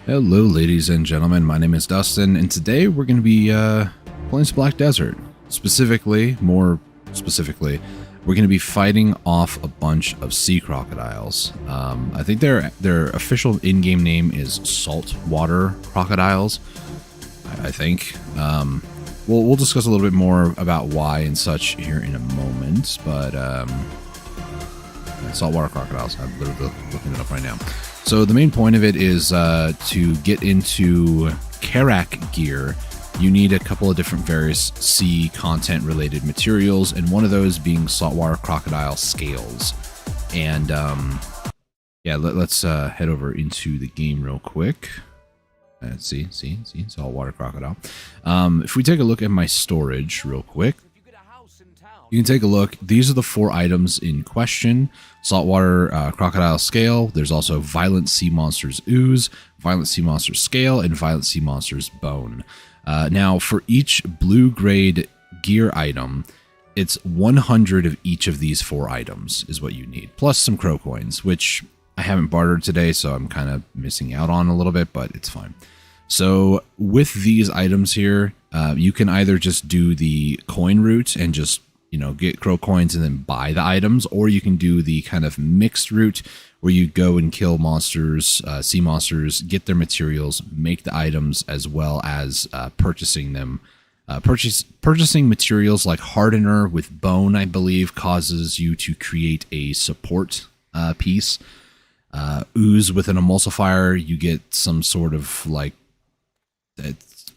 Hello, ladies and gentlemen. My name is Dustin, and today we're going to be playing some Black Desert. More specifically, we're going to be fighting off a bunch of sea crocodiles. I think their official in-game name is saltwater crocodiles. I think. We'll discuss a little bit more about why and such here in a moment, but saltwater crocodiles. I'm literally looking it up right now. So the main point of it is to get into Karak gear, you need a couple of different various sea content related materials, and one of those being saltwater crocodile scales. And yeah, let's head over into the game real quick. See, saltwater crocodile. If we take a look at my storage real quick, you can take a look. These are the 4 items in question. Saltwater crocodile scale. There's also violent sea monsters ooze, violent sea monsters scale, and violent sea monsters bone. Now, for each blue grade gear item, it's 100 of each of these 4 items is what you need, plus some crow coins, which I haven't bartered today, so I'm kind of missing out on a little bit, but it's fine. So with these items here, you can either just do the coin route and just get crow coins and then buy the items, or you can do the kind of mixed route where you go and kill monsters, sea monsters, get their materials, make the items, as well as purchasing them. Purchasing materials like hardener with bone, I believe, causes you to create a support piece. Ooze with an emulsifier, you get some sort of like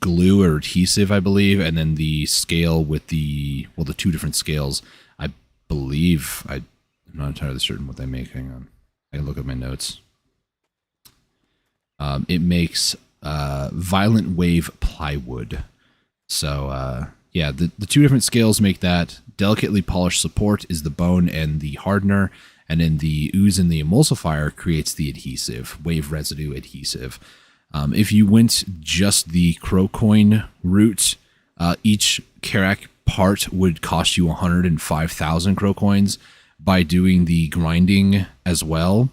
glue or adhesive, I believe, and then the scale with the 2 different scales, I believe. I'm not entirely certain what they make. Hang on, I can look at my notes. It makes violent wave plywood. So yeah, the 2 different scales make that. Delicately polished support is the bone and the hardener, and then the ooze and the emulsifier creates the adhesive, wave residue adhesive. If you went just the crow coin route, each Karak part would cost you 105,000 crow coins. By doing the grinding as well,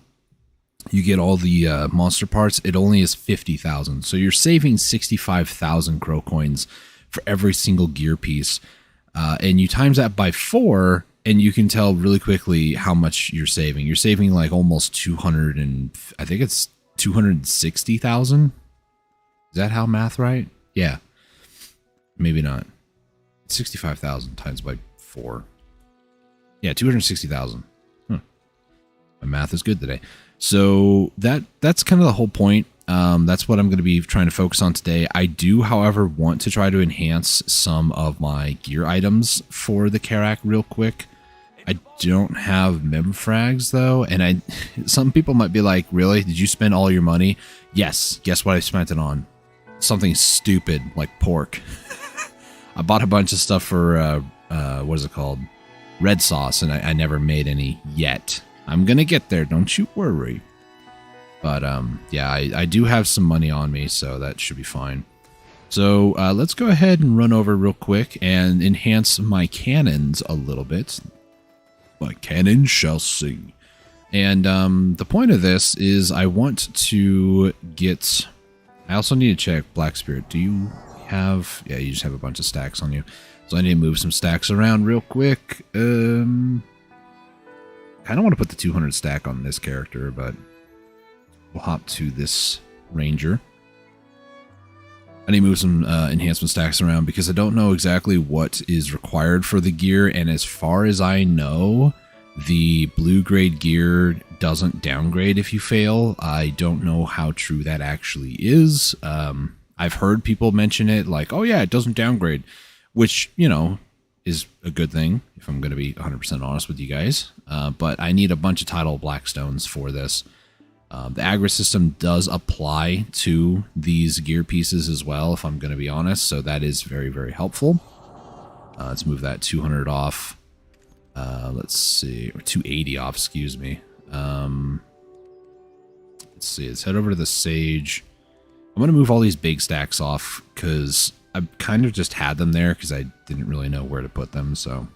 you get all the monster parts. It only is 50,000. So you're saving 65,000 crow coins for every single gear piece. And you times that by 4, and you can tell really quickly how much you're saving. You're saving like almost 200 and I think it's 260,000. Is that how math right? Yeah. Maybe not. 65,000 times by 4. Yeah, 260,000. My math is good today. So that's kind of the whole point. That's what I'm going to be trying to focus on today. I do, however, want to try to enhance some of my gear items for the Karak real quick. I don't have mem frags though, and some people might be like, really? Did you spend all your money? Yes. Guess what I spent it on? Something stupid like pork. I bought a bunch of stuff for what is it called? Red sauce, and I never made any yet. I'm gonna get there, don't you worry. But yeah, I do have some money on me, so that should be fine. So let's go ahead and run over real quick and enhance my cannons a little bit. My cannon shall sing. And the point of this is I want to get... I also need to check Black Spirit. Do you have... Yeah, you just have a bunch of stacks on you. So I need to move some stacks around real quick. I kind of want to put the 200 stack on this character, but we'll hop to this ranger. I need to move some enhancement stacks around because I don't know exactly what is required for the gear, and as far as I know, the blue grade gear doesn't downgrade if you fail. I don't know how true that actually is. I've heard people mention it like, oh yeah, it doesn't downgrade, which, is a good thing if I'm going to be 100% honest with you guys. But I need a bunch of tidal blackstones for this. The aggro system does apply to these gear pieces as well, if I'm going to be honest, so that is very, very helpful. Let's move that 200 off. Let's see, or 280 off, excuse me. Let's see, let's head over to the Sage. I'm going to move all these big stacks off because I kind of just had them there because I didn't really know where to put them, so...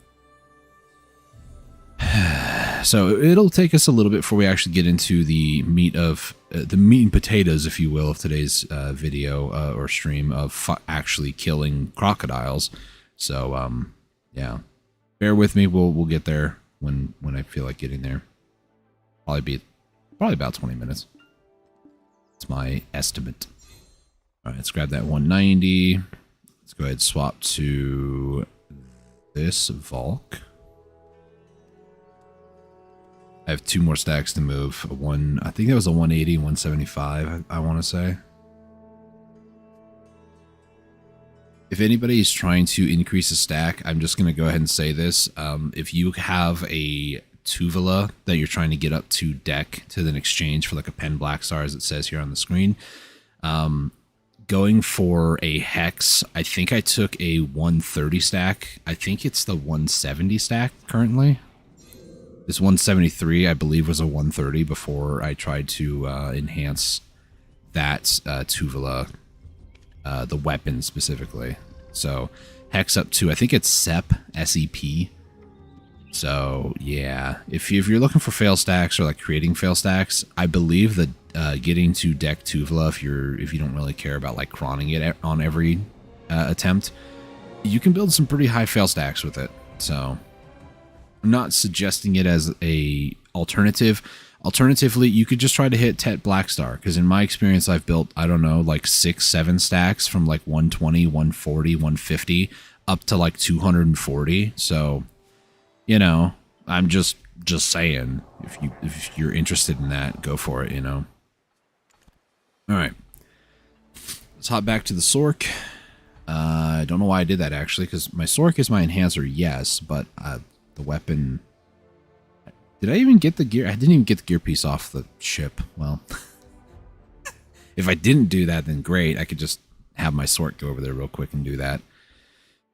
so it'll take us a little bit before we actually get into the meat and potatoes, if you will, of today's video or stream of actually killing crocodiles. So yeah, bear with me. We'll get there when I feel like getting there. Probably about 20 minutes. It's my estimate. All right, let's grab that 190. Let's go ahead and swap to this Volk. I have 2 more stacks to move. I think that was a 180, 175, I want to say. If anybody's trying to increase a stack, I'm just going to go ahead and say this. If you have a Tuvula that you're trying to get up to deck to then exchange for like a Pen Black Star, as it says here on the screen, going for a Hex, I think I took a 130 stack. I think it's the 170 stack currently. This 173, I believe, was a 130 before I tried to enhance that Tuvula, the weapon specifically. So Hex up to, I think it's SEP, S-E-P. So yeah, if you're looking for fail stacks or like creating fail stacks, I believe that getting to deck Tuvula, if you don't really care about like crawling it on every attempt, you can build some pretty high fail stacks with it. So I'm not suggesting it as a alternative. Alternatively, you could just try to hit Tet Blackstar, because in my experience, I've built, I don't know, like 6-7 stacks from like 120, 140, 150 up to like 240. So, you know, I'm just saying, if you're interested in that, go for it, you know. All right, let's hop back to the Sork. I don't know why I did that actually, because my Sork is my enhancer, yes, but the weapon. Did I even get the gear? I didn't even get the gear piece off the ship. Well, if I didn't do that, then great. I could just have my Sork go over there real quick and do that,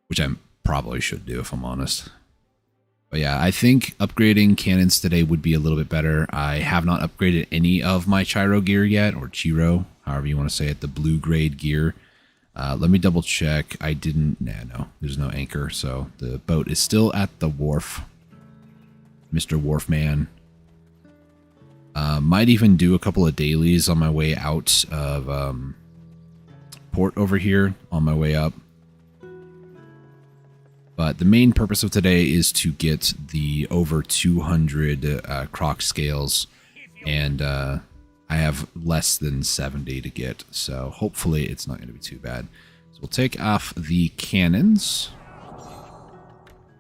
which I probably should do if I'm honest. But yeah, I think upgrading cannons today would be a little bit better. I have not upgraded any of my Chiro gear yet, or Chiro, however you want to say it, the blue grade gear. Let me double check. I didn't. No, there's no anchor, so the boat is still at the wharf. Mr. Wharfman. Might even do a couple of dailies on my way out of port over here on my way up. But the main purpose of today is to get the over 200 Crocs scales, and I have less than 70 to get, so hopefully it's not going to be too bad. So we'll take off the cannons.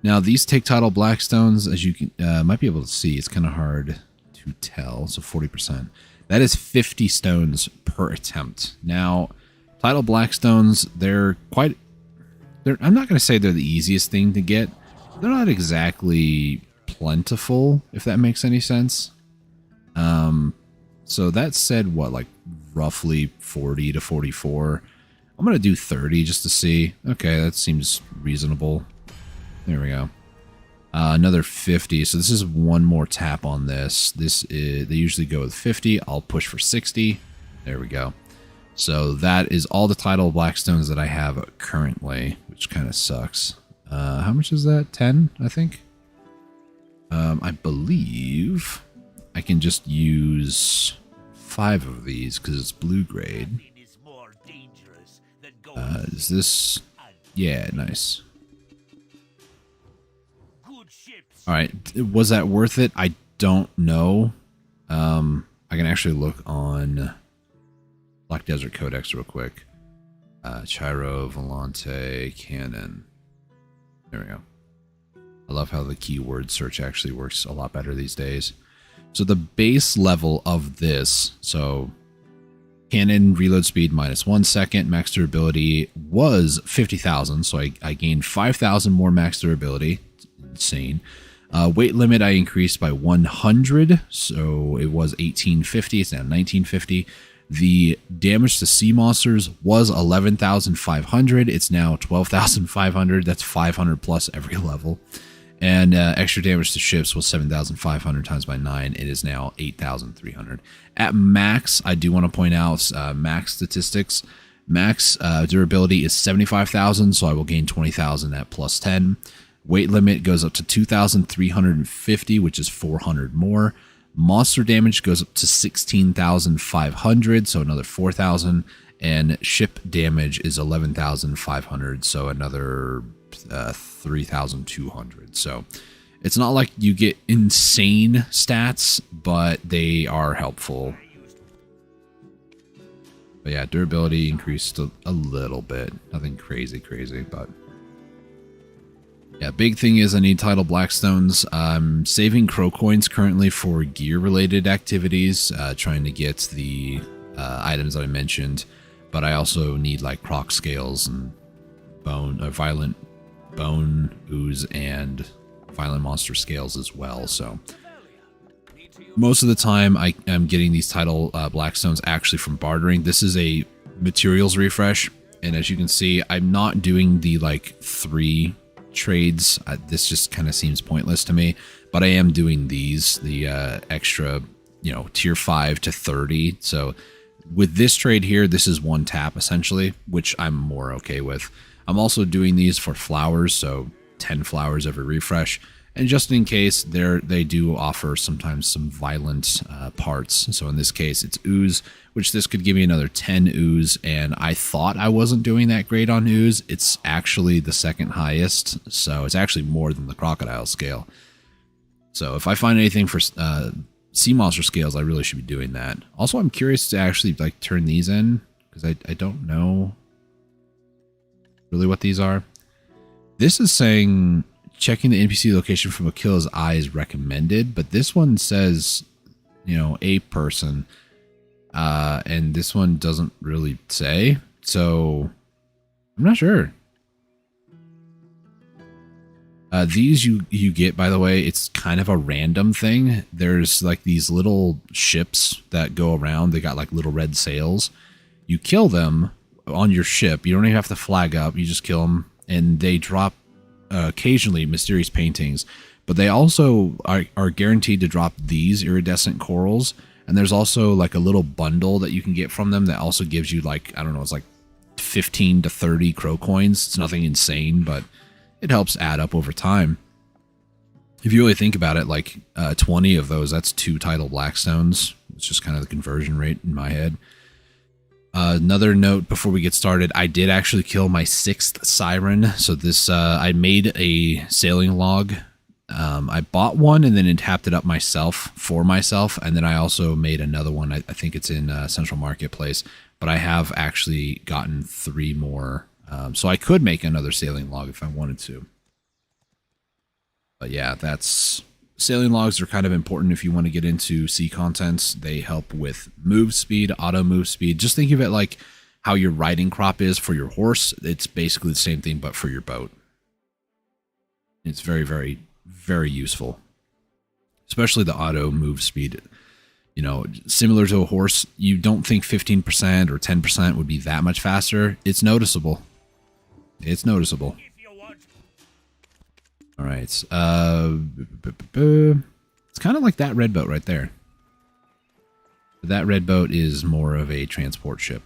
Now these take title Blackstones, as you can might be able to see, it's kind of hard to tell. So 40%. That is 50 stones per attempt. Now, title Blackstones, I'm not going to say they're the easiest thing to get. They're not exactly plentiful, if that makes any sense. So that said, what, like roughly 40 to 44. I'm going to do 30 just to see. Okay, that seems reasonable. There we go. Another 50. So this is one more tap on this. This is, they usually go with 50. I'll push for 60. There we go. So that is all the title Blackstones that I have currently, which kind of sucks. How much is that? 10, I think. I believe I can just use 5 of these because it's blue grade. Is this? Yeah, nice. All right, was that worth it? I don't know. I can actually look on Black Desert Codex real quick. Chiro, Volante, Cannon. There we go. I love how the keyword search actually works a lot better these days. So the base level of this, so cannon reload speed minus 1 second, max durability was 50,000, so I gained 5,000 more max durability. It's insane. Weight limit I increased by 100, so it was 1850, it's now 1950. The damage to sea monsters was 11,500, it's now 12,500, that's 500 plus every level. And extra damage to ships was 7,500 times by 9. It is now 8,300. At max, I do want to point out max statistics. Max durability is 75,000, so I will gain 20,000 at plus 10. Weight limit goes up to 2,350, which is 400 more. Monster damage goes up to 16,500, so another 4,000. And ship damage is 11,500, so another 3,200. So it's not like you get insane stats, but they are helpful. But yeah, durability increased a little bit. Nothing crazy, but yeah, big thing is I need tidal blackstones. I'm saving crow coins currently for gear-related activities, trying to get the items that I mentioned. But I also need like Croc scales and violent bone ooze and violent monster scales as well. So most of the time I am getting these tidal blackstones actually from bartering. This is a materials refresh, and as you can see, I'm not doing the like 3 trades. This just kind of seems pointless to me, but I am doing these, the extra, you know, tier 5 to 30. So with this trade here, this is 1 tap essentially, which I'm more okay with. I'm also doing these for flowers, so 10 flowers every refresh. And just in case, they do offer sometimes some violent parts. So in this case, it's ooze, which this could give me another 10 ooze. And I thought I wasn't doing that great on ooze. It's actually the 2nd highest, so it's actually more than the crocodile scale. So if I find anything for sea monster scales, I really should be doing that. Also, I'm curious to actually like turn these in, because I don't know really what these are. This is saying checking the NPC location from a killer's eye is recommended, but this one says, you know, a person, and this one doesn't really say, so I'm not sure. These you get, by the way, it's kind of a random thing. There's like these little ships that go around. They got like little red sails. You kill them on your ship. You don't even have to flag up. You just kill them, and they drop occasionally mysterious paintings. But they also are guaranteed to drop these iridescent corals. And there's also like a little bundle that you can get from them that also gives you like, I don't know, it's like 15 to 30 crow coins. It's nothing insane, but it helps add up over time. If you really think about it, like 20 of those, that's 2 tidal blackstones. It's just kind of the conversion rate in my head. Another note before we get started, I did actually kill my 6th siren. So this, I made a sailing log. I bought one and then tapped it up myself for myself. And then I also made another one. I think it's in Central Marketplace, but I have actually gotten 3 more. So I could make another sailing log if I wanted to. But yeah, sailing logs are kind of important if you want to get into sea contents. They help with move speed, auto move speed. Just think of it like how your riding crop is for your horse. It's basically the same thing, but for your boat. It's very, very, very useful. Especially the auto move speed. You know, similar to a horse, you don't think 15% or 10% would be that much faster. It's noticeable. It's noticeable. All right. It's kind of like that red boat right there. That red boat is more of a transport ship.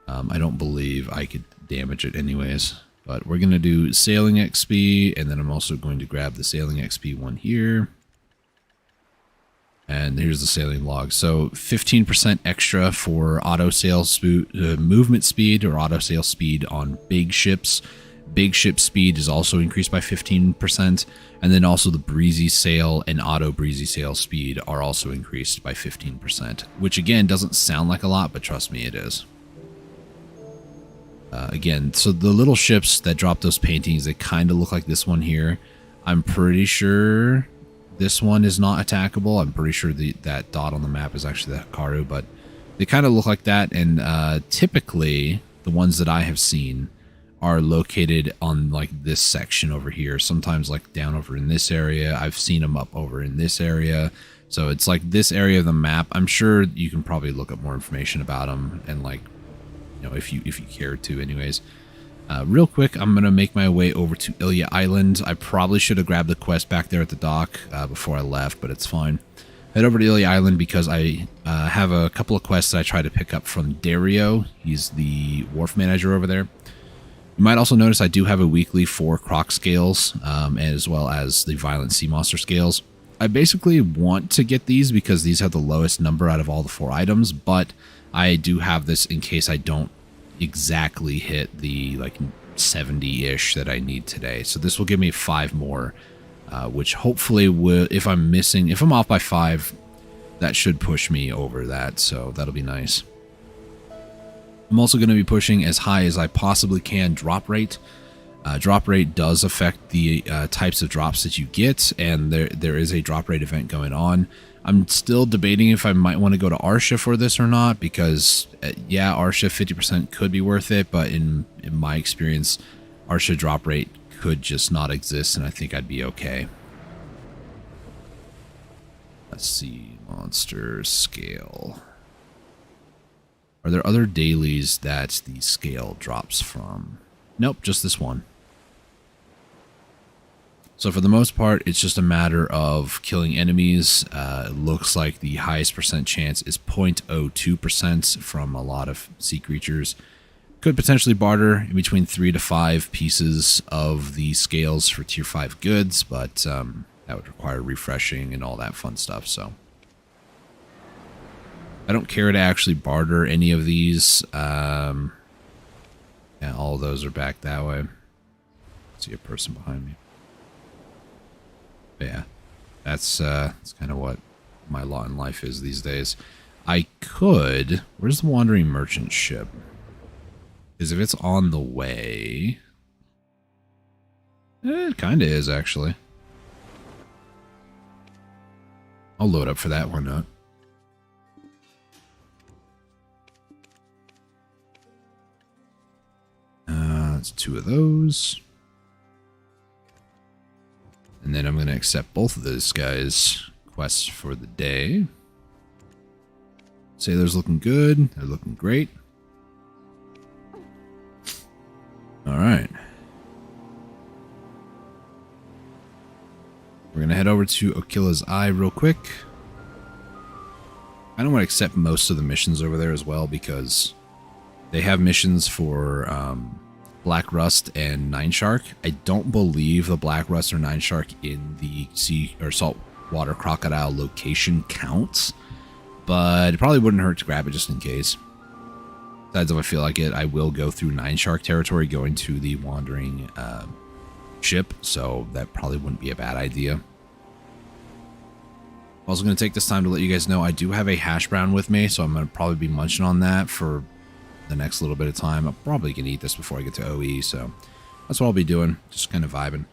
I don't believe I could damage it anyways. But we're going to do sailing XP, and then I'm also going to grab the sailing XP one here. And here's the sailing log. So 15% extra for auto sail movement speed or auto sail speed on big ships. Big ship speed is also increased by 15%. And then also the breezy sail and auto breezy sail speed are also increased by 15%. Which again doesn't sound like a lot, but trust me, it is. Again, so the little ships that drop those paintings, they kind of look like this one here. I'm pretty sure this one is not attackable. I'm pretty sure that dot on the map is actually the Hikaru, but they kind of look like that. And typically, the ones that I have seen are located on like this section over here. Sometimes like down over in this area. I've seen them up over in this area. So it's like this area of the map. I'm sure you can probably look up more information about them and like, you know, if you care to anyways. Real quick, I'm going to make my way over to Ilya Island. I probably should have grabbed the quest back there at the dock before I left, but it's fine. Head over to Ilya Island because I have a couple of quests that I try to pick up from Dario. He's the wharf manager over there. You might also notice I do have a weekly for Croc scales, as well as the Violent Sea Monster scales. I basically want to get these because these have the lowest number out of all the 4 items, but I do have this in case I don't exactly hit the like 70-ish that I need today. So this will give me 5 more, which hopefully will, if I'm off by 5, that should push me over that. So that'll be nice. I'm also going to be pushing as high as I possibly can drop rate. Drop rate does affect the types of drops that you get, and there is a drop rate event going on. I'm still debating if I might want to go to Arsha for this or not, because yeah, Arsha 50% could be worth it, but in my experience, Arsha drop rate could just not exist, and I think I'd be okay. Let's see, monster scale. Are there other dailies that the scale drops from? Nope, just this one. So for the most part, it's just a matter of killing enemies. It looks like the highest percent chance is 0.02% from a lot of sea creatures. Could potentially barter in between 3 to 5 pieces of the scales for tier 5 goods, but that would require refreshing and all that fun stuff. So I don't care to actually barter any of these. Yeah, all of those are back that way. See a person behind me. But yeah, that's kind of what my lot in life is these days. I could... Where's the Wandering Merchant ship? Because if it's on the way... it kind of is, actually. I'll load up for that, why not? That's 2 of those. And then I'm going to accept both of those guys' quests for the day. Sailor's looking good. They're looking great. Alright. We're going to head over to Okila's Eye real quick. I don't want to accept most of the missions over there as well, because they have missions for Black Rust and Nine Shark. I don't believe the Black Rust or Nine Shark in the sea or saltwater crocodile location counts, but it probably wouldn't hurt to grab it just in case. Besides, if I feel like it, I will go through Nine Shark territory going to the wandering ship, so that probably wouldn't be a bad idea. I'm also going to take this time to let you guys know I do have a hash brown with me, so I'm going to probably be munching on that for the next little bit of time. I'm probably going to eat this before I get to OE, so that's what I'll be doing, just kind of vibing.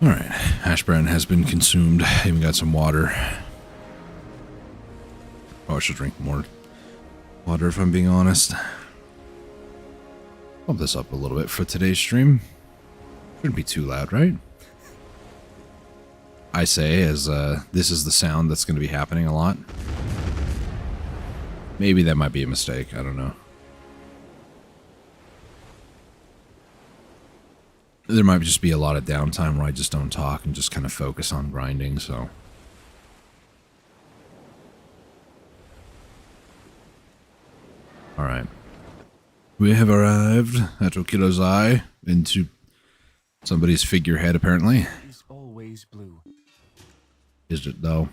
Alright, hash brown has been consumed. Even got some water. Oh, I should drink more water if I'm being honest. Bump this up a little bit for today's stream. Shouldn't be too loud, right? I say, as this is the sound that's going to be happening a lot. Maybe that might be a mistake. I don't know. There might just be a lot of downtime where I just don't talk and just kind of focus on grinding, so. Alright. We have arrived at Okilo's Eye into somebody's figurehead, apparently. It's always blue. Is it, though?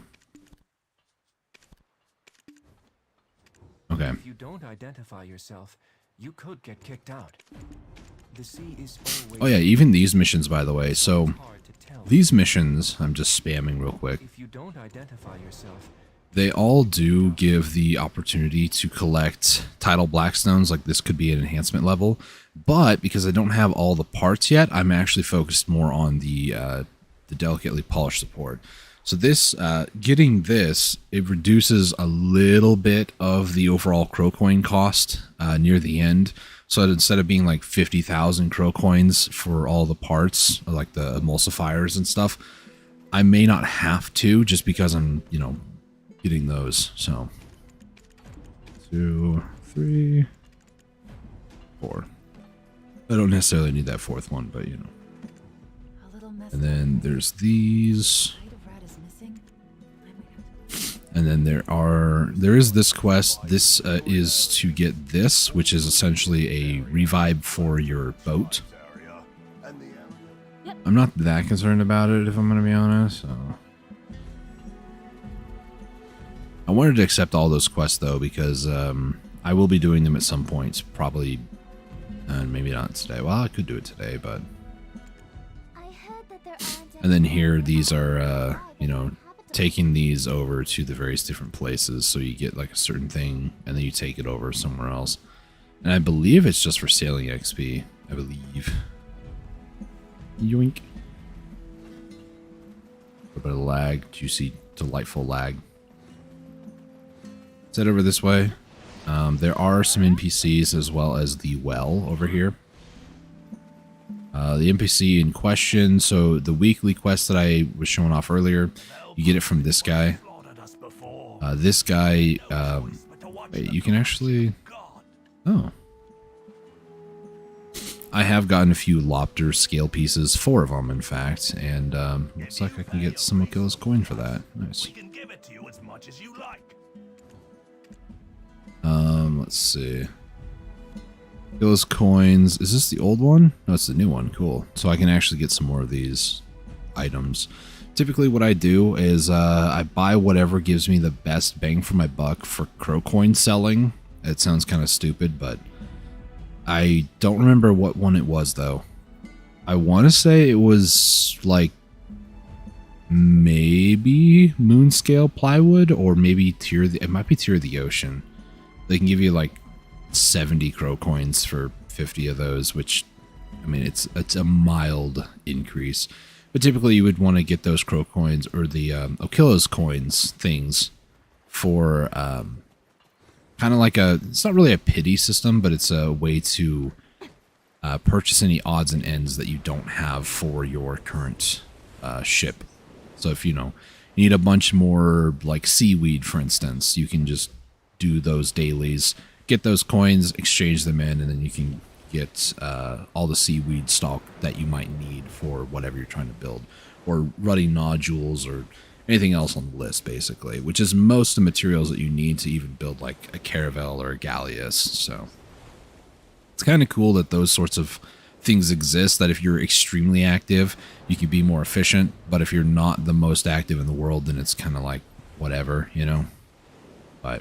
Okay. If you don't identify yourself, you could get kicked out. The sea is always Oh yeah, even these missions, by the way. So, hard to tell. these missions, I'm just spamming real quick. If you don't identify yourself, They all do give the opportunity to collect tidal blackstones, like this could be an enhancement level. But because I don't have all the parts yet, I'm actually focused more on the delicately polished support. So this, getting this, it reduces a little bit of the overall crow coin cost near the end. So that instead of being like 50,000 crow coins for all the parts, like the emulsifiers and stuff, I may not have to just because I'm, you know, getting those. So 2, 3, 4. I don't necessarily need that fourth one, but you know. And then there's these. And then there is this quest. This is to get this, which is essentially a revive for your boat. I'm not that concerned about it, if I'm going to be honest. So. I wanted to accept all those quests, though, because I will be doing them at some point. Probably, and maybe not today. Well, I could do it today, but... And then here, these are, you know, taking these over to the various different places, so you get like a certain thing and then you take it over somewhere else. And I believe it's just for sailing XP, I believe. Yoink. A bit of lag, juicy, delightful lag. Let's head over this way. There are some NPCs as well as the well over here. The NPC in question, so the weekly quest that I was showing off earlier, you get it from this guy. This guy, wait, you can actually... Oh. I have gotten a few Lopter scale pieces, 4 of them in fact, and looks like I can get some Achilles coin for that. Nice. Let's see. Those coins. Is this the old one? No, it's the new one. Cool. So I can actually get some more of these items. Typically what I do is I buy whatever gives me the best bang for my buck for crow coin selling. It sounds kind of stupid, but I don't remember what one it was, though. I want to say it was like maybe Moonscale plywood or maybe it might be Tear of the Ocean. They can give you like 70 crow coins for 50 of those, which, I mean, it's a mild increase. But typically you would want to get those crow coins or the Okilo's coins things for kind of like it's not really a pity system, but it's a way to purchase any odds and ends that you don't have for your current ship. So if, you know, you need a bunch more like seaweed, for instance, you can just do those dailies, get those coins, exchange them in, and then you can get all the seaweed stock that you might need for whatever you're trying to build, or ruddy nodules, or anything else on the list, basically, which is most of the materials that you need to even build like a caravel or a galleass. So it's kind of cool that those sorts of things exist, that if you're extremely active, you can be more efficient, but if you're not the most active in the world, then it's kind of like whatever, you know. But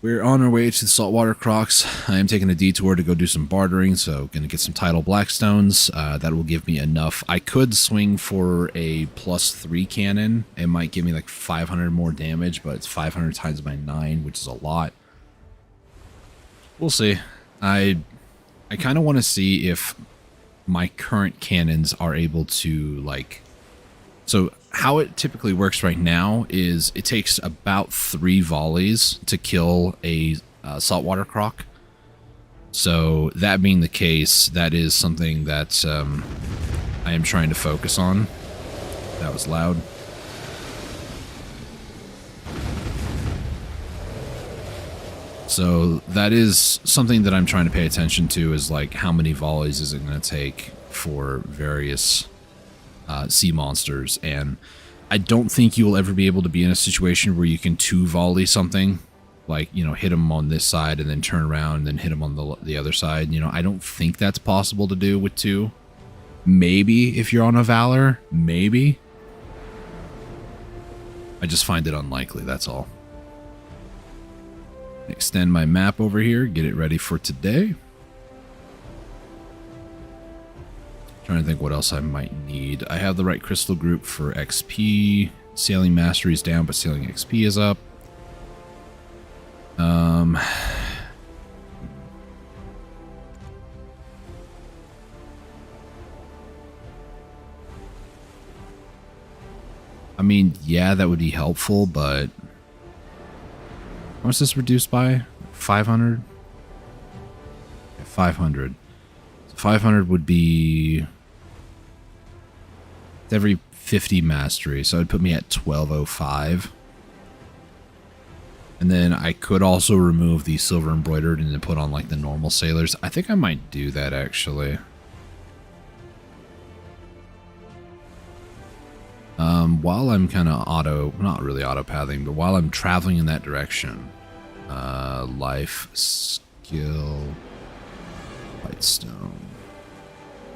we're on our way to the saltwater Crocs. I am taking a detour to go do some bartering, so going to get some tidal blackstones. That will give me enough. I could swing for a +3 cannon. It might give me like 500 more damage, but it's 500 times my 9, which is a lot. We'll see. I kind of want to see if my current cannons are able to, like... So how it typically works right now is it takes about 3 volleys to kill a saltwater croc. So that being the case, that is something that I am trying to focus on. That was loud. So that is something that I'm trying to pay attention to, is like how many volleys is it going to take for various sea monsters. And I don't think you will ever be able to be in a situation where you can 2 volley something, like, you know, hit them on this side and then turn around and then hit them on the other side. You know, I don't think that's possible to do with 2. Maybe if you're on a Valor, maybe. I just find it unlikely, that's all. Extend my map over here, get it ready for today. Trying to think what else I might need. I have the right crystal group for XP. Sailing Mastery is down, but Sailing XP is up. I mean, yeah, that would be helpful, but... What's this reduced by? 500? Yeah, 500. So 500 would be... every 50 mastery, so it would put me at 1205. And then I could also remove the silver embroidered and then put on like the normal sailors. I think I might do that actually. While I'm kind of not really auto-pathing, but while I'm traveling in that direction, life, skill, Whitestone,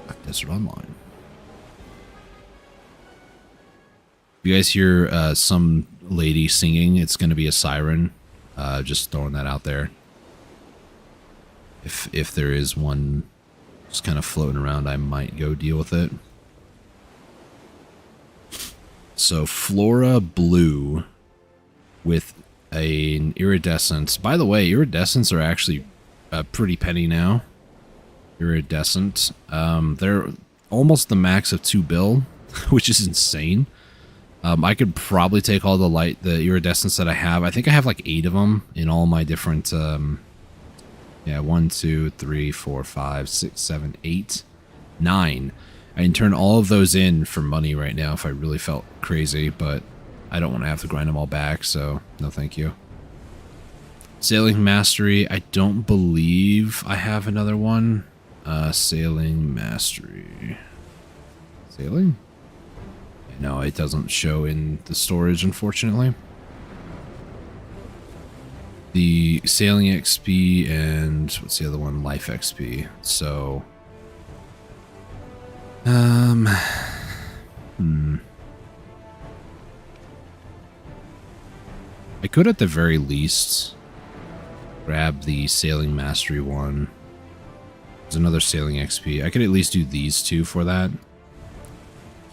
Black Desert Online. If you guys hear some lady singing, it's going to be a siren. Just throwing that out there. If there is one just kind of floating around, I might go deal with it. So Flora Blue with an iridescent. By the way, iridescents are actually pretty penny now. Iridescent. They're almost the max of 2 bill, which is insane. I could probably take all the iridescents that I have. I think I have like 8 of them in all my different, yeah, 1, 2, 3, 4, 5, 6, 7, 8, 9. I can turn all of those in for money right now if I really felt crazy, but I don't want to have to grind them all back, so no thank you. Sailing Mastery, I don't believe I have another one. Sailing Mastery. Sailing? No, it doesn't show in the storage, unfortunately. The Sailing XP and what's the other one? Life XP. So, I could at the very least grab the Sailing Mastery one. There's another Sailing XP. I could at least do these 2 for that.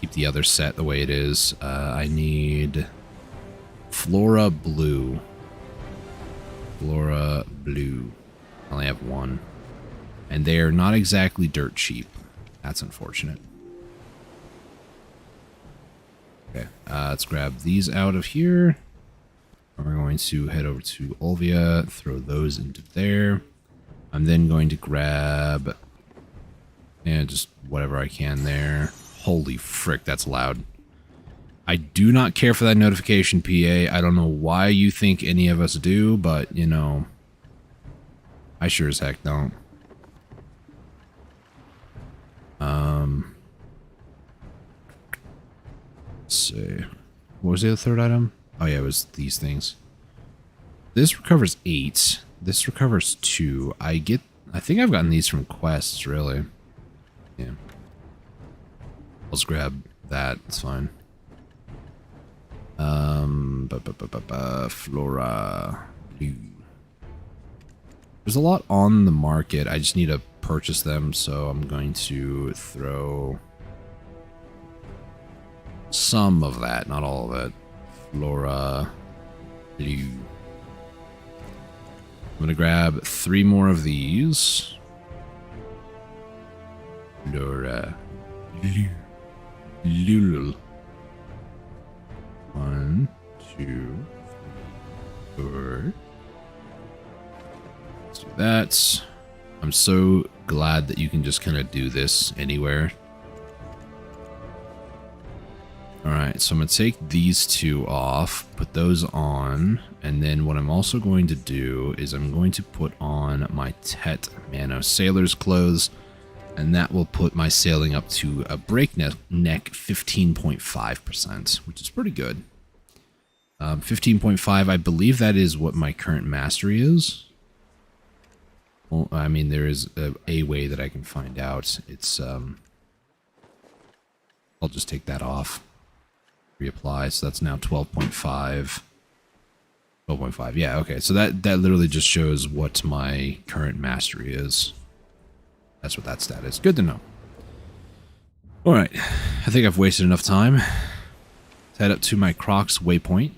Keep the other set the way it is. I need Flora Blue. Flora Blue. I only have 1. And they're not exactly dirt cheap. That's unfortunate. Okay, let's grab these out of here. We're going to head over to Olvia, throw those into there. I'm then going to grab... yeah, just whatever I can there. Holy frick, that's loud. I do not care for that notification, PA. I don't know why you think any of us do, but, you know, I sure as heck don't. Let's see. What was the other third item? Oh yeah, it was these things. This recovers 8. This recovers 2. I think I've gotten these from quests, really. Yeah. Let's grab that. It's fine. Flora Blue. There's a lot on the market. I just need to purchase them, so I'm going to throw some of that, not all of it. Flora Blue. I'm going to grab 3 more of these. Laura. Lul. 1, 2, 4. Let's do that. I'm so glad that you can just kind of do this anywhere. Alright, so I'm going to take these two off, put those on, and then what I'm also going to do is I'm going to put on my Tet Mano sailor's clothes, and that will put my sailing up to a breakneck 15.5%, which is pretty good. 15.5, I believe that is what my current mastery is. Well, I mean, there is a way that I can find out. It's, I'll just take that off. Reapply, so that's now 12.5. 12.5, yeah, okay. So that literally just shows what my current mastery is. That's what that stat is. Good to know. Alright, I think I've wasted enough time. Let's head up to my Crocs waypoint.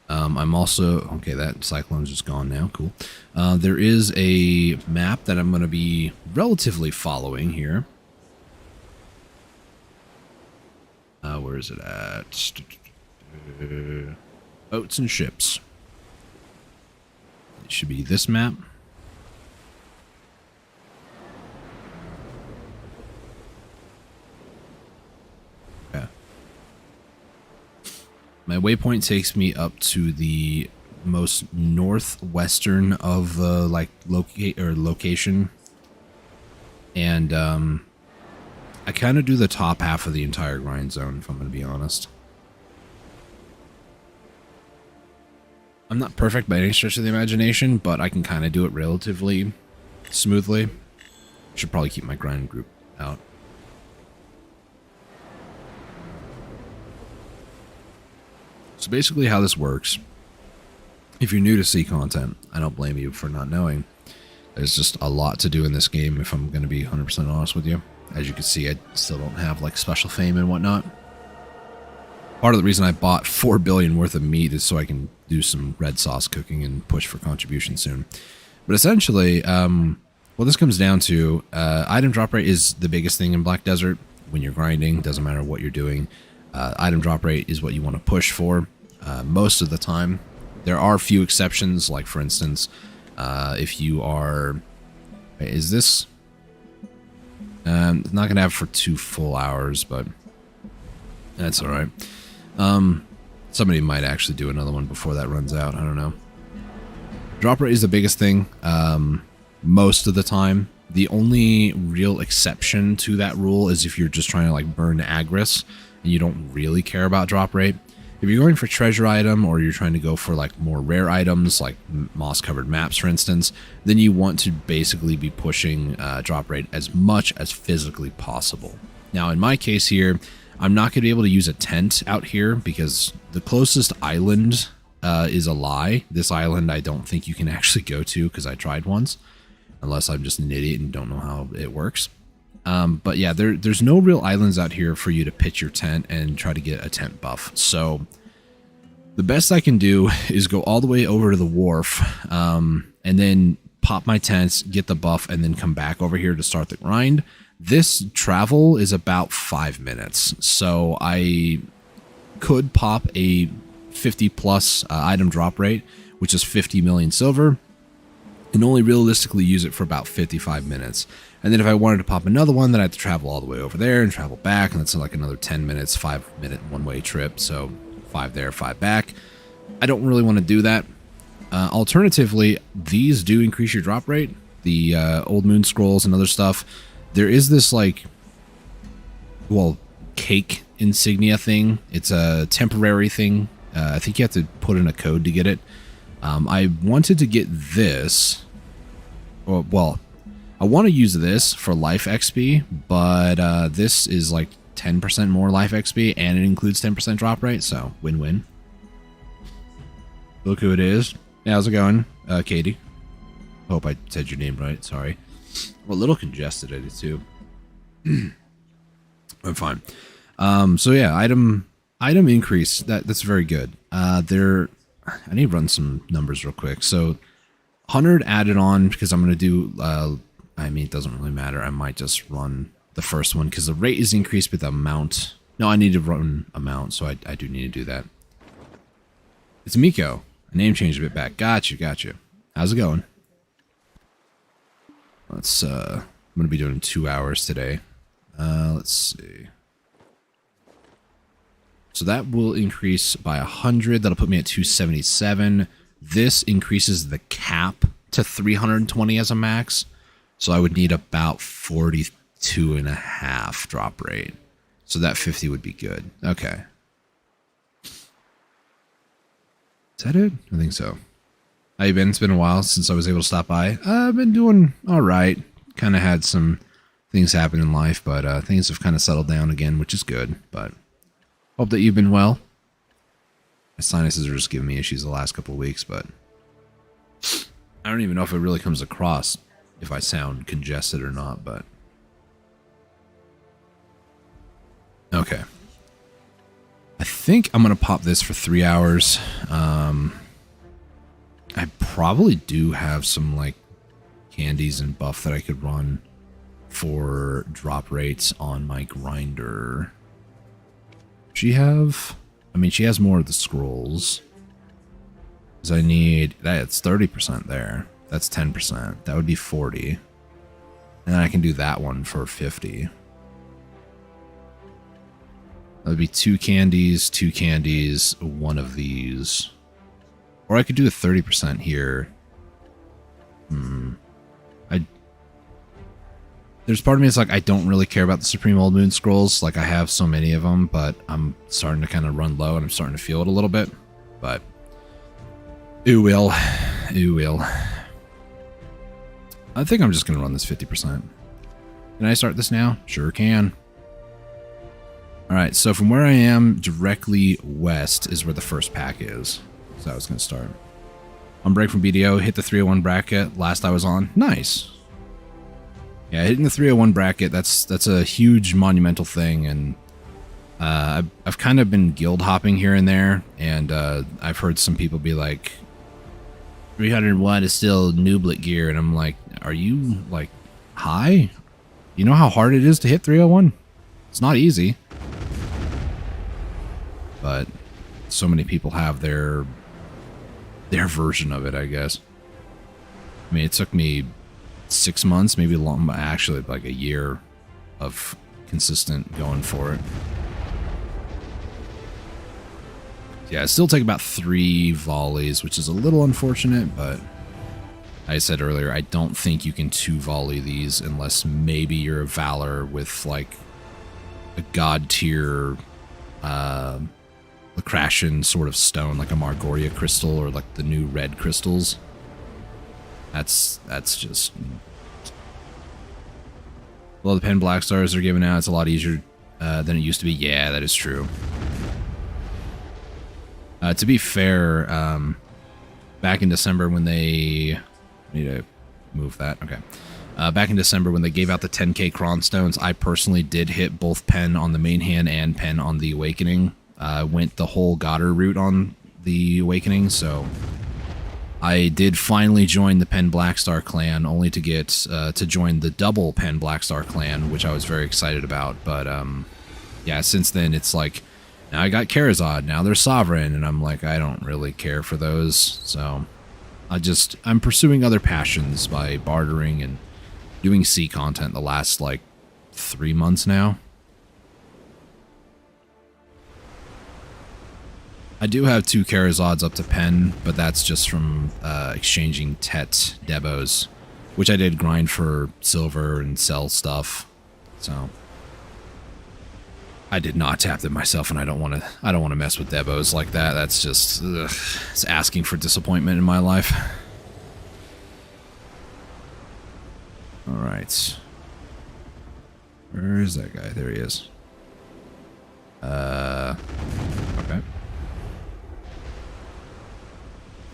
I'm also... Okay, that cyclone's just gone now. Cool. There is a map that I'm going to be relatively following here. Where is it at? Boats and ships. It should be this map. Yeah. My waypoint takes me up to the most northwestern of the location, and I kind of do the top half of the entire grind zone, if I'm going to be honest. I'm not perfect by any stretch of the imagination, but I can kind of do it relatively smoothly. Should probably keep my grind group out. So basically how this works, if you're new to sea content, I don't blame you for not knowing. There's just a lot to do in this game, if I'm going to be 100% honest with you. As you can see, I still don't have like special fame and whatnot. Part of the reason I bought 4 billion worth of meat is so I can do some red sauce cooking and push for contribution soon. But essentially, what this comes down to, item drop rate is the biggest thing in Black Desert. When you're grinding, doesn't matter what you're doing. Item drop rate is what you want to push for most of the time. There are a few exceptions, like for instance, if you are... Is this... not going to have for 2 full hours, but that's alright. Somebody might actually do another one before that runs out. I don't know. Drop rate is the biggest thing most of the time. The only real exception to that rule is if you're just trying to like burn Agris and you don't really care about drop rate. If you're going for treasure item or you're trying to go for like more rare items like moss covered maps for instance, then you want to basically be pushing drop rate as much as physically possible. Now in my case here, I'm not going to be able to use a tent out here because the closest island is a lie. This island I don't think you can actually go to because I tried once, unless I'm just an idiot and don't know how it works. But yeah, there's no real islands out here for you to pitch your tent and try to get a tent buff. So the best I can do is go all the way over to the wharf and then pop my tents, get the buff, and then come back over here to start the grind. This travel is about 5 minutes, so I could pop a 50 plus item drop rate, which is 50 million silver, and only realistically use it for about 55 minutes. And then if I wanted to pop another one, then I have to travel all the way over there and travel back, and that's like another 10 minutes, 5-minute one-way trip, so 5 there, 5 back. I don't really want to do that. Alternatively, these do increase your drop rate, the Old Moon Scrolls and other stuff. There is this, like, well, cake insignia thing. It's a temporary thing. I think you have to put in a code to get it. I wanted to get this. Well, I want to use this for life XP, but this is like 10% more life XP, and it includes 10% drop rate, so win-win. Look who it is. Hey, how's it going? Katie. Hope I said your name right, sorry. Well, a little congested I did too. I'm fine. So yeah, item increase, that's very good. I need to run some numbers real quick. So 100 added on because I'm going to do I mean, it doesn't really matter. I might just run the first one because the rate is increased with the amount. No, I need to run amount, so I do need to do that. It's Miko. A name changed a bit back. Gotcha. How's it going? Let's, I'm going to be doing 2 hours today. Let's see. So that will increase by 100. That'll put me at 277. This increases the cap to 320 as a max. So I would need about 42.5 drop rate. So that 50 would be good. Okay. Is that it? I think so. How you been? It's been a while since I was able to stop by. I've been doing all right. Kind of had some things happen in life, but things have kind of settled down again, which is good. But hope that you've been well. My sinuses are just giving me issues the last couple of weeks, but I don't even know if it really comes across if I sound congested or not, but okay. I think I'm going to pop this for 3 hours. I probably do have some like candies and buff that I could run for drop rates on my grinder. She have, I mean, she has more of the scrolls. Because I need, that's 30% there. That's 10%. That would be 40. And then I can do that one for 50. That would be 2 candies, 2 candies, one of these. Or I could do a 30% here. There's part of me that's like, I don't really care about the Supreme Old Moon Scrolls. Like, I have so many of them, but I'm starting to kind of run low, and I'm starting to feel it a little bit. But, ooh, will. I think I'm just going to run this 50%. Can I start this now? Sure can. Alright, so from where I am, directly west is where the first pack is. So I was going to start. On break from BDO, hit the 301 bracket last I was on. Nice. Yeah, hitting the 301 bracket, that's a huge monumental thing, and I've kind of been guild hopping here and there, and I've heard some people be like, 301 is still nooblet gear, and I'm like, are you, like, high? You know how hard it is to hit 301? It's not easy. But so many people have their version of it, I guess. I mean, it took me 6 months, maybe long, actually like a year of consistent going for it. Yeah, it still take about 3 volleys, which is a little unfortunate, but I said earlier, I don't think you can 2 volley these unless maybe you're a Valor with like a god tier Lacrashian sort of stone, like a Margoria crystal or like the new red crystals. That's just... Well, the pen black stars are giving out. It's a lot easier than it used to be. Yeah, that is true. To be fair, back in December when they... I need to move that. Okay. Back in December when they gave out the 10k Cron stones, I personally did hit both pen on the main hand and pen on the Awakening. Went the whole Goddard route on the Awakening, so I did finally join the Pen Blackstar clan, only to get to join the double Pen Blackstar clan, which I was very excited about. But yeah, since then it's like, now I got Karazad, now they're Sovereign, and I'm like, I don't really care for those, so I'm pursuing other passions by bartering and doing C content the last like 3 months now. I do have 2 Karazads up to pen, but that's just from exchanging Tet Debos, which I did grind for silver and sell stuff. So I did not tap them myself, and I don't want to mess with Debos like that. That's just it's asking for disappointment in my life. All right, where is that guy? There he is. Okay.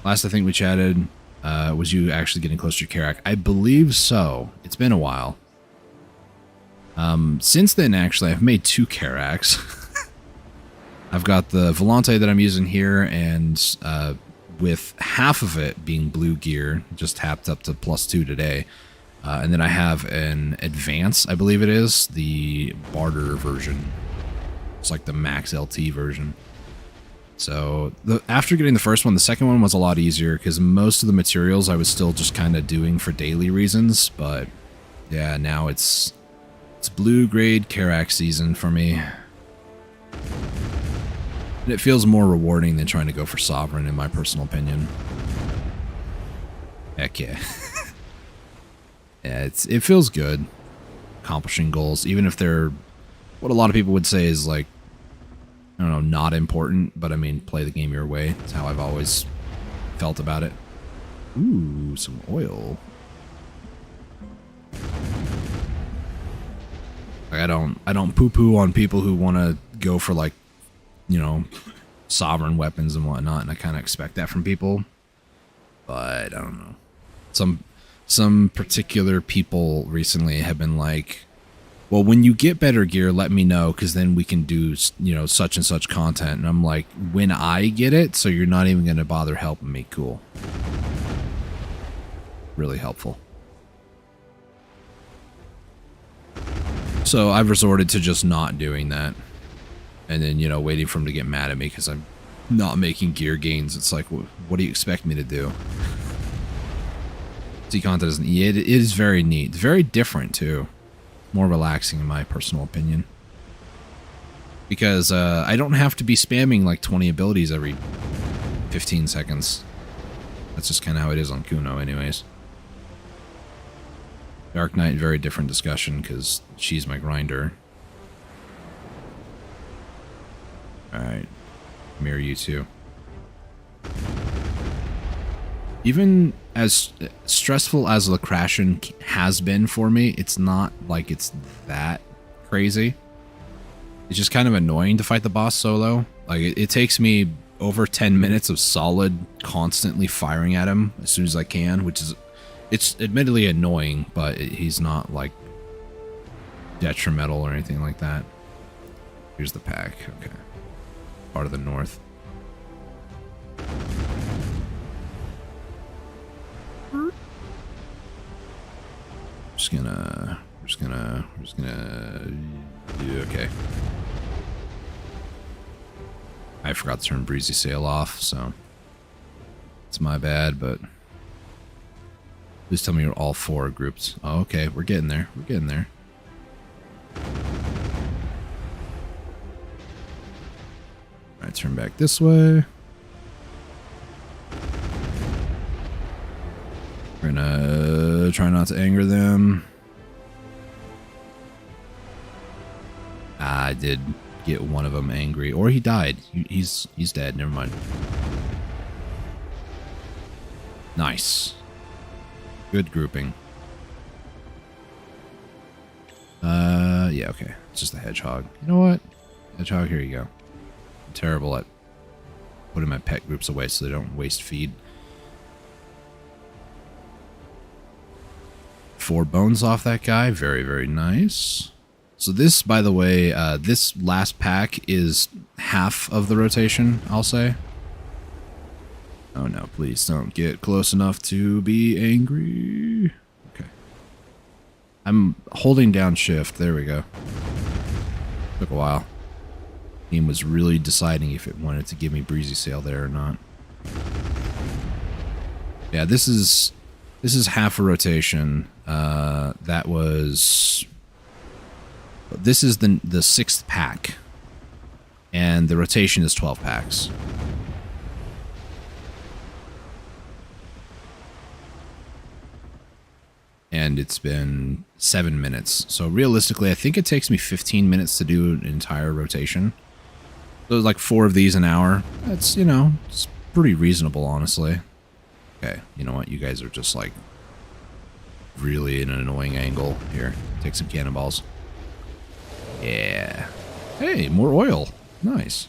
Last I think we chatted was you actually getting closer to Karak. I believe so. It's been a while. Since then, actually, I've made 2 Karaks. I've got the Volante that I'm using here, and with half of it being blue gear, just tapped up to +2 today, And then I have an advance, I believe it is, the barter version. It's like the max LT version. So after getting the first one, the second one was a lot easier because most of the materials I was still just kind of doing for daily reasons. But yeah, now it's blue grade Karak season for me. And it feels more rewarding than trying to go for Sovereign, in my personal opinion. Heck yeah. Yeah, it feels good accomplishing goals, even if they're what a lot of people would say is like, I don't know, not important, but I mean, play the game your way. That's how I've always felt about it. Ooh, some oil. Like, I don't poo-poo on people who want to go for, like, you know, sovereign weapons and whatnot, and I kind of expect that from people. But I don't know. Some particular people recently have been like, well, when you get better gear, let me know, because then we can do, you know, such and such content. And I'm like, when I get it, so you're not even going to bother helping me. Cool. Really helpful. So I've resorted to just not doing that. And then, you know, waiting for him to get mad at me because I'm not making gear gains. It's like, what do you expect me to do? See, content isn't. It is very neat. It's very different, too. More relaxing, in my personal opinion. Because I don't have to be spamming like 20 abilities every 15 seconds. That's just kind of how it is on Kuno, anyways. Dark Knight, very different discussion, because she's my grinder. Alright. Mirror you too. Even as stressful as Lacrashen has been for me, it's not like it's that crazy. It's just kind of annoying to fight the boss solo. Like, it takes me over 10 minutes of solid, constantly firing at him as soon as I can, which is... It's admittedly annoying, but he's not, like, detrimental or anything like that. Here's the pack. Okay. Part of the north. We're just gonna okay. I forgot to turn Breezy Sail off, so it's my bad, but please tell me you're all four grouped. Oh, okay, we're getting there. We're getting there. Alright, turn back this way. We're gonna try not to anger them. I did get one of them angry, or he died. He's dead. Never mind. Nice. Good grouping. Yeah, okay. It's just a hedgehog. You know what? Hedgehog, here you go. I'm terrible at putting my pet groups away so they don't waste feed. 4 bones off that guy. Very, very nice. So this, by the way, this last pack is half of the rotation, I'll say. Oh no, please don't get close enough to be angry. Okay. I'm holding down shift. There we go. Took a while. Game was really deciding if it wanted to give me Breezy Sail there or not. Yeah, this is half a rotation. That was... This is the 6th pack. And the rotation is 12 packs. And it's been 7 minutes. So realistically, I think it takes me 15 minutes to do an entire rotation. So like 4 of these an hour. That's, you know, it's pretty reasonable, honestly. Okay, you know what? You guys are just like really in an annoying angle. Here, take some cannonballs. Yeah. Hey, more oil. Nice.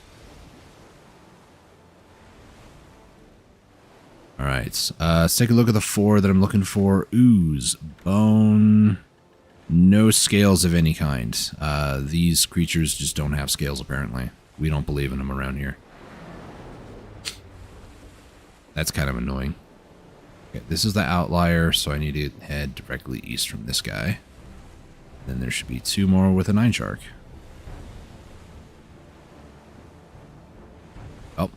Alright, let's take a look at the 4 that I'm looking for. Ooze, bone, no scales of any kind. These creatures just don't have scales, apparently. We don't believe in them around here. That's kind of annoying. Okay, this is the outlier, so I need to head directly east from this guy. Then there should be 2 more with a 9 shark. Oh.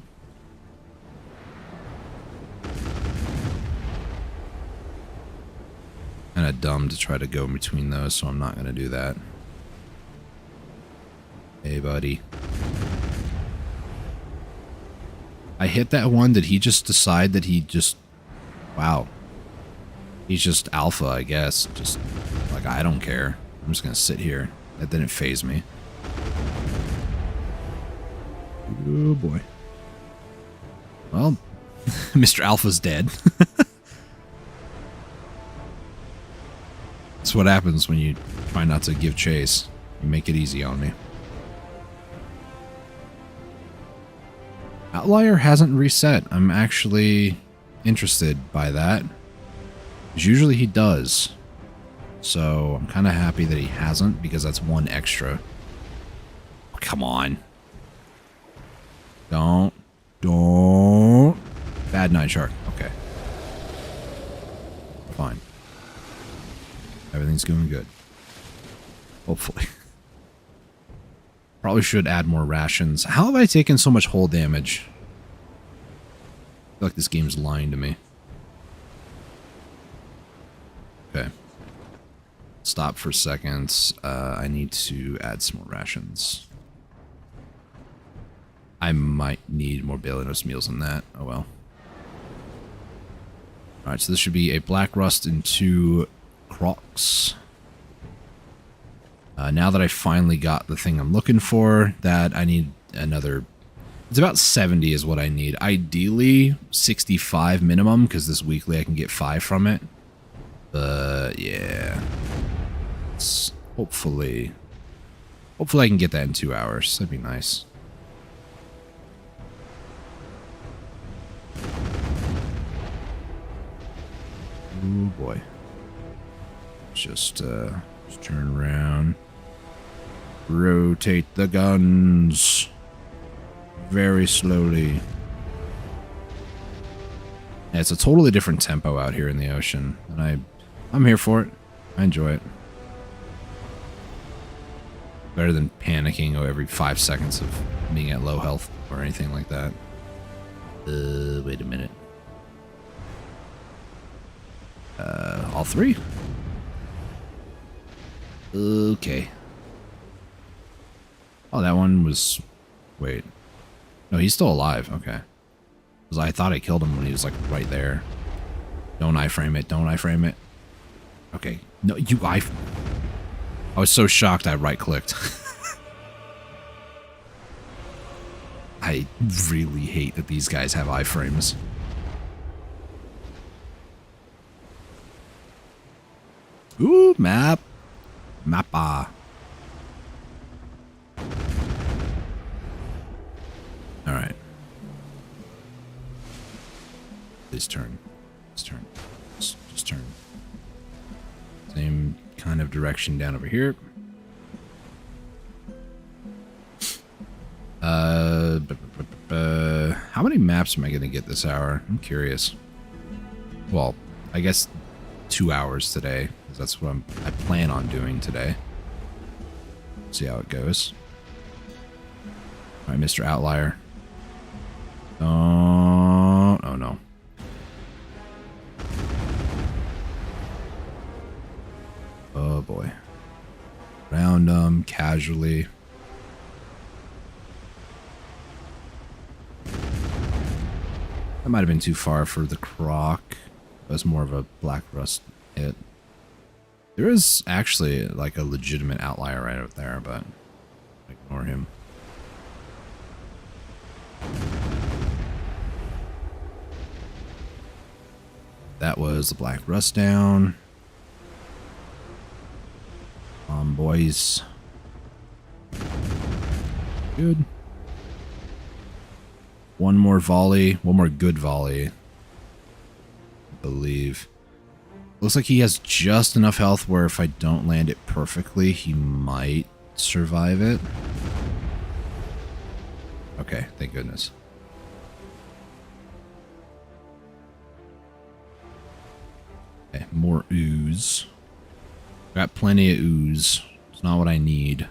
Kind of dumb to try to go in between those, so I'm not going to do that. Hey, buddy. I hit that one. Did he just decide that he just... Wow. He's just alpha, I guess. Just, like, I don't care. I'm just going to sit here. That didn't faze me. Oh, boy. Well, Mr. Alpha's dead. That's what happens when you try not to give chase. You make it easy on me. Outlier hasn't reset. I'm actually interested by that. Because usually he does. So I'm kind of happy that he hasn't, because that's 1 extra. Oh, come on. Don't. Bad 9 shark. Okay. Fine. Everything's going good. Hopefully. Probably should add more rations. How have I taken so much hull damage? I feel like this game's lying to me. Okay. Stop for seconds. I need to add some more rations. I might need more Balenos meals than that. Oh well. Alright, so this should be a Black Rust and 2 Crocs. Now that I finally got the thing I'm looking for, that I need another... It's about 70 is what I need. Ideally, 65 minimum, because this weekly I can get 5 from it. But, yeah. Hopefully I can get that in 2 hours. That'd be nice. Oh boy. Just turn around. Rotate the guns. Very slowly. Yeah, it's a totally different tempo out here in the ocean. And I'm here for it. I enjoy it. Better than panicking every 5 seconds of being at low health or anything like that. Wait a minute. All 3? Okay. Oh, that one was... Wait. No, he's still alive. Okay. Because I thought I killed him when he was, like, right there. Don't iframe it. Don't iframe it. Okay. No, I was so shocked I right-clicked. I really hate that these guys have iframes. Ooh, map. Mappa. Alright. Please turn. Just turn. Just turn. Same kind of direction down over here. How many maps am I going to get this hour? I'm curious. Well, I guess 2 hours today, because that's what I plan on doing today. See how it goes. All right, Mr. Outlier. Oh no. Oh boy. Round them casually. That might have been too far for the Croc. That's more of a Black Rust hit. There is actually like a legitimate outlier right up there, but ignore him. That was the Black Rust down. Boys. Good. One more volley. One more good volley. I believe. Looks like he has just enough health where if I don't land it perfectly, he might survive it. Okay, thank goodness. Okay, more ooze. Got plenty of ooze. It's not what I need.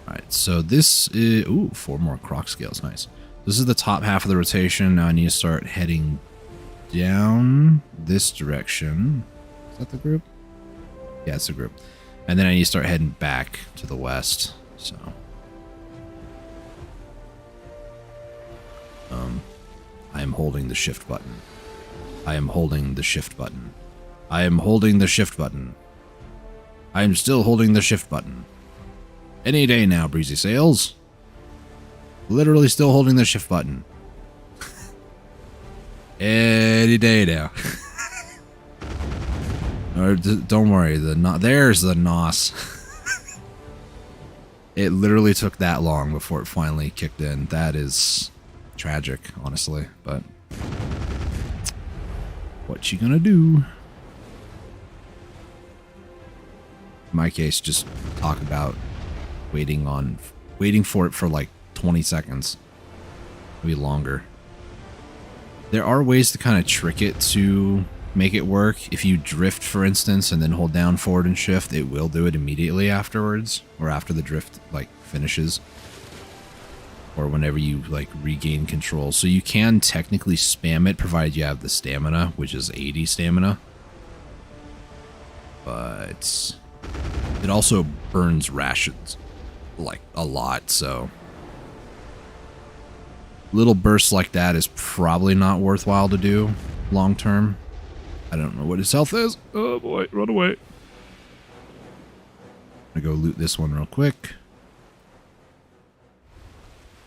Alright, so this is... Ooh, 4 more Croc scales. Nice. This is the top half of the rotation. Now I need to start heading down this direction. Is that the group? Yeah, it's the group. And then I need to start heading back to the west. So... I am holding the shift button. I am holding the shift button. I am holding the shift button. I am still holding the shift button. Any day now, Breezy Sails. Literally still holding the shift button. Any day now. Don't worry, there's the NOS. It literally took that long before it finally kicked in. That is tragic, honestly, but what you gonna do? In my case, just talk about waiting for it for like 20 seconds. Maybe longer. There are ways to kind of trick it to make it work. If you drift, for instance, and then hold down forward and shift, it will do it immediately afterwards, or after the drift like finishes, or whenever you like regain control. So you can technically spam it provided you have the stamina, which is 80 stamina. But it also burns rations like a lot, so little bursts like that is probably not worthwhile to do long term. I don't know what his health is. Oh boy, run away. I'm gonna go loot this one real quick.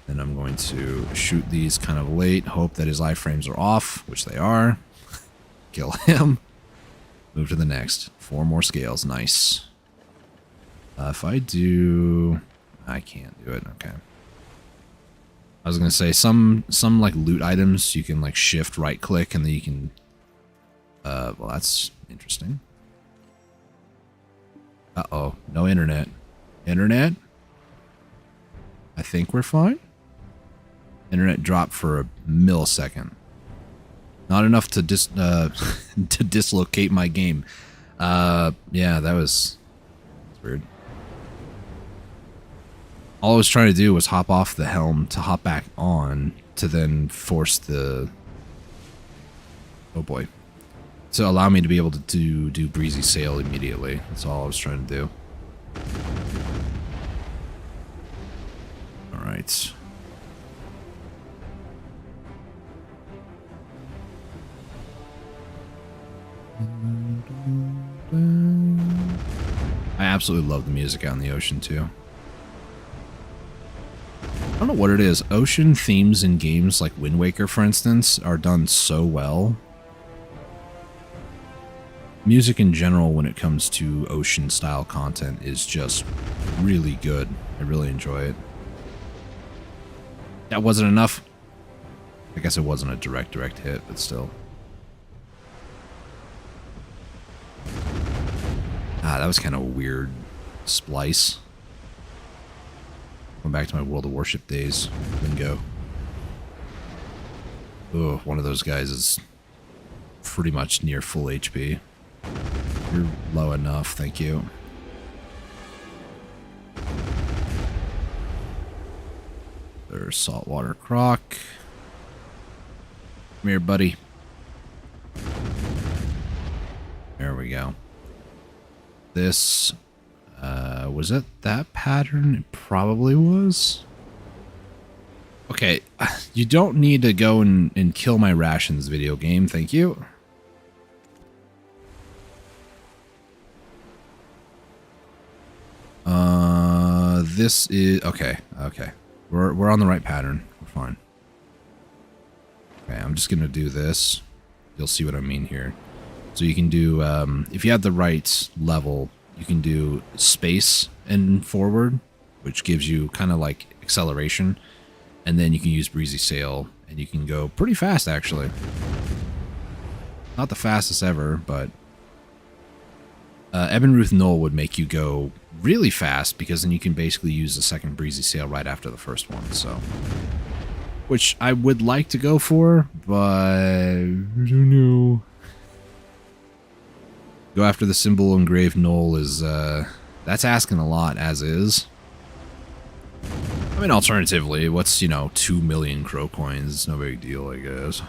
Then I'm going to shoot these kind of late, hope that his iframes are off, which they are. Kill him. Move to the next. 4 more scales, nice. If I do... I can't do it, okay. I was gonna say, some like loot items, you can like shift right click and then you can... well that's interesting. Uh-oh, no internet. Internet? I think we're fine. Internet dropped for a millisecond. Not enough to to dislocate my game. Yeah, that's weird. All I was trying to do was hop off the helm to hop back on to then force the... Oh boy. To allow me to be able to do Breezy Sail immediately. That's all I was trying to do. Alright. I absolutely love the music out in the ocean too. I don't know what it is. Ocean themes in games like Wind Waker, for instance, are done so well. Music in general, when it comes to ocean-style content, is just really good. I really enjoy it. That wasn't enough. I guess it wasn't a direct hit, but still. Ah, that was kind of a weird splice. Going back to my World of Warship days. Bingo. Oh, one of those guys is pretty much near full HP. You're low enough, thank you. There's saltwater croc. Come here, buddy. There we go. This, was it that pattern? It probably was. Okay, you don't need to go and kill my rations, video game, thank you. This is, okay. We're on the right pattern. We're fine. Okay, I'm just gonna do this. You'll see what I mean here. So you can do, if you have the right level, you can do space and forward, which gives you kind of like acceleration. And then you can use Breezy Sail, and you can go pretty fast, actually. Not the fastest ever, but... Ebenruth Knoll would make you go really fast, because then you can basically use the second Breezy Sail right after the first one, so... Which I would like to go for, but... I don't know. Go after the symbol engraved knoll is, that's asking a lot as is. I mean, alternatively, what's, 2 million crow coins? It's no big deal, I guess.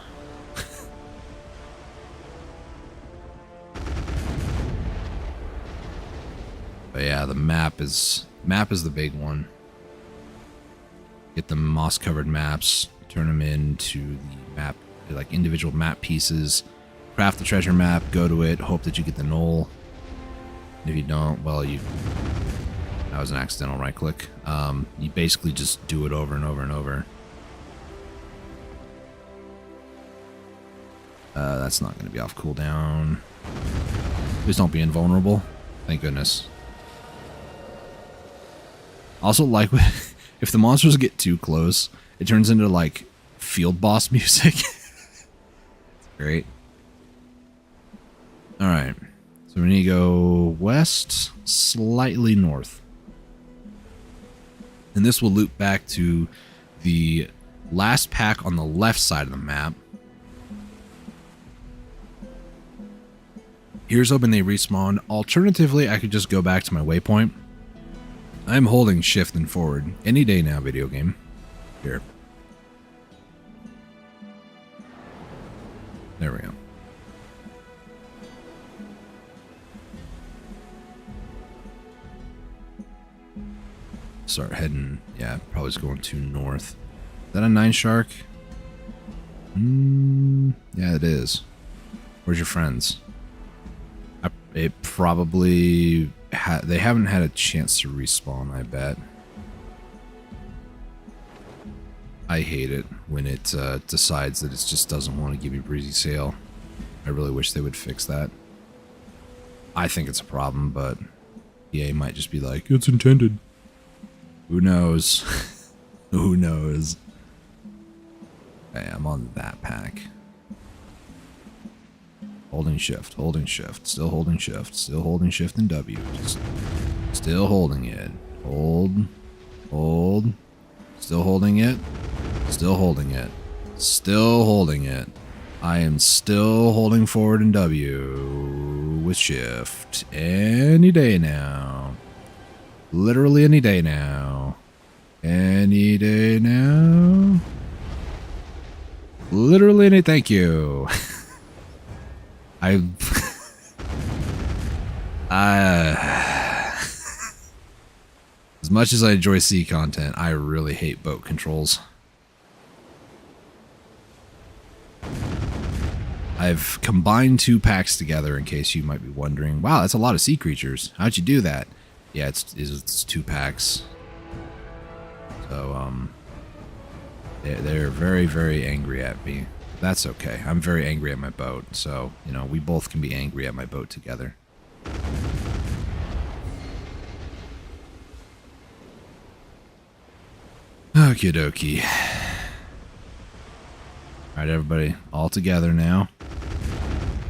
But yeah, the map is the big one. Get the moss-covered maps, turn them into the map, like individual map pieces. Craft the treasure map, go to it, hope that you get the knoll. If you don't, well, that was an accidental right click. You basically just do it over and over and over. That's not going to be off cooldown. Please don't be invulnerable. Thank goodness. Also, like, if the monsters get too close, it turns into, like, field boss music. It's great. Alright. So we need to go west, slightly north. And this will loop back to the last pack on the left side of the map. Here's hoping they respawn. Alternatively, I could just go back to my waypoint. I'm holding shift and forward. Any day now, video game. Here. There we go. Start heading, yeah, probably just going to north. Is that a 9 shark? Yeah, it is. Where's your friends? It probably they haven't had a chance to respawn, I bet. I hate it when it decides that it just doesn't want to give you breezy sail. I really wish they would fix that. I think it's a problem, but EA might just be like, it's intended. Who knows? Who knows? Okay, I'm on that pack. Holding shift, still holding shift and W. Just still holding it. Hold, still holding it, still holding it, still holding it. I am still holding forward and W with shift any day now. Literally any day now. Any day now. Literally any, thank you. As much as I enjoy sea content, I really hate boat controls. I've combined 2 packs together in case you might be wondering, wow, that's a lot of sea creatures. How'd you do that? Yeah, it's 2 packs. So, they're very, very angry at me. That's okay. I'm very angry at my boat, so, we both can be angry at my boat together. Okie dokie. Alright, everybody, all together now.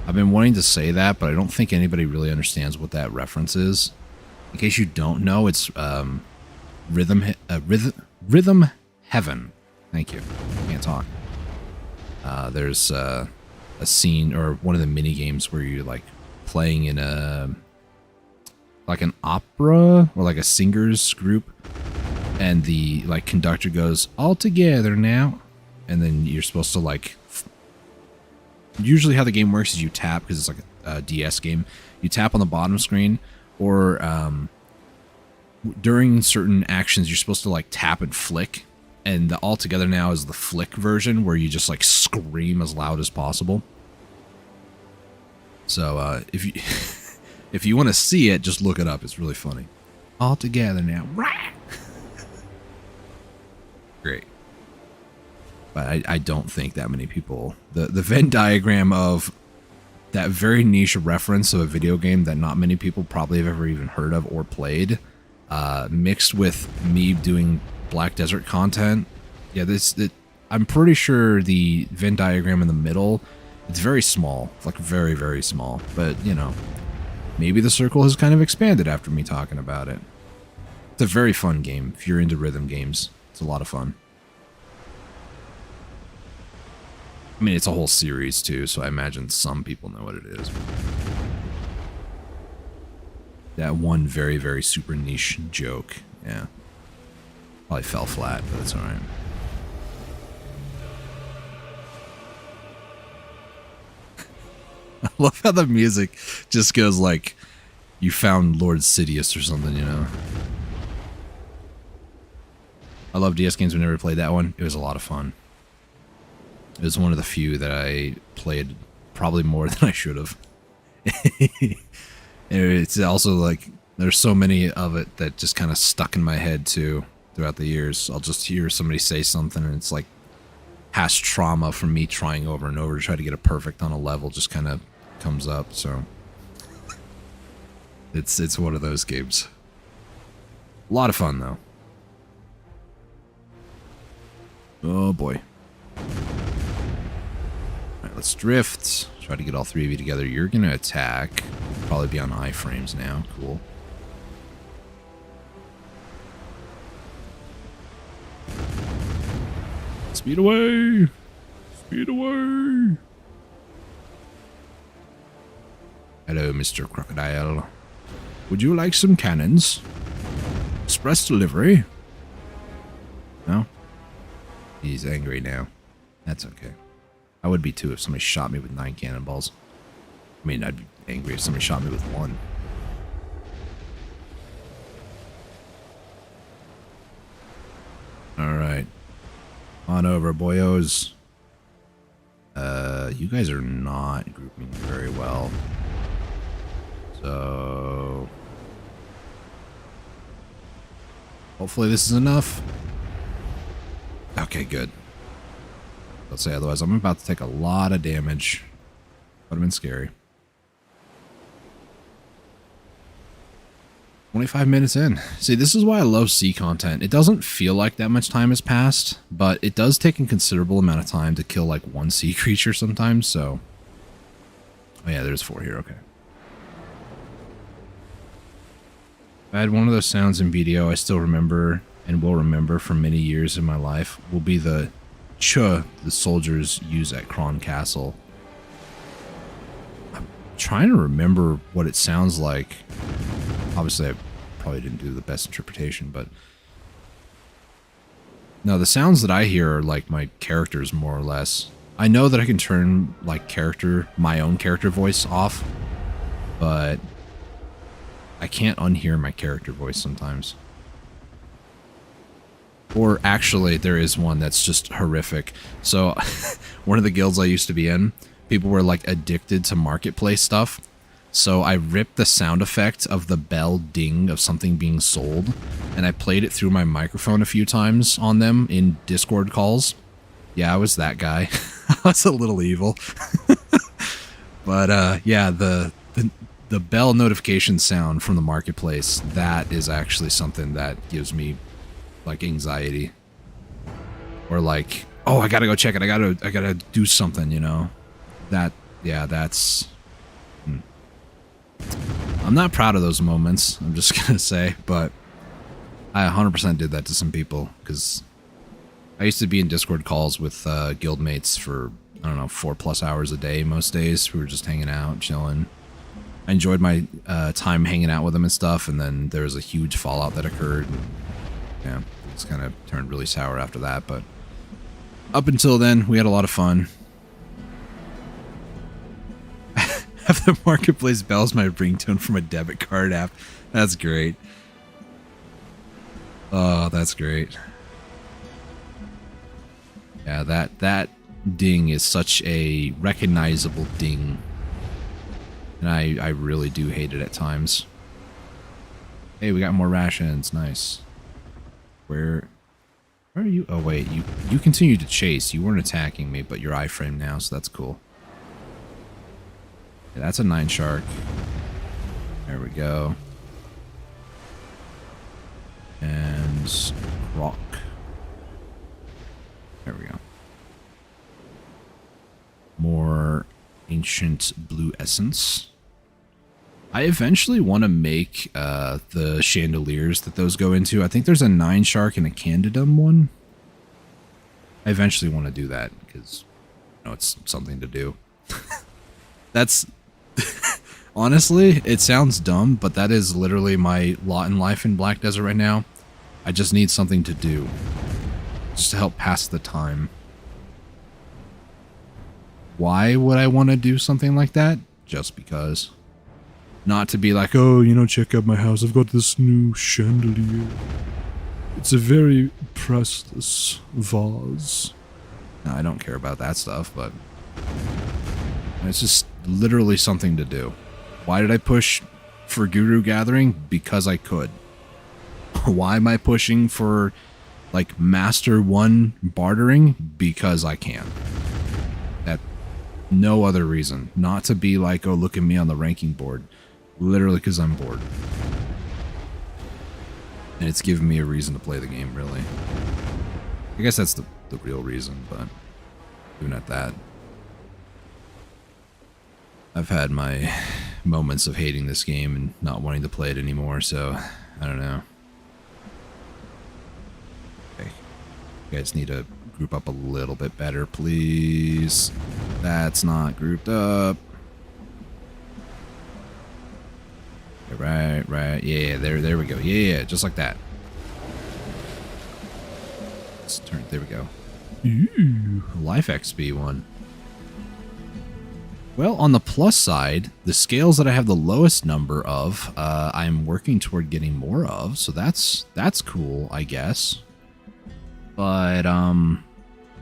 I've been wanting to say that, but I don't think anybody really understands what that reference is. In case you don't know, it's Rhythm Heaven. Thank you. Can't talk. There's a scene or one of the mini games where you're like playing in like an opera or like a singers group, and the like conductor goes all together now, and then you're supposed to like. Usually, how the game works is you tap, because it's like a DS game. You tap on the bottom screen, or during certain actions, you're supposed to like tap and flick. And the all together now is the flick version, where you just like scream as loud as possible. So if you if you want to see it, just look it up. It's really funny. All together now. Great. But I don't think that many people... The Venn diagram of that very niche reference of a video game that not many people probably have ever even heard of or played, mixed with me doing Black Desert content. Yeah, I'm pretty sure the Venn diagram in the middle, it's very small. It's like very, very small. But, maybe the circle has kind of expanded after me talking about it. It's a very fun game. If you're into rhythm games, it's a lot of fun. I mean, it's a whole series too, so I imagine some people know what it is. That one very, very super niche joke. Yeah. Probably fell flat, but that's alright. I love how the music just goes like, you found Lord Sidious or something, you know? I love DS games. We never played that one. It was a lot of fun. It was one of the few that I played probably more than I should have. It's also like, there's so many of it that just kind of stuck in my head too throughout the years. I'll just hear somebody say something and it's like past trauma from me trying over and over to try to get it perfect on a level just kind of comes up. So it's one of those games. A lot of fun though. Oh boy. Alright, let's drift. Try to get all three of you together. You're gonna attack. Probably be on iframes now. Cool. Speed away! Speed away! Hello, Mr. Crocodile. Would you like some cannons? Express delivery? No? He's angry now. That's okay. I would be too if somebody shot me with 9 cannonballs. I mean, I'd be angry if somebody shot me with 1. Alright. On over, boyos. You guys are not grouping very well. So... hopefully this is enough. Okay, good. Let's say otherwise I'm about to take a lot of damage. Would have been scary. 25 minutes in. See, this is why I love sea content. It doesn't feel like that much time has passed, but it does take a considerable amount of time to kill like one sea creature sometimes, so... oh yeah, there's 4 here, okay. I had one of those sounds in video I still remember and will remember for many years in my life will be the ch the soldiers use at Kron Castle. I'm trying to remember what it sounds like. Obviously, I probably didn't do the best interpretation, but... no, the sounds that I hear are like my characters, more or less. I know that I can turn like my own character voice off, but I can't unhear my character voice sometimes. Or actually, there is one that's just horrific. So, one of the guilds I used to be in, people were like addicted to marketplace stuff. So I ripped the sound effect of the bell ding of something being sold, and I played it through my microphone a few times on them in Discord calls. Yeah, I was that guy. I was a little evil. But yeah, the bell notification sound from the marketplace, that is actually something that gives me like anxiety. Or like, oh, I gotta go check it. I gotta do something, you know? That, yeah, that's... I'm not proud of those moments, I'm just gonna say, but I 100% did that to some people, because I used to be in Discord calls with guildmates for, I don't know, 4+ hours a day most days. We were just hanging out, chilling. I enjoyed my time hanging out with them and stuff, and then there was a huge fallout that occurred, and yeah, it's kind of turned really sour after that, but up until then, we had a lot of fun. Have the marketplace bells my ringtone from a debit card app. That's great. Oh, that's great. Yeah, that ding is such a recognizable ding. And I really do hate it at times. Hey, we got more rations. Nice. Where are you? Oh, wait. You continue to chase. You weren't attacking me, but you're iframe now, so that's cool. Yeah, that's a 9 shark. There we go. And rock. There we go. More ancient blue essence. I eventually want to make the chandeliers that those go into. I think there's a 9 shark and a candidum one. I eventually want to do that because, you know, it's something to do. That's Honestly, it sounds dumb, but that is literally my lot in life in Black Desert right now. I just need something to do. Just to help pass the time. Why would I want to do something like that? Just because. Not to be like, oh, you know, check out my house. I've got this new chandelier. It's a very priceless vase. No, I don't care about that stuff, but it's just literally something to do. Why did I push for Guru Gathering? Because I could. Why am I pushing for, like, Master 1 bartering? Because I can. That, no other reason. Not to be like, oh, look at me on the ranking board. Literally because I'm bored. And it's given me a reason to play the game, really. I guess that's the real reason, but even at that, I've had my moments of hating this game and not wanting to play it anymore, so I don't know. Okay. You guys need to group up a little bit better, please. That's not grouped up. Right. Yeah, there we go. Yeah, just like that. Let's turn. There we go. Ooh, life XP one. Well, on the plus side, the scales that I have the lowest number of, I'm working toward getting more of, so that's cool, I guess. But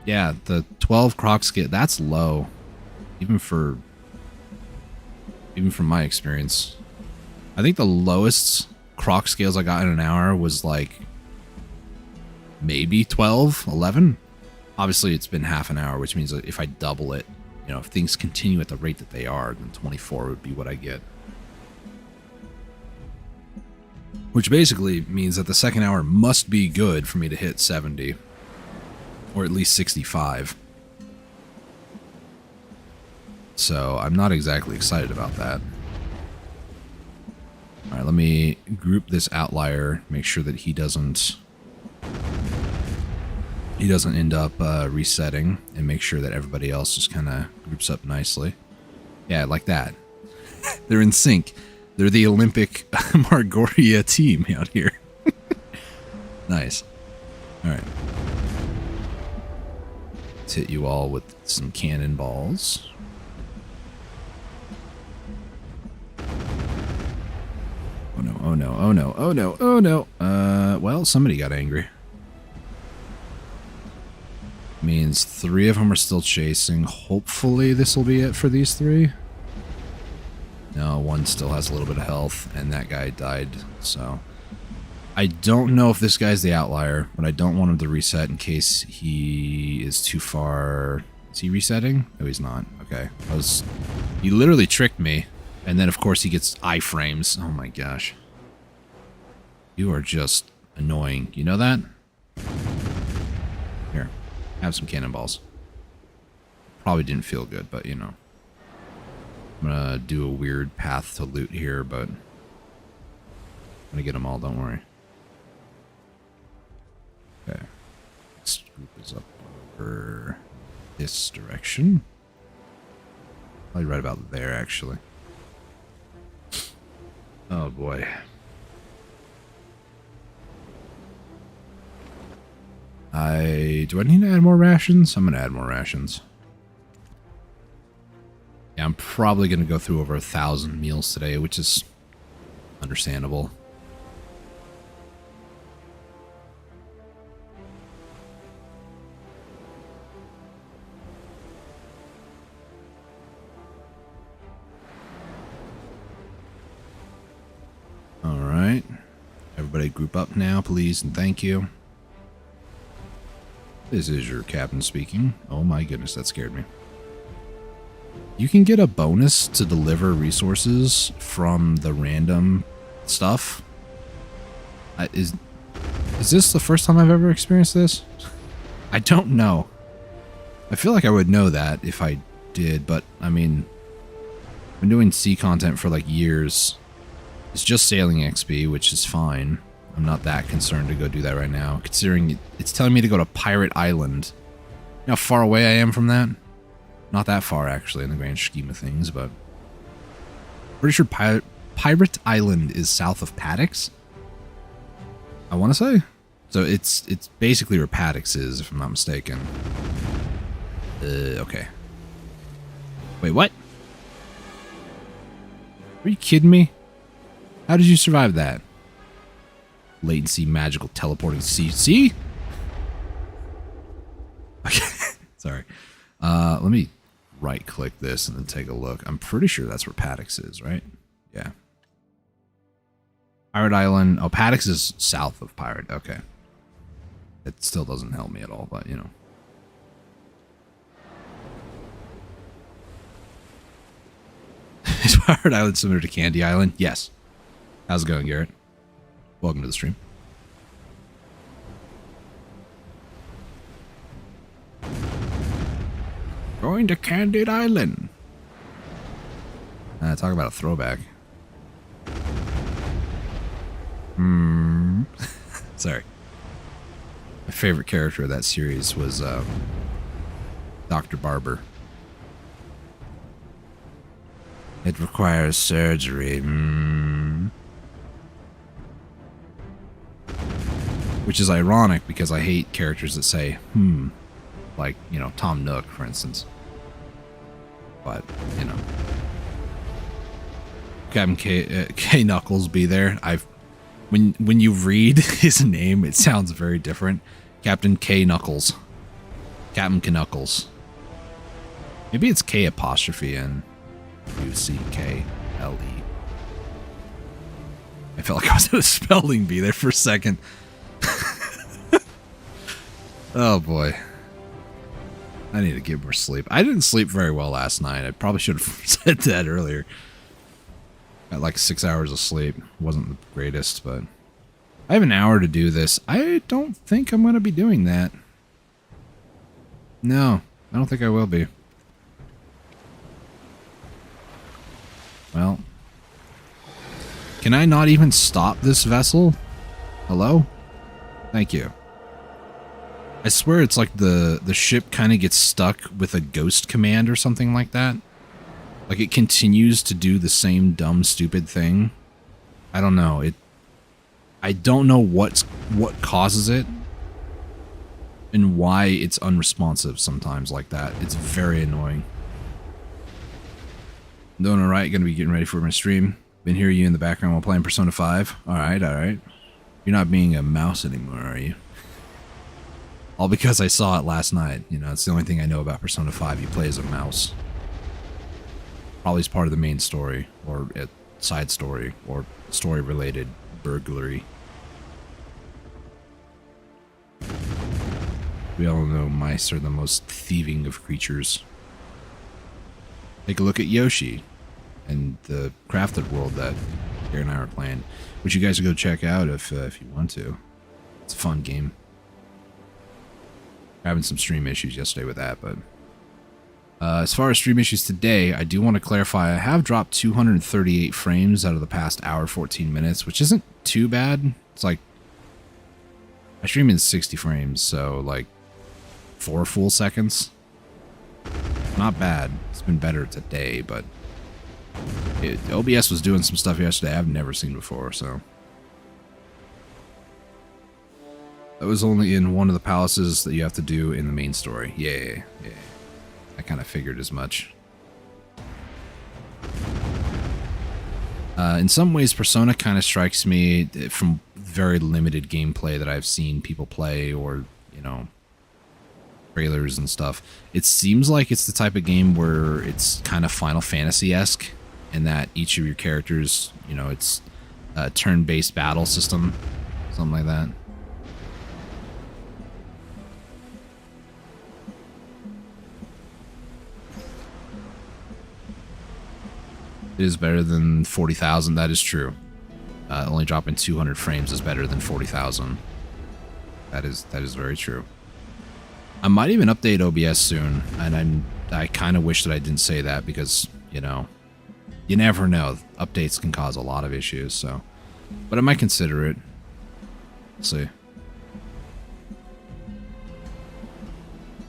yeah, the 12 Crocs scale, that's low, even from my experience. I think the lowest Croc scales I got in an hour was like maybe 12, 11. Obviously, it's been half an hour, which means that if I double it, you know, if things continue at the rate that they are, then 24 would be what I get. Which basically means that the second hour must be good for me to hit 70. Or at least 65. So I'm not exactly excited about that. Alright, let me group this outlier, make sure that he doesn't end up resetting, and make sure that everybody else just kind of groups up nicely. Yeah, like that. They're in sync. They're the Olympic Margoria team out here. Nice. Alright. Let's hit you all with some cannonballs. Oh no, oh no, oh no, oh no, oh no. Well, somebody got angry. Means 3 of them are still chasing. Hopefully this will be it for these 3. No, 1 still has a little bit of health, and that guy died, so. I don't know if this guy's the outlier, but I don't want him to reset in case he is too far. Is he resetting? No, he's not. Okay. He literally tricked me. And then, of course, he gets iframes. Oh my gosh. You are just annoying. You know that? Here. Have some cannonballs. Probably didn't feel good, but you know. I'm gonna do a weird path to loot here, but I'm gonna get them all, don't worry. Okay. This group is up over this direction. Probably right about there, actually. Oh boy. Do I need to add more rations? I'm gonna add more rations. Yeah, I'm probably gonna go through over 1,000 meals today, which is understandable. Alright. Everybody group up now, please, and thank you. This is your captain speaking. Oh my goodness, that scared me. You can get a bonus to deliver resources from the random stuff. Is this the first time I've ever experienced this? I don't know. I feel like I would know that if I did, but I mean, I've been doing sea content for like years. It's just sailing XP, which is fine. I'm not that concerned to go do that right now, considering it's telling me to go to Pirate Island. You know how far away I am from that? Not that far, actually, in the grand scheme of things, but Pretty sure Pirate Island is south of Paddocks. I want to say. So it's basically where Paddocks is, if I'm not mistaken. Okay. Wait, what? Are you kidding me? How did you survive that? Latency, magical, teleporting sea. See? Okay. Sorry. Let me right-click this and then take a look. I'm pretty sure that's where Paddocks is, right? Yeah. Pirate Island. Oh, Paddocks is south of Pirate. Okay. It still doesn't help me at all, but, you know. Is Pirate Island similar to Candy Island? Yes. How's it going, Garrett? Welcome to the stream. Going to Candy Island. Talk about a throwback. Sorry. My favorite character of that series was Dr. Barber. It requires surgery. Which is ironic because I hate characters that say, like, you know, Tom Nook, for instance. But, you know. Captain K Knuckles be there. When you read his name, it sounds very different. Captain K Knuckles. Captain Knuckles. Maybe it's K apostrophe and UCKLE. I felt like I was at a spelling bee there for a second. Oh boy. I need to get more sleep. I didn't sleep very well last night. I probably should have said that earlier. Got like 6 hours of sleep. Wasn't the greatest, but I have an hour to do this. I don't think I'm going to be doing that. No, I don't think I will be. Well, can I not even stop this vessel? Hello? Thank you. I swear it's like the ship kind of gets stuck with a ghost command or something like that. Like it continues to do the same dumb, stupid thing. I don't know. I don't know what causes it and why it's unresponsive sometimes like that. It's very annoying. Doing alright, gonna be getting ready for my stream. Been hearing you in the background while playing Persona 5. Alright, alright. You're not being a mouse anymore, are you? All because I saw it last night. You know, it's the only thing I know about Persona 5. You play as a mouse. Probably as part of the main story, or a side story, or story-related burglary. We all know mice are the most thieving of creatures. Take a look at Yoshi and the crafted world that Gary and I are playing, which you guys will go check out if you want to. It's a fun game. Having some stream issues yesterday with that, but as far as stream issues today, I do want to clarify I have dropped 238 frames out of the past hour 14 minutes, which isn't too bad. It's like I stream in 60 frames, so like 4 full seconds. Not bad. It's been better today, but OBS was doing some stuff yesterday I've never seen before, so. That was only in one of the palaces that you have to do in the main story. Yeah. I kind of figured as much. In some ways, Persona kind of strikes me from very limited gameplay that I've seen people play or, you know, trailers and stuff. It seems like it's the type of game where it's kind of Final Fantasy-esque in that each of your characters, you know, it's a turn-based battle system, something like that. It is better than 40,000. That is true. Only dropping 200 frames is better than 40,000. That is very true. I might even update OBS soon, and I kind of wish that I didn't say that because, you know, you never know. Updates can cause a lot of issues, so. But I might consider it. We'll see.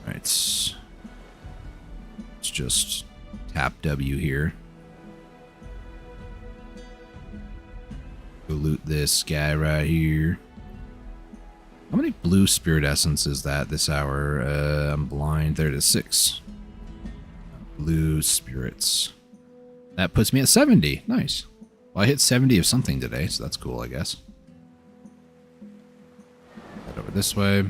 Alright. Let's just tap W here. Go loot this guy right here. How many blue spirit essence is that this hour? I'm blind. There it is, 6. Blue spirits. That puts me at 70. Nice. Well, I hit 70 of something today, so that's cool, I guess. Head over this way.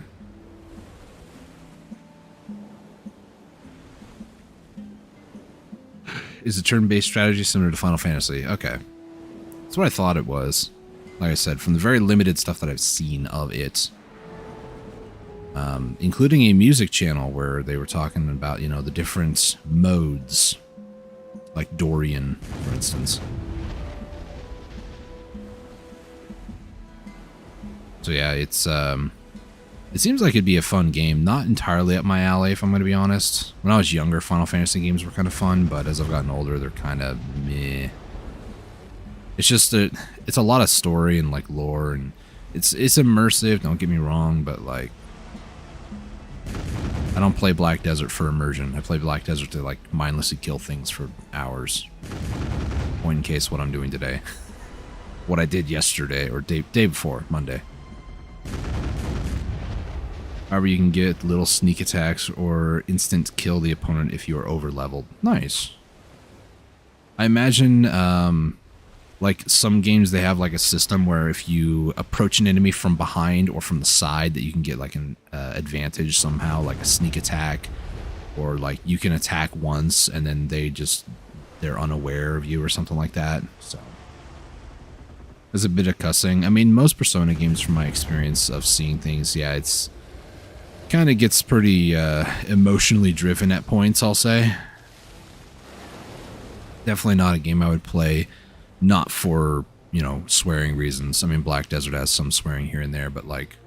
Is a turn-based strategy similar to Final Fantasy? Okay. That's what I thought it was. Like I said, from the very limited stuff that I've seen of it. Including a music channel where they were talking about, you know, the different modes. Like Dorian, for instance. So yeah, it's it seems like it'd be a fun game. Not entirely up my alley, if I'm going to be honest. When I was younger, Final Fantasy games were kind of fun, but as I've gotten older, they're kind of meh. It's just it's a lot of story and like lore, and it's immersive. Don't get me wrong, but like, I don't play Black Desert for immersion. I play Black Desert to like mindlessly kill things for hours. Point in case what I'm doing today, what I did yesterday or day before Monday. However, you can get little sneak attacks or instant kill the opponent if you are over leveled. Nice. I imagine, like some games, they have like a system where if you approach an enemy from behind or from the side, that you can get like an advantage somehow, like a sneak attack, or like you can attack once and then they're unaware of you or something like that. So there's a bit of cussing. I mean, most Persona games, from my experience of seeing things, yeah, it's kind of gets pretty emotionally driven at points, I'll say. Definitely not a game I would play, not for, you know, swearing reasons. I mean, Black Desert has some swearing here and there, but like,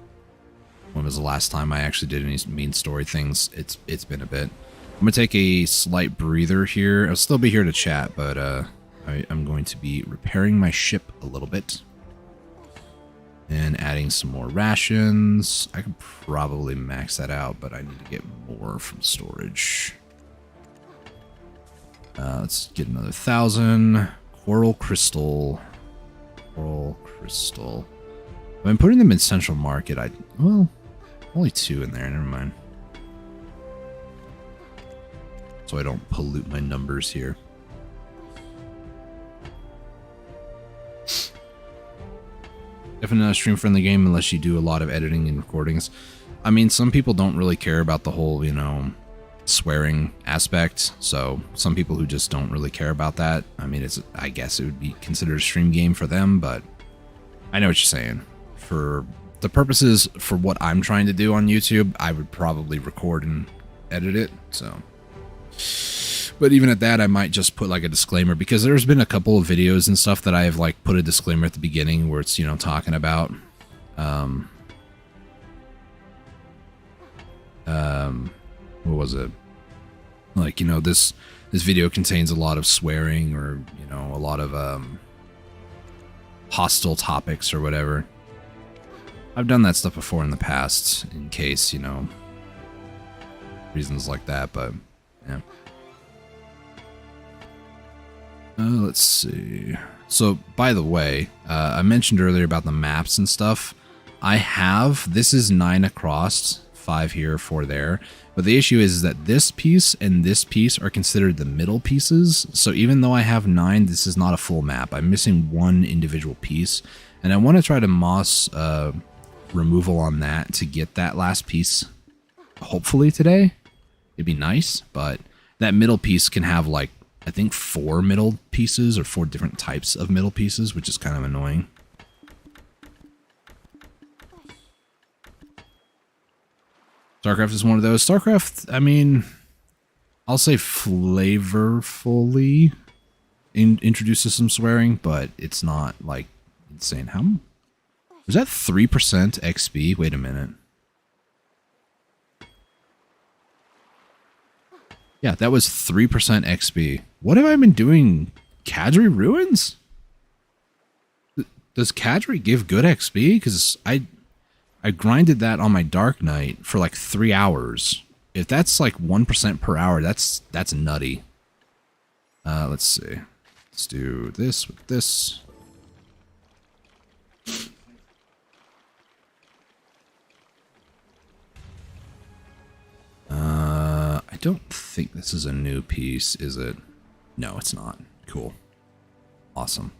when was the last time I actually did any mean story things? It's been a bit. I'm gonna take a slight breather here. I'll still be here to chat, but I'm going to be repairing my ship a little bit. And adding some more rations. I could probably max that out, but I need to get more from storage. Let's get another 1,000. Coral crystal. Coral crystal. If I'm putting them in Central Market, well, only 2 in there, never mind. So I don't pollute my numbers here. Definitely not a stream-friendly game unless you do a lot of editing and recordings. I mean, some people don't really care about the whole, you know, swearing aspect. So some people who just don't really care about that, I mean, I guess it would be considered a stream game for them, but I know what you're saying. For the purposes for what I'm trying to do on YouTube, I would probably record and edit it, so. But even at that, I might just put like a disclaimer, because there's been a couple of videos and stuff that I have like put a disclaimer at the beginning where it's, you know, talking about, what was it? Like, you know, this video contains a lot of swearing, or, you know, a lot of, hostile topics or whatever. I've done that stuff before in the past in case, you know, reasons like that, but yeah. Let's see. So, by the way, I mentioned earlier about the maps and stuff. This is 9 across, 5 here, 4 there. But the issue is that this piece and this piece are considered the middle pieces. So even though I have 9, this is not a full map. I'm missing one individual piece. And I want to try to moss removal on that to get that last piece, hopefully today. It'd be nice, but that middle piece can have like, I think 4 middle pieces or 4 different types of middle pieces, which is kind of annoying. StarCraft is one of those. StarCraft, I mean, I'll say flavorfully introduces some swearing, but it's not like insane. How was that 3% XP? Wait a minute. Yeah, that was 3% XP. What have I been doing? Kadri Ruins? Does Kadri give good XP? Because I grinded that on my Dark Knight for like 3 hours. If that's like 1% per hour, that's nutty. Let's see. Let's do this with this. don't think this is a new piece, is it? No, it's not. Cool. Awesome.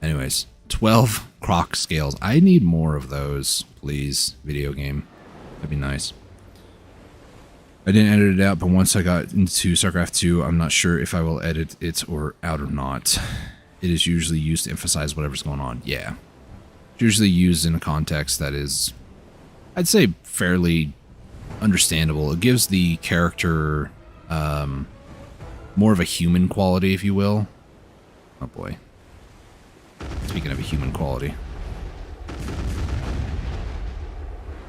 Anyways, 12 Croc scales. I need more of those, please, video game. That'd be nice. I didn't edit it out, but once I got into StarCraft 2, I'm not sure if I will edit it or out or not. It is usually used to emphasize whatever's going on. Yeah. It's usually used in a context that is, I'd say, fairly understandable. It gives the character more of a human quality, if you will. Oh boy. Speaking of a human quality.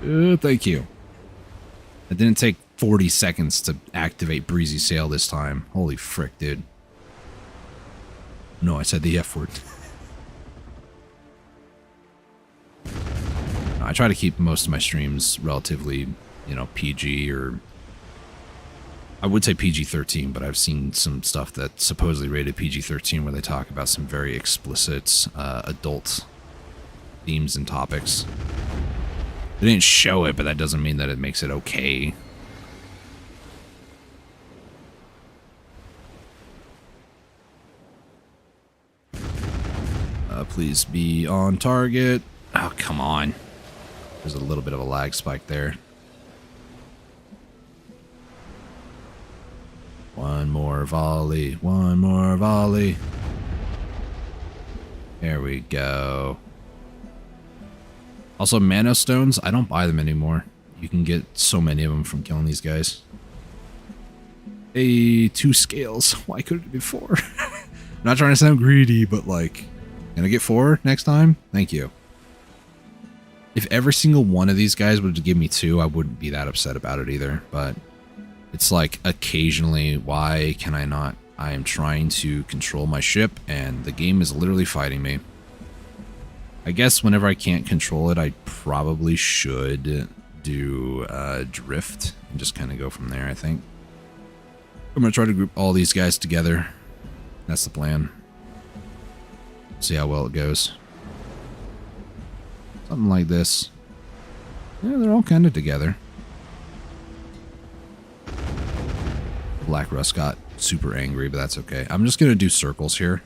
Thank you. It didn't take 40 seconds to activate Breezy Sail this time. Holy frick, dude. No, I said the F word. I try to keep most of my streams relatively, you know, PG, or I would say PG-13, but I've seen some stuff that's supposedly rated PG-13 where they talk about some very explicit adult themes and topics. They didn't show it, but that doesn't mean that it makes it okay. Please be on target. Oh, come on. There's a little bit of a lag spike there. One more volley. One more volley. There we go. Also, Mana Stones, I don't buy them anymore. You can get so many of them from killing these guys. Hey, 2 scales. Why couldn't it be 4? I'm not trying to sound greedy, but like, can I get 4 next time? Thank you. If every single one of these guys would give me 2, I wouldn't be that upset about it either. But it's like occasionally, why can I not? I am trying to control my ship and the game is literally fighting me. I guess whenever I can't control it, I probably should do drift and just kind of go from there, I think. I'm going to try to group all these guys together. That's the plan. See how well it goes. Something like this. Yeah, they're all kind of together. Black Rust got super angry, but that's okay. I'm just going to do circles here.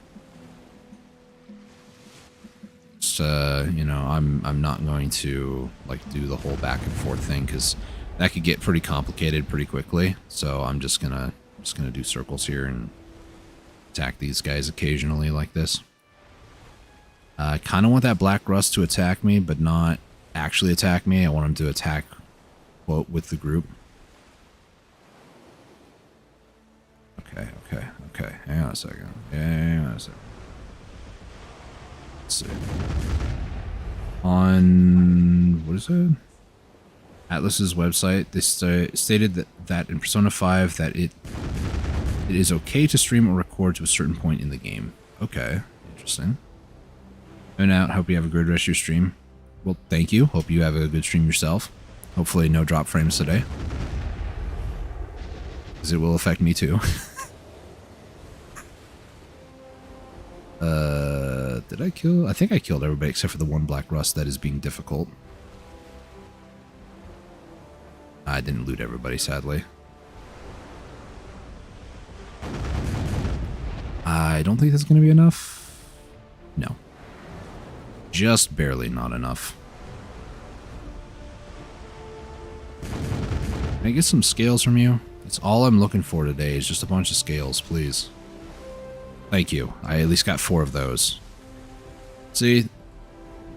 Just, you know, I'm not going to like do the whole back and forth thing because that could get pretty complicated pretty quickly. So I'm just gonna do circles here and attack these guys occasionally like this. I kind of want that Black Rust to attack me, but not actually attack me. I want him to attack, quote, with the group. Okay. Hang on a second. Let's see. On, what is it? Atlas's website, they stated that in Persona 5 that it is okay to stream or record to a certain point in the game. Okay, interesting. And out, hope you have a good rest of your stream. Well, thank you. Hope you have a good stream yourself. Hopefully no drop frames today. Because it will affect me too. Did I kill? I think I killed everybody except for the one Black Rust that is being difficult. I didn't loot everybody, sadly. I don't think that's going to be enough. No. Just barely not enough. Can I get some scales from you? That's all I'm looking for today is just a bunch of scales, please. Thank you. I at least got 4 of those. See,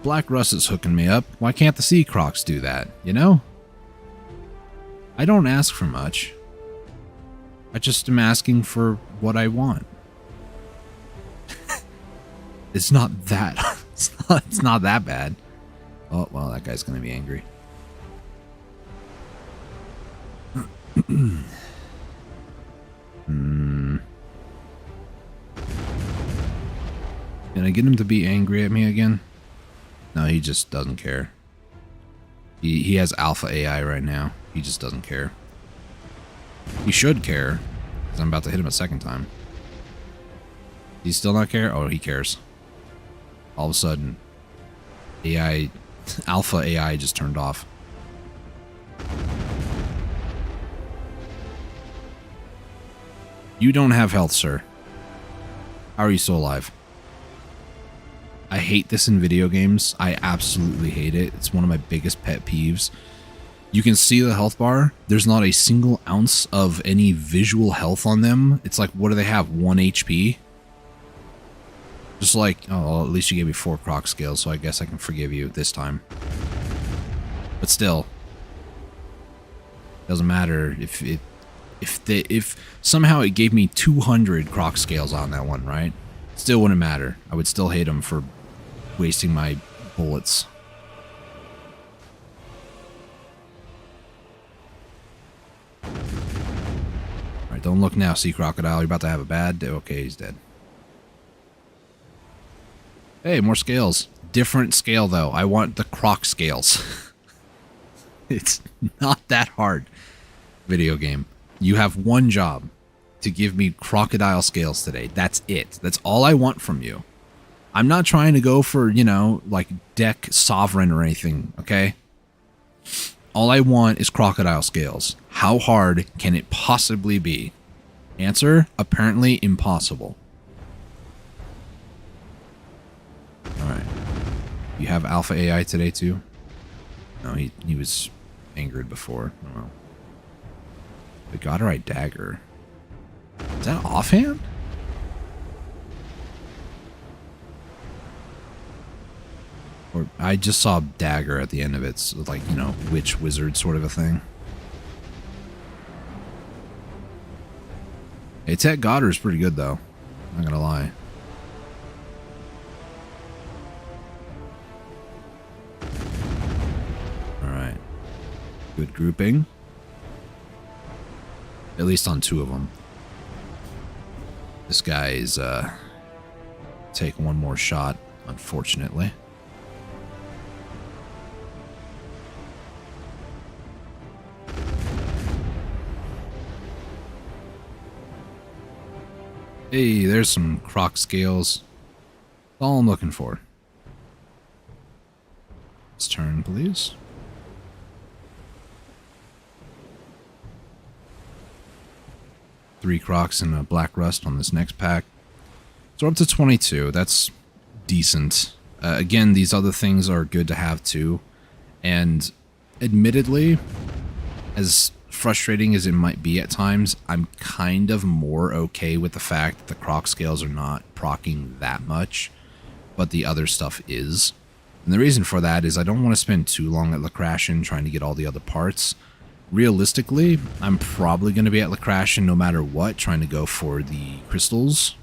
Black Rust is hooking me up. Why can't the Sea Crocs do that, you know? I don't ask for much. I just am asking for what I want. It's not that... it's not that bad. Oh, well, that guy's gonna be angry. Can I get him to be angry at me again? No, he just doesn't care. He has alpha AI right now. He just doesn't care. He should care, because I'm about to hit him a second time. Does he still not care? Oh, he cares. All of a sudden, AI, alpha AI just turned off. You don't have health, sir. How are you still alive? I hate this in video games. I absolutely hate it. It's one of my biggest pet peeves. You can see the health bar. There's not a single ounce of any visual health on them. It's like, what do they have? 1 HP? Just like, oh, well, at least you gave me 4 Croc scales, so I guess I can forgive you this time. But still, doesn't matter if somehow it gave me 200 Croc scales on that one, right? Still wouldn't matter. I would still hate them for wasting my bullets. Alright, don't look now, sea crocodile. You're about to have a bad day. Okay, he's dead. Hey, more scales. Different scale, though. I want the Croc scales. It's not that hard. Video game. You have one job. To give me crocodile scales today. That's it. That's all I want from you. I'm not trying to go for, you know, like deck sovereign or anything, okay? All I want is crocodile scales. How hard can it possibly be? Answer, apparently impossible. Alright. You have alpha AI today too? No, he was angered before. I don't know. The Godderite dagger. Is that offhand? Or I just saw dagger at the end of it, so like, you know, witch wizard sort of a thing. Hey, Tech Godder is pretty good though. Not gonna lie. Alright. Good grouping. At least on 2 of them. This guy is, take one more shot, unfortunately. Hey, there's some Croc scales. That's all I'm looking for. Let's turn, please. Three Crocs and a black rust on this next pack. So we're up to 22. That's decent. Again, these other things are good to have too. And admittedly, as frustrating as it might be at times, I'm kind of more okay with the fact that the Croc scales are not proccing that much, but the other stuff is. And the reason for that is I don't want to spend too long at Lacrashen trying to get all the other parts. Realistically, I'm probably going to be at Lacrashen no matter what, trying to go for the crystals.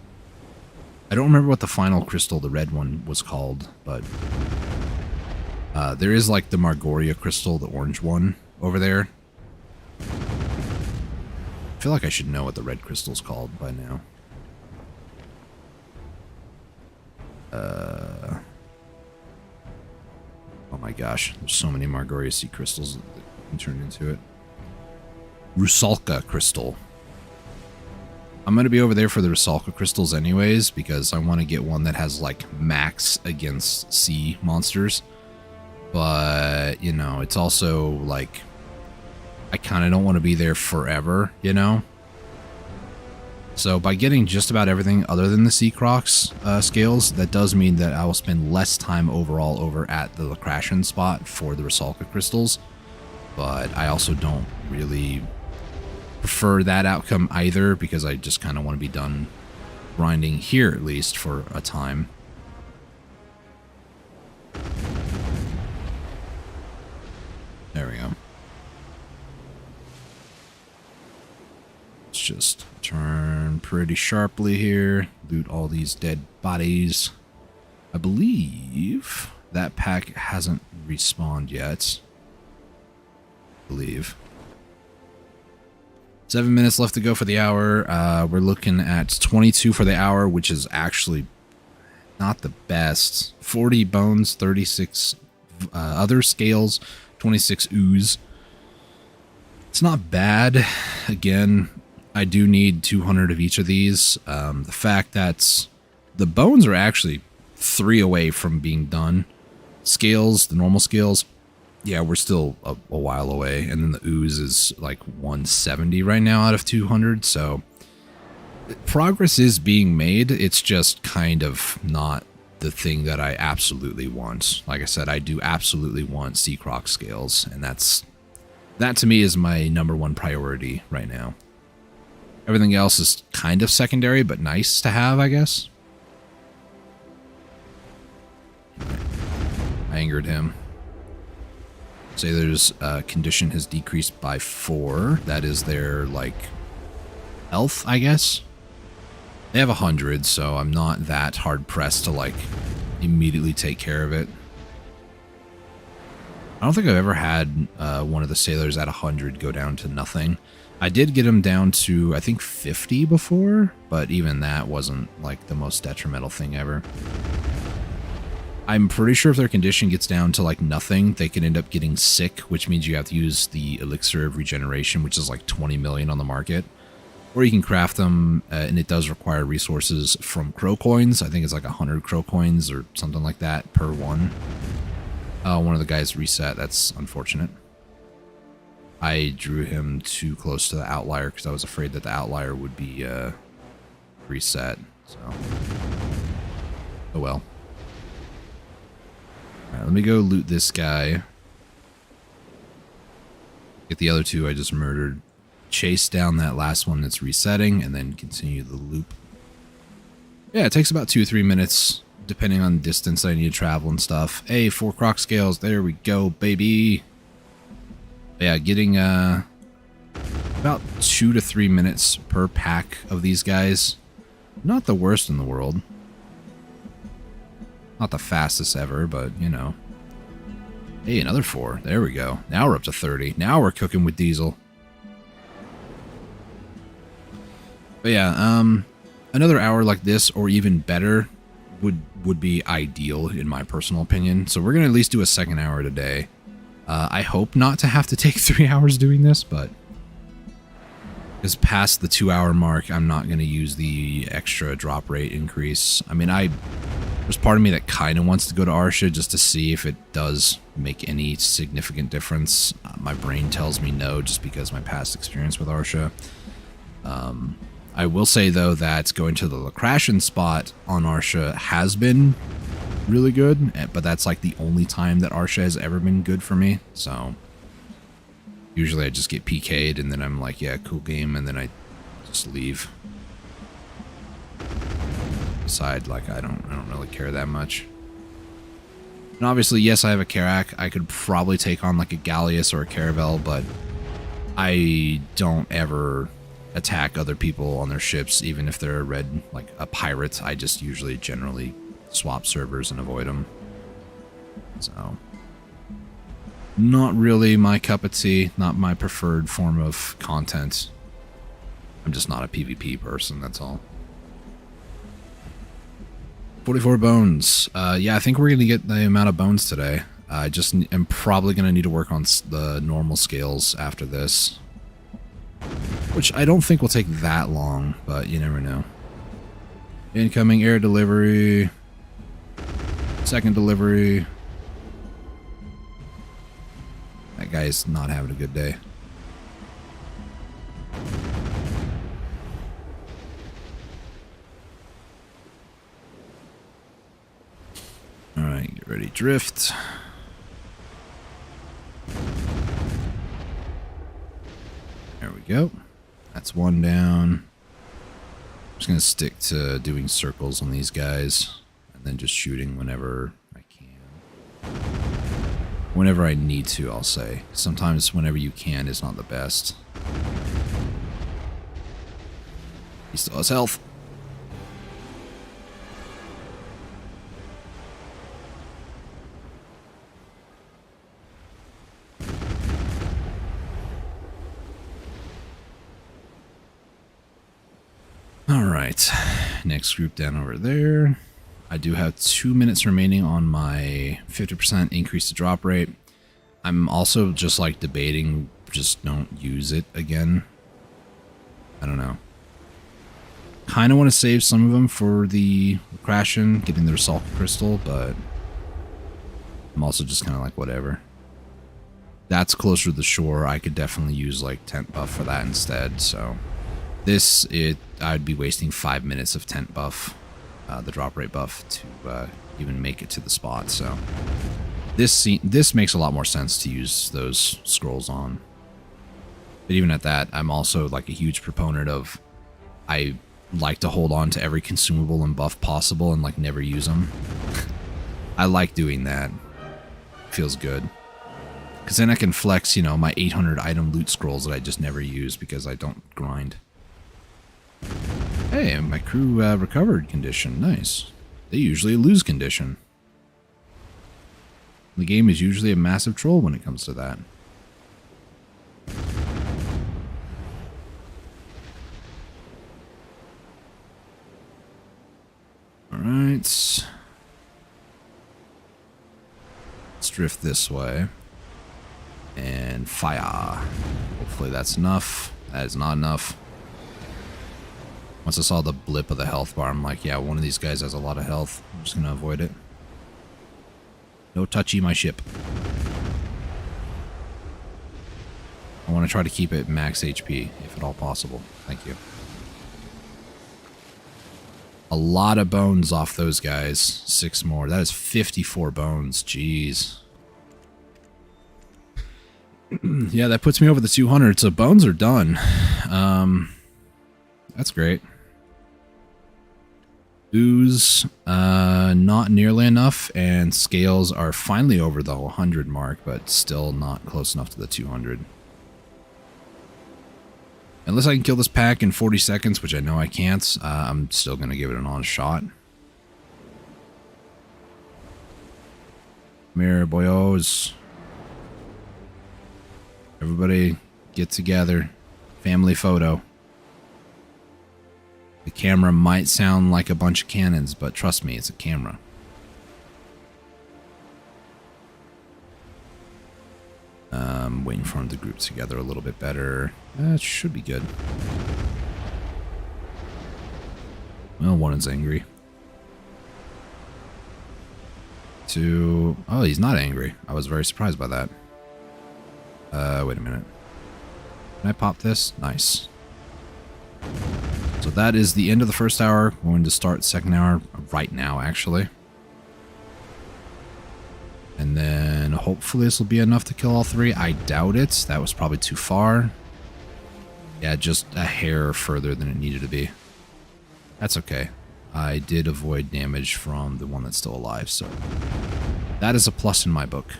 I don't remember what the final crystal, the red one, was called, but there is like the Margoria crystal, the orange one, over there. I feel like I should know what the red crystal's called by now. Oh my gosh, there's so many Margoria sea crystals that can turn into it. Rusalka crystal. I'm going to be over there for the Rusalka crystals anyways, because I want to get one that has like max against sea monsters. But, you know, it's also like, I kind of don't want to be there forever, you know? So by getting just about everything other than the Sea Crocs scales, that does mean that I will spend less time overall over at the Lacrashen spot for the Rusalka crystals. But I also don't really prefer that outcome either, because I just kind of want to be done grinding here at least for a time. There we go. Let's just turn pretty sharply here, loot all these dead bodies. I believe that pack hasn't respawned yet. I believe. 7 minutes left to go for the hour. We're looking at 22 for the hour, which is actually not the best. 40 bones, 36 other scales, 26 ooze. It's not bad. Again, I do need 200 of each of these. The fact that the bones are actually 3 away from being done. Scales, the normal scales, yeah, we're still a while away. And then the ooze is like 170 right now out of 200. So Progress is being made. It's just kind of not the thing that I absolutely want. Like I said, I do absolutely want sea Croc scales, and that to me is my #1 priority right now. Everything else is kind of secondary, but nice to have, I guess. I angered him. Sailor's condition has decreased by 4. That is their, like, health, I guess. They have 100, so I'm not that hard-pressed to, like, immediately take care of it. I don't think I've ever had one of the sailors at 100 go down to nothing. I did get him down to, I think, 50 before, but even that wasn't, like, the most detrimental thing ever. I'm pretty sure if their condition gets down to, like, nothing, they can end up getting sick, which means you have to use the Elixir of Regeneration, which is, like, 20 million on the market. Or you can craft them, and it does require resources from Crow coins. I think it's like 100 Crow coins or something like that per one. One of the guys reset. That's unfortunate. I drew him too close to the outlier because I was afraid that the outlier would be reset. So, oh well. All right, let me go loot this guy. Get the other two I just murdered. Chase down that last one that's resetting, and then continue the loop. Yeah, it takes about 2 or 3 minutes, depending on the distance I need to travel and stuff. Hey, 4 Croc scales. There we go, baby. Yeah, getting about 2 to 3 minutes per pack of these guys. Not the worst in the world. Not the fastest ever, but, you know. Hey, another 4. There we go. Now we're up to 30. Now we're cooking with diesel. But yeah, another hour like this, or even better, would be ideal, in my personal opinion. So we're going to at least do a second hour today. I hope not to have to take 3 hours doing this, but because past the 2-hour mark, I'm not going to use the extra drop rate increase. I mean, there's part of me that kind of wants to go to Arsha just to see if it does make any significant difference. My brain tells me no, just because my past experience with Arsha. I will say, though, that going to the Lacrashian spot on Arsha has been really good, but that's like the only time that Arsha has ever been good for me, so usually I just get PK'd and then I'm like, yeah, cool game, and then I just leave. Beside, like, I don't really care that much. And obviously, yes, I have a Karak. I could probably take on like a Gallius or a Caravel, but I don't ever attack other people on their ships, even if they're a pirate. I just usually generally swap servers and avoid them. So, not really my cup of tea, not my preferred form of content. I'm just not a PvP person, that's all. 44 bones. Yeah, I think we're going to get the amount of bones today. I just am probably going to need to work on the normal scales after this, which I don't think will take that long, but you never know. Incoming air delivery. Second delivery. That guy's not having a good day. Alright, get ready, drift. There we go. That's one down. I'm just going to stick to doing circles on these guys, and then just shooting whenever I can. Whenever I need to, I'll say. Sometimes whenever you can is not the best. He still has health. Alright, next group down over there. I do have 2 minutes remaining on my 50% increase to drop rate. I'm also just like debating, just don't use it again. I don't know. Kind of want to save some of them for the Crashin, getting their Salt Crystal, but I'm also just kind of like, whatever. That's closer to the shore. I could definitely use like tent buff for that instead, so I'd be wasting 5 minutes of tent buff, the drop rate buff, to even make it to the spot. So this makes a lot more sense to use those scrolls on. But even at that, I'm also like a huge proponent of, I like to hold on to every consumable and buff possible and like never use them. I like doing that. Feels good. Because then I can flex, you know, my 800 item loot scrolls that I just never use because I don't grind. Hey, my crew recovered condition. Nice. They usually lose condition. The game is usually a massive troll when it comes to that. Alright. Let's drift this way. And fire. Hopefully that's enough. That is not enough. Once I saw the blip of the health bar, I'm like, yeah, one of these guys has a lot of health. I'm just going to avoid it. No touchy my ship. I want to try to keep it max HP, if at all possible. Thank you. A lot of bones off those guys. 6 more. That is 54 bones. Jeez. Yeah, that puts me over the 200, so bones are done. That's great. Ooze, not nearly enough, and scales are finally over the 100 mark, but still not close enough to the 200. Unless I can kill this pack in 40 seconds, which I know I can't, I'm still going to give it an honest shot. Come here, boyos. Everybody get together. Family photo. The camera might sound like a bunch of cannons, but trust me, it's a camera. Waiting for them to group together a little bit better. That should be good. Well, one is angry. 2... Oh, he's not angry. I was very surprised by that. Wait a minute. Can I pop this? Nice. So that is the end of the first hour. We're going to start second hour right now, actually. And then hopefully this will be enough to kill all 3. I doubt it. That was probably too far. Yeah, just a hair further than it needed to be. That's okay. I did avoid damage from the one that's still alive, so that is a plus in my book.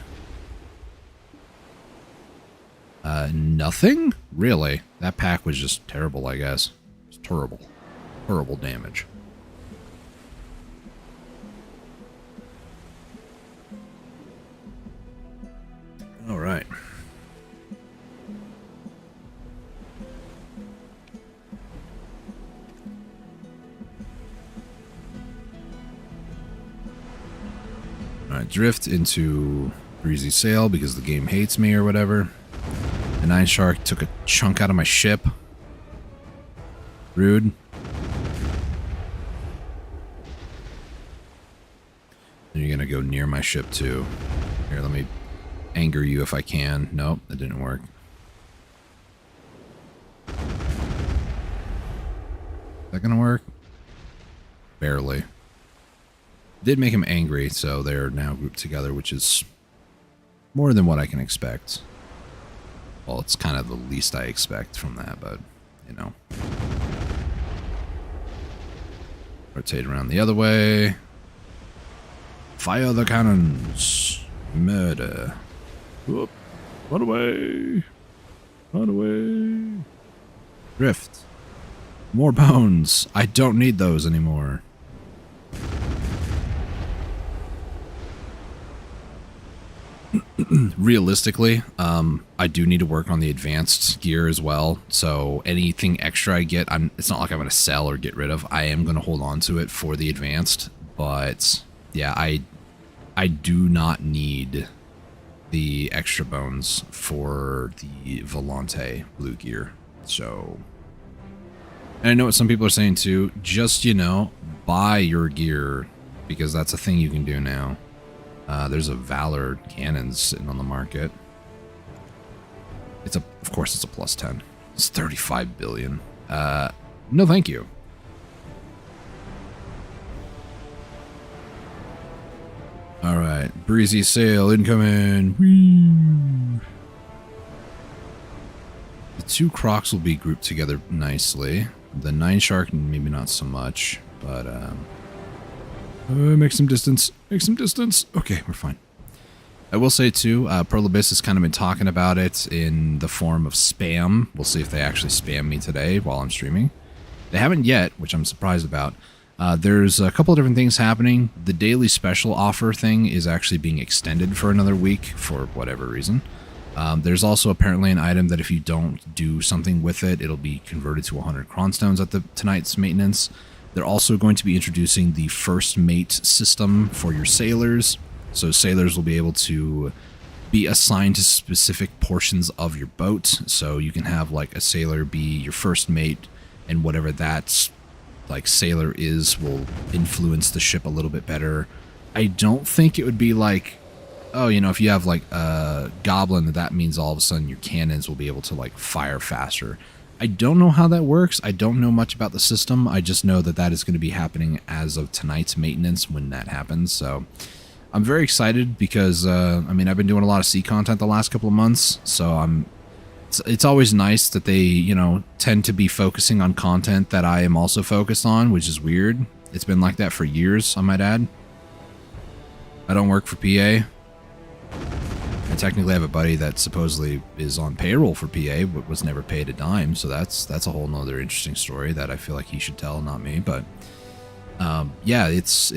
Nothing? Really? That pack was just terrible, I guess. It's terrible. Terrible damage. All right. All right, drift into breezy sail because the game hates me or whatever. The 9 shark took a chunk out of my ship. Rude. And you're gonna go near my ship too. Here, let me anger you if I can. Nope, that didn't work. Is that gonna work? Barely. Did make him angry, so they're now grouped together, which is more than what I can expect. Well, it's kind of the least I expect from that, but, you know. Rotate around the other way. Fire the cannons. Murder. Whoop. Run away. Run away. Drift. More bones. I don't need those anymore. Realistically, I do need to work on the advanced gear as well. So anything extra I get, it's not like I'm going to sell or get rid of. I am going to hold on to it for the advanced. But yeah, I do not need the extra bones for the Volante blue gear. So, and I know what some people are saying too. Just, you know, buy your gear because that's a thing you can do now. There's a Valor cannon sitting on the market. Of course it's a plus 10. It's 35 billion. No, thank you. All right, breezy sail incoming. Whee! The two Crocs will be grouped together nicely. The 9 Shark, maybe not so much, but make some distance. Make some distance. Okay, we're fine. I will say too, Perlibis has kind of been talking about it in the form of spam. We'll see if they actually spam me today while I'm streaming. They haven't yet, which I'm surprised about. There's a couple of different things happening. The daily special offer thing is actually being extended for another week for whatever reason. There's also apparently an item that if you don't do something with it, it'll be converted to 100 cronstones at tonight's maintenance. They're also going to be introducing the first mate system for your sailors. So sailors will be able to be assigned to specific portions of your boat. So you can have like a sailor be your first mate, and whatever that like sailor is will influence the ship a little bit better. I don't think it would be like, oh, you know, if you have like a goblin, that means all of a sudden your cannons will be able to like fire faster. I don't know how that works. I don't know much about the system. I just know that that is going to be happening as of tonight's maintenance when that happens. So I'm very excited because, I mean, I've been doing a lot of sea content the last couple of months. So it's always nice that they, you know, tend to be focusing on content that I am also focused on, which is weird. It's been like that for years, I might add. I don't work for PA. I technically have a buddy that supposedly is on payroll for PA, but was never paid a dime. So that's a whole nother interesting story that I feel like he should tell, not me. But yeah, it's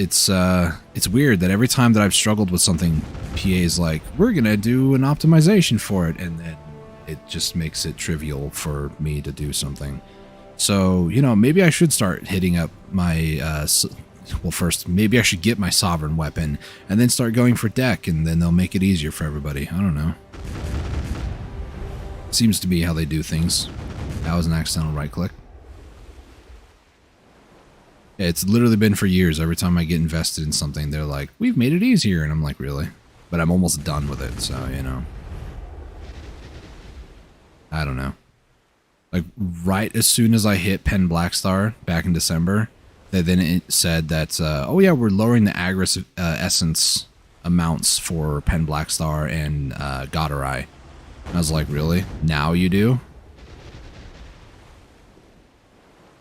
weird that every time that I've struggled with something, PA is like, we're gonna do an optimization for it, and then it just makes it trivial for me to do something. So, you know, maybe I should start hitting up my well, first, maybe I should get my sovereign weapon and then start going for deck, and then they'll make it easier for everybody. I don't know. Seems to be how they do things. That was an accidental right click. Yeah, it's literally been for years. Every time I get invested in something, they're like, we've made it easier. And I'm like, really? But I'm almost done with it, so, you know. I don't know. Like, right as soon as I hit Pen Blackstar back in December, then it said that, oh yeah, we're lowering the Agris essence amounts for Pen Blackstar and Godarai. And I was like, really? Now you do?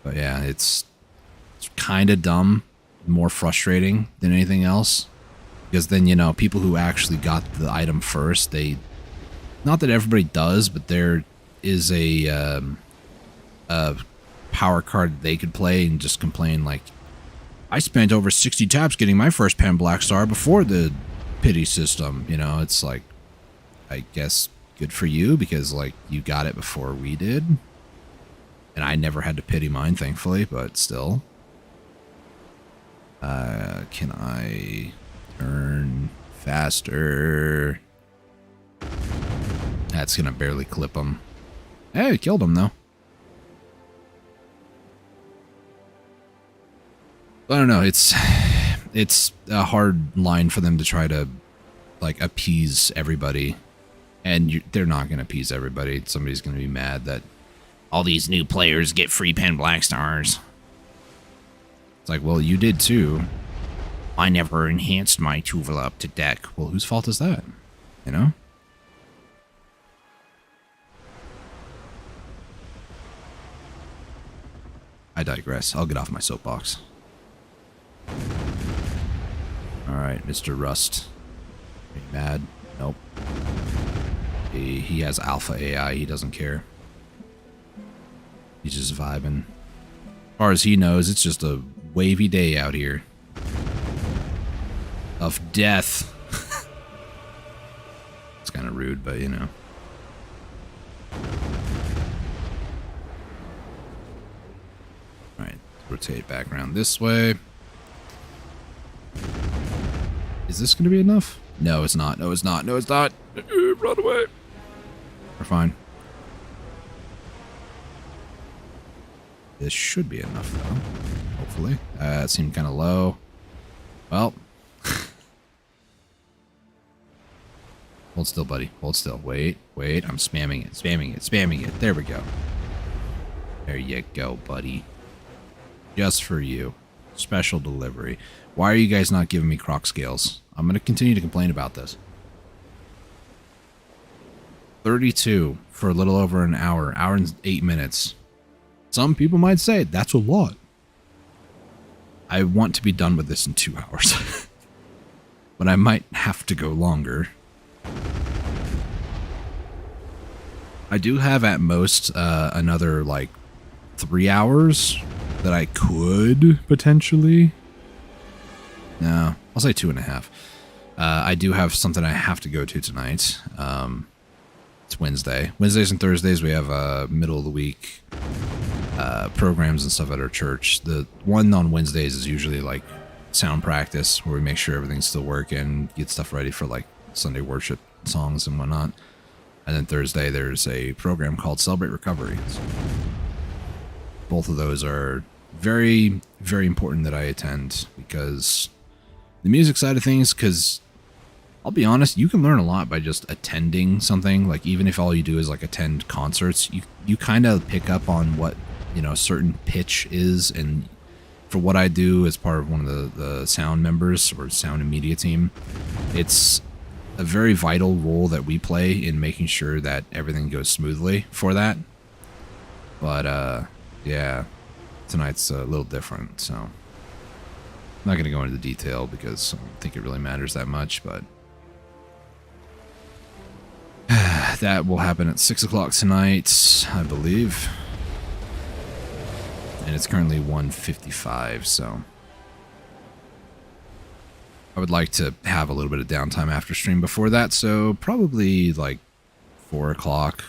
But yeah, it's kind of dumb, more frustrating than anything else. Because then, you know, people who actually got the item first, they... Not that everybody does, but there is a power card they could play and just complain like, I spent over 60 taps getting my first Pen Blackstar before the pity system. You know, it's like, I guess good for you because like you got it before we did. And I never had to pity mine, thankfully, but still. Can I turn faster? That's gonna barely clip him. Hey, killed him though. I don't know, it's a hard line for them to try to, like, appease everybody. And they're not going to appease everybody. Somebody's going to be mad that all these new players get free Pen Blackstars. It's like, well, you did too. I never enhanced my Tuval up to deck. Well, whose fault is that? You know? I digress. I'll get off my soapbox. Alright, Mr. Rust. Are you mad? Nope. He has alpha AI, he doesn't care. He's just vibing. As far as he knows, it's just a wavy day out here. Of death. It's kind of rude, but you know. Alright, rotate back around this way. Is this going to be enough? No, it's not. No, it's not. No, it's not. Run away. We're fine. This should be enough, though. Hopefully. It seemed kind of low. Well. Hold still, buddy. Hold still. Wait, wait. I'm spamming it. Spamming it. Spamming it. There we go. There you go, buddy. Just for you. Special delivery. Why are you guys not giving me Croc scales? I'm going to continue to complain about this. 32 for a little over an hour and 8 minutes. Some people might say that's a lot. I want to be done with this in 2 hours. But I might have to go longer. I do have at most another like 3 hours that I could potentially. No, I'll say 2.5. I do have something I have to go to tonight. It's Wednesday. Wednesdays and Thursdays we have middle of the week programs and stuff at our church. The one on Wednesdays is usually like sound practice, where we make sure everything's still working, get stuff ready for like Sunday worship songs and whatnot. And then Thursday there's a program called Celebrate Recovery. So both of those are very, very important that I attend, because the music side of things, because I'll be honest, you can learn a lot by just attending something. Like, even if all you do is like attend concerts, you kind of pick up on what, you know, a certain pitch is. And for what I do as part of one of the sound members or sound and media team, it's a very vital role that we play in making sure that everything goes smoothly for that. But yeah, tonight's a little different, so I'm not going to go into the detail because I don't think it really matters that much, but that will happen at 6 o'clock tonight, I believe. And it's currently 1:55, so I would like to have a little bit of downtime after stream before that, so probably like 4 o'clock,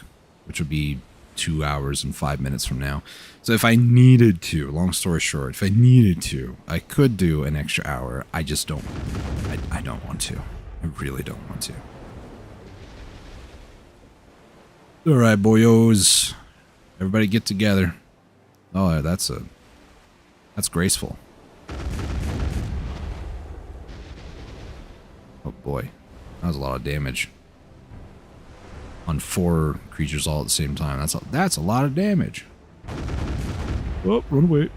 which would be 2 hours and 5 minutes from now. So if I needed to, long story short, if I needed to, I could do an extra hour. I just don't. I don't want to. I really don't want to. All right, boyos. Everybody get together. Oh, that's graceful. Oh boy, that was a lot of damage on 4 creatures all at the same time. That's a lot of damage. Oh, run away.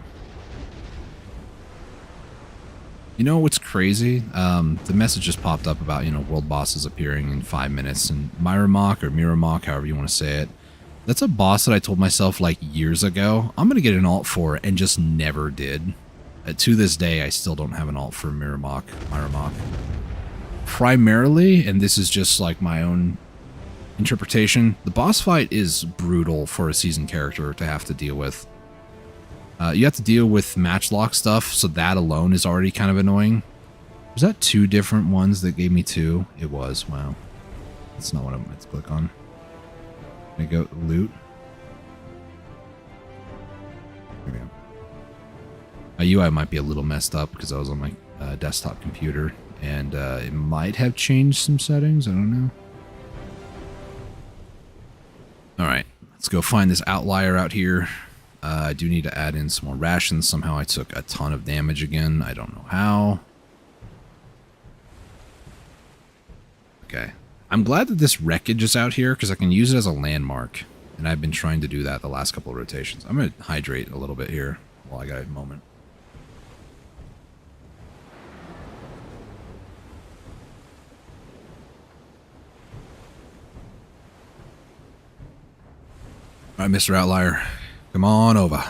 You know what's crazy? The message just popped up about, you know, world bosses appearing in 5 minutes, and Myramok or Miramok, however you want to say it. That's a boss that I told myself like years ago I'm gonna get an alt for, and just never did. To this day, I still don't have an alt for Myramok. Primarily, and this is just like my own interpretation, the boss fight is brutal for a seasoned character to have to deal with. You have to deal with matchlock stuff, so that alone is already kind of annoying. Was that 2 different ones that gave me 2? It was. Wow. That's not what I meant to click on. Can I go loot? There we go. My UI might be a little messed up because I was on my desktop computer, and it might have changed some settings. I don't know. Alright, let's go find this outlier out here. I do need to add in some more rations. Somehow I took a ton of damage again. I don't know how. Okay. I'm glad that this wreckage is out here because I can use it as a landmark. And I've been trying to do that the last couple of rotations. I'm going to hydrate a little bit here while I got a moment. All right, Mr. Outlier, come on over.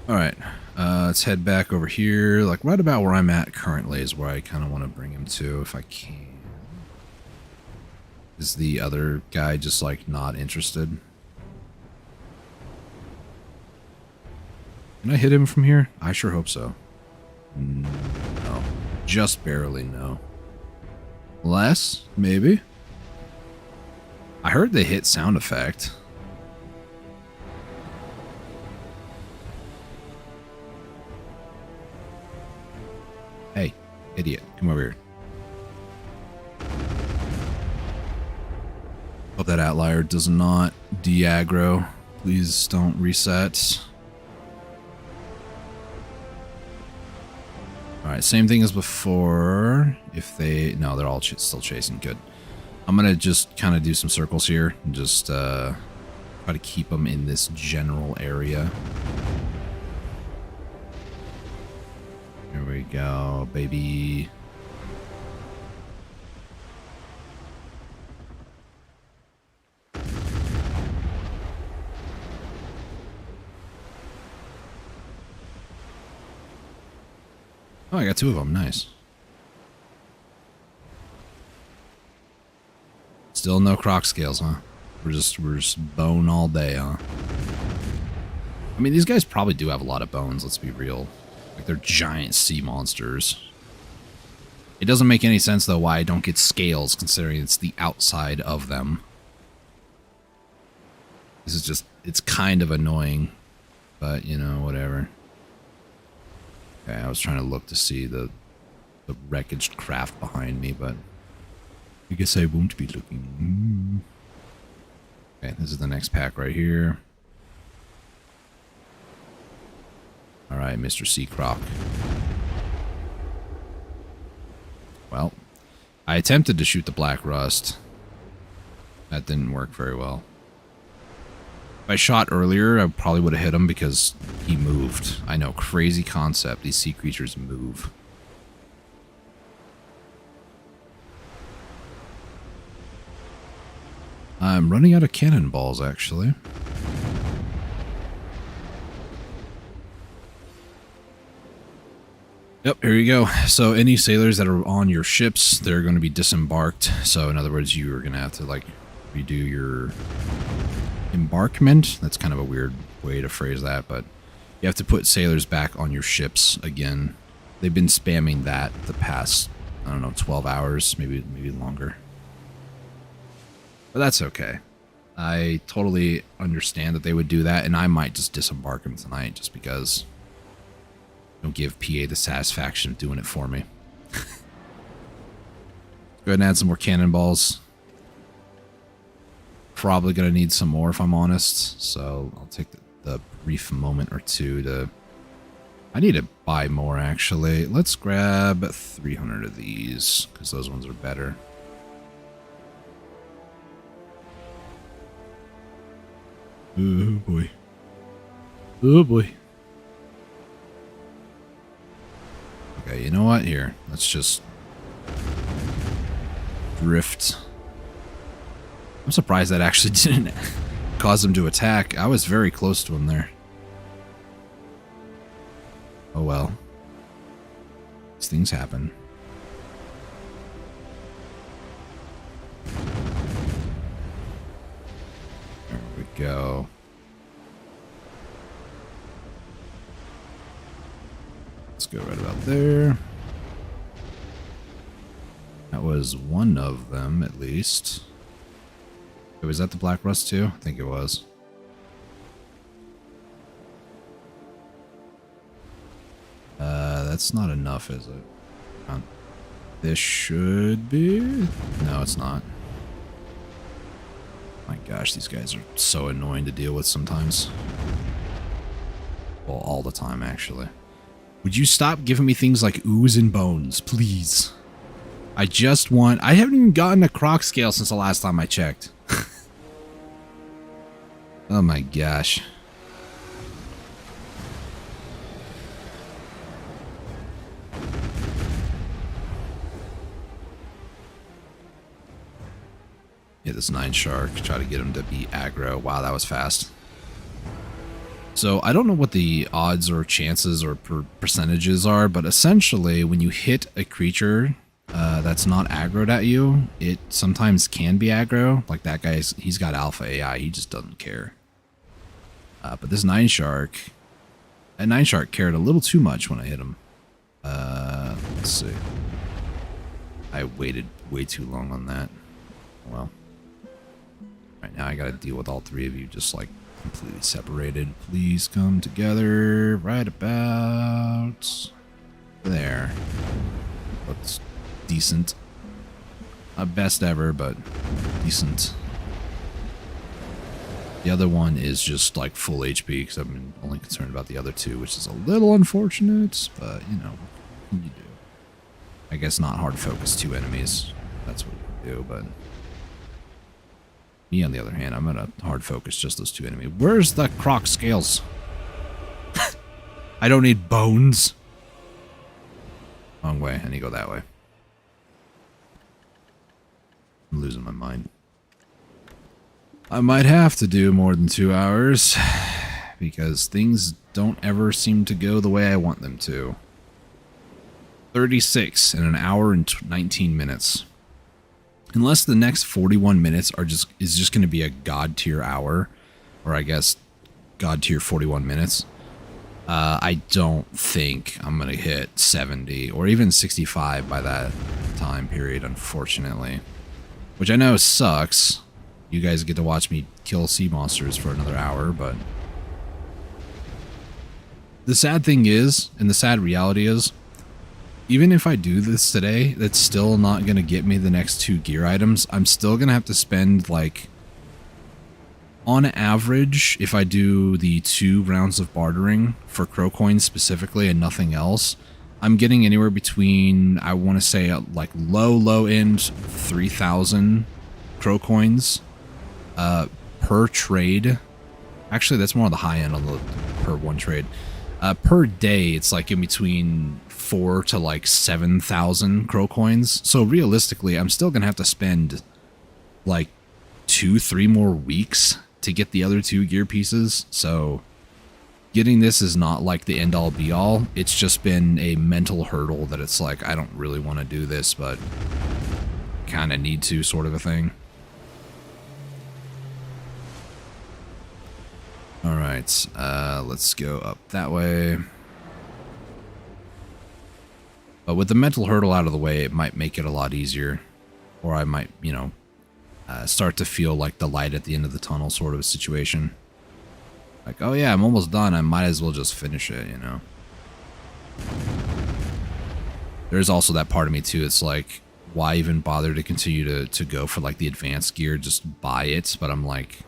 All right, let's head back over here. Like right about where I'm at currently is where I kind of want to bring him to if I can. Is the other guy just like not interested? Can I hit him from here? I sure hope so. No. Just barely, no. Less? Maybe? I heard they hit sound effect. Hey, idiot. Come over here. Hope that outlier does not de-aggro. Please don't reset. Alright, same thing as before. If they... No, they're all still chasing. Good. I'm going to just kind of do some circles here. And just try to keep them in this general area. Here we go, baby. Oh, I got 2 of them. Nice. Still no Croc scales, huh? We're just bone all day, huh? I mean, these guys probably do have a lot of bones, let's be real. Like, they're giant sea monsters. It doesn't make any sense, though, why I don't get scales, considering it's the outside of them. This is just... It's kind of annoying. But, you know, whatever. Okay, I was trying to look to see the wreckaged craft behind me, but I guess I won't be looking. Okay, this is the next pack right here. Alright, Mr. Sea Croc. Well, I attempted to shoot the black rust. That didn't work very well. If I shot earlier, I probably would have hit him because he moved. I know, crazy concept. These sea creatures move. I'm running out of cannonballs, actually. Yep, here you go. So any sailors that are on your ships, they're going to be disembarked. So in other words, you are going to have to, like, redo your embarkment. That's kind of a weird way to phrase that, but you have to put sailors back on your ships again. They've been spamming that the past, I don't know, 12 hours, maybe longer. But that's okay. I totally understand that they would do that, and I might just disembark them tonight just because don't give PA the satisfaction of doing it for me. Go ahead and add some more cannonballs. Probably going to need some more if I'm honest, so I'll take the brief moment or two to... I need to buy more actually. Let's grab 300 of these because those ones are better. Oh boy. Oh boy. Okay, you know what? Here, let's just drift. I'm surprised that actually didn't cause them to attack. I was very close to him there. Oh well. These things happen. There we go. Let's go right about there. That was one of them, at least. Was that the Black Rust too? I think it was. That's not enough, is it? This should be... No, it's not. My gosh, these guys are so annoying to deal with sometimes. Well, all the time, actually. Would you stop giving me things like ooze and bones, please? I just want... I haven't even gotten a Croc scale since the last time I checked. Oh my gosh. Yeah, this 9 shark. Try to get him to be aggro. Wow, that was fast. So I don't know what the odds or chances or percentages are, but essentially when you hit a creature that's not aggroed at you, it sometimes can be aggro. Like that guy's, he's got alpha AI. He just doesn't care. But this 9 shark, that 9 shark cared a little too much when I hit him. Let's see. I waited way too long on that. Well. Right now I gotta deal with all 3 of you just like completely separated. Please come together right about there. Looks decent. Not best ever, but decent. The other one is just like full HP because I've been only concerned about the other 2, which is a little unfortunate, but you know, can you do? I guess not hard focus 2 enemies. That's what you do, but me on the other hand, I'm gonna hard focus just those 2 enemies. Where's the Crocs scales? I don't need bones. Wrong way. I need to go that way. I'm losing my mind. I might have to do more than 2 hours because things don't ever seem to go the way I want them to. 36 in an hour and 19 minutes. Unless the next 41 minutes is just going to be a god tier hour, or I guess god tier 41 minutes. I don't think I'm going to hit 70 or even 65 by that time period, unfortunately. Which I know sucks. You guys get to watch me kill sea monsters for another hour, but the sad thing is, and the sad reality is, even if I do this today, that's still not going to get me the next 2 gear items. I'm still going to have to spend, like, on average, if I do the 2 rounds of bartering for crow coins specifically and nothing else, I'm getting anywhere between, I want to say, like, low end 3,000 crow coins per trade. Actually, that's more on the high end on the per 1 trade. Per day, it's like in between 4 to like 7,000 crow coins. So realistically, I'm still gonna have to spend like 2-3 more weeks to get the other 2 gear pieces. So getting this is not like the end all be all. It's just been a mental hurdle that it's like, I don't really want to do this, but kind of need to, sort of a thing. Alright, let's go up that way. But with the mental hurdle out of the way, it might make it a lot easier. Or I might, you know, start to feel like the light at the end of the tunnel sort of a situation. Like, oh yeah, I'm almost done. I might as well just finish it, you know. There's also that part of me too. It's like, why even bother to continue to go for like the advanced gear? Just buy it. But I'm like,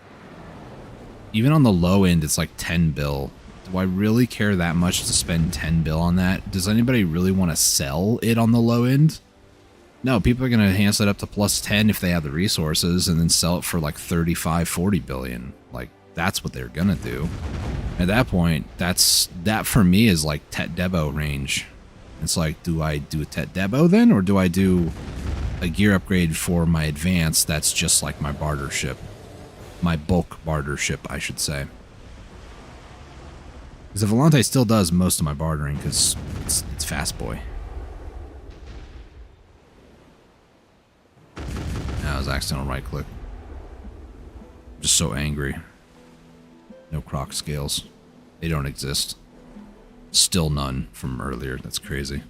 even on the low end, it's like 10 bill. Do I really care that much to spend 10 bill on that? Does anybody really want to sell it on the low end? No, people are going to enhance it up to plus 10 if they have the resources and then sell it for like 35, 40 billion. Like, that's what they're going to do. At that point, that for me is like Tet Debo range. It's like, do I do a Tet Debo then? Or do I do a gear upgrade for my advance that's just like my barter ship? My bulk barter ship, I should say. Because the Volante still does most of my bartering because it's fast boy. That was accidental right click. I'm just so angry. No Croc scales. They don't exist. Still none from earlier. That's crazy.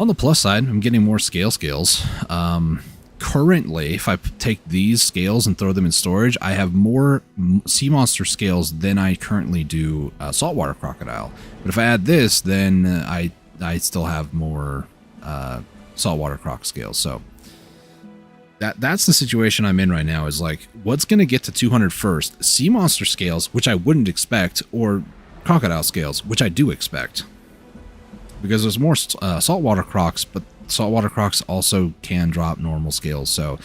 On the plus side, I'm getting more scales. Currently, if I take these scales and throw them in storage, I have more sea monster scales than I currently do saltwater crocodile. But if I add this, then I still have more saltwater croc scales. So that's the situation I'm in right now. Is like, what's going to get to 200 first? Sea monster scales, which I wouldn't expect, or crocodile scales, which I do expect, because there's more saltwater crocs, but saltwater crocs also can drop normal scales, so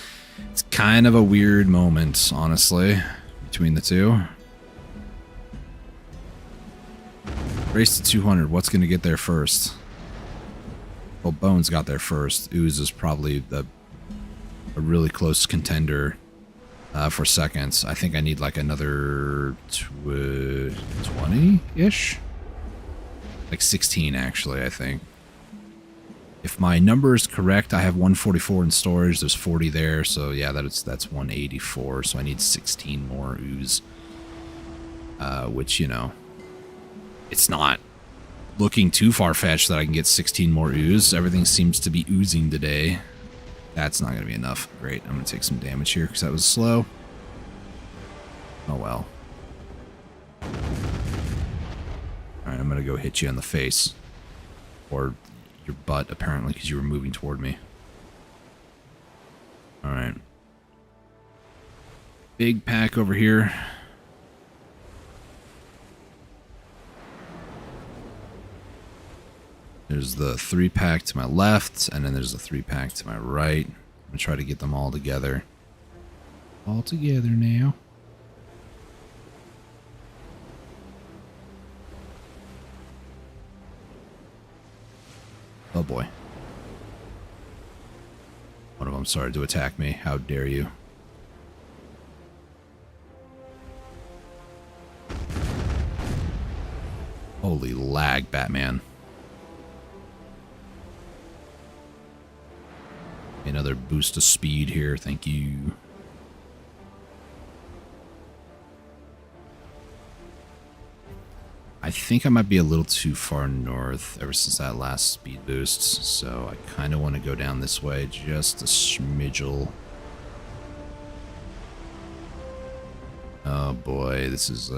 it's kind of a weird moment, honestly, between the two. Race to 200. What's going to get there first? Well, Bones got there first. Ooze is probably a really close contender for seconds. I think I need like another 20-ish? Like 16, actually, I think. If my number is correct, I have 144 in storage. There's 40 there, so yeah, that's 184. So I need 16 more ooze, which, you know, it's not looking too far-fetched that I can get 16 more ooze. Everything seems to be oozing today. That's not going to be enough. Great, I'm going to take some damage here because that was slow. Oh well. All right, I'm going to go hit you in the face, or your butt, apparently, because you were moving toward me. Alright. Big pack over here. There's the 3-pack to my left, and then there's the 3-pack to my right. I'm going to try to get them all together. All together now. Oh boy. One of them started to attack me. How dare you? Holy lag, Batman. Another boost of speed here, thank you. I think I might be a little too far north ever since that last speed boost, so I kind of want to go down this way just a smidgel. Oh boy, this is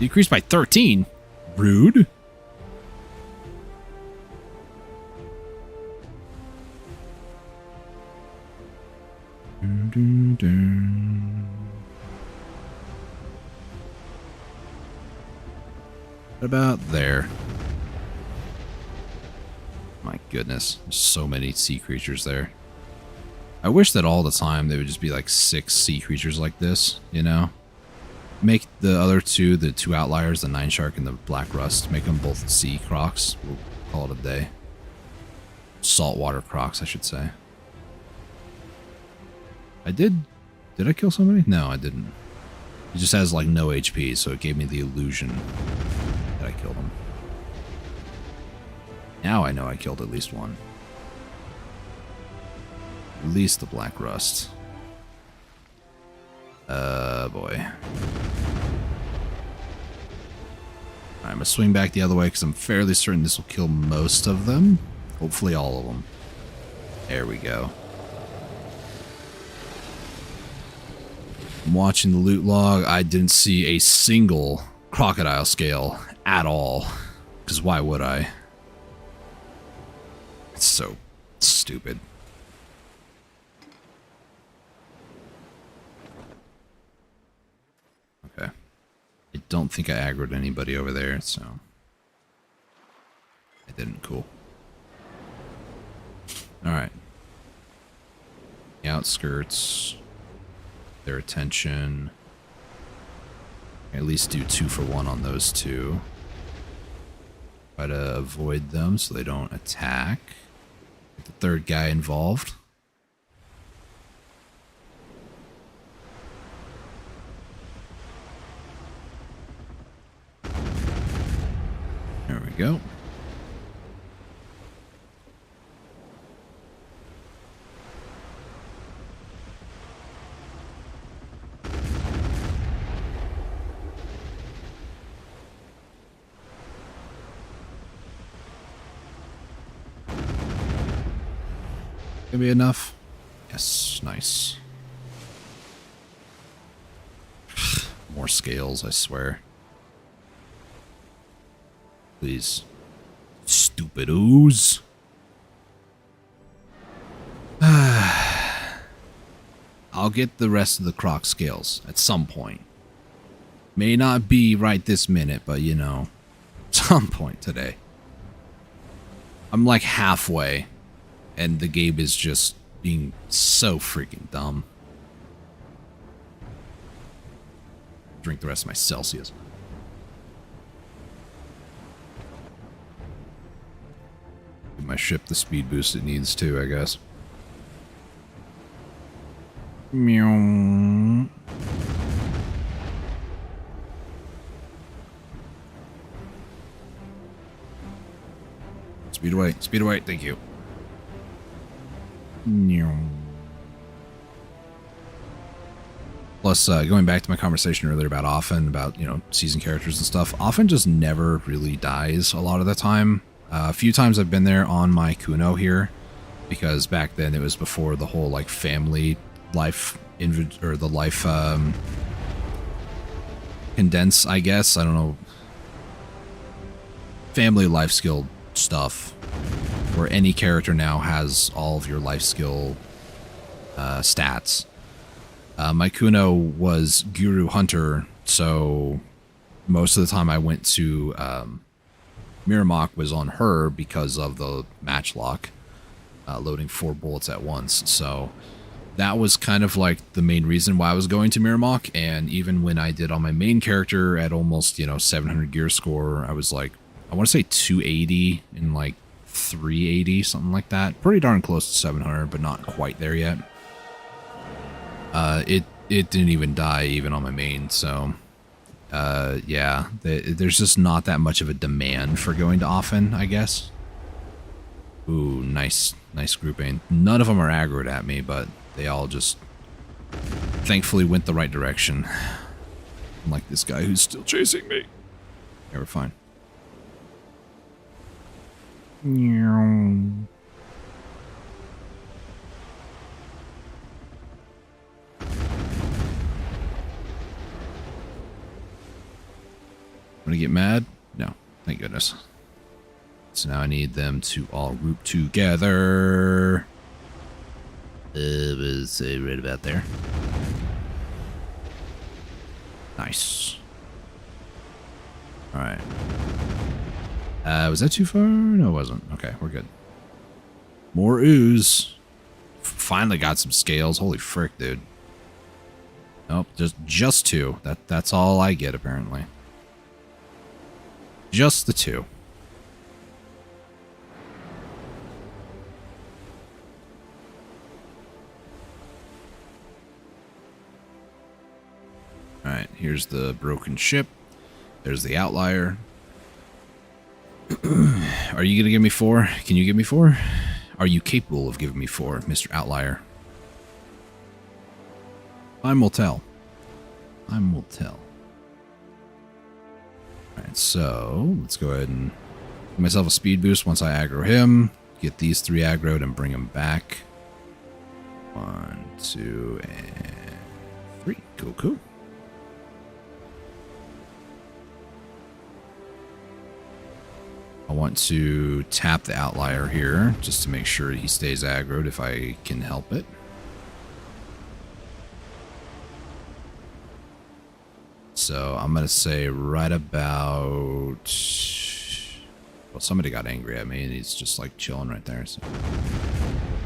decreased by 13. Rude. Dun, dun, dun. What about there? My goodness, there's so many sea creatures there. I wish that all the time they would just be like 6 sea creatures like this, you know? Make the other two, the 2 outliers, the 9 shark and the black rust, make them both sea crocs. We'll call it a day. Saltwater crocs, I should say. Did I kill somebody? No, I didn't. He just has like no HP, so it gave me the illusion that I killed him. Now I know I killed at least one. At least the black rust. Boy. Alright, I'm gonna swing back the other way because I'm fairly certain this will kill most of them. Hopefully all of them. There we go. I'm watching the loot log. I didn't see a single crocodile scale at all. Because why would I? It's so stupid. Okay. I don't think I aggroed anybody over there, so... I didn't. Cool. Alright. The outskirts... their attention. At least do 2 for 1 on those 2. Try to avoid them so they don't attack. Get the 3rd guy involved. There we go. Gonna be enough? Yes, nice. More scales, I swear. Please. Stupid ooze. I'll get the rest of the Croc scales at some point. May not be right this minute, but you know, some point today. I'm like halfway. And the game is just being so freaking dumb. Drink the rest of my Celsius. Give my ship the speed boost it needs too, I guess. Meow. Speed away, thank you. Plus, going back to my conversation earlier about Offen, about, you know, season characters and stuff, Offen just never really dies a lot of the time. A few times I've been there on my Kuno here, because back then it was before the whole, like, family life, or the life, condense, I guess. I don't know. Family life skill stuff. Where any character now has all of your life skill stats. My Kuno was Guru Hunter, so most of the time I went to Miramok was on her because of the match lock, loading 4 bullets at once. So that was kind of like the main reason why I was going to Miramok. And even when I did on my main character at almost, 700 gear score, I was like, I want to say 280 and like 380, something like that. Pretty darn close to 700, but not quite there yet. It didn't even die even on my main, so yeah, there's just not that much of a demand for going to often, I guess. Ooh, nice grouping. None of them are aggroed at me, but they all just thankfully went the right direction. Unlike this guy who's still chasing me. Yeah, we're fine. Gonna get mad? No, thank goodness. So now I need them to all group together. Was right about there. Nice. All right. Was that too far? No, it wasn't. Okay, we're good. More ooze. Finally got some scales. Holy frick, dude. Nope, just 2. That's all I get apparently. Just the 2. Alright, here's the broken ship. There's the outlier. Are you gonna give me 4? Can you give me 4? Are you capable of giving me 4, Mr. Outlier? Time will tell. Time will tell. Alright, so let's go ahead and give myself a speed boost once I aggro him. Get these 3 aggroed and bring them back. 1, 2, and 3. Cool. I want to tap the outlier here just to make sure he stays aggroed if I can help it. So I'm going to say right about... Well, somebody got angry at me and he's just like chilling right there. So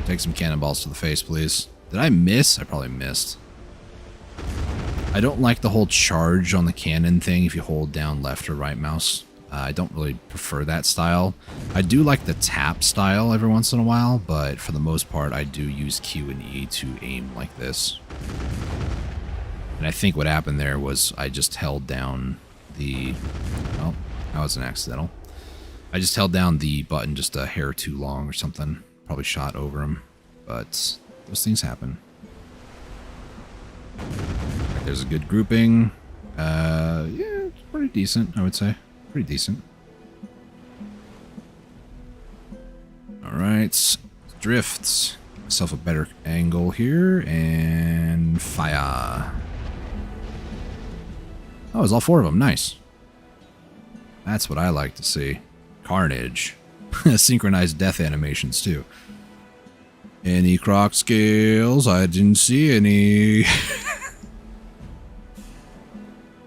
take some cannonballs to the face, please. Did I miss? I probably missed. I don't like the whole charge on the cannon thing if you hold down left or right mouse. I don't really prefer that style. I do like the tap style every once in a while, but for the most part, I do use Q and E to aim like this. And I think what happened there was I just held down the... Oh, that was an accidental. I just held down the button just a hair too long or something. Probably shot over him, but those things happen. There's a good grouping. Yeah, it's pretty decent, I would say. Pretty decent. Alright. Drifts. Myself a better angle here. And fire. Oh, it's all 4 of them. Nice. That's what I like to see. Carnage. Synchronized death animations, too. Any Croc scales? I didn't see any.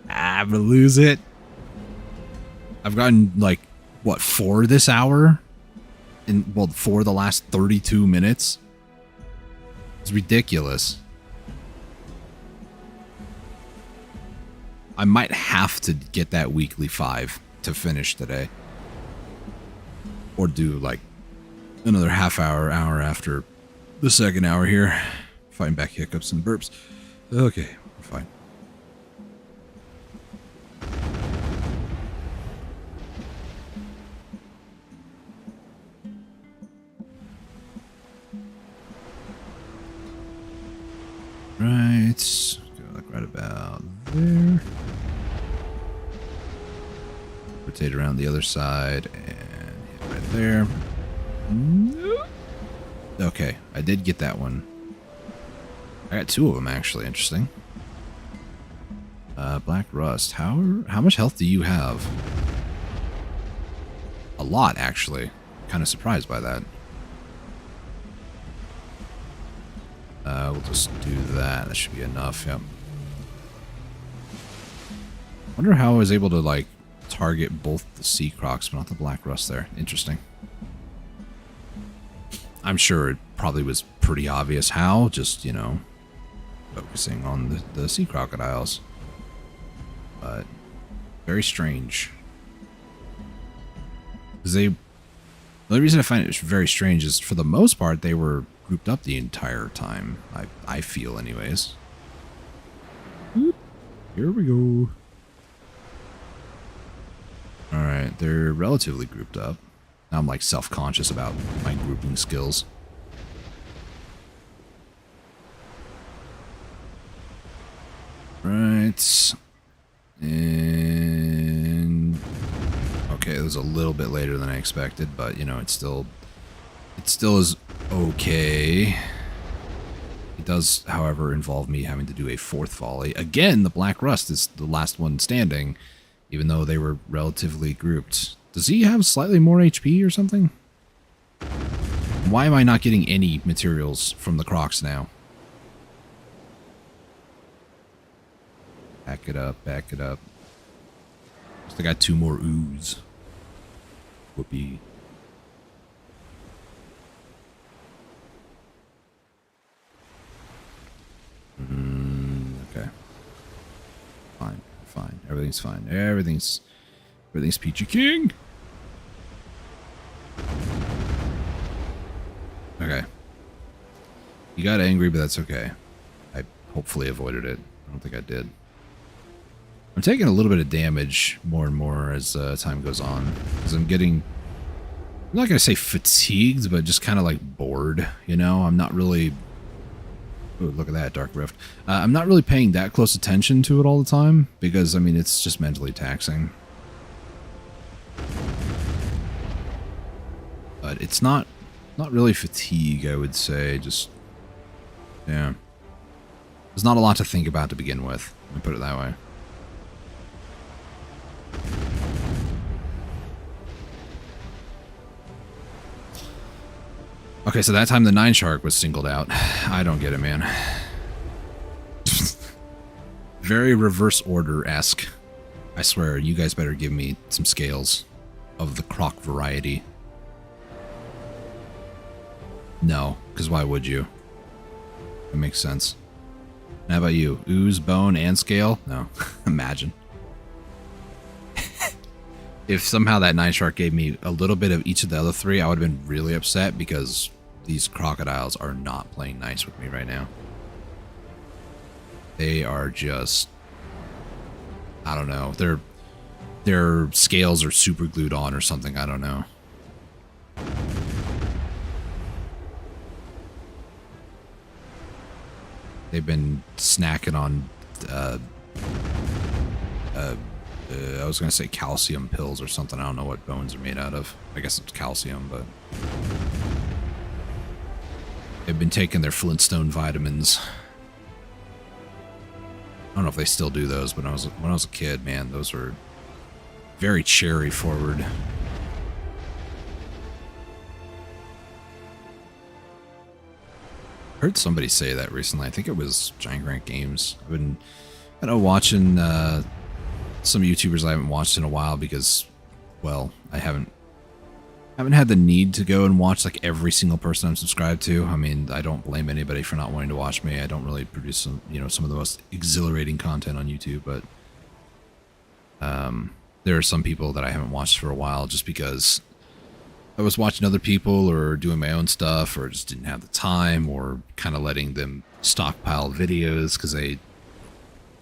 I'm gonna lose it. I've gotten, like, what, 4 this hour? Well, 4 the last 32 minutes? It's ridiculous. I might have to get that weekly 5 to finish today. Or do, like, another half hour after the second hour here. Fighting back hiccups and burps. Okay, we're fine. Right, go like right about there. Rotate around the other side and hit right there. Okay, I did get that one. I got 2 of them actually. Interesting. Black Rust. How much health do you have? A lot, actually. Kind of surprised by that. We'll just do that. That should be enough, yep. Wonder how I was able to, like, target both the sea crocs, but not the black rust there. Interesting. I'm sure it probably was pretty obvious how, just, you know, focusing on the sea crocodiles. But very strange. Because the only reason I find it very strange is, for the most part, they were grouped up the entire time. I feel, anyways. Here we go. Alright, they're relatively grouped up. Now I'm like self-conscious about my grouping skills. Right. And okay, it was a little bit later than I expected, but you know, it still is okay. It does, however, involve me having to do a fourth volley. Again, the Black Rust is the last one standing, even though they were relatively grouped. Does he have slightly more HP or something? Why am I not getting any materials from the Crocs now? Back it up, back it up. Still got 2 more ooze. Whoopee. Okay. Fine, fine. Everything's fine. Everything's peachy king. Okay. You got angry, but that's okay. I hopefully avoided it. I don't think I did. I'm taking a little bit of damage more and more as time goes on. Because I'm not going to say fatigued, but just kind of like bored, you know? I'm not really... Ooh, look at that, Dark Rift. I'm not really paying that close attention to it all the time, because, I mean, it's just mentally taxing. But it's not really fatigue, I would say. Just, yeah. There's not a lot to think about to begin with. Let me put it that way. Okay, so that time the 9 shark was singled out. I don't get it, man. Very reverse order-esque. I swear, you guys better give me some scales of the Croc variety. No, because why would you? That makes sense. And how about you? Ooze, bone, and scale? No. Imagine. If somehow that 9 shark gave me a little bit of each of the other 3, I would have been really upset, because these crocodiles are not playing nice with me right now. They are just... I don't know. Their scales are super glued on or something. I don't know. They've been snacking on... I was going to say calcium pills or something. I don't know what bones are made out of. I guess it's calcium, but... They've been taking their Flintstone vitamins. I don't know if they still do those, but when I was a kid, man, those were very cherry forward. Heard somebody say that recently. I think it was Giant Grant Games. I've been watching some YouTubers I haven't watched in a while because, well, I haven't had the need to go and watch like every single person I'm subscribed to. I mean, I don't blame anybody for not wanting to watch me. I don't really produce some of the most exhilarating content on YouTube, but there are some people that I haven't watched for a while just because I was watching other people or doing my own stuff or just didn't have the time or kind of letting them stockpile videos because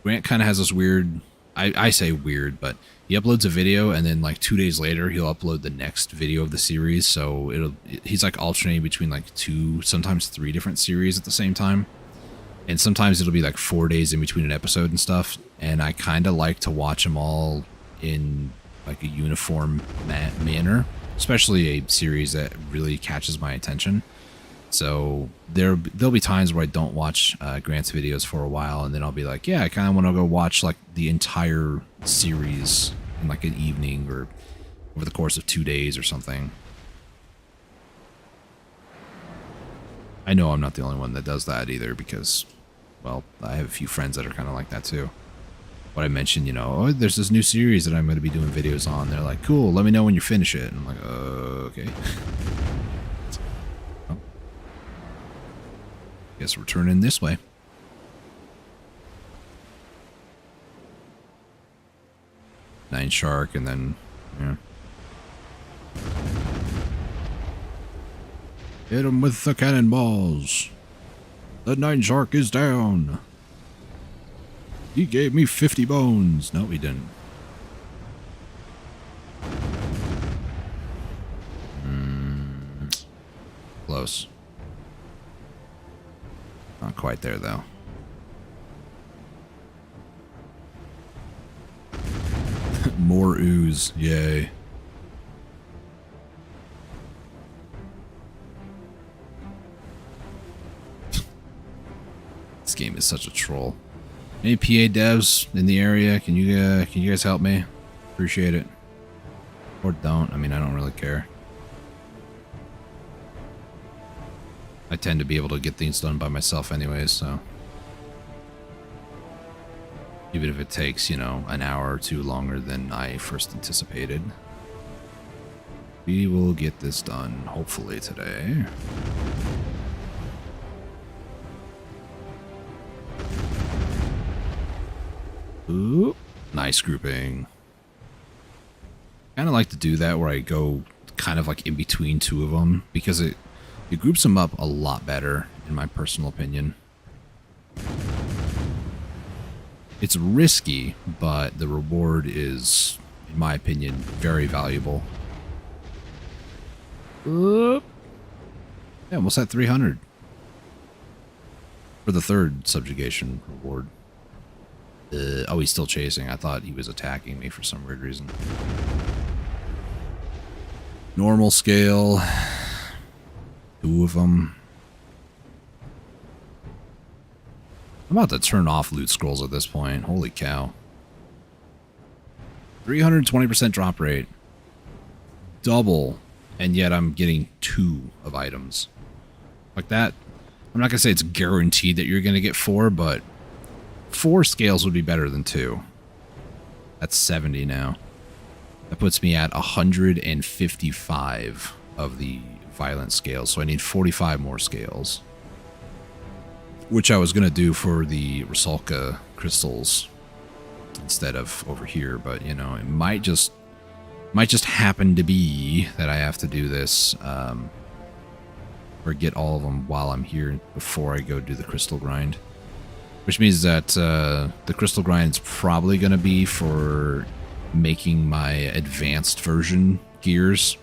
Grant kind of has this weird, I say weird, but he uploads a video and then like 2 days later he'll upload the next video of the series. So he's like alternating between like 2, sometimes 3 different series at the same time. And sometimes it'll be like 4 days in between an episode and stuff. And I kind of like to watch them all in like a uniform manner, especially a series that really catches my attention. So there'll be times where I don't watch Grant's videos for a while, and then I'll be like, yeah, I kind of want to go watch like the entire series in like an evening or over the course of 2 days or something. I know I'm not the only one that does that either because, well, I have a few friends that are kind of like that too. what I mentioned, you know, oh, there's this new series that I'm going to be doing videos on. They're like, cool, let me know when you finish it. And I'm like, okay. Well, guess we're turning this way. Nine Shark, and then, yeah. Hit him with the cannonballs. The Nine Shark is down. He gave me 50 bones. No, he didn't. Close. Not quite there, though. More ooze. Yay. This game is such a troll. Any PA devs in the area? Can you guys help me? Appreciate it. Or don't. I mean, I don't really care. I tend to be able to get things done by myself anyways, so. Even if it takes, you know, an hour or two longer than I first anticipated. We will get this done, hopefully, today. Ooh, nice grouping. Kind of like to do that where I go kind of like in between two of them because it groups them up a lot better, in my personal opinion. It's risky, but the reward is, in my opinion, very valuable. Yeah, almost at 300 for the third subjugation reward. Oh, he's still chasing. I thought he was attacking me for some weird reason. Normal scale. 2 of them. I'm about to turn off loot scrolls at this point. Holy cow. 320% drop rate. Double. And yet I'm getting 2 of items. Like that. I'm not going to say it's guaranteed that you're going to get 4, but 4 scales would be better than 2. That's 70 now. That puts me at 155 of the violent scales. So I need 45 more scales. Which I was going to do for the Rusalka crystals instead of over here. But, you know, it might just happen to be that I have to do this or get all of them while I'm here before I go do the crystal grind. Which means that the crystal grind is probably going to be for making my advanced version gears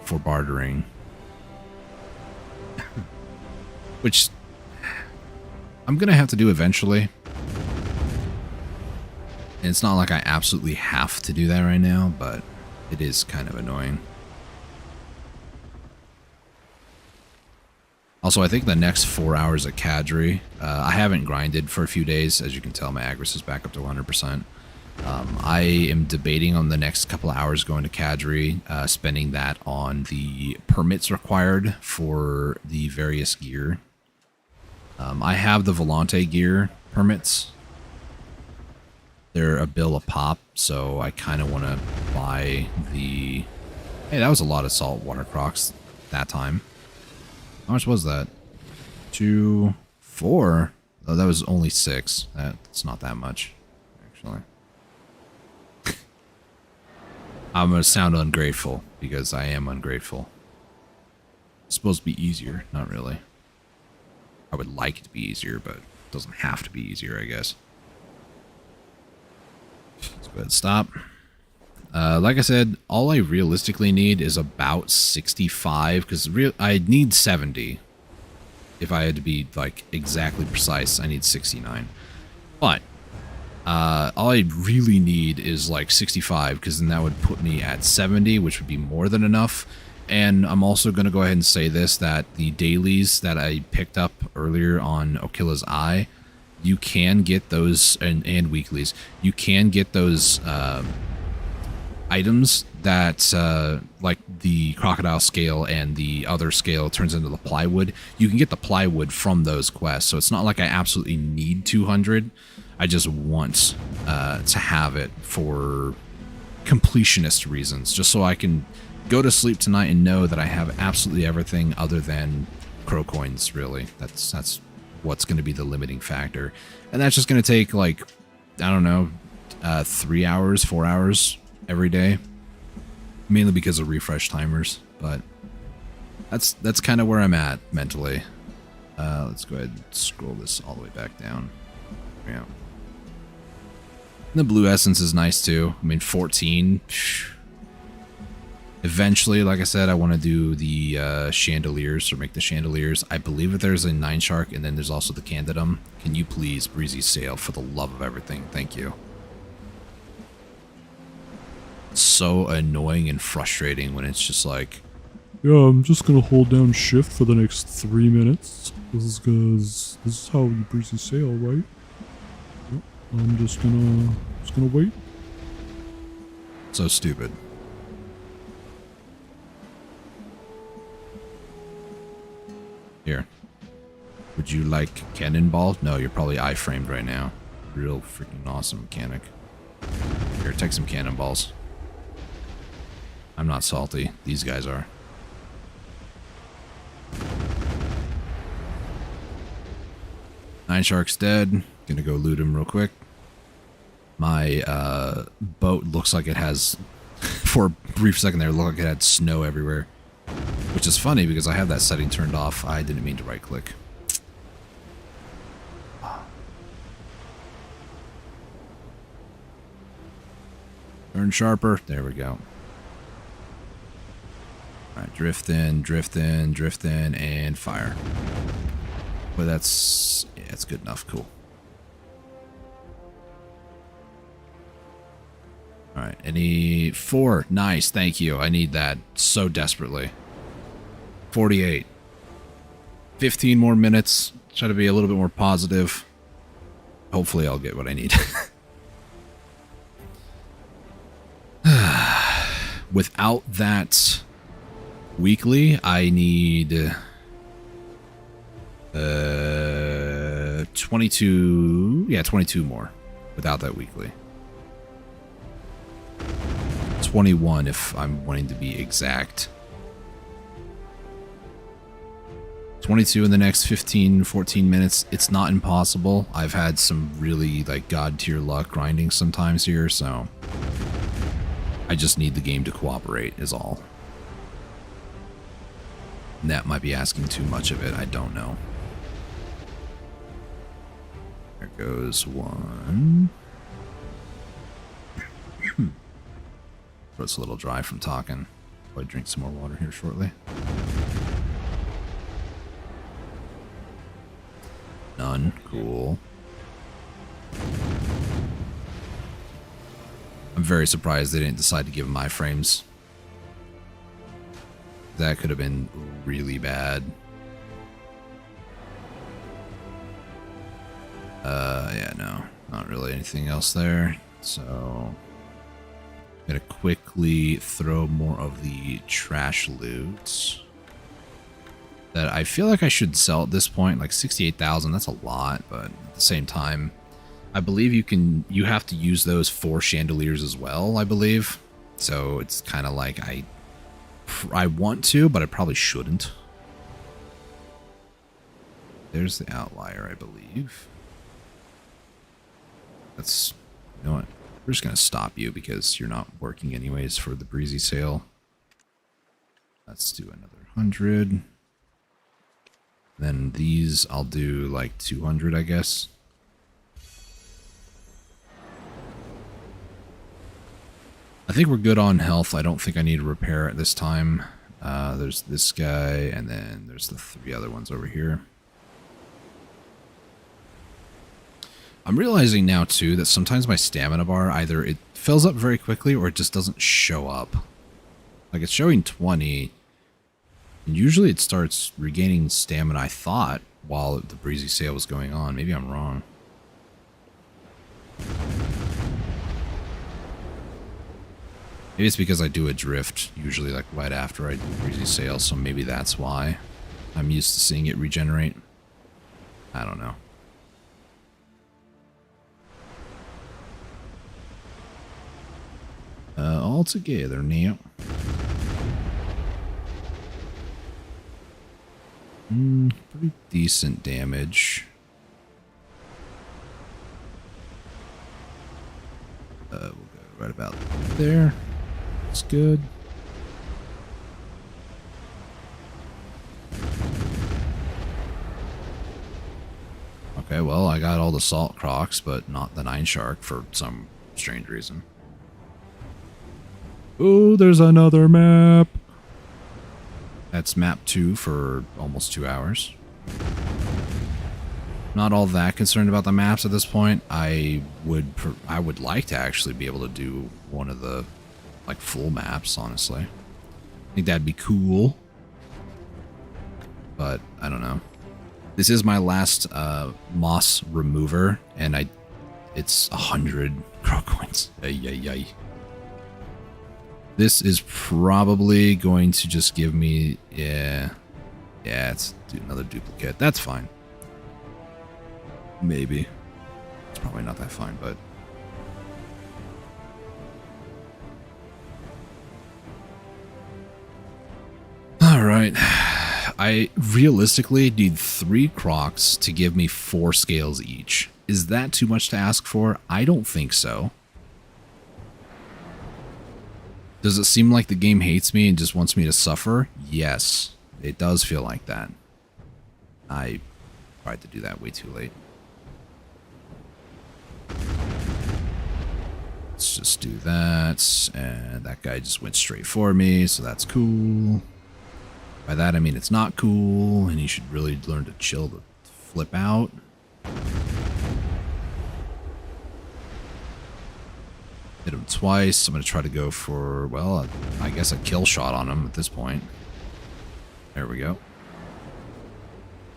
for bartering. Which I'm going to have to do eventually. And it's not like I absolutely have to do that right now, but it is kind of annoying. Also, I think the next 4 hours at Kadri, I haven't grinded for a few days. As you can tell, my Agris is back up to 100%. I am debating on the next couple of hours going to Kadri, spending that on the permits required for the various gear. I have the Volante gear permits. They're a bill a pop, so I kind of want to buy the... Hey, that was a lot of saltwater Crocs that time. How much was that? 2, 4? Oh, that was only 6. That's not that much, actually. I'm going to sound ungrateful, because I am ungrateful. It's supposed to be easier. Not really. I would like it to be easier, but it doesn't have to be easier, I guess. Let's go ahead and stop. Like I said, all I realistically need is about 65, because I need 70. If I had to be, like, exactly precise, I need 69. But all I really need is, like, 65, because then that would put me at 70, which would be more than enough. And I'm also going to go ahead and say this, that the dailies that I picked up earlier on Okila's Eye, you can get those, and weeklies, you can get those items that like the crocodile scale and the other scale turns into the plywood. You can get the plywood from those quests, so it's not like I absolutely need 200. I just want to have it for completionist reasons, just so I can go to sleep tonight and know that I have absolutely everything other than crow coins. Really, that's what's going to be the limiting factor, and that's just going to take like, I don't know, 3 hours, 4 hours every day, mainly because of refresh timers. But that's kind of where I'm at mentally. Let's go ahead and scroll this all the way back down. Yeah. The blue essence is nice too. I mean, 14. Eventually, like I said, I want to do the chandeliers, or make the chandeliers. I believe that there's a 9 shark, and then there's also the candidum. Can you please, Breezy Sail, for the love of everything? Thank you. So annoying and frustrating when it's just like, yeah, I'm just gonna hold down shift for the next 3 minutes. This is how you breezy sail, right? Yep, I'm just gonna wait. so stupid. Here. Would you like cannonball? No, you're probably iframed right now. Real freaking awesome mechanic. Here, take some cannonballs. I'm not salty. These guys are. Nine shark's dead. Gonna go loot him real quick. My boat looks like it has, for a brief second there, it looked like it had snow everywhere. Which is funny because I have that setting turned off. I didn't mean to right click. Turn sharper. There we go. Alright, drift in, and fire. But that's, yeah, it's good enough. Cool. Alright, any 4? Nice, thank you. I need that so desperately. 48. 15 more minutes. Try to be a little bit more positive. Hopefully I'll get what I need. Without that weekly, I need 22, yeah, 22 more without that weekly. 21 if I'm wanting to be exact. 22 in the next 15, 14 minutes. It's not impossible. I've had some really like god tier luck grinding sometimes here, so I just need the game to cooperate is all. And that might be asking too much of it. I don't know. There goes one. Throat's a little dry from talking. I'll drink some more water here shortly. None. Cool. I'm very surprised they didn't decide to give him iframes. That could have been really bad. Yeah, no. Not really anything else there. So, I'm gonna quickly throw more of the trash loot that I feel like I should sell at this point. Like 68,000, that's a lot, but at the same time, I believe you have to use those for chandeliers as well, I believe. So it's kind of like I want to, but I probably shouldn't. There's the outlier, I believe. That's, you know what? We're just going to stop you because you're not working anyways for the breezy sale. Let's do another 100. Then these I'll do like 200, I guess. I think we're good on health. I don't think I need to repair at this time. There's this guy, and then there's the 3 other ones over here. I'm realizing now, too, that sometimes my stamina bar, either it fills up very quickly or it just doesn't show up. Like, it's showing 20, and usually it starts regaining stamina, I thought, while the breezy sale was going on. Maybe I'm wrong. Maybe it's because I do a drift usually like right after I do Breezy Sail, so maybe that's why I'm used to seeing it regenerate. I don't know. All together now. Pretty decent damage. We'll go right about there. That's good. Okay, well, I got all the salt crocs, but not the 9 shark for some strange reason. Oh, there's another map. That's map 2 for almost 2 hours. Not all that concerned about the maps at this point. I would like to actually be able to do one of the like full maps, honestly. I think that'd be cool. But I don't know. This is my last moss remover, and it's 100 Croc coins. Ay. This is probably going to just give me, yeah, it's another duplicate. That's fine. Maybe. It's probably not that fine, but. Alright. I realistically need 3 Crocs to give me 4 scales each. Is that too much to ask for? I don't think so. Does it seem like the game hates me and just wants me to suffer? Yes, it does feel like that. I tried to do that way too late. Let's just do that, and that guy just went straight for me, so that's cool. By that I mean it's not cool, and he should really learn to chill to flip out. Hit him twice. I'm going to try to go for, well, I guess a kill shot on him at this point. There we go.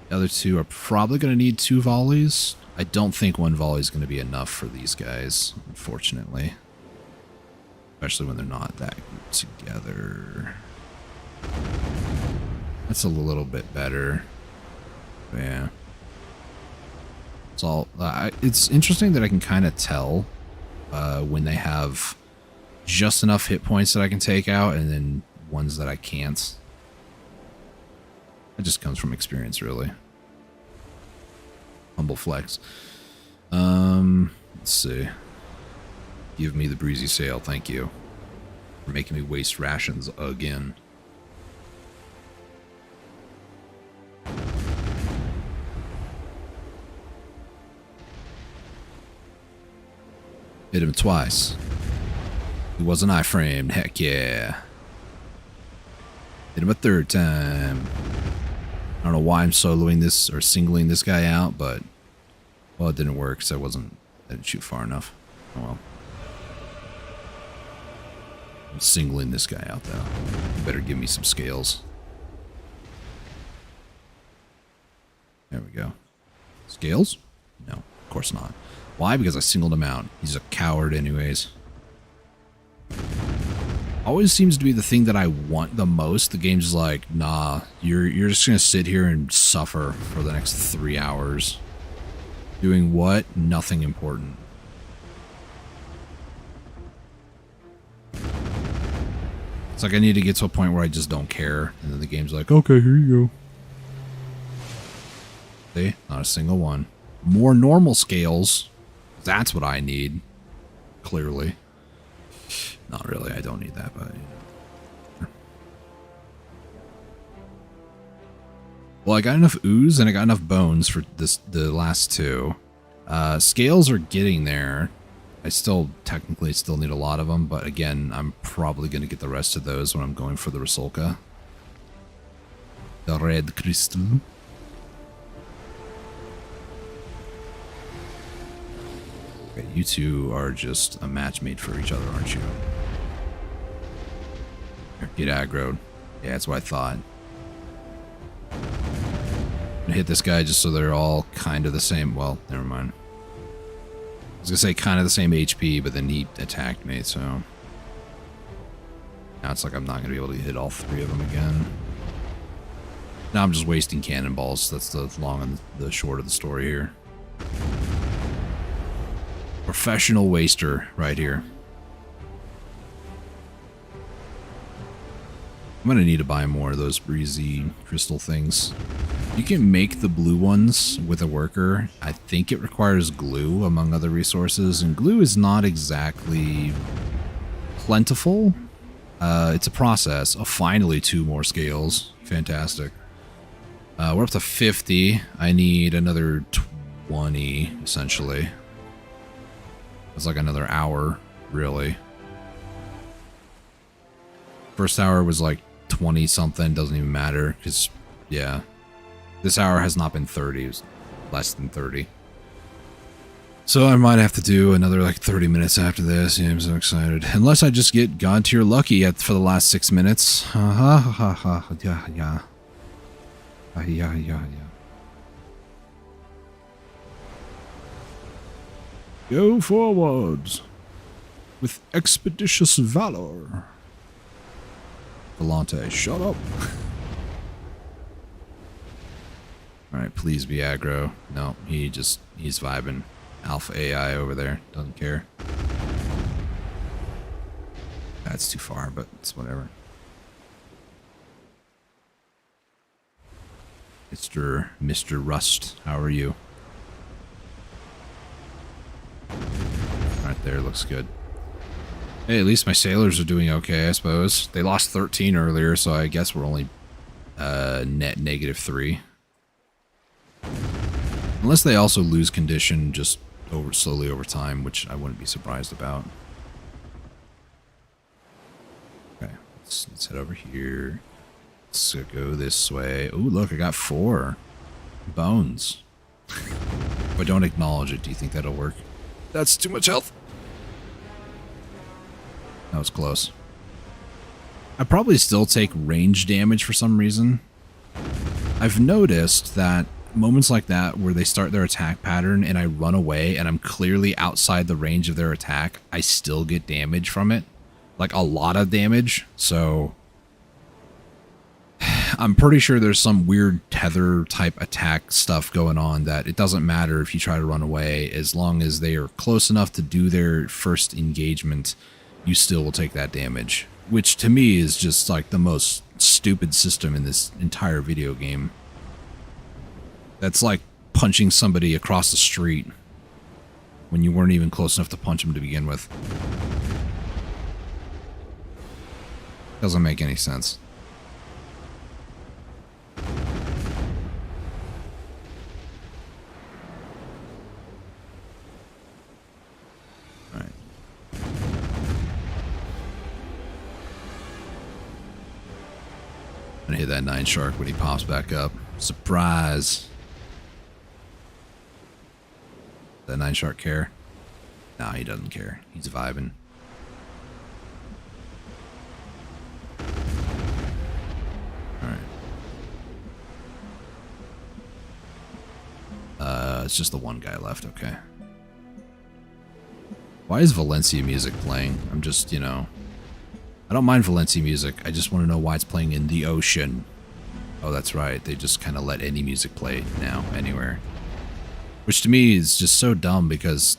The other 2 are probably going to need 2 volleys. I don't think 1 volley is going to be enough for these guys, unfortunately. Especially when they're not that grouped together. That's a little bit better. Yeah. It's interesting that I can kind of tell when they have just enough hit points that I can take out and then ones that I can't. It just comes from experience, really. Humble flex. Let's see. Give me the breezy sail, thank you. For making me waste rations again. Hit him twice. He wasn't iframed, heck yeah. Hit him a 3rd time. I don't know why I'm soloing this or singling this guy out, but well, it didn't work because I didn't shoot far enough. Oh well. I'm singling this guy out though. You better give me some scales. There we go. Scales? No, of course not. Why? Because I singled him out. He's a coward anyways. Always seems to be the thing that I want the most. The game's like, nah, you're just gonna sit here and suffer for the next 3 hours. Doing what? Nothing important. It's like I need to get to a point where I just don't care, and then the game's like, okay, here you go. See? Not a single one. More normal scales. That's what I need. Clearly. Not really, I don't need that, but... Well, I got enough ooze and I got enough bones for the last 2. Scales are getting there. I technically still need a lot of them, but again, I'm probably going to get the rest of those when I'm going for the Rusalka. The red crystal. Okay, you two are just a match made for each other, aren't you? Here, get aggroed. Yeah, that's what I thought. I'm gonna hit this guy just so they're all kind of the same. Well, never mind. I was gonna say kind of the same HP, but then he attacked me, so... Now it's like I'm not going to be able to hit all 3 of them again. Now I'm just wasting cannonballs. That's the long and the short of the story here. Professional waster right here. I'm going to need to buy more of those breezy crystal things. You can make the blue ones with a worker. I think it requires glue, among other resources, and glue is not exactly plentiful. It's a process. Oh, finally 2 more scales. Fantastic. We're up to 50. I need another 20, essentially. It's like another hour, really. First hour was like 20 something, doesn't even matter, because, yeah. This hour has not been 30, it was less than 30. So I might have to do another like 30 minutes after this. Yeah, I'm so excited. Unless I just get God tier lucky for the last 6 minutes. Yeah. Go forwards with expeditious valor. Volante, shut up. Alright, please be aggro. No, he's vibing. Alpha AI over there. Doesn't care. That's too far, but it's whatever. Mr. Rust, how are you? Right there, looks good. Hey, at least my sailors are doing okay, I suppose. They lost 13 earlier, so I guess we're only net -3. Unless they also lose condition just slowly over time, which I wouldn't be surprised about. Okay, let's head over here. Let's go this way. Ooh, look, I got 4 bones. If I don't acknowledge it, do you think that'll work? That's too much health. That was close. I probably still take range damage for some reason. I've noticed that moments like that where they start their attack pattern and I run away and I'm clearly outside the range of their attack, I still get damage from it. Like a lot of damage. So I'm pretty sure there's some weird tether type attack stuff going on that it doesn't matter if you try to run away, as long as they are close enough to do their first engagement, you still will take that damage. Which to me is just like the most stupid system in this entire video game. That's like punching somebody across the street when you weren't even close enough to punch them to begin with. Doesn't make any sense. Alright. I'm gonna hit that 9 shark when he pops back up. Surprise! That 9 shark care? Nah, he doesn't care. He's vibing. Alright. It's just the one guy left, okay. Why is Valencia music playing? I'm just, you know... I don't mind Valencia music, I just want to know why it's playing in the ocean. Oh, that's right, they just kind of let any music play now, anywhere. Which to me is just so dumb because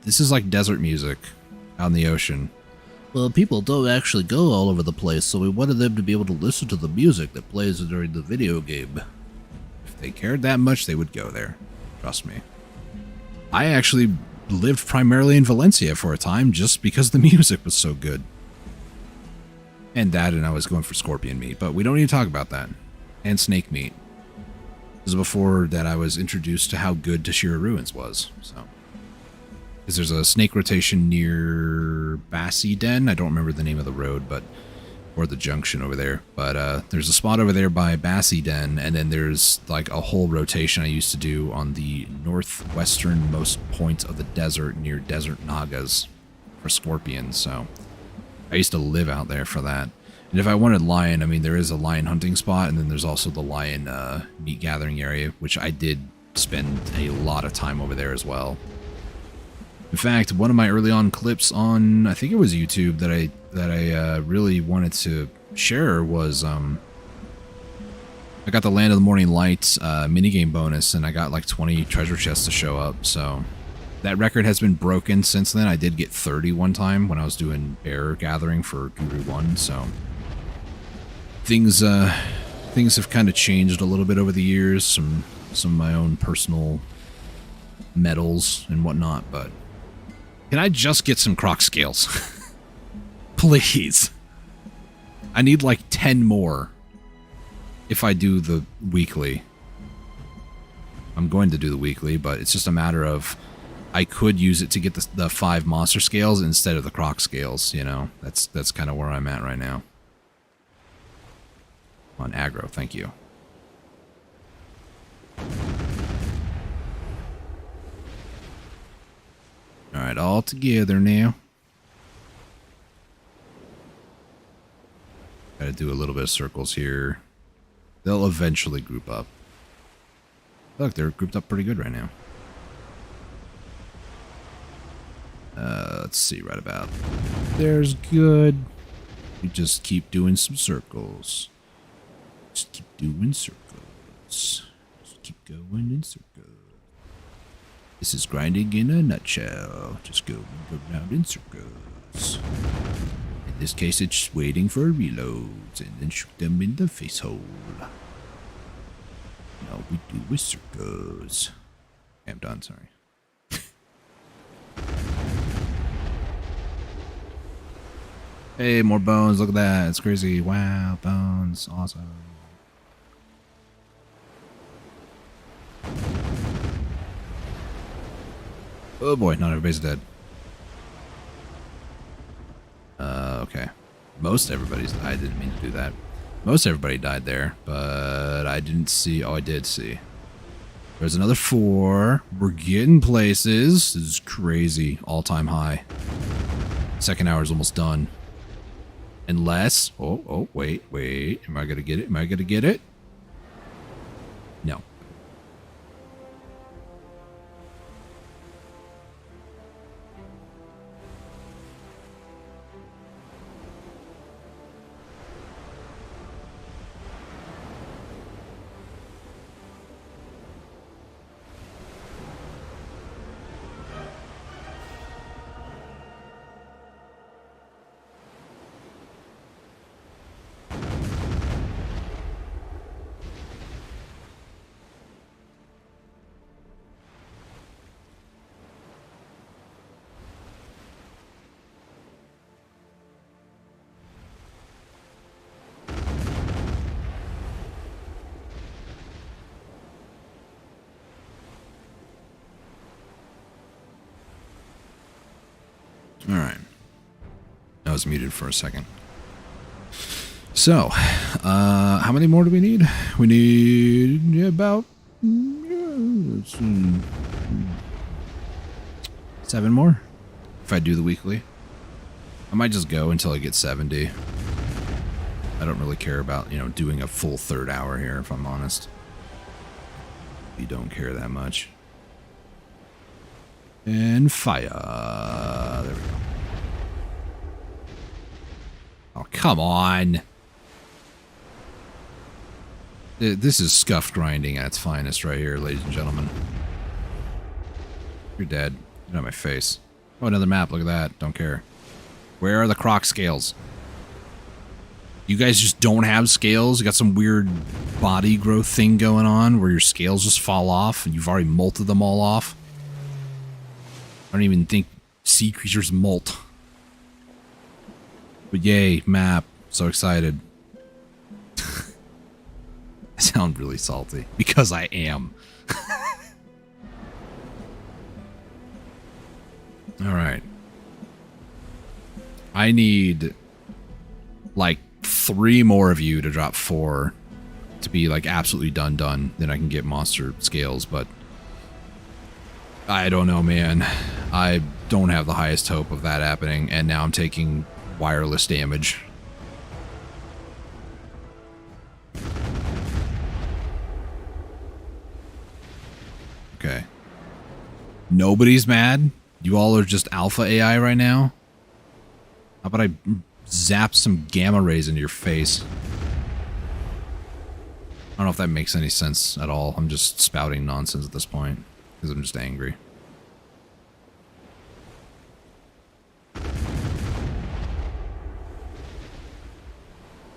this is like desert music out in the ocean. Well, people don't actually go all over the place, so we wanted them to be able to listen to the music that plays during the video game. If they cared that much, they would go there. Trust me. I actually lived primarily in Valencia for a time just because the music was so good. And I was going for scorpion meat, but we don't need to talk about that. And snake meat. This is before that I was introduced to how good Chiro Ruins was, so. Because there's a snake rotation near Bassi Den. I don't remember the name of the road, but or the junction over there. But there's a spot over there by Bassi Den, and then there's like a whole rotation I used to do on the northwesternmost point of the desert near Desert Nagas for scorpions. So I used to live out there for that. And if I wanted lion, I mean, there is a lion hunting spot, and then there's also the lion meat gathering area, which I did spend a lot of time over there as well. In fact, one of my early on clips on, I think it was YouTube that I really wanted to share was I got the Land of the Morning Light minigame bonus, and I got like 20 treasure chests to show up. So that record has been broken since then. I did get 30 one time when I was doing bear gathering for Guru 1. So things have kind of changed a little bit over the years. Some of my own personal medals and whatnot, but can I just get some Croc scales? Please. I need like 10 more if I do the weekly. I'm going to do the weekly, but it's just a matter of I could use it to get the 5 monster scales instead of the Croc scales, you know. That's kind of where I'm at right now. On aggro, thank you. Alright, all together now. Gotta do a little bit of circles here. They'll eventually group up. Look, they're grouped up pretty good right now. Let's see, right about there's good. We just keep doing some circles. Just keep doing circles. Just keep going in circles. This is grinding in a nutshell. Just go around in circles. In this case, it's waiting for reloads and then shoot them in the face hole. All we do is circles. Okay, I'm done, sorry. Hey, more bones. Look at that. It's crazy. Wow, bones. Awesome. Oh boy, not everybody's dead. Okay. Most everybody's... I didn't mean to do that. Most everybody died there, but I didn't see... Oh, I did see. There's another 4. We're getting places. This is crazy. All-time high. Second hour is almost done. Unless... Oh, wait. Am I gonna get it? Am I gonna get it? No. Alright. I was muted for a second. So, how many more do we need? We need about 7 more. If I do the weekly. I might just go until I get 70. I don't really care about, doing a full 3rd hour here, if I'm honest. You don't care that much. And fire. There we go. Oh, come on. This is scuff grinding at its finest right here, ladies and gentlemen. You're dead. Get out of my face. Oh, another map. Look at that. Don't care. Where are the Croc scales? You guys just don't have scales? You got some weird body growth thing going on where your scales just fall off and you've already molted them all off? I don't even think sea creatures molt. But yay, map. So excited. I sound really salty. Because I am. Alright. I need like 3 more of you to drop 4 to be like absolutely done. Then I can get monster scales, but I don't know, man. I don't have the highest hope of that happening, and now I'm taking wireless damage. Okay. Nobody's mad? You all are just alpha AI right now? How about I zap some gamma rays into your face? I don't know if that makes any sense at all. I'm just spouting nonsense at this point because I'm just angry.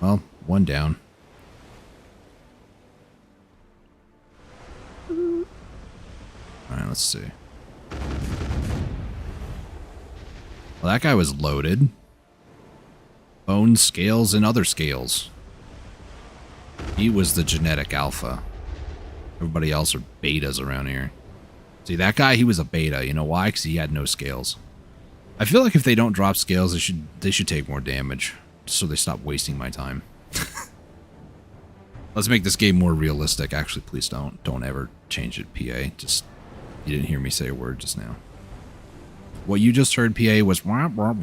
Well, one down. Alright, let's see. Well, that guy was loaded. Bone scales and other scales. He was the genetic alpha. Everybody else are betas around here. See, that guy, he was a beta. You know why? Because he had no scales. I feel like if they don't drop scales, they should take more damage. So they stop wasting my time. Let's make this game more realistic. Actually, please don't. Don't ever change it, PA. Just, you didn't hear me say a word just now. What you just heard, PA, was... And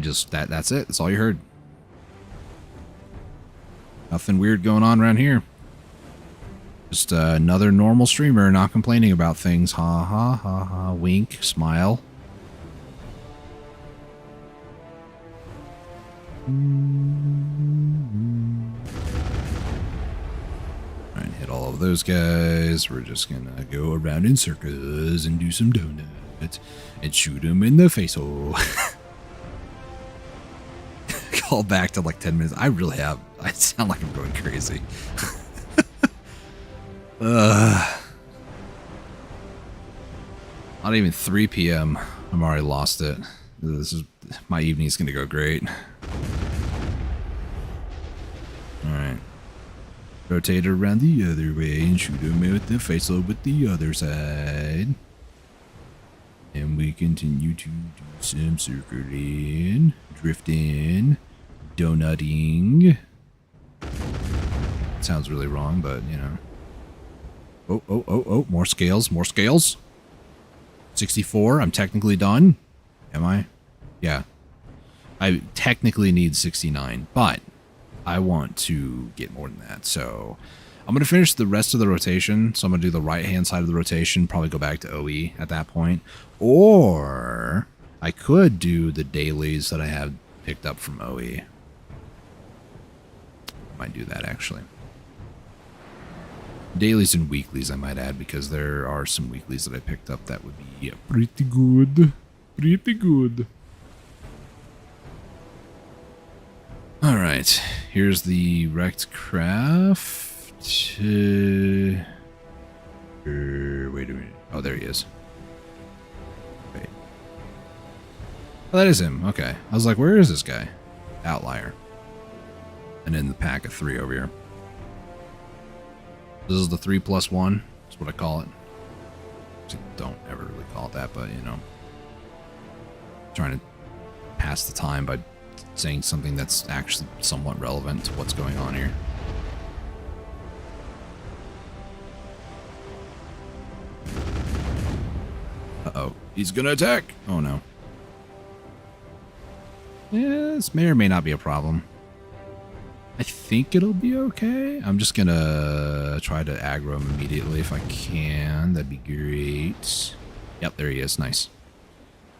just, that's it. That's all you heard. Nothing weird going on around here. Just another normal streamer not complaining about things. Ha ha ha ha. Wink. Smile. Alright, hit all of those guys. We're just gonna go around in circles and do some donuts and shoot them in the face. Oh. Call back to like 10 minutes. I really have. I sound like I'm going crazy. Not even 3 p.m. I'm already lost it. This is my evening's gonna go great. Alright. Rotate it around the other way and shoot him with the face over with the other side. And we continue to do some circling, drifting, donutting. Sounds really wrong, but you know. Oh, more scales, more scales. 64, I'm technically done. Am I? Yeah. I technically need 69, but I want to get more than that. So I'm going to finish the rest of the rotation. So I'm going to do the right-hand side of the rotation, probably go back to OE at that point. Or I could do the dailies that I have picked up from OE. Might do that, actually. Dailies and weeklies, I might add, because there are some weeklies that I picked up that would be pretty good. Pretty good. Alright, here's the wrecked craft. Wait a minute. Oh, there he is. Wait. Oh, that is him. Okay. I was like, where is this guy? Outlier. And then the pack of 3 over here. This is the 3+1. That's what I call it. Don't ever really call it that, but you know. Trying to pass the time by saying something that's actually somewhat relevant to what's going on here. Uh-oh. He's gonna attack! Oh no. Yeah, this may or may not be a problem. I think it'll be okay. I'm just gonna try to aggro him immediately if I can. That'd be great. Yep, there he is. Nice.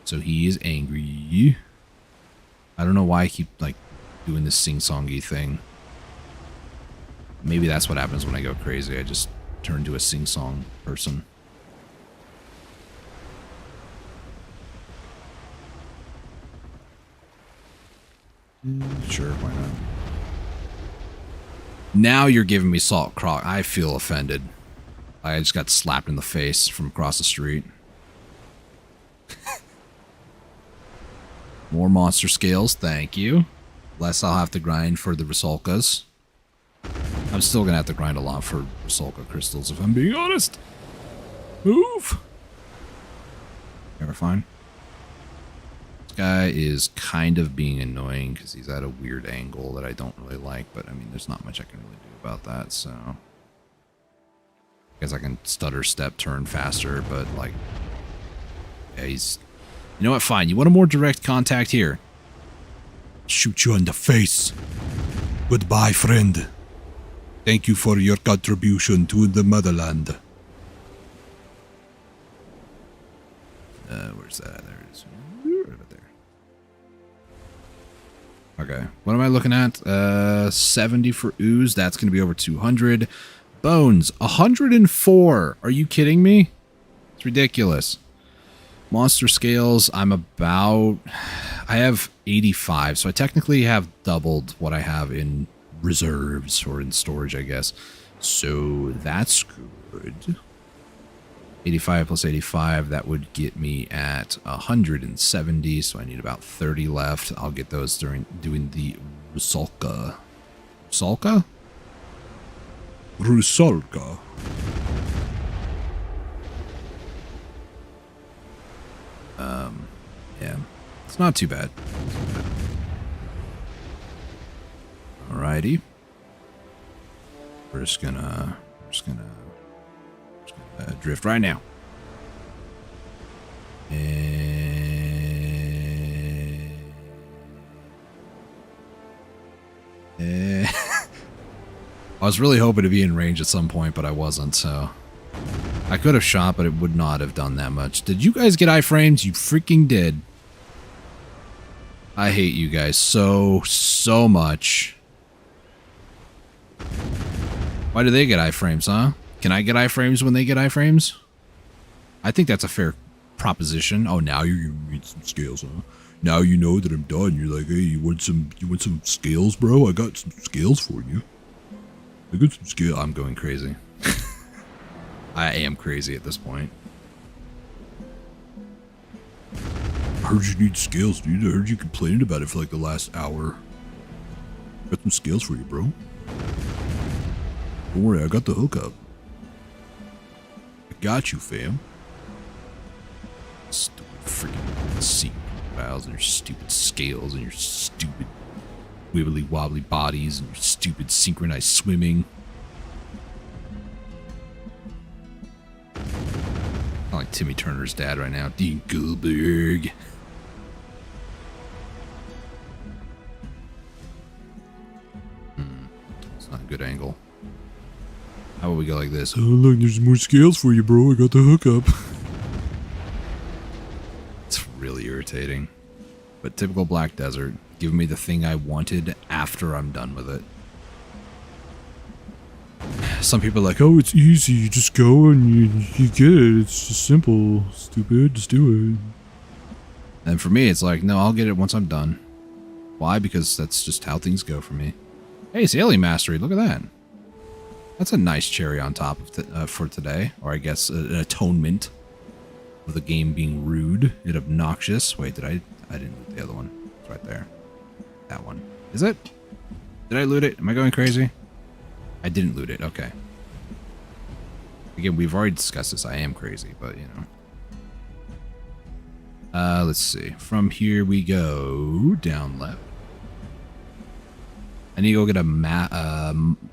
So he is angry. I don't know why I keep, like, doing this sing-songy thing. Maybe that's what happens when I go crazy. I just turn to a sing-song person. Sure, why not? Now you're giving me salt croc. I feel offended. I just got slapped in the face from across the street. More monster scales, thank you. Less I'll have to grind for the Rusalkas. I'm still gonna have to grind a lot for Rusalka crystals if I'm being honest. Move! You're fine. This guy is kind of being annoying because he's at a weird angle that I don't really like, but I mean, there's not much I can really do about that, so. I guess I can stutter step turn faster, but like, yeah, he's. You know what? Fine. You want a more direct contact here? Shoot you in the face. Goodbye, friend. Thank you for your contribution to the motherland. Where's that? There it is. Right about there. Okay. What am I looking at? 70 for ooze. That's going to be over 200. Bones, 104. Are you kidding me? It's ridiculous. Monster scales, I have 85, so I technically have doubled what I have in reserves or in storage, I guess. So that's good. 85 plus 85, that would get me at 170, so I need about 30 left. I'll get those during doing the Rusalka. Rusalka? Rusalka. Yeah, it's not too bad. Alrighty. We're just gonna drift right now. I was really hoping to be in range at some point, but I wasn't, so I could have shot, but it would not have done that much. Did you guys get iframes? You freaking did. I hate you guys so much. Why do they get iframes, huh? Can I get iframes when they get iframes? I think that's a fair proposition. Oh, now you're gonna need some scales, huh? Now you know that I'm done. You're like, hey, you want some scales, bro? I got some scales for you. I got some scales. I'm going crazy. I am crazy at this point. I heard you need scales, dude. I heard you complaining about it for like the last hour. Got some scales for you, bro. Don't worry, I got the hookup. I got you, fam. Stupid freaking secret files and your stupid scales and your stupid wibbly wobbly bodies and your stupid synchronized swimming. I like Timmy Turner's dad right now, Dean Goldberg. It's not a good angle. How about we go like this? Oh, look, there's more scales for you, bro. I got the hookup. It's really irritating. But typical Black Desert. Give me the thing I wanted after I'm done with it. Some people are like, Oh, it's easy. You just go and you get it. It's just simple. Stupid. Just do it. and for me, it's like, no, I'll get it once I'm done. Why? Because that's just how things go for me. Hey, it's Alien Mastery. Look at that. That's a nice cherry on top of for today. Or I guess an atonement of the game being rude and obnoxious. Wait, I didn't loot the other one. It's right there. That one. Is it? Did I loot it? Am I going crazy? I didn't loot it. Okay. Again, we've already discussed this. I am crazy, but you know. Let's see. From here we go down left. I need to go get a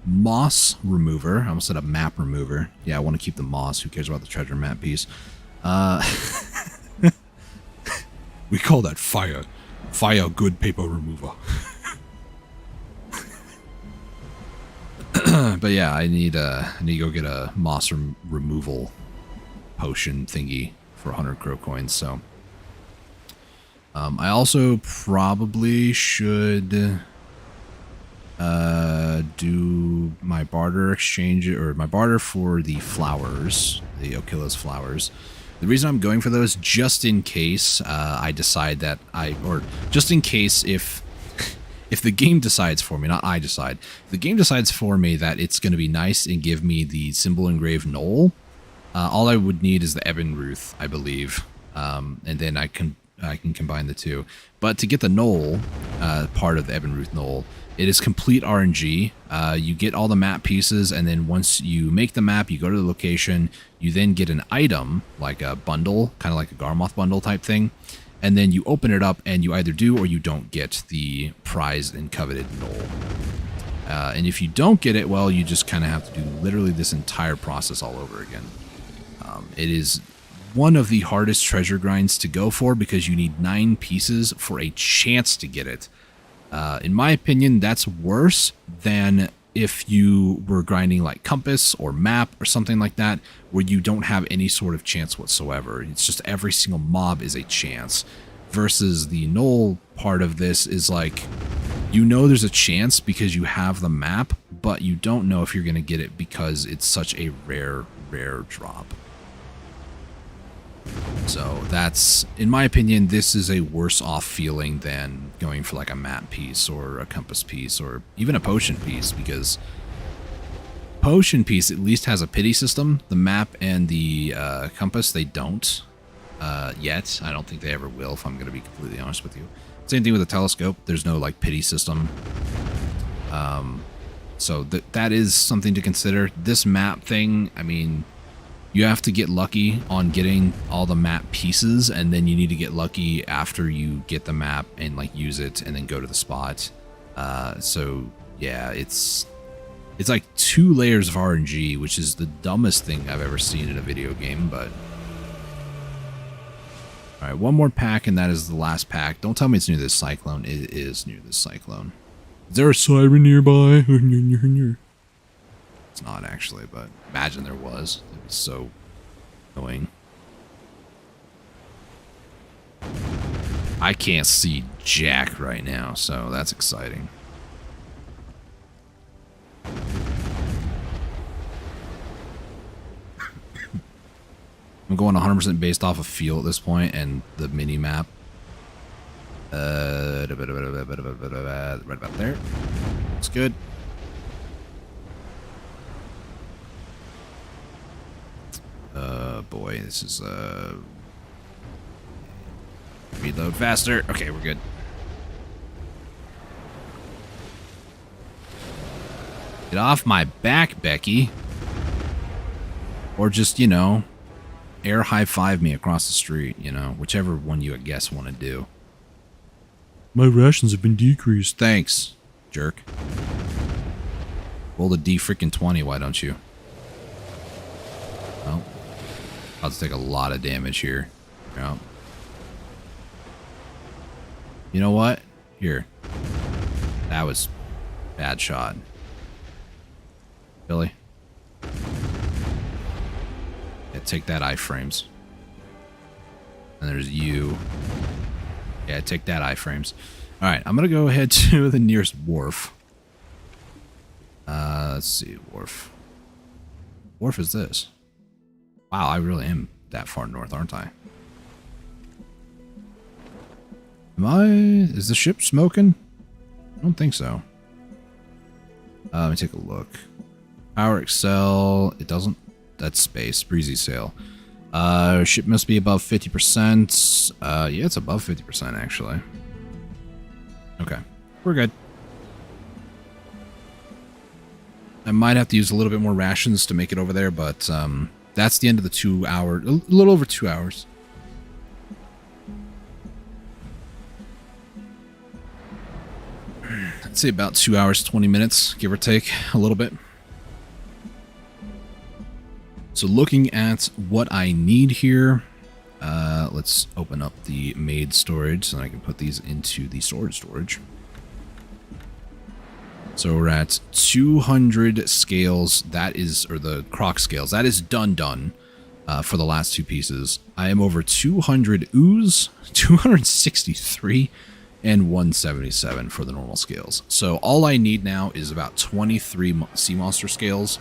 moss remover. I almost said a map remover. Yeah, I want to keep the moss. Who cares about the treasure map piece? We call that fire. Fire good paper remover. But yeah, I need to go get a moss removal potion thingy for 100 crow coins. So I also probably should do my barter exchange or my barter for the flowers, the Okila's flowers. The reason I'm going for those, just in case I decide that just in case if the game decides for me, not I decide, if the game decides for me that it's going to be nice and give me the symbol engraved knoll, all I would need is the Ebon Ruth, I believe, and then I can combine the two. But to get the knoll, part of the Ebon Ruth knoll, it is complete RNG. You get all the map pieces, and then once you make the map, you go to the location, you then get an item, like a bundle, kind of like a Garmoth bundle type thing, and then you open it up, and you either do or you don't get the prized and coveted knoll. And if you don't get it, well, you just kind of have to do literally this entire process all over again. It is one of the hardest treasure grinds to go for because you need 9 pieces for a chance to get it. In my opinion, that's worse than if you were grinding like compass or map or something like that, where you don't have any sort of chance whatsoever. It's just every single mob is a chance. Versus the null part of this is like, you know there's a chance because you have the map, but you don't know if you're going to get it because it's such a rare drop. So that's, in my opinion, this is a worse off feeling than going for like a map piece or a compass piece or even a potion piece, because potion piece at least has a pity system. The map and the compass, they don't yet. I don't think they ever will, if I'm going to be completely honest with you. Same thing with the telescope. There's no like pity system. So that is something to consider. This map thing, I mean, you have to get lucky on getting all the map pieces, and then you need to get lucky after you get the map and like use it and then go to the spot. So yeah, it's like 2 layers of RNG, which is the dumbest thing I've ever seen in a video game, but all right, one more pack, and that is the last pack. Don't tell me it's near this cyclone. It is near this cyclone. Is there a Siren nearby? It's not actually, but imagine there was. It was so annoying. I can't see jack right now, so that's exciting. I'm going 100% based off of feel at this point and the mini map. Right about there. Looks good. Boy, this is reload faster. Okay, we're good. Get off my back, Becky. Or just, you know, air high five me across the street, you know, whichever one you, I guess, want to do. My rations have been decreased. Thanks, jerk. Roll the D-freaking-20, why don't you? Oh. About to take a lot of damage here. Yeah. You know what? Here. That was bad shot. Billy. Yeah, take that iframes. And there's you. Yeah, take that iframes. Alright, I'm gonna go ahead to the nearest wharf. Let's see, wharf. Wharf is this. Wow, I really am that far north, aren't I? Is the ship smoking? I don't think so. Let me take a look. Power Excel, it doesn't, that's space, breezy sail. Ship must be above 50%. Yeah, it's above 50% actually. Okay, we're good. I might have to use a little bit more rations to make it over there, but that's the end of the 2 hour, a little over 2 hours. I'd say about 2 hours, 20 minutes, give or take a little bit. So looking at what I need here, let's open up the made storage so that I can put these into the storage. So we're at 200 scales, that is, or the Croc scales, that is done for the last 2 pieces. I am over 200 ooze, 263, and 177 for the normal scales. So all I need now is about 23 sea monster scales.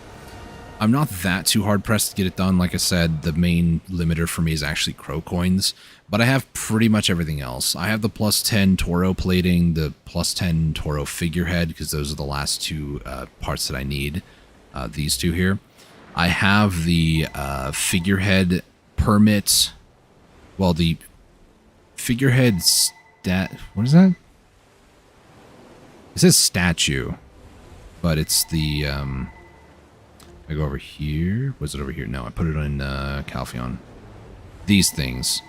I'm not that too hard pressed to get it done. Like I said, the main limiter for me is actually crow coins, but I have pretty much everything else. I have the plus 10 Toro plating, the plus 10 Toro figurehead, because those are the last 2 parts that I need. These 2 here. I have the figurehead permit. Well, the figurehead what is that? It says statue, but it's the I go over here. Was it over here? No, I put it on Calpheon. These things.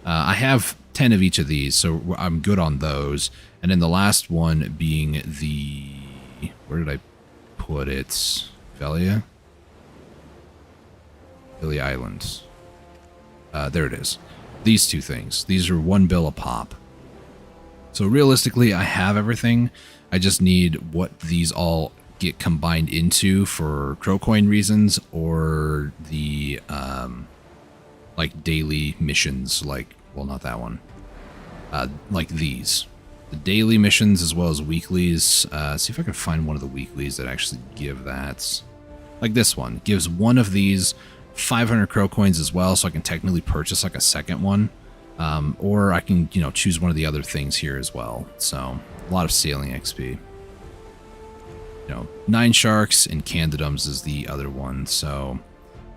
I have 10 of each of these, so I'm good on those. And then the last one being the... Where did I put it? Velia? Velia Island. There it is. These 2 things. These are 1 bill a pop. So realistically, I have everything. I just need what these all get combined into for crow coin reasons, or the like daily missions, like, well, not that one, like these, the daily missions as well as weeklies. See if I can find one of the weeklies that actually give that. Like this one gives one of these 500 crow coins as well, so I can technically purchase like a second one, or I can, you know, choose one of the other things here as well. So a lot of sailing XP. You know, 9 sharks and candidums is the other one. So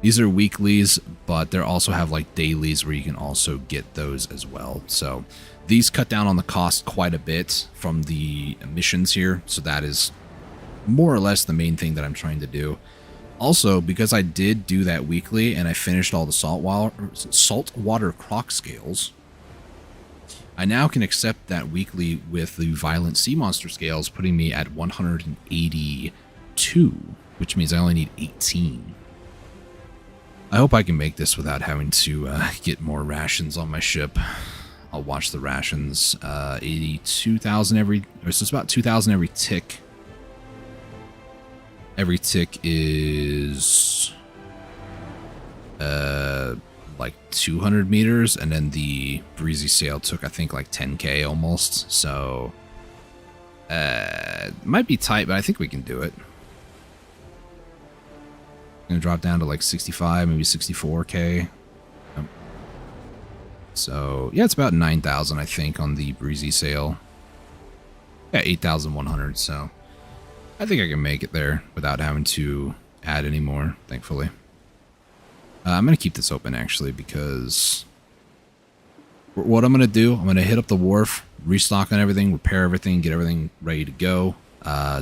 these are weeklies, but they also have like dailies where you can also get those as well. So these cut down on the cost quite a bit from the missions here. So that is more or less the main thing that I'm trying to do. Also, because I did do that weekly and I finished all the saltwater croc scales, I now can accept that weekly with the violent sea monster scales, putting me at 182, which means I only need 18. I hope I can make this without having to get more rations on my ship. I'll watch the rations. 82,000 every, or so it's about 2,000 every tick. Every tick is like 200 meters, and then the breezy sail took, I think, like 10k almost. So might be tight, but I think we can do it. Gonna drop down to like 65, maybe 64k. So yeah, it's about 9,000, I think, on the breezy sail. Yeah, 8,100. So I think I can make it there without having to add any more, thankfully. I'm going to keep this open, actually, because what I'm going to do, I'm going to hit up the wharf, restock on everything, repair everything, get everything ready to go.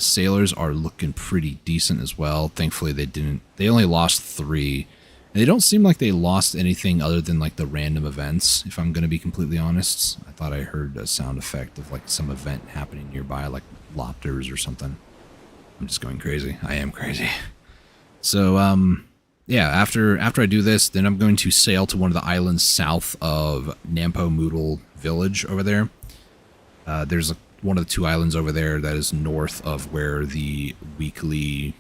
Sailors are looking pretty decent as well. Thankfully, they only lost 3. And they don't seem like they lost anything other than, like, the random events, if I'm going to be completely honest. I thought I heard a sound effect of, like, some event happening nearby, like lobsters or something. I'm just going crazy. I am crazy. So, yeah, after I do this, then I'm going to sail to one of the islands south of Nampo Moodle village over there. There's one of the 2 islands over there that is north of where the weekly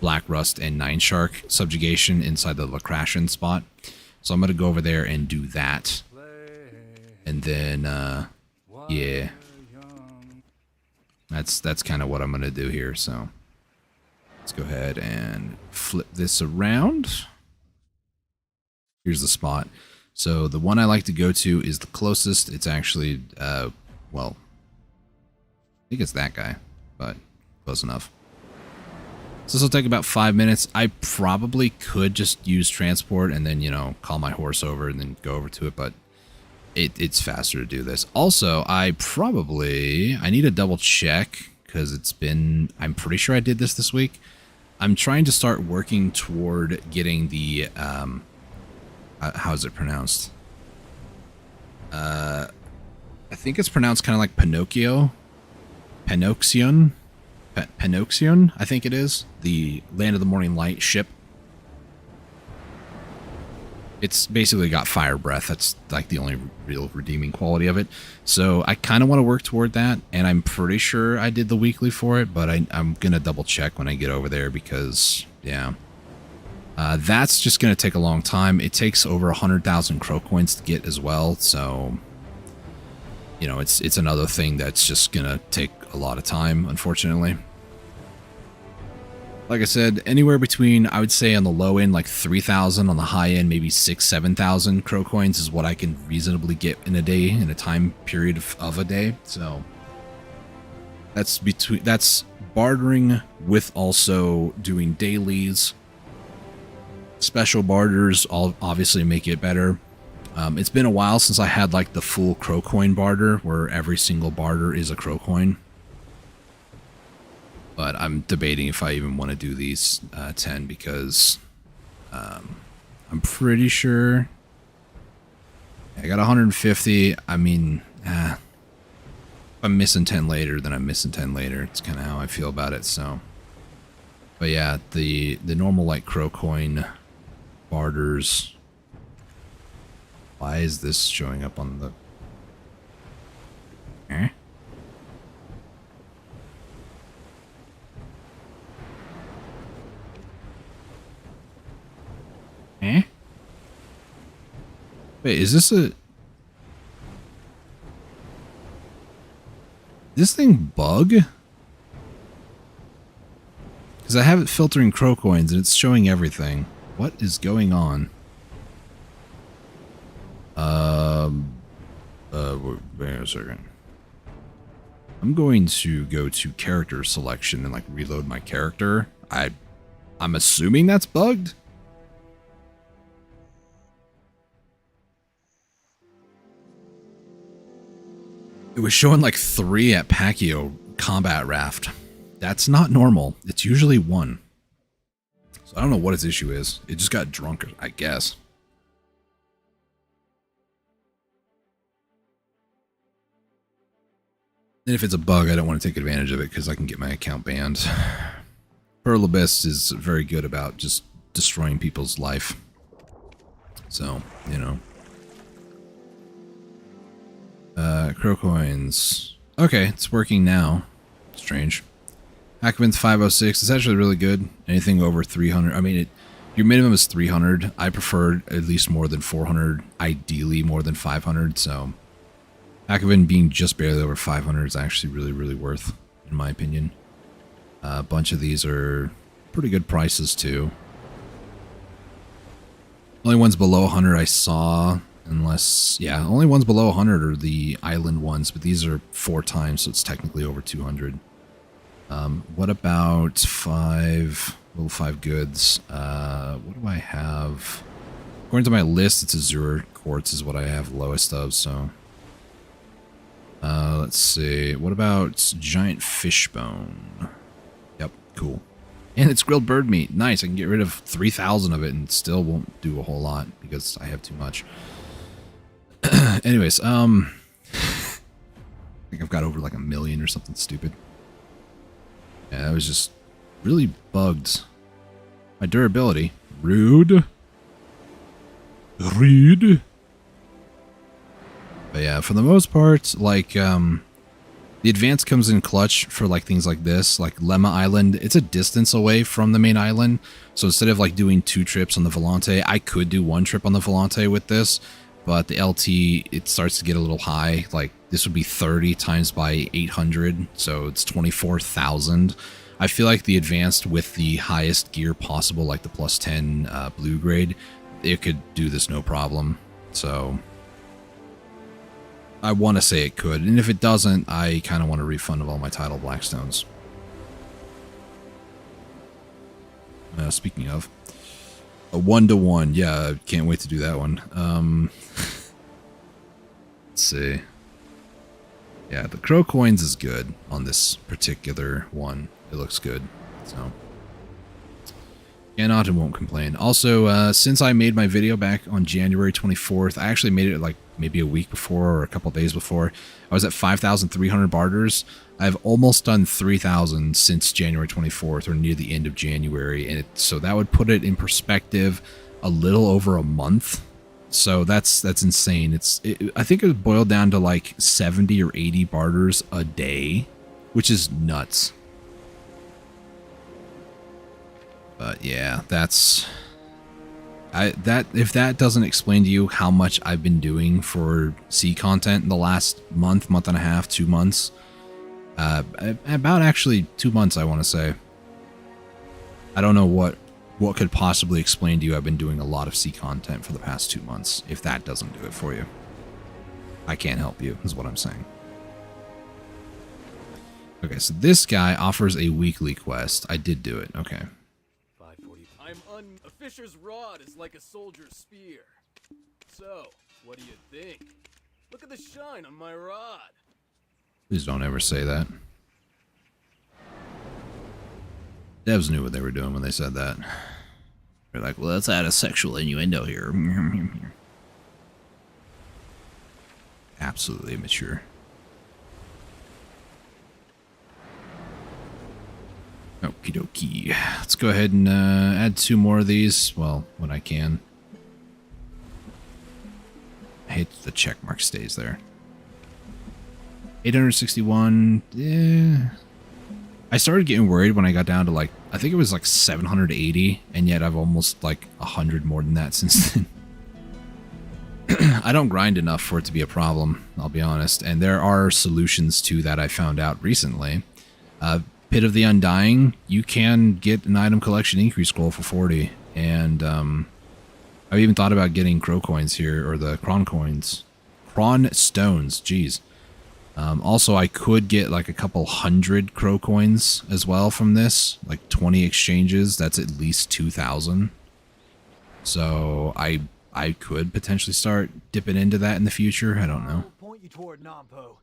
Black Rust and 9 Shark subjugation inside the Lacrashian spot. So I'm going to go over there and do that. And then, yeah. That's kind of what I'm going to do here, so let's go ahead and flip this around. Here's the spot. So the one I like to go to is the closest. It's actually, well, I think it's that guy, but close enough. So this will take about 5 minutes. I probably could just use transport and then, you know, call my horse over and then go over to it, but it's faster to do this. Also, I need to double check because I'm pretty sure I did this week. I'm trying to start working toward getting the, how is it pronounced? I think it's pronounced kind of like Pinocchio. Penoxion, I think it is. The Land of the Morning Light ship. It's basically got fire breath. That's like the only real redeeming quality of it. So I kind of want to work toward that, and I'm pretty sure I did the weekly for it, but I'm going to double check when I get over there because, yeah. That's just going to take a long time. It takes over 100,000 crow coins to get as well, so, you know, it's another thing that's just going to take a lot of time, unfortunately. Like I said, anywhere between, I would say on the low end, like 3,000, on the high end, maybe 6,000-7,000 crow coins is what I can reasonably get in a day, in a time period of a day. So that's bartering with also doing dailies. Special barters all obviously make it better. It's been a while since I had like the full crow coin barter, where every single barter is a crow coin. But I'm debating if I even want to do these 10 because I'm pretty sure I got 150. I mean, if I'm missing 10 later, then I'm missing 10 later. It's kind of how I feel about it. So, but yeah, the normal like crow coin barters. Why is this showing up on the? Wait, is this thing bug? Because I have it filtering crow coins and it's showing everything. What is going on? Wait a second. I'm going to go to character selection and like reload my character. I'm assuming that's bugged. It was showing like 3 at Pacquiao Combat Raft. That's not normal. It's usually 1. So I don't know what its issue is. It just got drunk, I guess. And if it's a bug, I don't want to take advantage of it because I can get my account banned. Pearl Abyss is very good about just destroying people's life. So, you know. Crow coins. Okay, it's working now. Strange. Hackman's 506. It's actually really good. Anything over 300. I mean, your minimum is 300. I prefer at least more than 400. Ideally, more than 500. So, Hackman being just barely over 500 is actually really, really worth, in my opinion. A bunch of these are pretty good prices, too. Only ones below 100 I saw, unless... Yeah, only ones below 100 are the island ones, but these are 4 times, so it's technically over 200. What about level 5 goods? What do I have? According to my list, it's Azure Quartz is what I have lowest of, so... let's see. What about giant fishbone? Yep, cool. And it's grilled bird meat. Nice. I can get rid of 3,000 of it and still won't do a whole lot because I have too much. Anyways, I think I've got over like 1 million or something stupid. Yeah, I was just really bugged. My durability. Rude. Rude. But yeah, for the most part, like, the advance comes in clutch for like things like this, like Lemma Island. It's a distance away from the main island, so instead of like doing 2 trips on the Volante, I could do 1 trip on the Volante with this, but the LT, it starts to get a little high. Like, this would be 30 times by 800, so it's 24,000. I feel like the advanced with the highest gear possible, like the plus 10 blue grade, it could do this no problem, so... I want to say it could, and if it doesn't, I kind of want a refund of all my tidal Blackstones. Speaking of, a 1-to-1, yeah, can't wait to do that one. Let's see. Yeah, the Crow Coins is good on this particular one. It looks good, so... Cannot and won't complain. Also, since I made my video back on January 24th, I actually made it like maybe a week before or a couple days before. I was at 5,300 barters. I've almost done 3,000 since January 24th or near the end of January, and so that would put it in perspective a little over a month. So that's insane. I think it boiled down to like 70 or 80 barters a day, which is nuts. But yeah, if that doesn't explain to you how much I've been doing for C content in the last month and a half, 2 months, about actually 2 months, I want to say. I don't know what could possibly explain to you I've been doing a lot of C content for the past 2 months, if that doesn't do it for you. I can't help you, is what I'm saying. Okay, so this guy offers a weekly quest. I did do it, okay. A fisher's rod is like a soldier's spear. So, what do you think? Look at the shine on my rod. Please don't ever say that. Devs knew what they were doing when they said that. They're like, well, let's add a sexual innuendo here. Absolutely immature. Okie dokie. Let's go ahead and add 2 more of these. Well, when I can. I hate the check mark stays there. 861. Yeah. I started getting worried when I got down to like, I think it was like 780, and yet I've almost like 100 more than that since then. I don't grind enough for it to be a problem, I'll be honest. And there are solutions to that I found out recently. Pit of the Undying, you can get an item collection increase scroll for 40. And I've even thought about getting Crow coins here, or the Cron coins. Cron stones, jeez. Also, I could get like a couple hundred Crow coins as well from this. Like 20 exchanges, that's at least 2,000. So I could potentially start dipping into that in the future. I don't know. Point you toward Nampo.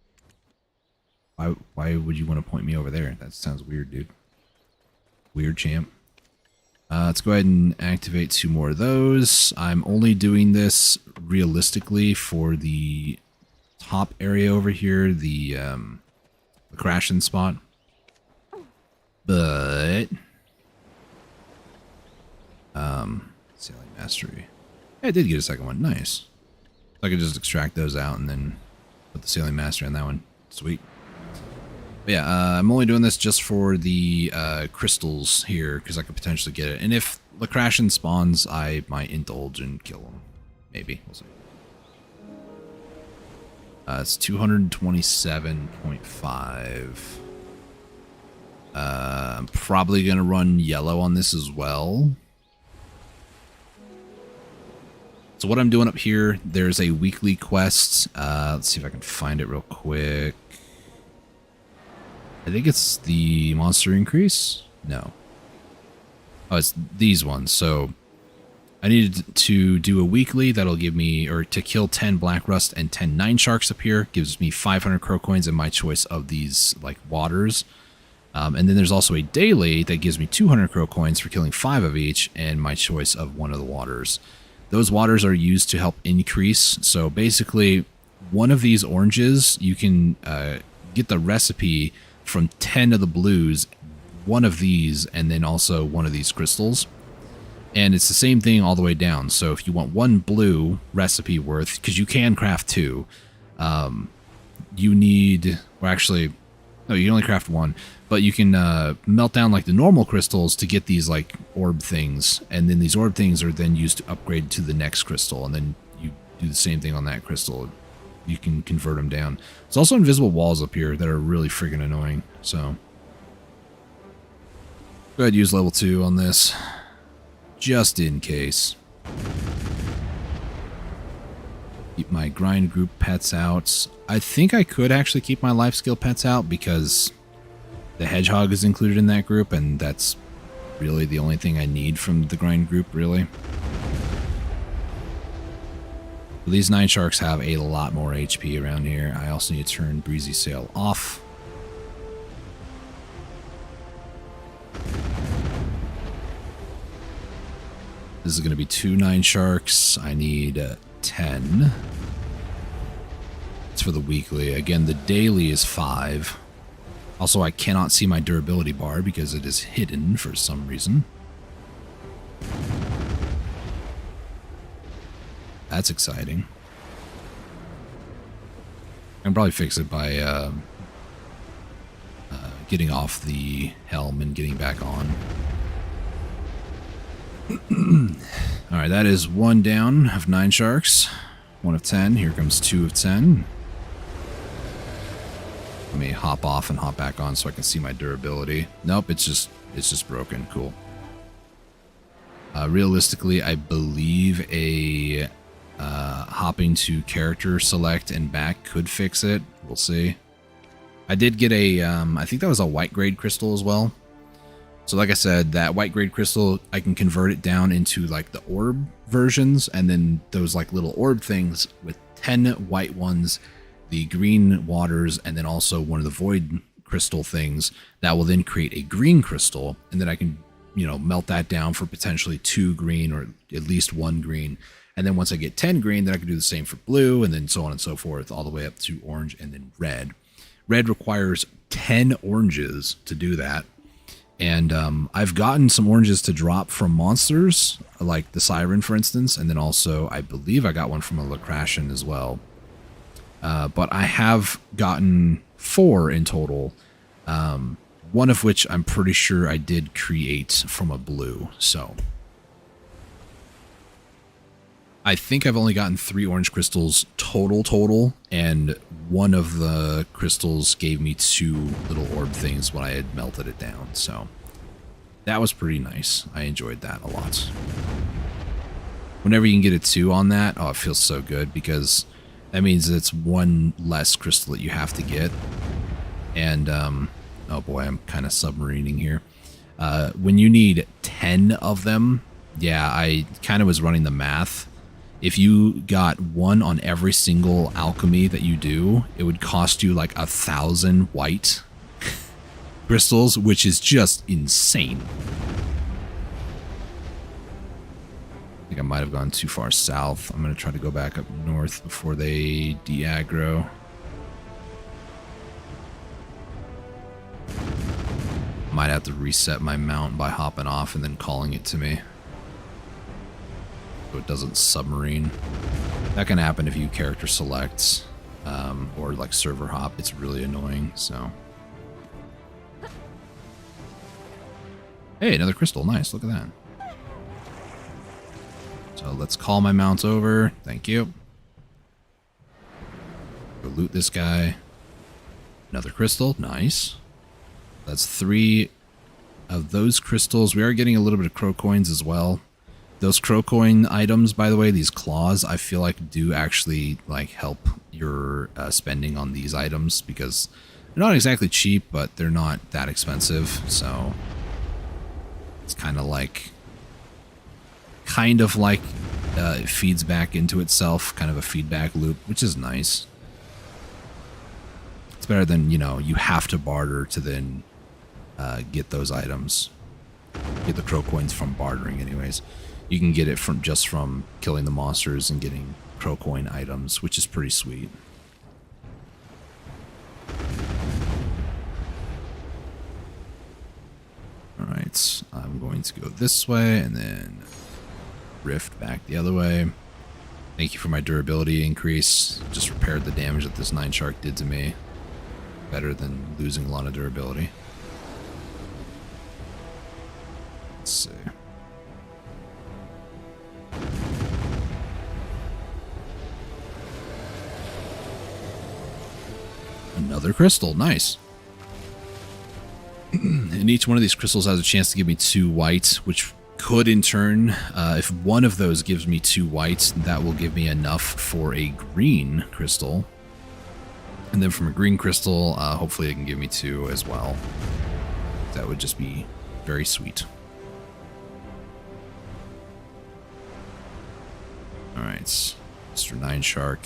Why would you want to point me over there? That sounds weird, dude. Weird, champ. Let's go ahead and activate 2 more of those. I'm only doing this realistically for the top area over here, the crashing spot. But sailing mastery. Yeah, I did get a second one. Nice. So I could just extract those out and then put the sailing mastery on that one. Sweet. But yeah, I'm only doing this just for the crystals here because I could potentially get it. And if Lacrashin spawns, I might indulge and kill him. Maybe. We'll see. It's 227.5. I'm probably going to run yellow on this as well. So what I'm doing up here, there's a weekly quest. Let's see if I can find it real quick. I think it's the monster increase? No. Oh, it's these ones. So I needed to do a weekly that'll give me, or to kill 10 black rust and 10 nine sharks up here. Gives me 500 crow coins and my choice of these like waters. And then there's also a daily that gives me 200 crow coins for killing 5 of each and my choice of one of the waters. Those waters are used to help increase. So basically, one of these oranges, you can get the recipe from 10 of the blues, one of these, and then also one of these crystals. And it's the same thing all the way down. So if you want one blue recipe worth, because you can craft 2, you need, or actually, no, you can only craft 1, but you can melt down like the normal crystals to get these like orb things. And then these orb things are then used to upgrade to the next crystal. And then you do the same thing on that crystal. You can convert them down. There's also invisible walls up here that are really friggin' annoying. So go ahead and use level 2 on this, just in case. Keep my grind group pets out. I think I could actually keep my life skill pets out because the hedgehog is included in that group, and that's really the only thing I need from the grind group, really. These 9 sharks have a lot more HP around here. I also need to turn Breezy Sail off. This is going to be 2 9 sharks. I need 10. It's for the weekly. Again, the daily is 5. Also, I cannot see my durability bar because it is hidden for some reason. That's exciting. I can probably fix it by getting off the helm and getting back on. Alright, that is 1 down of 9 sharks. 1 of 10. Here comes 2 of 10. Let me hop off and hop back on so I can see my durability. Nope, it's just broken. Cool. Realistically, I believe a hopping to character select and back could fix it. We'll see. I did get a, I think that was a white grade crystal as well. So like I said, that white grade crystal, I can convert it down into like the orb versions, and then those like little orb things with 10 white ones, the green waters, and then also one of the void crystal things that will then create a green crystal, and then I can, you know, melt that down for potentially 2 green or at least 1 green. And then once I get 10 green, then I can do the same for blue, and then so on and so forth, all the way up to orange and then red. Red requires 10 oranges to do that. And I've gotten some oranges to drop from monsters, like the Siren, for instance. And then also, I believe I got one from a Lacrashin as well. But I have gotten 4 in total. One of which I'm pretty sure I did create from a blue. So I think I've only gotten 3 orange crystals total, and one of the crystals gave me 2 little orb things when I had melted it down, so that was pretty nice. I enjoyed that a lot. Whenever you can get a 2 on that, oh, it feels so good, because that means it's 1 less crystal that you have to get. And, oh boy, I'm kind of submarining here. When you need 10 of them, yeah, I kind of was running the math. If you got 1 on every single alchemy that you do, it would cost you like 1,000 white crystals, which is just insane. I think I might have gone too far south. I'm going to try to go back up north before they de-aggro. Might have to reset my mount by hopping off and then calling it to me, so it doesn't submarine. That can happen if you character select or like server hop. It's really annoying. So, hey, another crystal. Nice. Look at that. So let's call my mounts over. Thank you. Go loot this guy. Another crystal. Nice. That's 3 of those crystals. We are getting a little bit of crow coins as well. Those crow coin items, by the way, these claws, I feel like do actually like help your spending on these items, because they're not exactly cheap, but they're not that expensive. So it's kind of like it feeds back into itself, kind of a feedback loop, which is nice. It's better than, you know, you have to barter to then get those items. Get the crow coins from bartering anyways. You can get it from just from killing the monsters and getting crow coin items, which is pretty sweet. Alright, I'm going to go this way and then rift back the other way. Thank you for my durability increase. Just repaired the damage that this 9 shark did to me. Better than losing a lot of durability. Let's see. Another crystal. Nice. And each one of these crystals has a chance to give me 2 white, which could in turn, if one of those gives me 2 whites, that will give me enough for a green crystal. And then from a green crystal, hopefully it can give me 2 as well. That would just be very sweet. Alright, Mr. 9 Shark.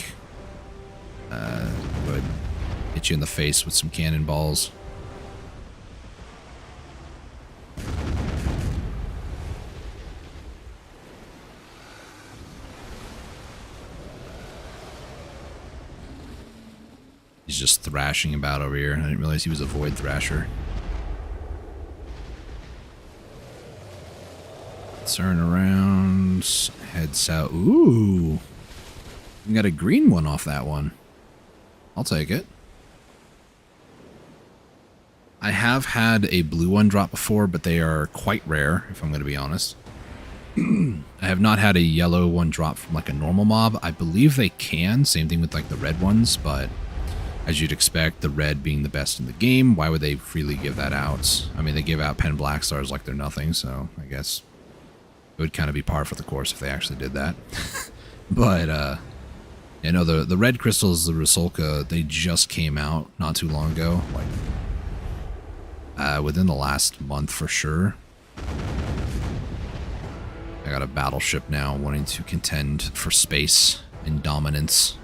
Would hit you in the face with some cannonballs. He's just thrashing about over here. I didn't realize he was a Void Thrasher. Turn around, head south. Ooh, we got a green one off that one. I'll take it. I have had a blue one drop before, but they are quite rare, if I'm going to be honest. I have not had a yellow one drop from like a normal mob. I believe they can, same thing with like the red ones, but as you'd expect, the red being the best in the game, why would they freely give that out? I mean, they give out pen black stars like they're nothing, so I guess it would kind of be par for the course if they actually did that. But, you know, the red crystals, the Rusalka, they just came out not too long ago, like within the last month for sure. I got a battleship now wanting to contend for space and dominance.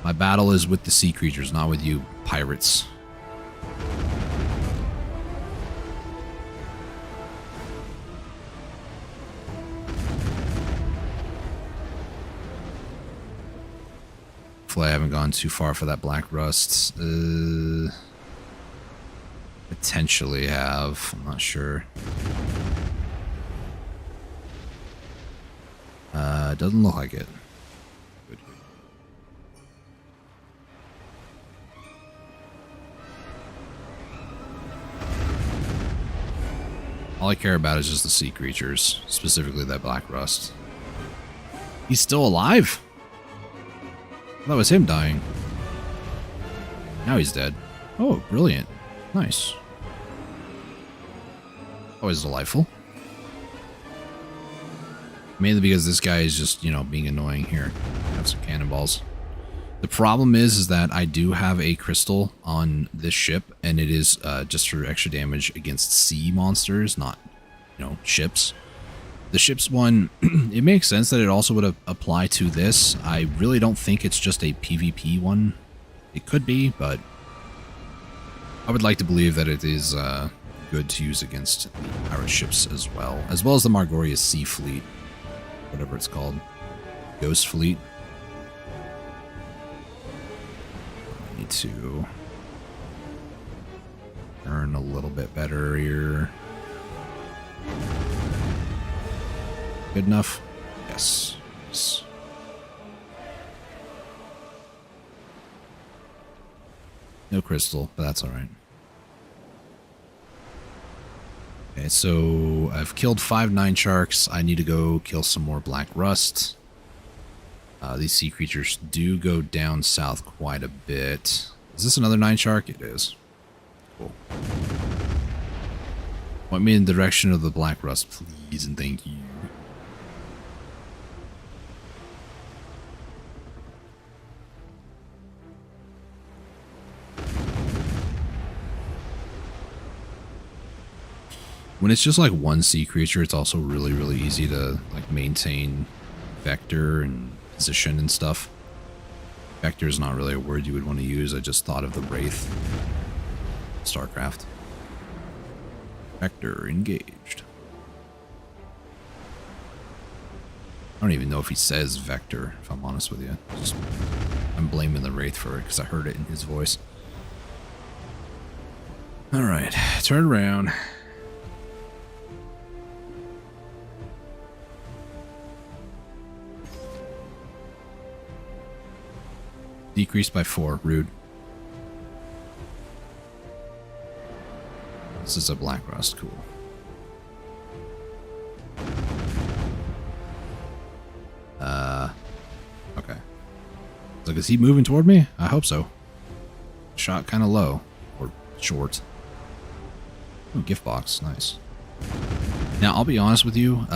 My battle is with the sea creatures, not with you pirates. Hopefully I haven't gone too far for that black rust. Potentially have. I'm not sure. Doesn't look like it. Good. All I care about is just the sea creatures, specifically that black rust. He's still alive? That was him dying. Now he's dead. Oh, brilliant. Nice. Always delightful. Mainly because this guy is just, you know, being annoying here. Have some cannonballs. The problem is that I do have a crystal on this ship, and it is just for extra damage against sea monsters, not, you know, ships. The ship's one, it makes sense that it also would apply to this. I really don't think it's just a PvP one. It could be, but I would like to believe that it is good to use against the pirate ships as well as the Margoria's Sea Fleet, whatever it's called, Ghost Fleet. I need to earn a little bit better here. Good enough? Yes. Yes. No crystal, but that's alright. Okay, so I've killed 5 9 sharks. I need to go kill some more black rust. These sea creatures do go down south quite a bit. Is this another 9 shark? It is. Cool. Point me in the direction of the black rust, please, and thank you. When it's just like one sea creature, it's also really, really easy to like maintain vector and position and stuff. Vector is not really a word you would want to use. I just thought of the Wraith. StarCraft. Vector engaged. I don't even know if he says vector, if I'm honest with you. I'm blaming the Wraith for it because I heard it in his voice. Alright, turn around. Decreased by 4. Rude. This is a black rust. Cool. Okay. Like, is he moving toward me? I hope so. Shot kind of low. Or short. Oh, gift box. Nice. Now, I'll be honest with you,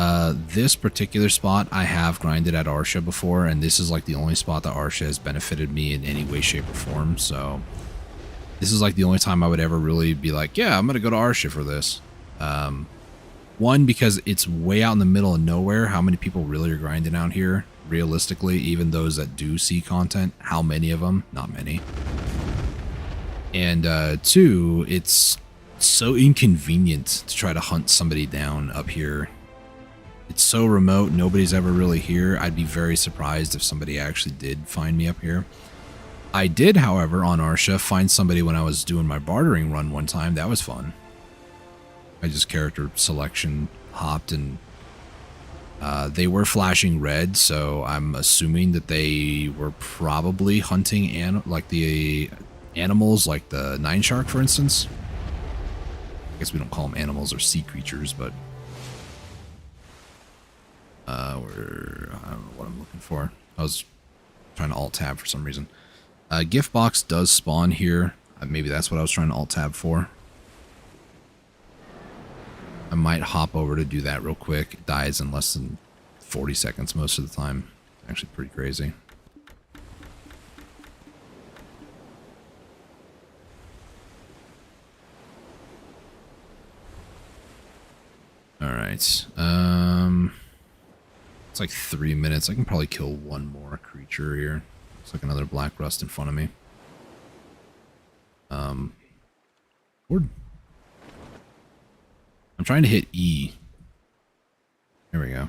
this particular spot I have grinded at Arsha before, and this is like the only spot that Arsha has benefited me in any way, shape, or form, so this is like the only time I would ever really be like, yeah, I'm going to go to Arsha for this. One, because it's way out in the middle of nowhere. How many people really are grinding out here? Realistically, even those that do see content, how many of them? Not many. And 2, it's so inconvenient to try to hunt somebody down up here. It's so remote, nobody's ever really here. I'd be very surprised if somebody actually did find me up here. I did, however, on Arsha find somebody when I was doing my bartering run one time. That was fun. I just character selection hopped, and they were flashing red, so I'm assuming that they were probably hunting like the animals, like the 9 shark, for instance. I guess we don't call them animals or sea creatures, but I don't know what I'm looking for. I was trying to alt tab for some reason. Gift box does spawn here. Maybe that's what I was trying to alt tab for. I might hop over to do that real quick. It dies in less than 40 seconds most of the time. Actually pretty crazy. Alright. It's like 3 minutes. I can probably kill one more creature here. Looks like another black rust in front of me. Word. I'm trying to hit E. There we go.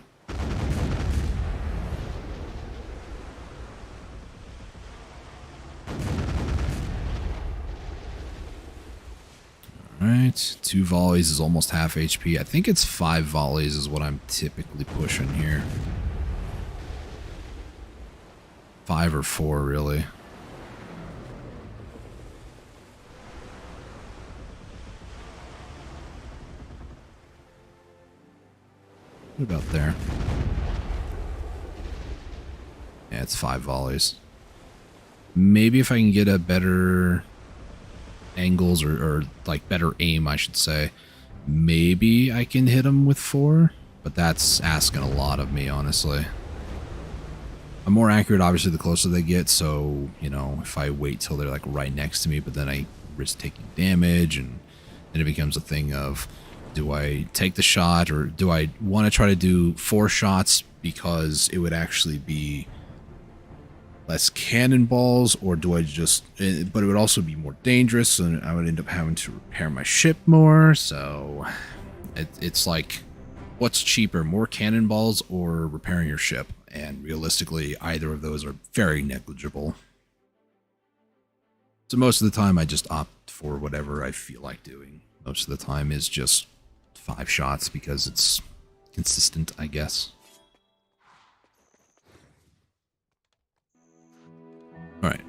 Alright, 2 volleys is almost half HP. I think it's 5 volleys is what I'm typically pushing here. 5 or 4, really. What about there? Yeah, it's 5 volleys. Maybe if I can get a better angles or like better aim, I should say, maybe I can hit them with 4, but that's asking a lot of me, honestly. I'm more accurate, obviously, the closer they get, so, you know, if I wait till they're like right next to me, but then I risk taking damage, and then it becomes a thing of, do I take the shot, or do I want to try to do 4 shots because it would actually be less cannonballs, or do I just, but it would also be more dangerous, and I would end up having to repair my ship more, so it's like, what's cheaper, more cannonballs or repairing your ship? And realistically, either of those are very negligible. So most of the time, I just opt for whatever I feel like doing. Most of the time is just 5 shots because it's consistent, I guess. All right.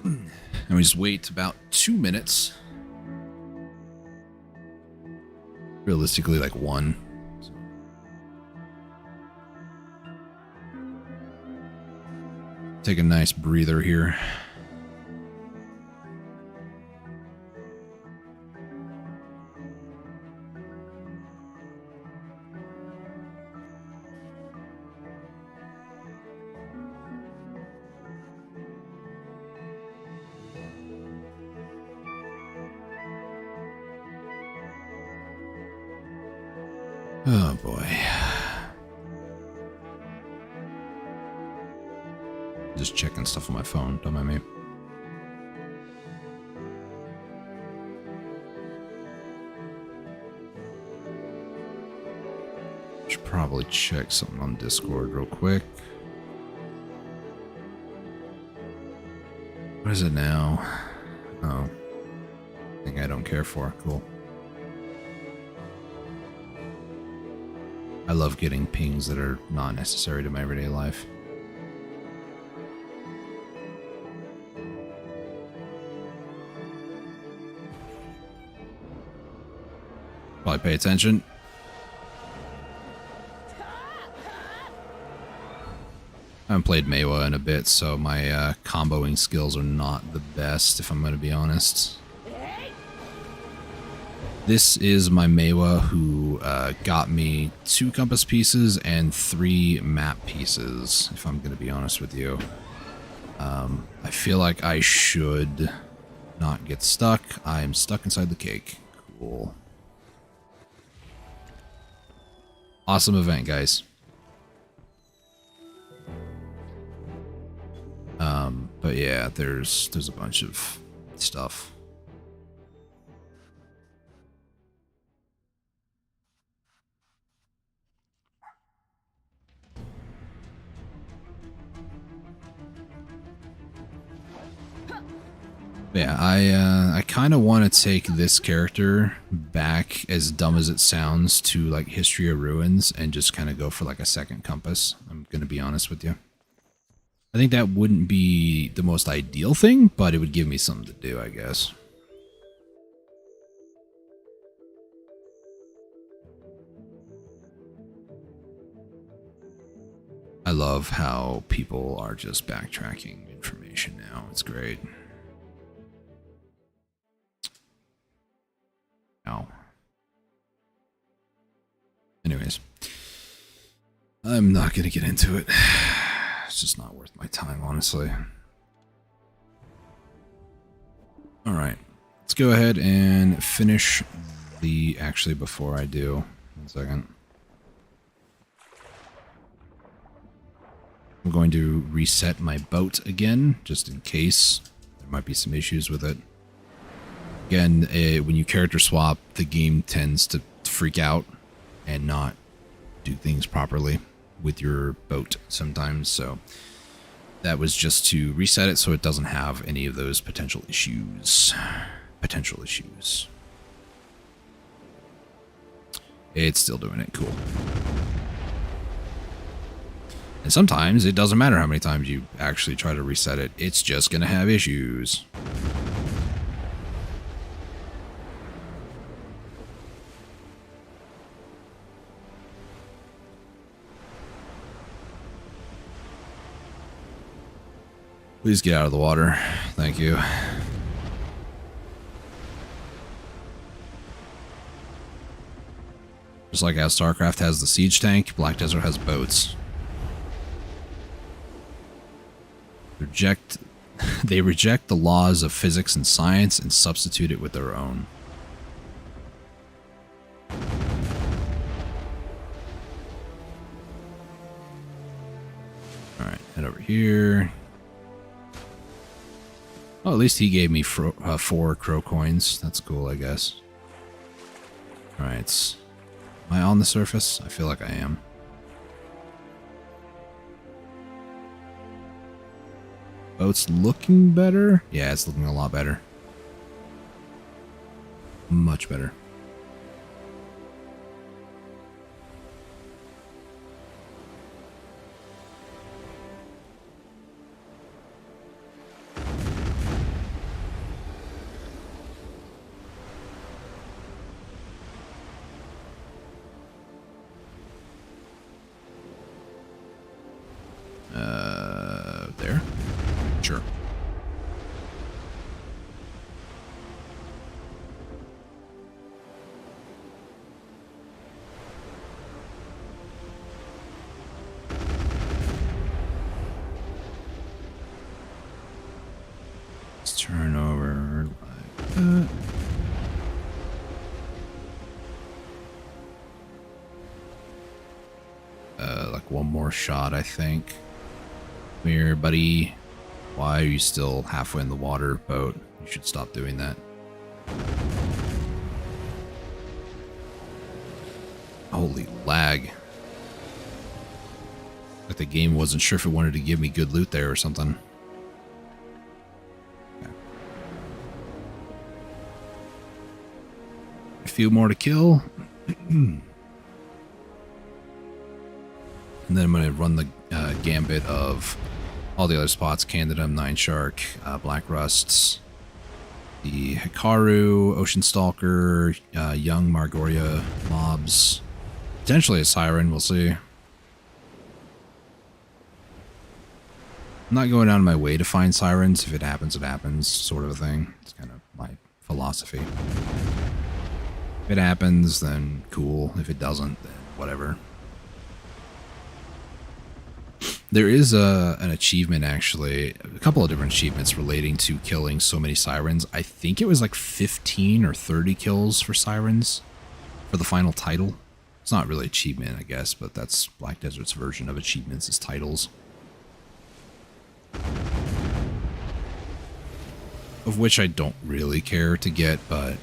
And we just wait about 2 minutes. Realistically, like 1. Take a nice breather here. Oh boy. Just checking stuff on my phone, don't mind me. Should probably check something on Discord real quick. What is it now? Oh. Thing I don't care for. Cool. I love getting pings that are not necessary to my everyday life. Probably pay attention. I haven't played Meiwa in a bit, so my comboing skills are not the best, if I'm going to be honest. This is my Meiwa who got me 2 compass pieces and 3 map pieces, if I'm going to be honest with you. I feel like I should not get stuck. I'm stuck inside the cake. Cool. Awesome event, guys. But yeah, there's a bunch of stuff. Yeah, I kind of want to take this character back, as dumb as it sounds, to like History of Ruins and just kind of go for like a second compass. I'm going to be honest with you. I think that wouldn't be the most ideal thing, but it would give me something to do, I guess. I love how people are just backtracking information now. It's great. Ow. Anyways, I'm not going to get into it. It's just not worth my time, honestly. All right, let's go ahead and finish the... Actually, before I do, 1 second. I'm going to reset my boat again, just in case. There might be some issues with it. Again, when you character swap, the game tends to freak out and not do things properly with your boat sometimes, so that was just to reset it so it doesn't have any of those potential issues. It's still doing it. Cool. And sometimes it doesn't matter how many times you actually try to reset it, it's just gonna have issues. Please get out of the water. Thank you. Just like how StarCraft has the siege tank, Black Desert has boats. They reject the laws of physics and science and substitute it with their own. Alright, head over here. Oh, at least he gave me 4 crow coins. That's cool, I guess. Alright. Am I on the surface? I feel like I am. Boat's looking better? Yeah, it's looking a lot better. Much better. There? Sure. Let's turn over like that. Like one more shot, I think. Come here, buddy. Why are you still halfway in the water, boat? You should stop doing that. Holy lag. Like the game wasn't sure if it wanted to give me good loot there or something. Okay. A few more to kill. And then I'm going to run the gambit of all the other spots: Candidum, Nine Shark, Black Rusts, the Hikaru, Ocean Stalker, young Margoria mobs, potentially a Siren, we'll see. I'm not going out of my way to find Sirens. If it happens, sort of a thing. It's kind of my philosophy. If it happens, then cool. If it doesn't, then whatever. There is an achievement, actually, a couple of different achievements relating to killing so many Sirens. I think it was like 15 or 30 kills for Sirens for the final title. It's not really achievement, I guess, but that's Black Desert's version of achievements as titles. Of which I don't really care to get, but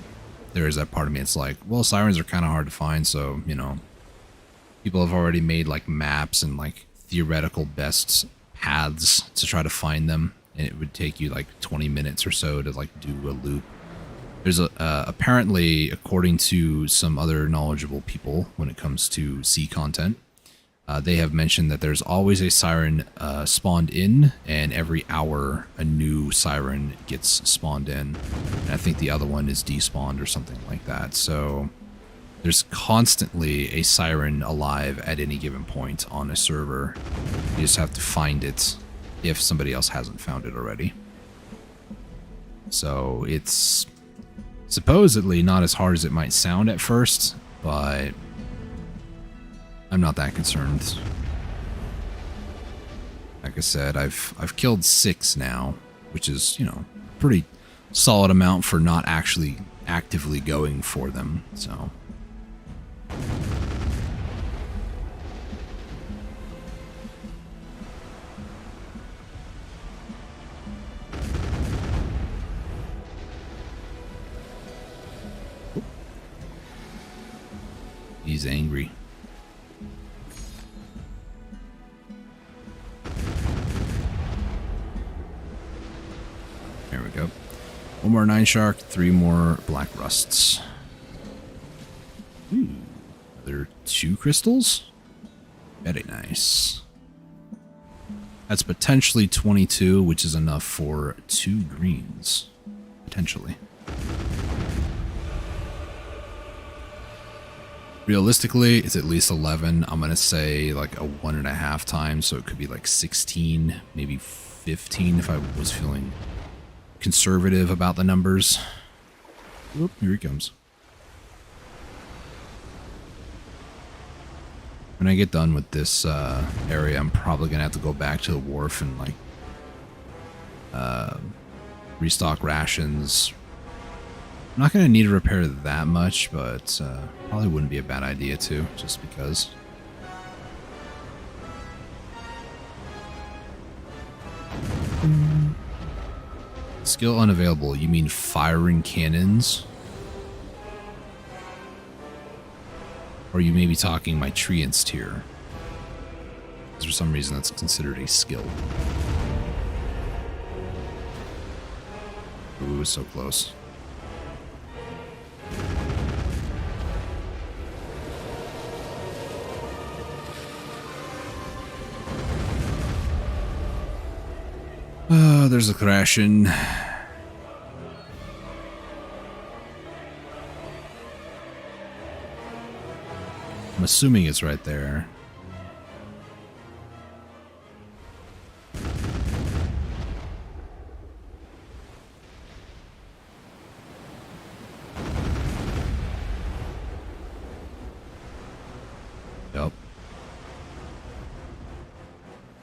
there is that part of me. It's like, well, Sirens are kind of hard to find, so, you know, people have already made like maps and like theoretical best paths to try to find them, and it would take you like 20 minutes or so to like do a loop. There's apparently, according to some other knowledgeable people when it comes to sea content, they have mentioned that there's always a Siren spawned in, and every hour a new Siren gets spawned in, and I think the other one is despawned or something like that. So there's constantly a Siren alive at any given point on a server. You just have to find it if somebody else hasn't found it already. So it's supposedly not as hard as it might sound at first, but I'm not that concerned. Like I said, I've killed 6 now, which is, you know, pretty solid amount for not actually actively going for them, so. He's angry. There we go. One more Nine Shark, 3 more Black Rusts. Ooh, another 2 crystals? Very nice. That's potentially 22, which is enough for 2 greens. Potentially. Realistically, it's at least 11. I'm going to say like a 1.5 times, so it could be like 16, maybe 15 if I was feeling conservative about the numbers. Oop, here he comes. When I get done with this area, I'm probably gonna have to go back to the wharf and like restock rations. I'm not gonna need to repair that much, but probably wouldn't be a bad idea too, just because. Skill unavailable. You mean firing cannons? Or you may be talking my treants tier. Because for some reason that's considered a skill. Ooh, so close. Oh, there's a crashing. I'm assuming it's right there. Yep.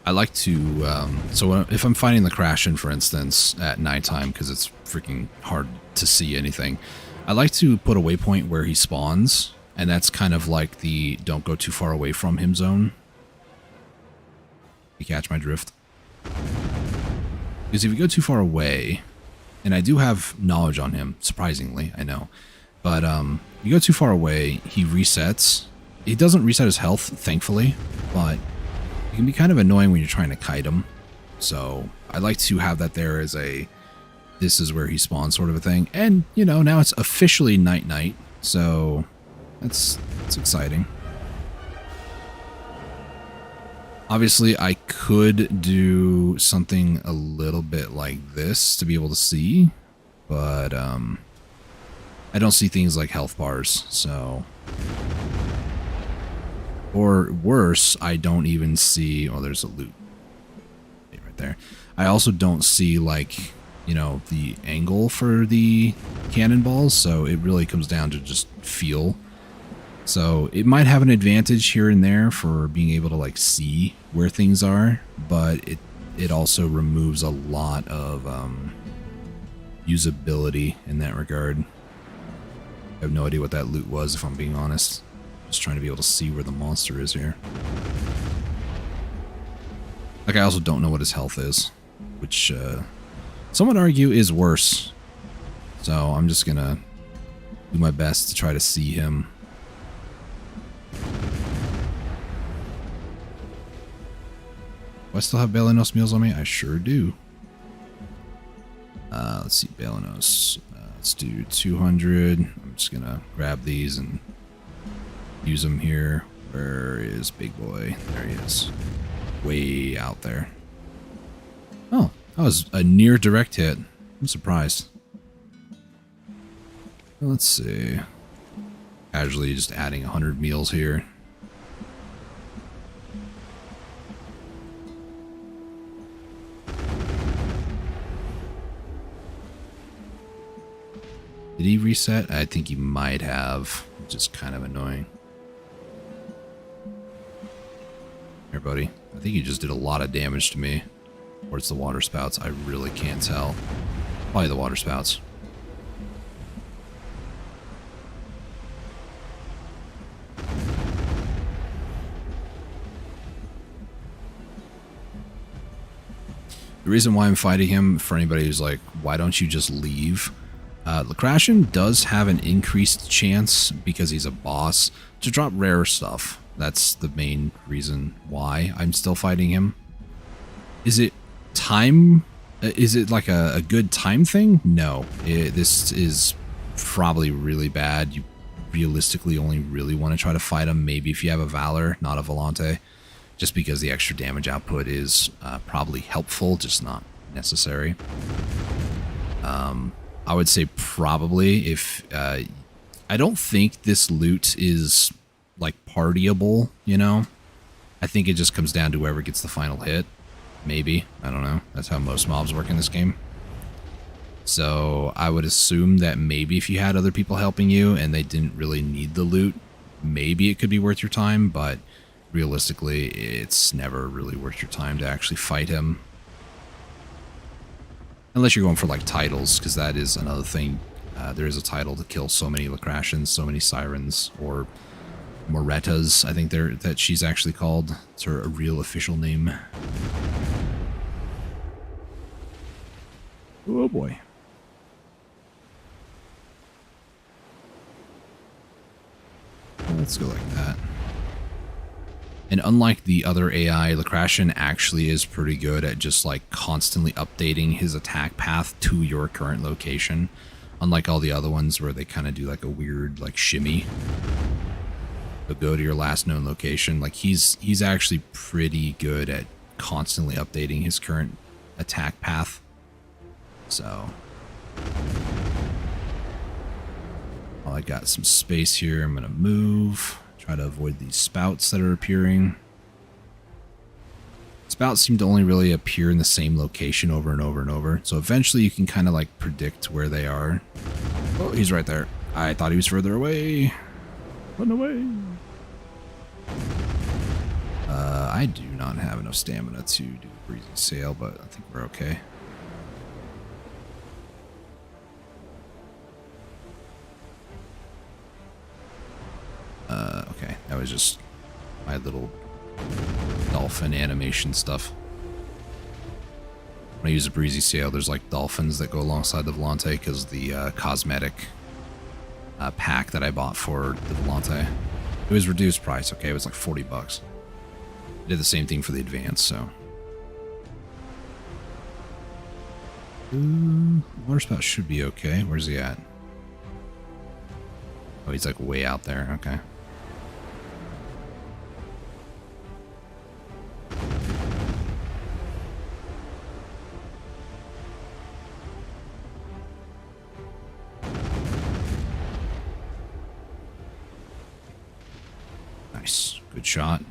I like to, so if I'm finding the crashing, for instance, at nighttime, because it's freaking hard to see anything, I like to put a waypoint where he spawns. And that's kind of like the don't go too far away from him zone. You catch my drift? Because if you go too far away, and I do have knowledge on him, surprisingly, I know. But you go too far away, he resets. He doesn't reset his health, thankfully, but it can be kind of annoying when you're trying to kite him. So I like to have that there as a this is where he spawns sort of a thing. And, you know, now it's officially night-night, so that's exciting. Obviously, I could do something a little bit like this to be able to see, but I don't see things like health bars, so... Or worse, I don't even see... Oh, there's a loot right there. I also don't see, like, you know, the angle for the cannonballs, so it really comes down to just feel. So it might have an advantage here and there for being able to like see where things are, but it also removes a lot of usability in that regard. I have no idea what that loot was, if I'm being honest. Just trying to be able to see where the monster is here. Like, I also don't know what his health is, which some would argue is worse. So I'm just gonna do my best to try to see him. Do I still have Balenos meals on me? I sure do. Let's see, Balenos. Let's do 200. I'm just gonna grab these and use them here. Where is Big Boy? There he is. Way out there. Oh, that was a near direct hit. I'm surprised. Let's see. Casually just adding 100 meals here. Did he reset? I think he might have, which is kind of annoying. Here, buddy. I think he just did a lot of damage to me. Or it's the water spouts. I really can't tell. Probably the water spouts. The reason why I'm fighting him, for anybody who's like, why don't you just leave? Lacrashian does have an increased chance, because he's a boss, to drop rare stuff. That's the main reason why I'm still fighting him. Is it time? Is it like a good time thing? No. This is probably really bad. You realistically only really want to try to fight him maybe if you have a Valor, not a Volante. Just because the extra damage output is probably helpful, just not necessary. I would say probably if... I don't think this loot is, like, partyable, you know? I think it just comes down to whoever gets the final hit. maybe. I don't know. That's how most mobs work in this game. So I would assume that maybe if you had other people helping you and they didn't really need the loot, maybe it could be worth your time, but realistically, it's never really worth your time to actually fight him. Unless you're going for like titles, because that is another thing. There is a title to kill so many Lacratians, so many Sirens, or Morettas, I think that she's actually called. It's her real official name. Oh boy. Let's go like that. And unlike the other AI, Lacratian actually is pretty good at just like constantly updating his attack path to your current location. Unlike all the other ones where they kind of do like a weird like shimmy. They'll go to your last known location. Like he's actually pretty good at constantly updating his current attack path. So while I got some space here, I'm gonna move. Try to avoid these spouts that are appearing. Spouts seem to only really appear in the same location over and over and over. So eventually you can kind of like predict where they are. Oh, he's right there. I thought he was further away. Run away. I do not have enough stamina to do a breezy sail, but I think we're okay. Okay, that was just my little dolphin animation stuff. When I use a breezy sail, there's like dolphins that go alongside the Volante because the cosmetic pack that I bought for the Volante. It was reduced price, okay? It was like 40 bucks. I did the same thing for the Advance, so. Water spout should be okay. Where's he at? Oh, he's like way out there, okay. Nice. Good shot.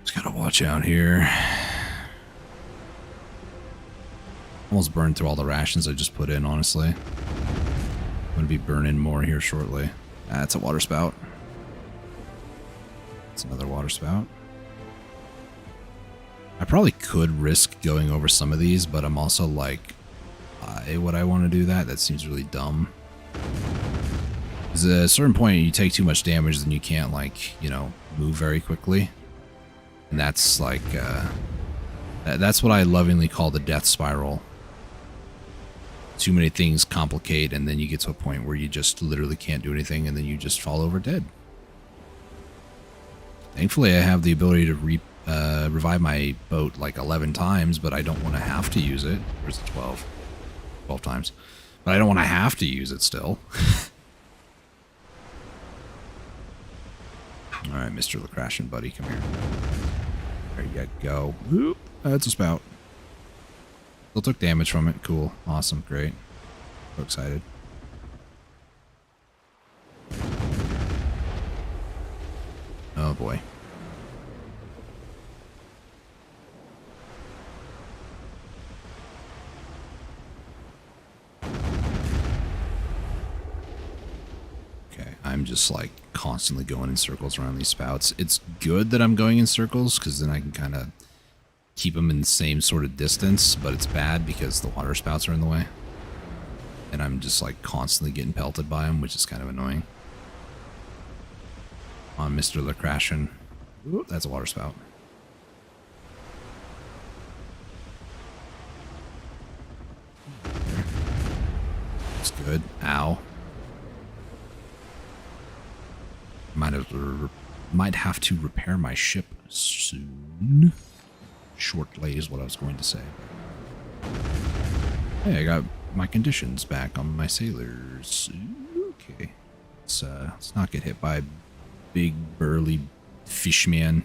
Just gotta watch out here. Almost burned through all the rations I just put in, honestly. I'm gonna be burning more here shortly. That's a water spout. That's another water spout. I probably could risk going over some of these, but I'm also like, why would I want to do that? That seems really dumb. Because at a certain point, you take too much damage, then you can't, like, you know, move very quickly. And that's like, that's what I lovingly call the death spiral. Too many things complicate, and then you get to a point where you just literally can't do anything, and then you just fall over dead. Thankfully, I have the ability to revive my boat like 11 times, but I don't want to have to use it. Where's the 12? 12 times. But I don't want to have to use it still. Alright, Mr. Lacratian, buddy, come here. There you go. Oop, that's a spout. Still took damage from it. Cool. Awesome. Great. So excited. Oh boy. Okay, I'm just like constantly going in circles around these spouts. It's good that I'm going in circles because then I can kind of keep them in the same sort of distance, but it's bad because the water spouts are in the way. And I'm just like constantly getting pelted by them, which is kind of annoying. On Mr. Lacratian. Ooh, that's a water spout. That's good. Ow. Might have to repair my ship soon. Shortly is what I was going to say. Hey, I got my conditions back on my sailors. Okay. Let's not get hit by a big burly fish man.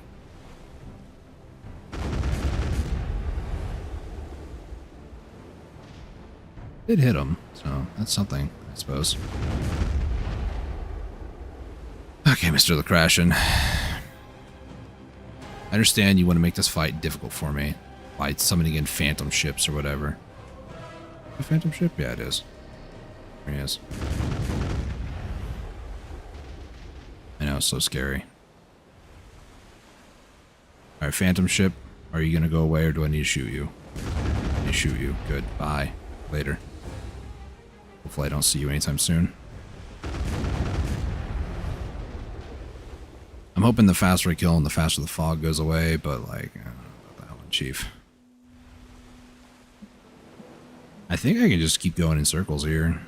Did hit him, so that's something, I suppose. Okay, Mr. Lacratian. I understand you want to make this fight difficult for me by summoning in phantom ships or whatever. A phantom ship? Yeah, it is. There he is. I know, so scary. Alright, phantom ship. Are you going to go away or do I need to shoot you? I need to shoot you. Good. Bye. Later. Hopefully I don't see you anytime soon. I'm hoping the faster I kill him, the faster the fog goes away, but like, I don't know about that one, Chief. I think I can just keep going in circles here.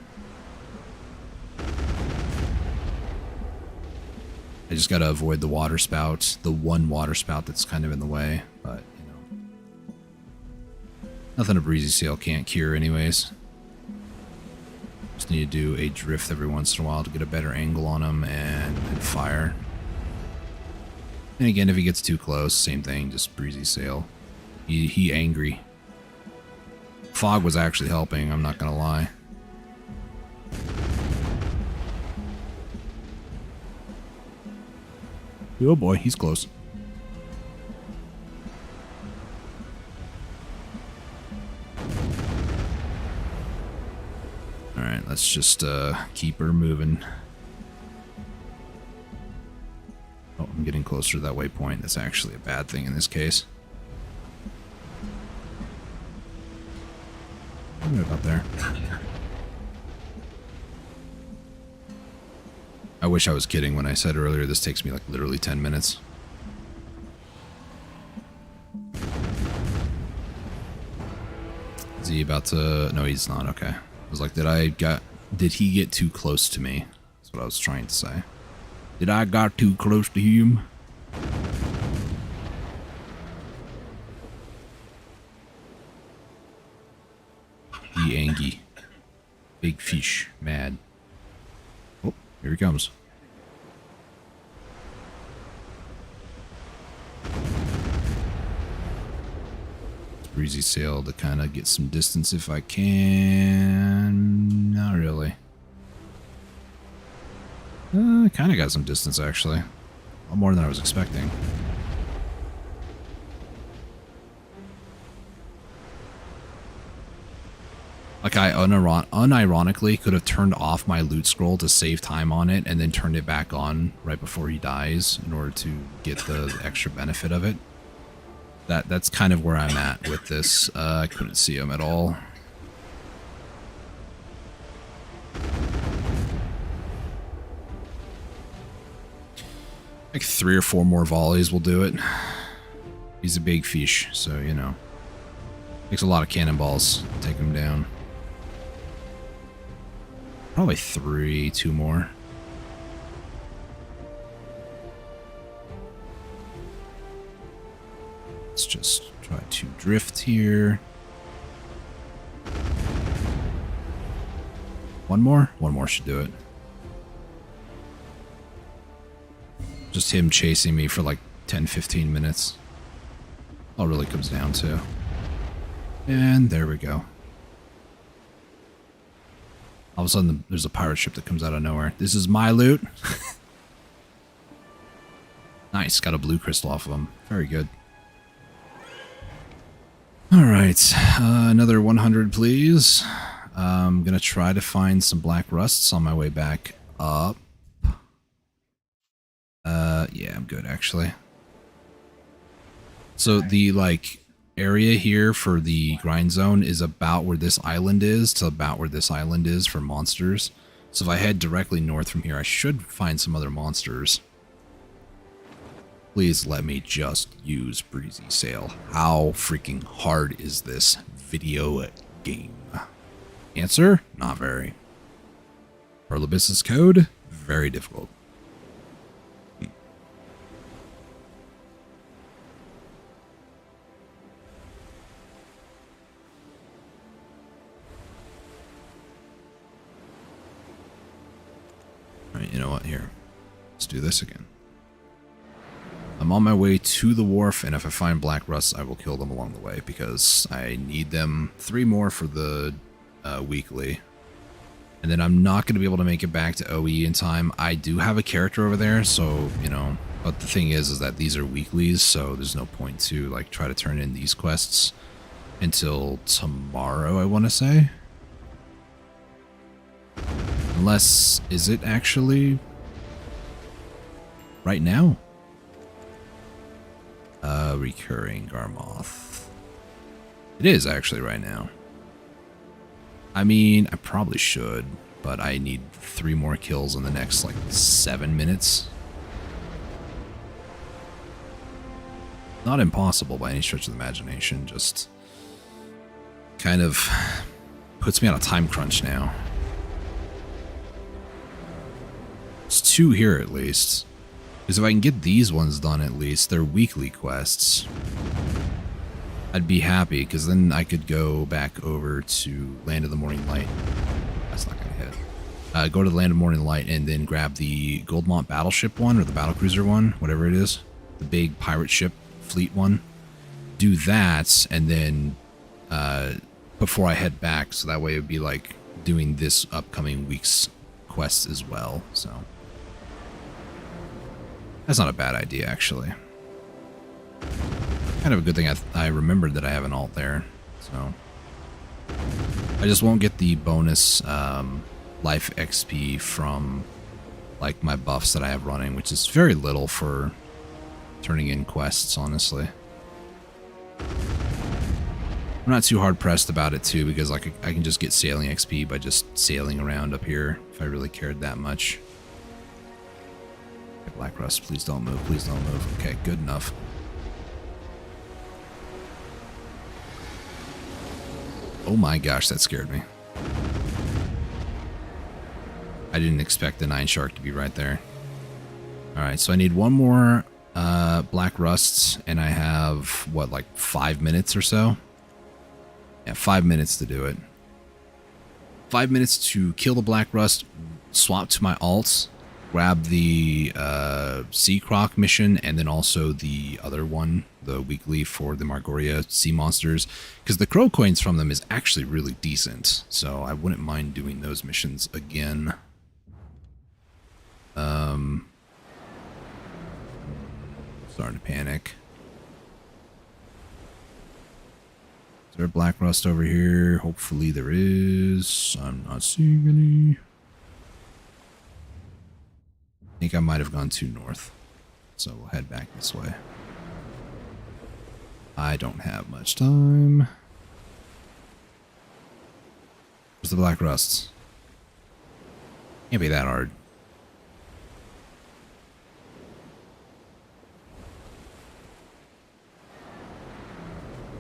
I just gotta avoid the water spout, the one water spout that's kind of in the way, but, you know. Nothing a breezy sail can't cure anyways. Just need to do a drift every once in a while to get a better angle on him and fire. And again, if he gets too close, same thing, just breezy sail. He angry. Fog was actually helping, I'm not gonna lie. Oh boy, he's close. Alright, let's just keep her moving. Oh, I'm getting closer to that waypoint. That's actually a bad thing in this case. Right about there. I wish I was kidding when I said earlier this takes me like literally 10 minutes. Is he about to... No, he's not. Okay. I was like, did he get too close to me? That's what I was trying to say. Did I got too close to him? He angry. Big fish. Mad. Oh, here he comes. Breezy sail to kind of get some distance if I can. Not really. Kind of got some distance, actually. A lot more than I was expecting. Like, I unironically could have turned off my loot scroll to save time on it and then turned it back on right before he dies in order to get the extra benefit of it. That's kind of where I'm at with this. I couldn't see him at all. Like 3 or 4 more volleys will do it. He's a big fish, so, you know. Takes a lot of cannonballs to take him down. Probably 3, 2 more. Let's just try to drift here. One more? One more should do it. Just him chasing me for like 10-15 minutes. All it really comes down to. And there we go. All of a sudden, there's a pirate ship that comes out of nowhere. This is my loot. Nice, got a blue crystal off of him. Very good. Alright, another 100, please. I'm gonna try to find some black rusts on my way back up. Yeah, I'm good, actually. So the, like, area here for the grind zone is about where this island is to about where this island is for monsters. So if I head directly north from here, I should find some other monsters. Please let me just use Breezy Sail. How freaking hard is this video game? Answer? Not very. Pearl Abyss's code? Very difficult. Alright, you know what? Here. Let's do this again. I'm on my way to the wharf, and if I find black rusts, I will kill them along the way, because I need them. 3 more for the weekly. And then I'm not going to be able to make it back to OE in time. I do have a character over there, so, you know, But the thing is that these are weeklies, so there's no point to like try to turn in these quests until tomorrow, I want to say. Unless, is it actually right now? Recurring Garmoth. It is actually right now. I mean, I probably should, but I need 3 more kills in the next like 7 minutes. Not impossible by any stretch of the imagination, just kind of puts me on a time crunch now. It's 2 here at least. Because if I can get these ones done at least, they're weekly quests, I'd be happy, because then I could go back over to Land of the Morning Light. That's not going to hit. Go to the Land of Morning Light and then grab the Goldmont battleship one, or the battlecruiser one, whatever it is. The big pirate ship fleet one. Do that, and then before I head back, so that way it would be like doing this upcoming week's quests as well, so. That's not a bad idea, actually. Kind of a good thing I remembered that I have an alt there, so. I just won't get the bonus life XP from like my buffs that I have running, which is very little for turning in quests, honestly. I'm not too hard pressed about it too, because like I can just get sailing XP by just sailing around up here if I really cared that much. Black Rust, please don't move, please don't move. Okay, good enough. Oh my gosh, that scared me. I didn't expect the 9 shark to be right there. Alright, so I need 1 more Black Rusts, and I have, what, like 5 minutes or so? Yeah, 5 minutes to do it. 5 minutes to kill the Black Rust, swap to my alts, grab the Sea Croc mission, and then also the other one, the weekly for the Margoria sea monsters, because the crow coins from them is actually really decent, so I wouldn't mind doing those missions again. Starting to panic. Is there a Black Rust over here? Hopefully there is. I'm not seeing any. I think I might have gone too north, so we'll head back this way. I don't have much time. Where's the Black Rusts? Can't be that hard.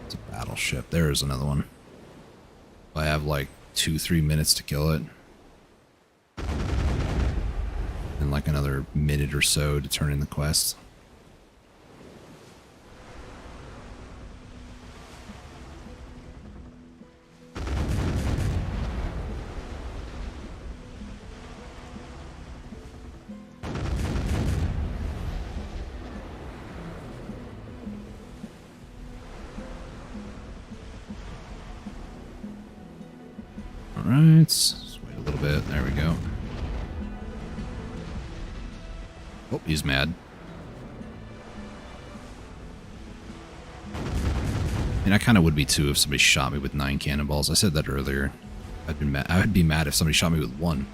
It's a battleship. There's another one. I have like 2-3 minutes to kill it. And like another minute or so to turn in the quest. Alright, let's wait a little bit. There we go. Oh, he's mad. And I kind of would be too if somebody shot me with 9 cannonballs. I said that earlier. I'd be mad if somebody shot me with 1.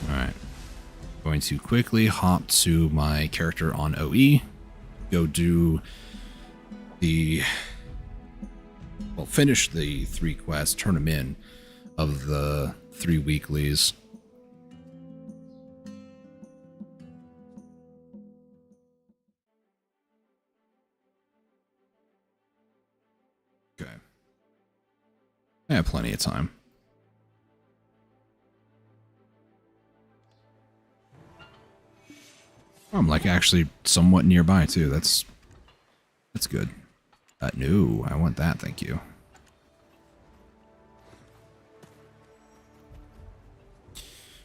Alright. Going to quickly hop to my character on OE. Go do the, well, finish the 3 quests, turn them in, of the 3 weeklies. Okay. I have plenty of time. I'm like actually somewhat nearby too. That's good. No, I want that. Thank you.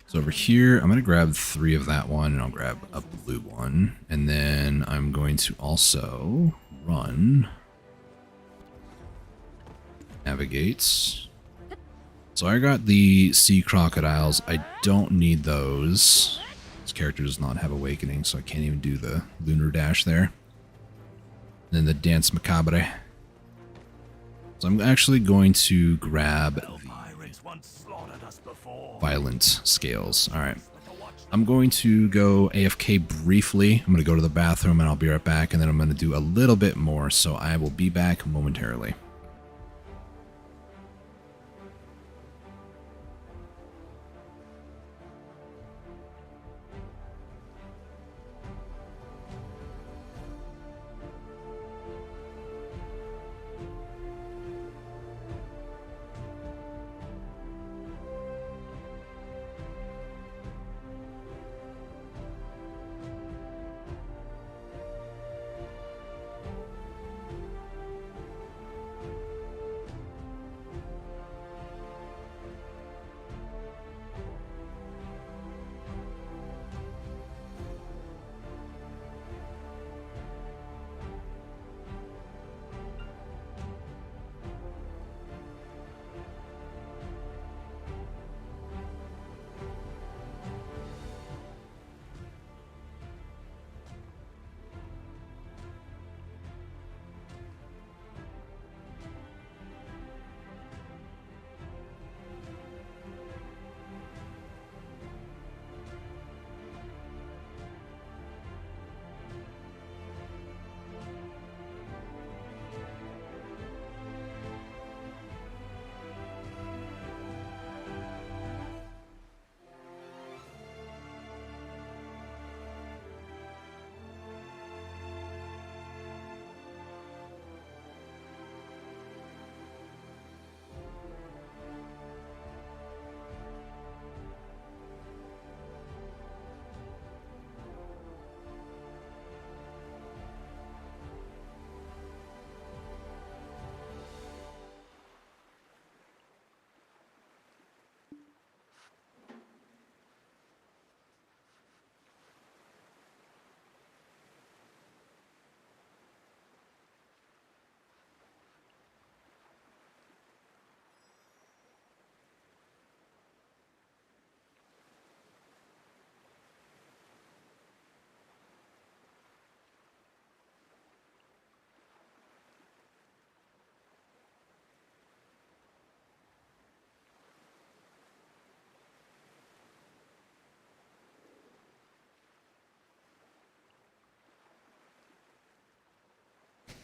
So over here, I'm going to grab 3 of that one, and I'll grab a blue one. And then I'm going to also run. Navigates. So I got the sea crocodiles. I don't need those. This character does not have awakening, so I can't even do the lunar dash there. And then the dance macabre. So I'm actually going to grab the violent scales. Alright. I'm going to go AFK briefly. I'm going to go to the bathroom and I'll be right back, and then I'm going to do a little bit more, so I will be back momentarily.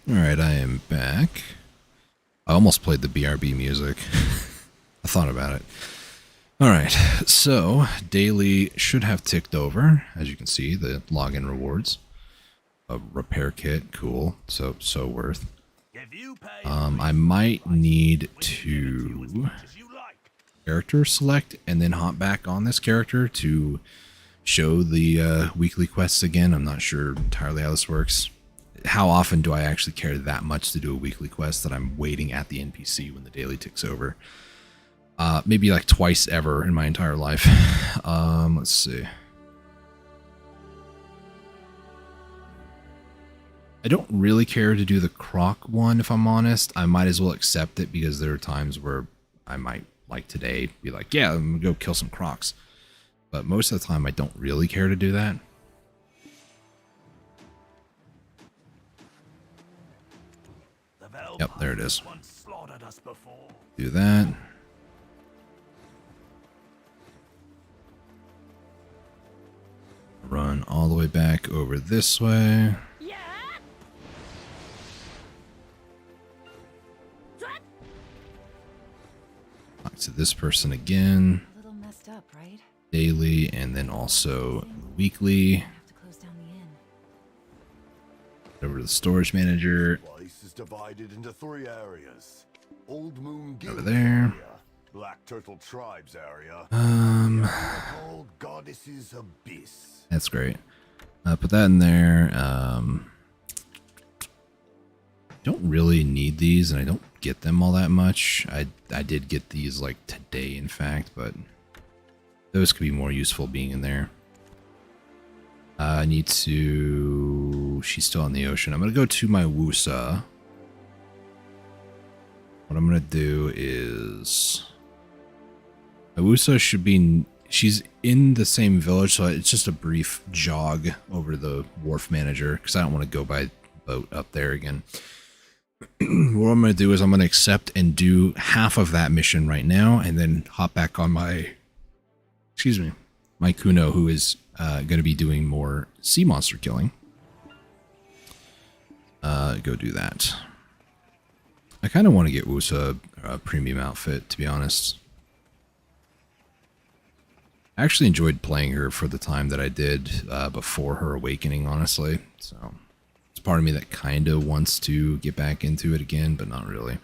Alright, I am back. I almost played the BRB music. I thought about it. Alright, so daily should have ticked over. As you can see, the login rewards. A repair kit, cool. So worth. I might need to character select and then hop back on this character to show the weekly quests again. I'm not sure entirely how this works. How often do I actually care that much to do a weekly quest that I'm waiting at the NPC when the daily ticks over? Maybe like twice ever in my entire life. Let's see. I don't really care to do the Croc one, if I'm honest. I might as well accept it because there are times where I might, like today, be like, yeah, I'm gonna go kill some Crocs. But most of the time I don't really care to do that. Yep, there it is. Do that. Run all the way back over this way. Talk to this person again. A little messed up, right? Daily and then also weekly. Have to close down the inn. Over to the storage manager. Place is divided into 3 areas. Old Moon Guild Over there. area, Black Turtle Tribes area, called Goddess's Abyss. That's great. Put that in there. Don't really need these, and I don't get them all that much. I did get these like today, in fact, but those could be more useful being in there. I need to... She's still in the ocean. I'm going to go to my Wusa. What I'm going to do is... My Wusa should be... She's in the same village, so it's just a brief jog over the wharf manager, because I don't want to go by boat up there again. What I'm going to do is I'm going to accept and do half of that mission right now, and then hop back on my... Excuse me. My Kuno, who is going to be doing more sea monster killing. Go do that. I kind of want to get Wusa a premium outfit, to be honest. I actually enjoyed playing her for the time that I did before her awakening, honestly. So it's part of me that kind of wants to get back into it again, but not really.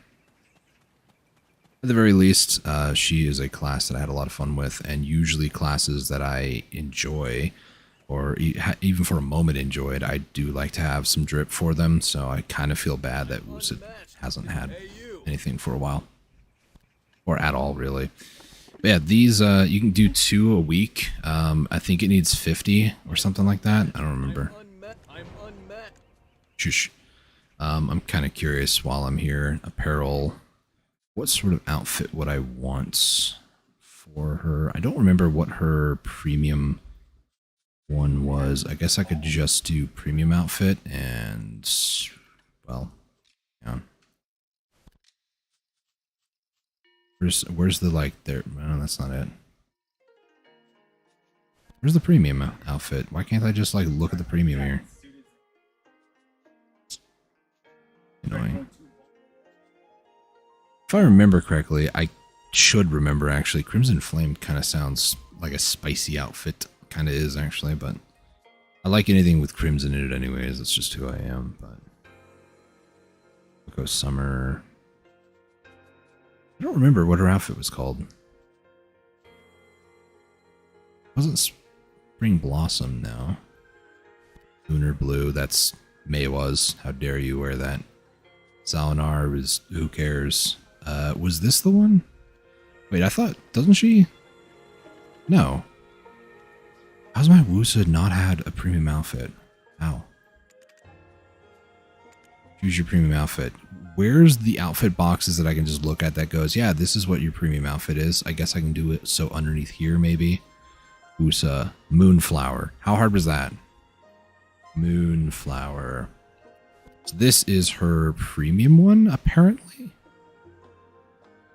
At the very least, she is a class that I had a lot of fun with, and usually classes that I enjoy, or even for a moment enjoyed, I do like to have some drip for them, so I kind of feel bad that Wusa hasn't had anything for a while. Or at all, really. But yeah, these, you can do 2 a week. I think it needs 50 or something like that. I don't remember. I'm unmet. Shush. I'm kind of curious while I'm here. Apparel. What sort of outfit would I want for her? I don't remember what her premium one was. I guess I could just do premium outfit and, well, yeah. Where's the, like, there? No, that's not it. Where's the premium outfit? Why can't I just, like, look at the premium here? Annoying. If I remember correctly, I should remember, actually. Crimson Flame kind of sounds like a spicy outfit. Kind of is, actually, but I like anything with crimson in it anyways. That's just who I am, but... We'll go Summer... I don't remember what her outfit was called. It wasn't Spring Blossom, no. Lunar Blue, that's Maewa's. How dare you wear that. Salinar was, who cares? Was this the one? Wait, I thought, doesn't she? No. How's my Wusa not had a premium outfit? How? Choose your premium outfit. Where's the outfit boxes that I can just look at that goes, yeah, this is what your premium outfit is. I guess I can do it so underneath here, maybe. Wusa. Moonflower. How hard was that? Moonflower. So this is her premium one, apparently.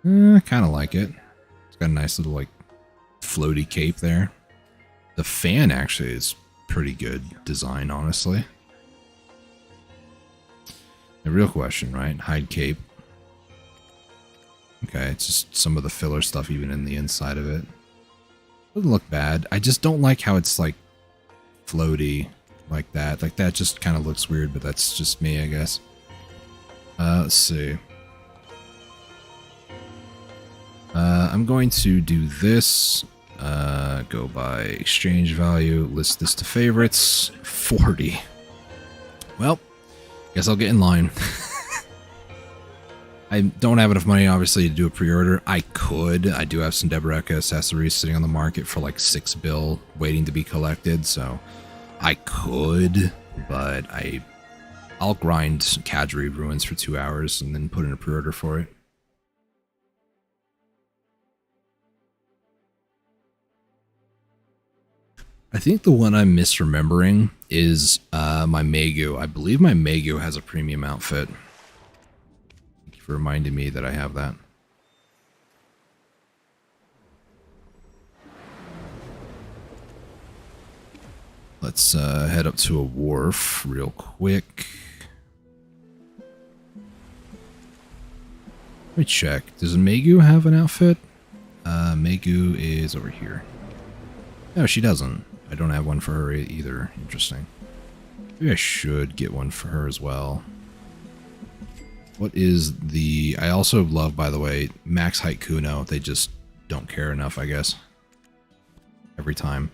I kind of like it. It's got a nice little, like, floaty cape there. The fan actually is pretty good design, honestly. The real question, right? Hide cape. Okay, it's just some of the filler stuff even in the inside of it. Doesn't look bad. I just don't like how it's, like, floaty like that. Like, that just kind of looks weird, but that's just me, I guess. Let's see. I'm going to do this. Go by exchange value. List this to favorites. 40. Well, guess I'll get in line. I don't have enough money, obviously, to do a pre-order. I could. I do have some Debreka accessories sitting on the market for like 6 bill waiting to be collected, so I could, but I'll grind Kadri Ruins for 2 hours and then put in a pre-order for it. I think the one I'm misremembering is my Megu. I believe my Megu has a premium outfit. Thank you for reminding me that I have that. Let's head up to a wharf real quick. Let me check. Does Megu have an outfit? Megu is over here. No, she doesn't. I don't have one for her either. Interesting. Maybe I should get one for her as well. What is the... I also love, by the way, Max Height Kuno. They just don't care enough, I guess. Every time.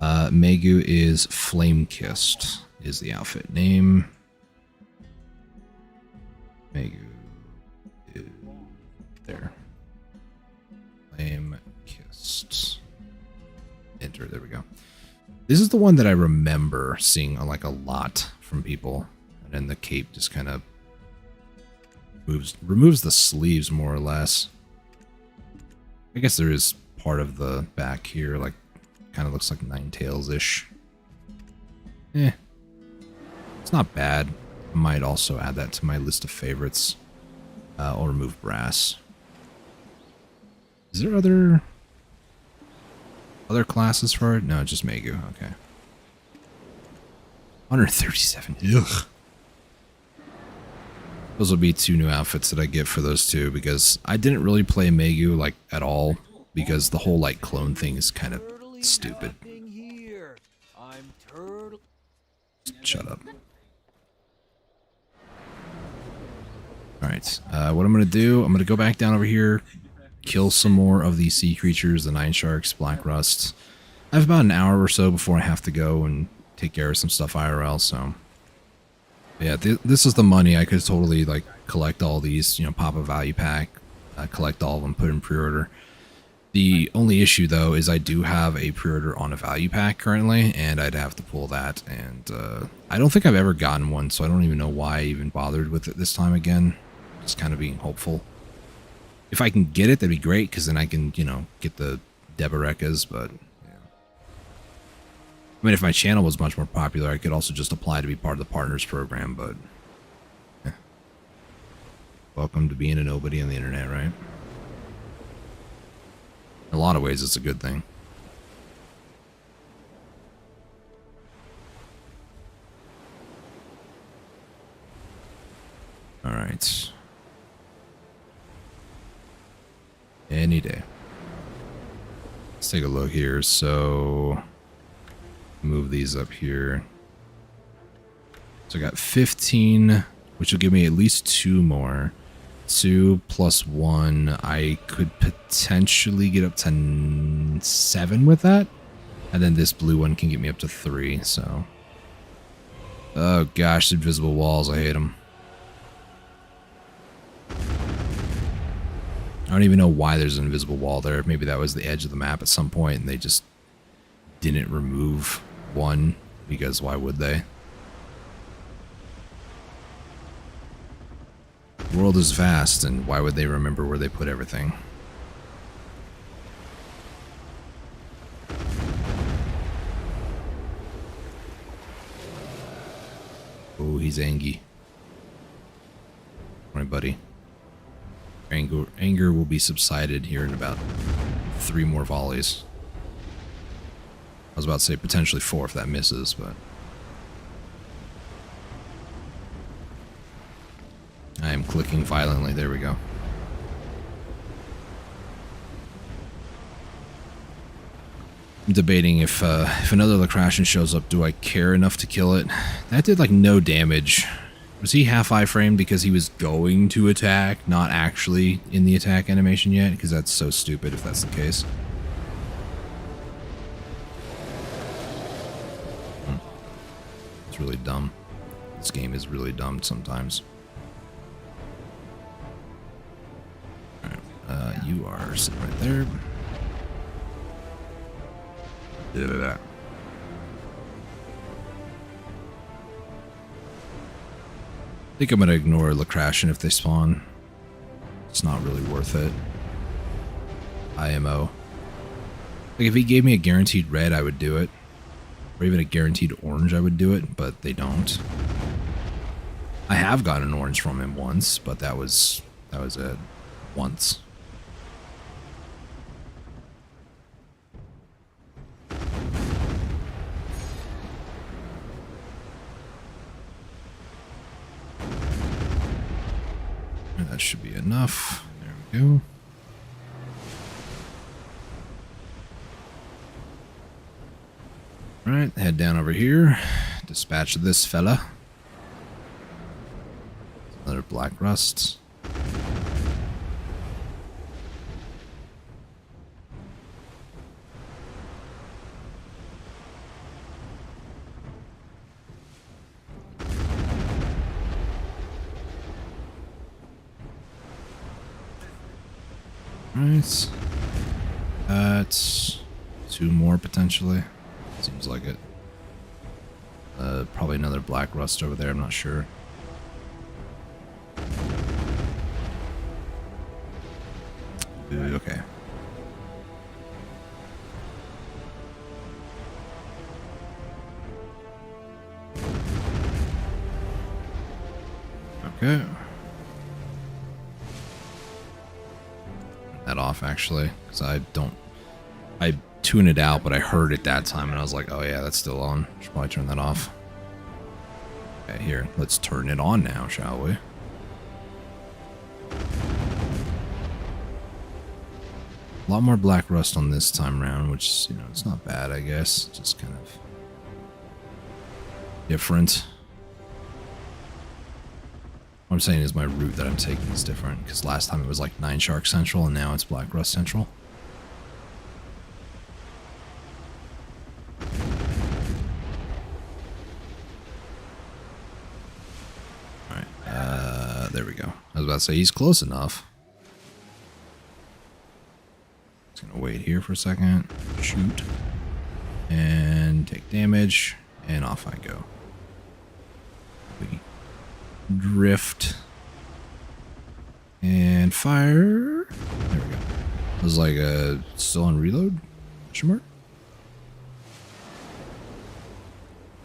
Megu is Flame Kissed is the outfit name. Megu is there. Flame Kissed. Enter, there we go. This is the one that I remember seeing like a lot from people. And then the cape just kind of removes the sleeves more or less. I guess there is part of the back here, like kind of looks like Ninetales-ish. It's not bad. I might also add that to my list of favorites. I'll remove brass. Is there other classes for it? No, just Megu. Okay. 137. Ugh. Those will be 2 new outfits that I get for those two, because I didn't really play Megu like at all, because the whole like clone thing is kind of stupid. Shut up. Alright, what I'm going to do, I'm going to go back down over here, kill some more of these sea creatures, the Nine Sharks, Black Rust. I have about an hour or so before I have to go and take care of some stuff IRL, so... Yeah, this is the money. I could totally, like, collect all these, you know, pop a value pack, collect all of them, put in pre-order. The only issue, though, is I do have a pre-order on a value pack currently, and I'd have to pull that, and I don't think I've ever gotten one, so I don't even know why I even bothered with it this time again. Just kind of being hopeful. If I can get it, that'd be great, because then I can, you know, get the Debarekas, but... I mean, if my channel was much more popular, I could also just apply to be part of the Partners program, but... Welcome to being a nobody on the internet, right? In a lot of ways, it's a good thing. Alright. Any day. Let's take a look here. So... Move these up here. So I got 15, which will give me at least 2 more. 2 plus 1. I could potentially get up to 7 with that. And then this blue one can get me up to 3, so. Oh gosh, invisible walls. I hate them. I don't even know why there's an invisible wall there. Maybe that was the edge of the map at some point and they just didn't remove one, because why would they? The world is vast, and why would they remember where they put everything? Oh, he's angry. Alright, buddy. Anger will be subsided here in about 3 more volleys. I was about to say potentially 4 if that misses, but... I am clicking violently. There we go. I'm debating if another Lacrashian shows up, do I care enough to kill it? That did like no damage. Was he half iframed because he was going to attack, not actually in the attack animation yet? Because that's so stupid if that's the case. It's really dumb. This game is really dumb sometimes. Alright, you are sitting right there. I think I'm going to ignore Lacrashian if they spawn. It's not really worth it. IMO. Like, if he gave me a guaranteed red, I would do it. Or even a guaranteed orange, I would do it, but they don't. I have gotten an orange from him once, but that was it. Once. And that should be enough. There we go. Alright, head down over here. Dispatch this fella. Another Black Rust. Alright. That's 2 more potentially. Seems like it. Probably another black rust over there, I'm not sure. Okay. Okay. That off actually, because I tune it out, but I heard it that time and I was like, oh yeah, that's still on. Should probably turn that off. Okay, here, let's turn it on now, shall we? A lot more black rust on this time around, which, you know, it's not bad, I guess. Just kind of different. What I'm saying is my route that I'm taking is different, because last time it was like 9 Shark Central, and now it's Black Rust Central. Alright, there we go. I was about to say, he's close enough. Just gonna wait here for a second, shoot, and take damage, and off I go. Drift and fire. There we go. It was like still on reload? Question mark?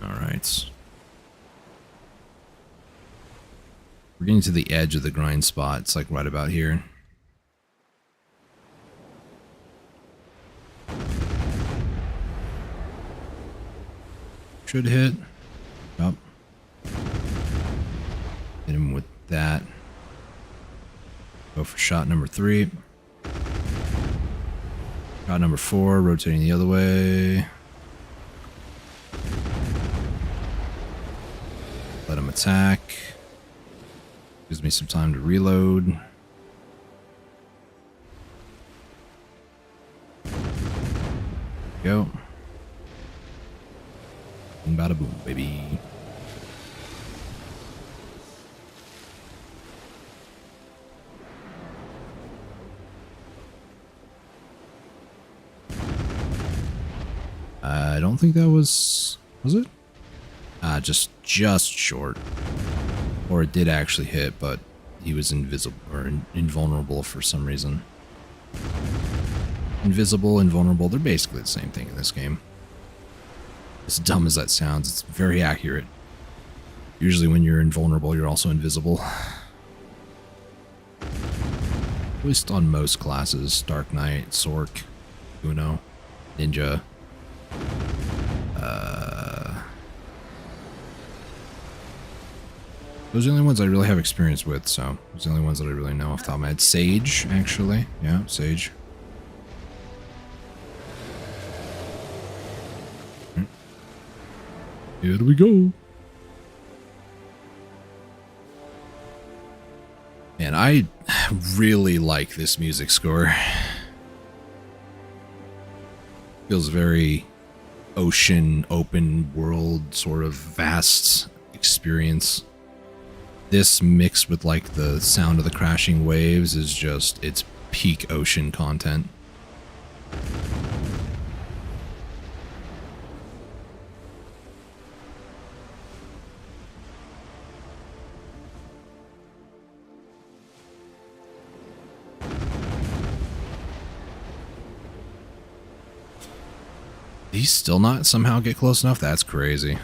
Alright. We're getting to the edge of the grind spot. It's like right about here. Should hit. Up. Hit him with that. Go for shot number 3. Shot number 4, rotating the other way. Let him attack. Gives me some time to reload. Go. And bada boom, baby. I don't think that was it? Just short. Or it did actually hit, but he was invisible or invulnerable for some reason. Invisible, invulnerable, they're basically the same thing in this game. As dumb as that sounds, it's very accurate. Usually when you're invulnerable, you're also invisible. At least on most classes. Dark Knight, Sork, Uno, Ninja. Those are the only ones I really have experience with, so those are the only ones that I really know off the top of my head. Sage, actually. Yeah, Sage. Here we go. Man, I really like this music score. Feels very ocean, open world, sort of vast experience. This mixed with like the sound of the crashing waves is just, it's peak ocean content. These still not somehow get close enough? That's crazy.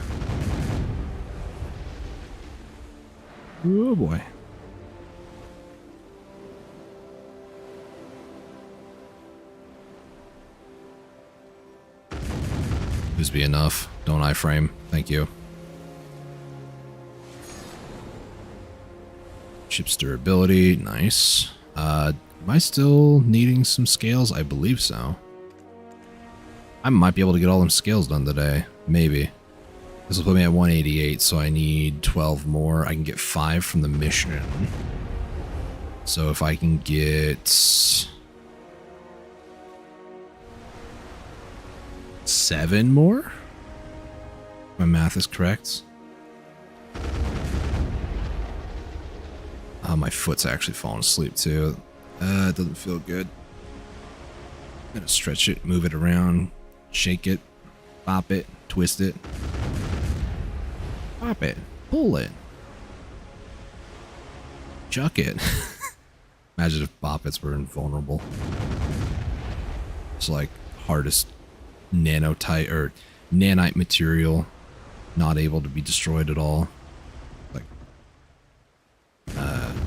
Oh boy. Please be enough. Don't iframe. Thank you. Ship's durability. Nice. Am I still needing some scales? I believe so. I might be able to get all them scales done today. Maybe. This will put me at 188, so I need 12 more. I can get 5 from the mission. So if I can get 7 more? My math is correct. Oh, my foot's actually falling asleep too. It doesn't feel good. I'm gonna stretch it, move it around, shake it. Pop it, twist it. Pop it, pull it. Chuck it. Imagine if Boppets were invulnerable. It's like hardest nanotite or nanite material, not able to be destroyed at all. Like,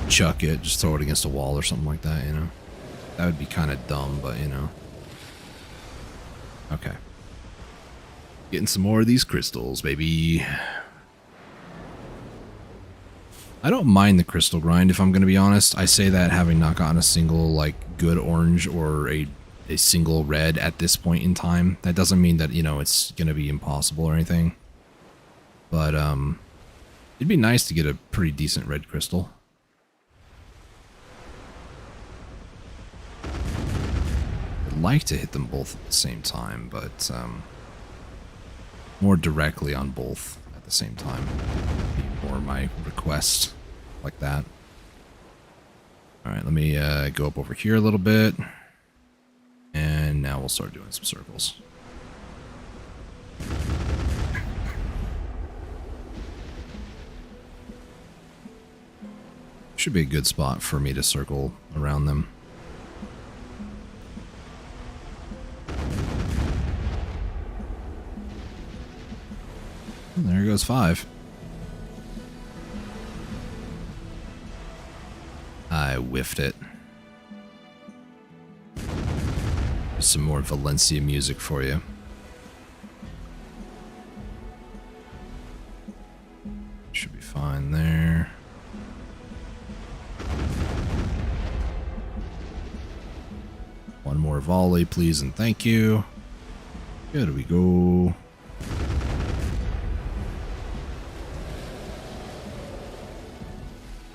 chuck it, just throw it against a wall or something like that, you know? That would be kind of dumb, but you know. Okay. Getting some more of these crystals, baby. I don't mind the crystal grind, if I'm going to be honest. I say that having not gotten a single, like, good orange or a single red at this point in time. That doesn't mean that, you know, it's going to be impossible or anything. But, it'd be nice to get a pretty decent red crystal. I'd like to hit them both at the same time, but, more directly on both at the same time would be more my request, like that. Alright, let me go up over here a little bit. And now we'll start doing some circles. Should be a good spot for me to circle around them. There goes 5. I whiffed it. Some more Valencia music for you. Should be fine there. One more volley, please and thank you. Here we go.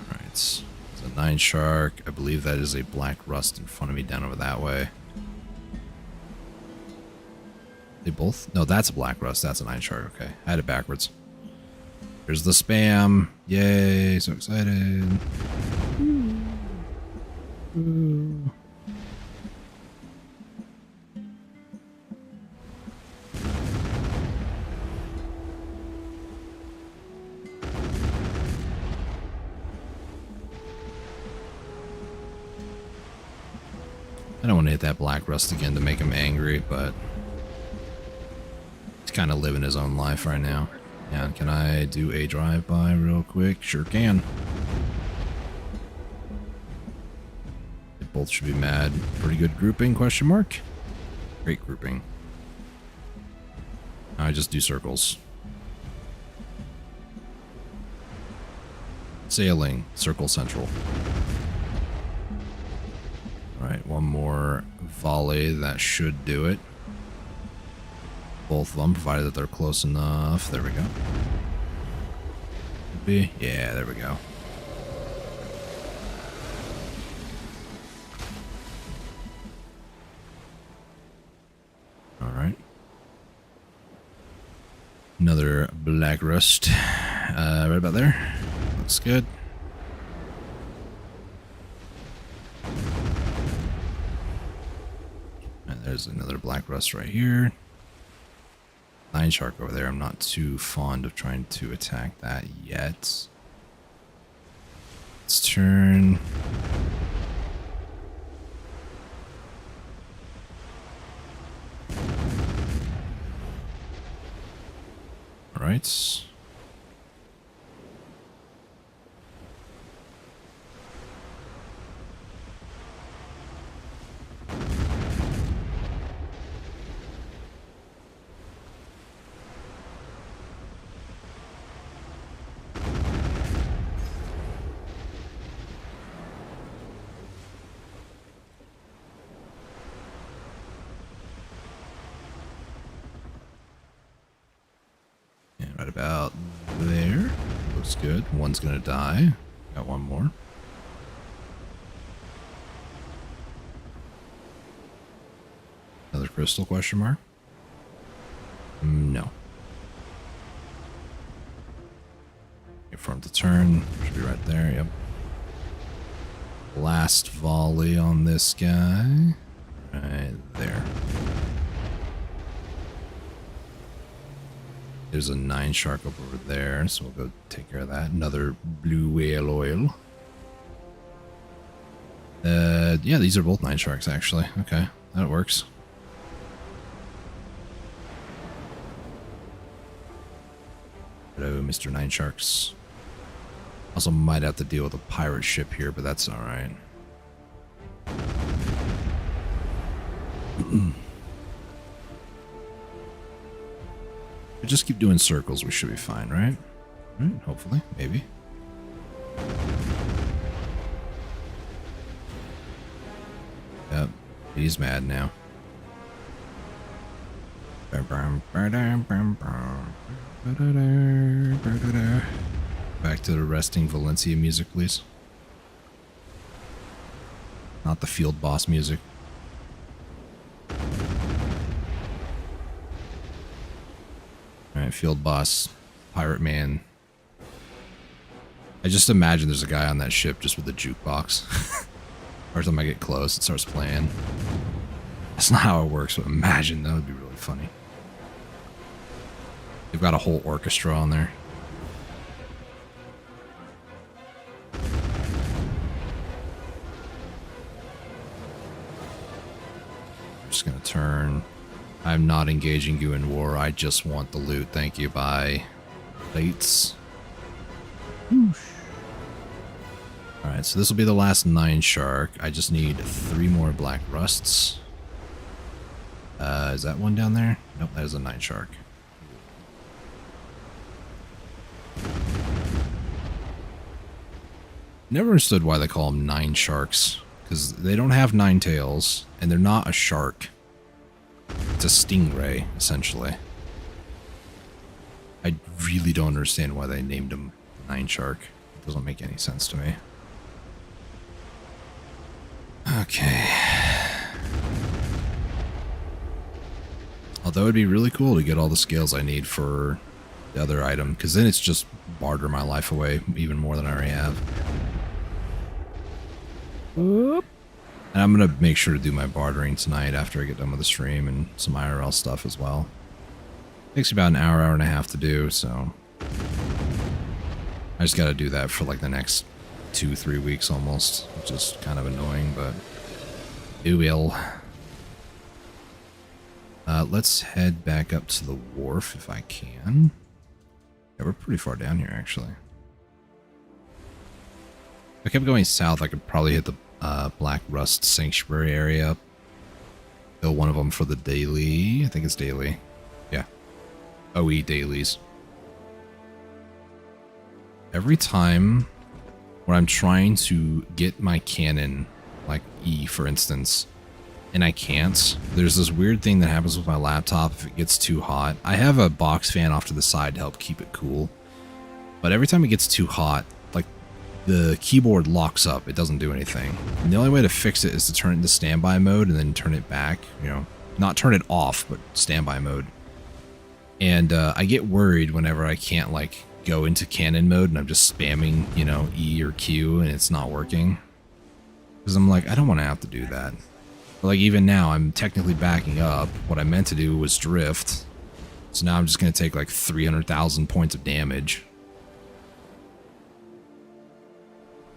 Alright. It's a 9 shark. I believe that is a black rust in front of me down over that way. They both? No, that's a black rust. That's a 9 shark. Okay. I had it backwards. Here's the spam. Yay. So excited. I don't want to hit that black rust again to make him angry, but he's kind of living his own life right now. Yeah, can I do a drive-by real quick? Sure can. They both should be mad. Pretty good grouping, question mark? Great grouping. I just do circles. Sailing, circle central. Alright, one more volley. That should do it. Both of them, provided that they're close enough. There we go. Could be. Yeah, there we go. Alright. Another black rust. Right about there. Looks good. There's another black rust right here. 9 shark over there. I'm not too fond of trying to attack that yet. Let's turn. All right. Right about there. Looks good. One's gonna die. Got one more. Another crystal question mark? No. Wait for him to turn. Should be right there, yep. Last volley on this guy. Right there. There's a 9 shark up over there, so we'll go take care of that. Another blue whale oil. Yeah, these are both 9 sharks, actually. Okay, that works. Hello, Mr. 9 Sharks. Also might have to deal with a pirate ship here, but that's alright. Just keep doing circles, we should be fine, right? Right, hopefully, maybe. Yep, he's mad now. Back to the resting Valencia music, please. Not the field boss music. Alright, field boss, pirate man. I just imagine there's a guy on that ship just with a jukebox. Every time I get close, it starts playing. That's not how it works, but imagine, that would be really funny. They've got a whole orchestra on there. I'm just gonna turn. I'm not engaging you in war. I just want the loot. Thank you. Bye. Plates. Alright, so this will be the last 9 shark. I just need 3 more black rusts. Is that one down there? Nope, that is a 9 shark. Never understood why they call them 9 sharks. Because they don't have 9 tails, and they're not a shark. It's a stingray, essentially. I really don't understand why they named him 9 shark. It doesn't make any sense to me. Okay. Although it'd be really cool to get all the scales I need for the other item, because then it's just barter my life away even more than I already have. Whoop. And I'm going to make sure to do my bartering tonight after I get done with the stream and some IRL stuff as well. Takes about an hour, hour and a half to do, so I just got to do that for like the next 2-3 weeks almost, which is kind of annoying, but it will. Let's head back up to the wharf if I can. Yeah, we're pretty far down here, actually. If I kept going south, I could probably hit the Black Rust Sanctuary area. Kill one of them for the daily. I think it's daily. Yeah. OE dailies. Every time when I'm trying to get my cannon, like E for instance, and I can't, there's this weird thing that happens with my laptop if it gets too hot. I have a box fan off to the side to help keep it cool. But every time it gets too hot, like the keyboard locks up. It doesn't do anything. And the only way to fix it is to turn it into standby mode and then turn it back, you know, not turn it off, but standby mode. And I get worried whenever I can't like go into cannon mode and I'm just spamming, you know, E or Q and it's not working. Because I'm like, I don't want to have to do that. But like even now, I'm technically backing up. What I meant to do was drift. So now I'm just going to take like 300,000 points of damage.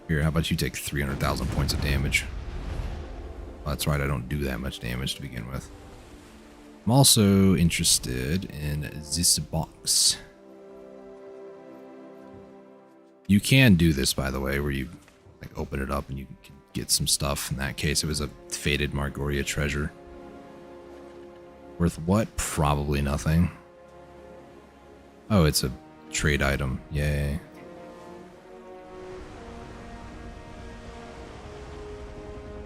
Here, how about you take 300,000 points of damage? Well, that's right, I don't do that much damage to begin with. I'm also interested in this box. You can do this, by the way, where you like open it up and you can get some stuff. In that case, it was a faded Margoria treasure. Worth what? Probably nothing. Oh, it's a trade item. Yay.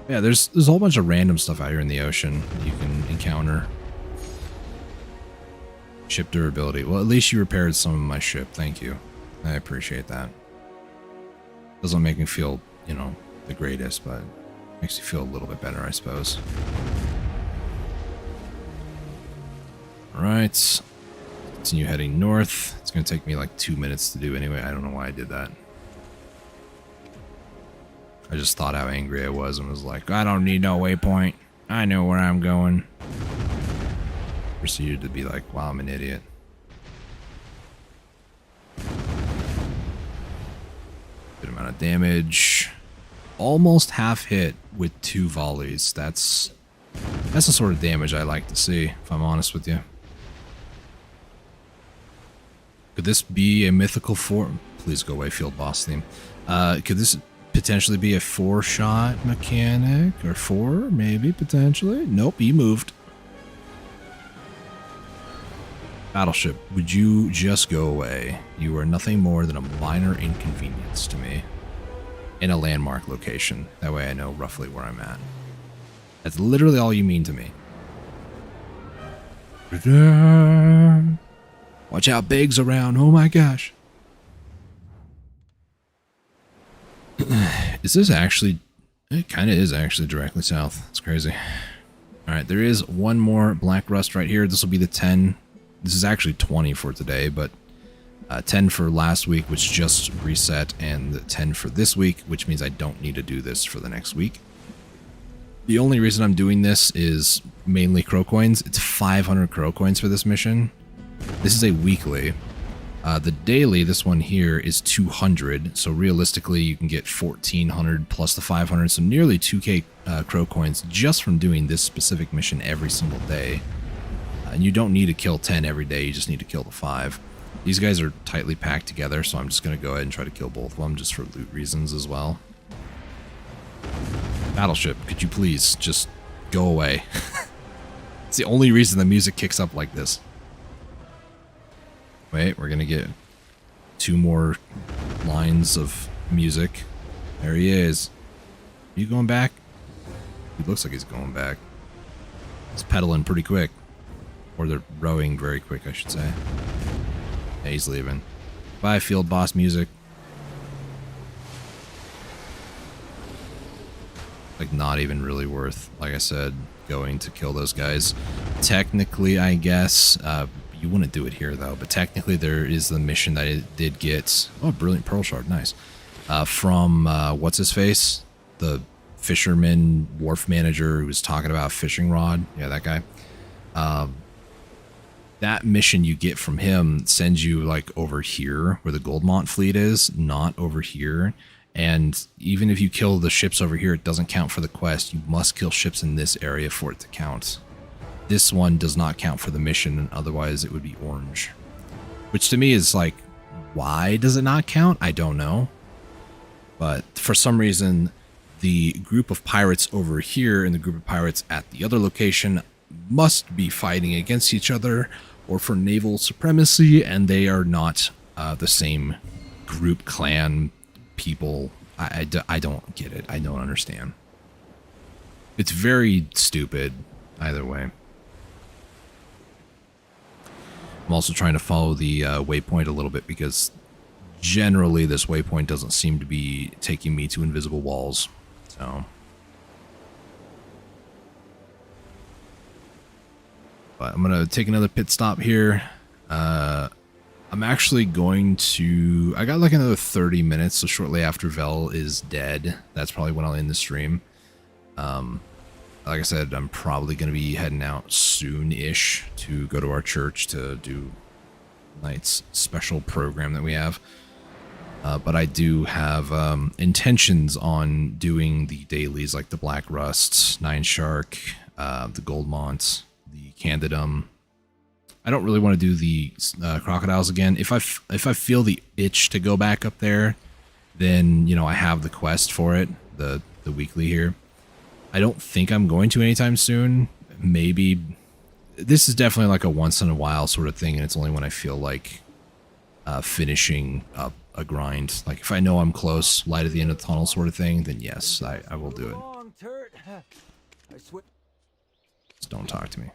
Yeah, there's a whole bunch of random stuff out here in the ocean that you can encounter. Ship durability. Well, at least you repaired some of my ship. Thank you. I appreciate that. Doesn't make me feel, you know, the greatest, but makes you feel a little bit better, I suppose. Alright. Continue heading north. It's going to take me like 2 minutes to do anyway. I don't know why I did that. I just thought how angry I was and was like, I don't need no waypoint. I know where I'm going. Proceeded to be like, wow, I'm an idiot. Good amount of damage. Almost half hit with 2 volleys. That's the sort of damage I like to see, if I'm honest with you. Could this be a mythical form? Please go away, field boss theme. Could this potentially be a 4-shot mechanic? Or 4, maybe, potentially? Nope, he moved. Battleship, would you just go away? You are nothing more than a minor inconvenience to me. In a landmark location. That way I know roughly where I'm at. That's literally all you mean to me. Watch out, Big's around. Oh my gosh. Is this actually... It kind of is actually directly south. It's crazy. Alright, there is one more Black Rust right here. This will be the 10. This is actually 20 for today, but 10 for last week, which just reset, and 10 for this week, which means I don't need to do this for the next week. The only reason I'm doing this is mainly Crow Coins. It's 500 Crow Coins for this mission. This is a weekly. The daily, this one here, is 200, so realistically you can get 1400 plus the 500, so nearly 2k Crow Coins just from doing this specific mission every single day. And you don't need to kill 10 every day, you just need to kill the 5. These guys are tightly packed together, so I'm just going to go ahead and try to kill both of them just for loot reasons as well. Battleship, could you please just go away? It's the only reason the music kicks up like this. Wait, we're going to get 2 more lines of music. There he is. Are you going back? He looks like he's going back. He's pedaling pretty quick. Or they're rowing very quick, I should say. Yeah, he's leaving. Bye, field boss music. Like, not even really worth, like I said, going to kill those guys. Technically, I guess, you wouldn't do it here, though, but technically there is the mission that it did get... Oh, brilliant pearl shard, nice. From, what's-his-face? The fisherman wharf manager who was talking about fishing rod. Yeah, that guy. That mission you get from him sends you, like, over here, where the Goldmont fleet is, not over here. And even if you kill the ships over here, it doesn't count for the quest. You must kill ships in this area for it to count. This one does not count for the mission, and otherwise it would be orange. Which to me is like, why does it not count? I don't know. But for some reason, the group of pirates over here and the group of pirates at the other location must be fighting against each other or for naval supremacy, and they are not the same group, clan, people. I don't get it. I don't understand. It's very stupid either way. I'm also trying to follow the waypoint a little bit because generally this waypoint doesn't seem to be taking me to invisible walls. So... But I'm going to take another pit stop here. I'm actually going to... I got like another 30 minutes, so shortly after Vel is dead, that's probably when I'll end the stream. Like I said, I'm probably going to be heading out soon-ish to go to our church to do tonight's special program that we have. But I do have intentions on doing the dailies like the Black Rust, Nine Shark, the Goldmont, the Candidum. I don't really want to do the crocodiles again. If I feel the itch to go back up there, then, you know, I have the quest for it, the weekly here. I don't think I'm going to anytime soon. Maybe. This is definitely like a once in a while sort of thing, and it's only when I feel like finishing up a grind. Like if I know I'm close, light at the end of the tunnel sort of thing, then yes, I will do it. Just don't talk to me.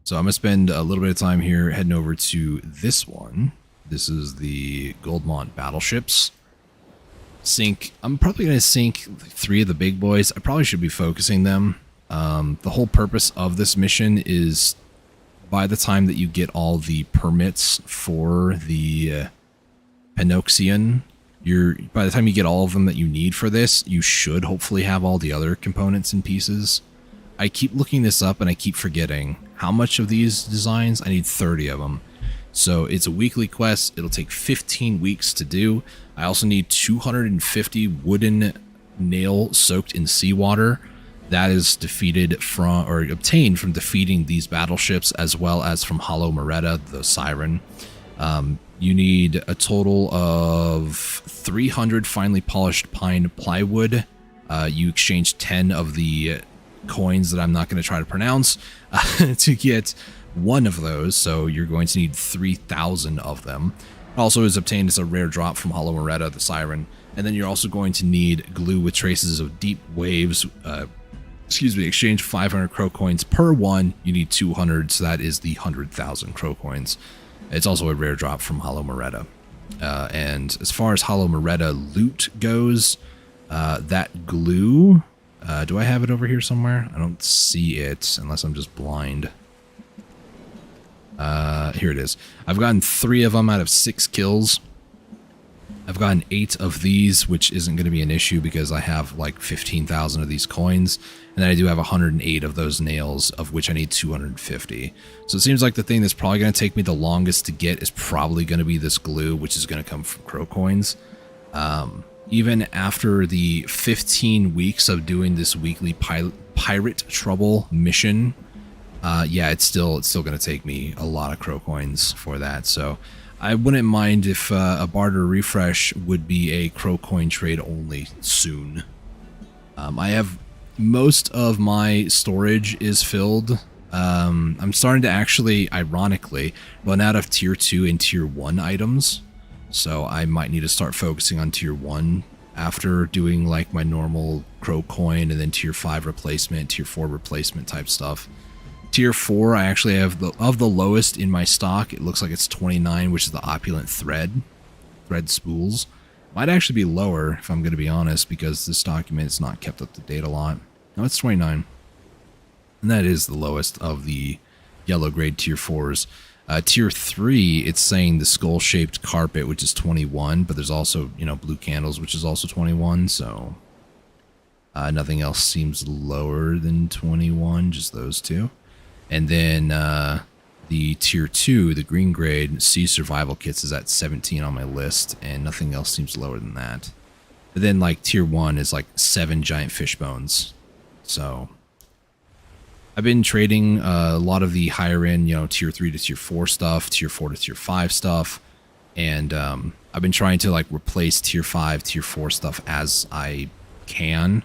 So I'm going to spend a little bit of time here heading over to this one. This is the Goldmont battleships. I'm probably going to sink 3 of the big boys. I probably should be focusing them. The whole purpose of this mission is by the time that you get all the permits for the Penoxian, by the time you get all of them that you need for this, you should hopefully have all the other components and pieces. I keep looking this up and I keep forgetting how much of these designs. I need 30 of them. So it's a weekly quest. It'll take 15 weeks to do. I also need 250 wooden nail soaked in seawater. That is defeated from, or obtained from defeating these battleships, as well as from Hollow Moretta, the Siren. You need a total of 300 finely polished pine plywood. You exchange 10 of the coins that I'm not going to try to pronounce to get one of those, so you're going to need 3,000 of them. Also is obtained as a rare drop from Hollow Moretta, the Siren, and then you're also going to need glue with traces of deep waves. Exchange 500 crow coins per one. You need 200, so that is the 100,000 crow coins. It's also a rare drop from Hollow Moretta. And as far as Hollow Moretta loot goes, that glue, do I have it over here somewhere? I don't see it unless I'm just blind. Here it is. I've gotten 3 of them out of 6 kills. I've gotten 8 of these, which isn't going to be an issue because I have like 15,000 of these coins. And then I do have 108 of those nails, of which I need 250. So it seems like the thing that's probably going to take me the longest to get is probably going to be this glue, which is going to come from crow coins. Even after the 15 weeks of doing this weekly pirate trouble mission, yeah, it's still going to take me a lot of crow coins for that. So I wouldn't mind if a barter refresh would be a crow coin trade only soon. I have most of my storage is filled. I'm starting to actually, ironically, run out of tier 2 and tier 1 items. So I might need to start focusing on tier 1 after doing like my normal crow coin and then tier 5 replacement, tier 4 replacement type stuff. Tier 4, I actually have of the lowest in my stock. It looks like it's 29, which is the opulent thread spools. Might actually be lower, if I'm going to be honest, because this document is not kept up to date a lot. No, it's 29. And that is the lowest of the yellow grade tier 4s. Tier 3, it's saying the skull-shaped carpet, which is 21, but there's also, you know, blue candles, which is also 21, so nothing else seems lower than 21, just those two. And then the tier 2, the green grade, sea survival kits is at 17 on my list, and nothing else seems lower than that. But then like tier 1 is like 7 giant fish bones. So I've been trading a lot of the higher end, you know, tier 3 to tier 4 stuff, tier 4 to tier 5 stuff, and I've been trying to like replace tier 5, tier 4 stuff as I can.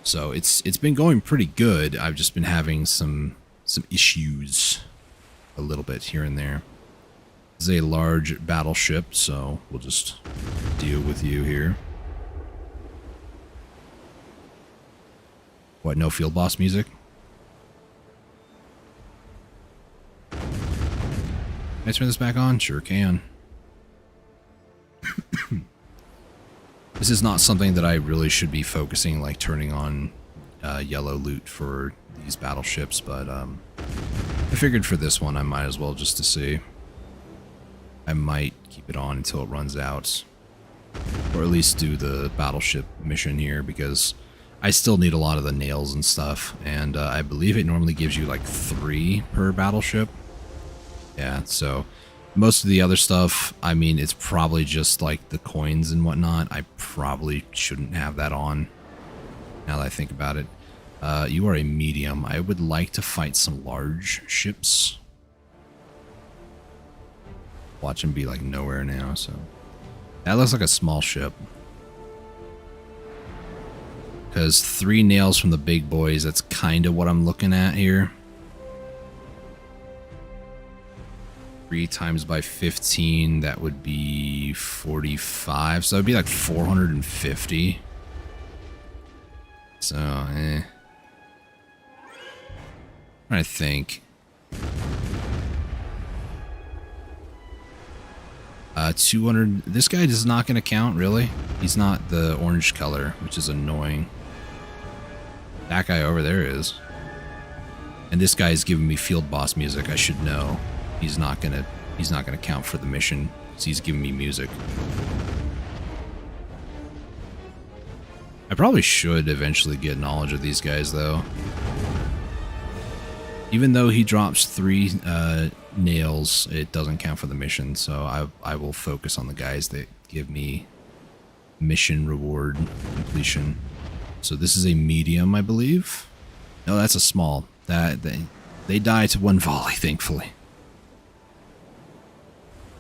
So it's been going pretty good. I've just been having some issues a little bit here and there. This is a large battleship, so we'll just deal with you here. What, no field boss music? Can I turn this back on? Sure can. This is not something that I really should be focusing, like turning on yellow loot for these battleships, but I figured for this one I might as well, just to see. I might keep it on until it runs out, or at least do the battleship mission here, because I still need a lot of the nails and stuff, and I believe it normally gives you like 3 per battleship. Yeah, so most of the other stuff, I mean, it's probably just like the coins and whatnot. I probably shouldn't have that on, now that I think about it. You are a medium. I would like to fight some large ships. Watch him be like nowhere now, so. That looks like a small ship. Because 3 nails from the big boys, that's kind of what I'm looking at here. 3 times by 15, that would be 45. So that would be like 450. So, I think 200. This guy is not going to count, really. He's not the orange color, which is annoying. That guy over there is. And this guy is giving me field boss music. I should know. He's not gonna count for the mission, because he's giving me music. I probably should eventually get knowledge of these guys, though. Even though he drops 3 nails, it doesn't count for the mission. So I will focus on the guys that give me mission reward completion. So this is a medium, I believe. No, that's a small. They die to one volley, thankfully.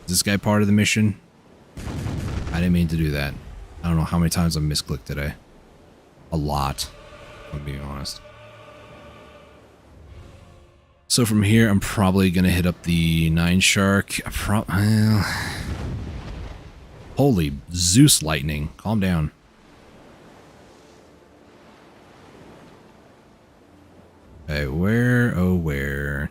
Is this guy part of the mission? I didn't mean to do that. I don't know how many times I've misclicked today. A lot, if I'm being honest. So from here, I'm probably going to hit up the 9 Shark. Holy Zeus lightning. Calm down. Okay, where? Oh, where?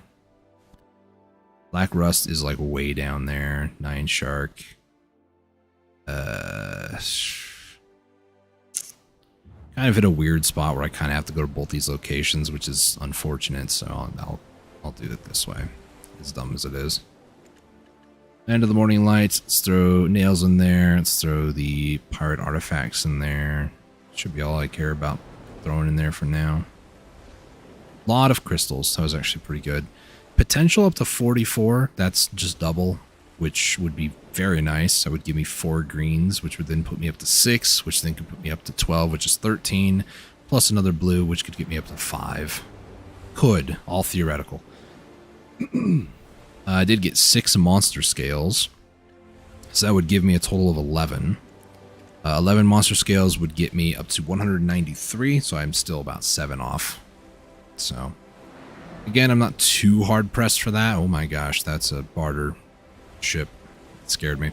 Black Rust is like way down there. 9 Shark. Kind of hit a weird spot where I kind of have to go to both these locations, which is unfortunate. So I'll do it this way, as dumb as it is. End of the morning lights. Let's throw nails in there. Let's throw the pirate artifacts in there. Should be all I care about throwing in there for now. Lot of crystals. That was actually pretty good. Potential up to 44. That's just double, which would be very nice. That would give me 4 greens, which would then put me up to 6, which then could put me up to 12, which is 13, plus another blue, which could get me up to 5. Could. All theoretical. I did get 6 monster scales, so that would give me a total of 11. 11 monster scales would get me up to 193, so I'm still about 7 off. So, again, I'm not too hard pressed for that. Oh my gosh, that's a barter ship. It scared me.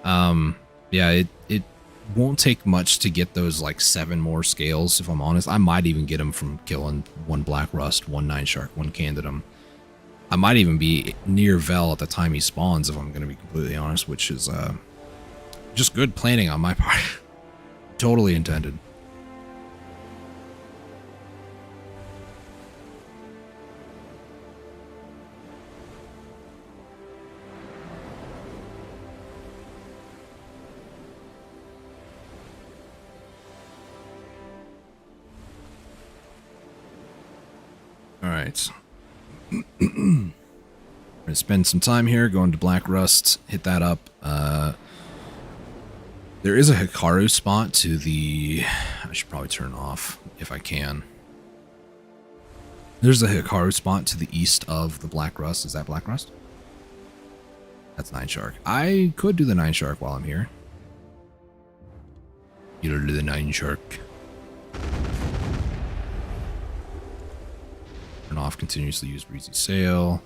Yeah, it won't take much to get those like 7 more scales, if I'm honest. I might even get them from killing 1 Black Rust, 1 9 Shark, 1 Candidum. I might even be near Vel at the time he spawns, if I'm going to be completely honest, which is just good planning on my part. Totally intended. All right. I'm gonna spend some time here going to Black Rust, hit that up. There is a Hikaru spot to the... I should probably turn off if I can. There's a Hikaru spot to the east of the Black Rust. Is that Black Rust? That's 9 Shark. I could do the 9 Shark while I'm here. You do the 9 Shark. Turn off continuously use breezy sail.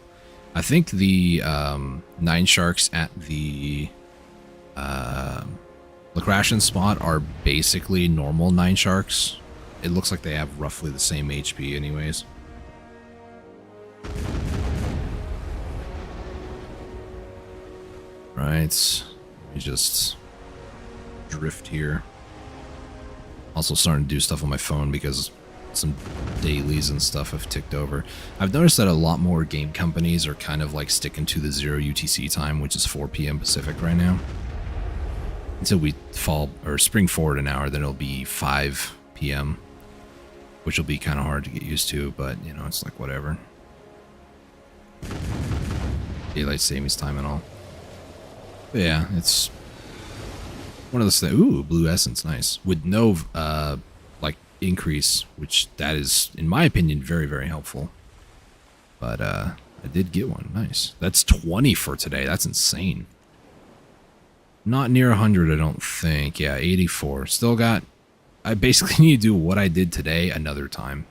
I think the 9 Sharks at the Lacrashian spot are basically normal 9 Sharks. It looks like they have roughly the same HP anyways. Right. Let me just drift here. Also starting to do stuff on my phone because some dailies and stuff have ticked over. I've noticed that a lot more game companies are kind of like sticking to the 0 UTC time, which is 4 p.m. Pacific right now. Until we fall or spring forward an hour, then it'll be 5 p.m., which will be kind of hard to get used to, but you know, it's like whatever. Daylight savings time and all. But yeah, it's one of those things. Ooh, blue essence, nice. With no like increase, which that is, in my opinion, very, very helpful. But I did get one. Nice. That's 20 for today. That's insane. Not near 100, I don't think. Yeah, 84. Still got... I basically need to do what I did today another time.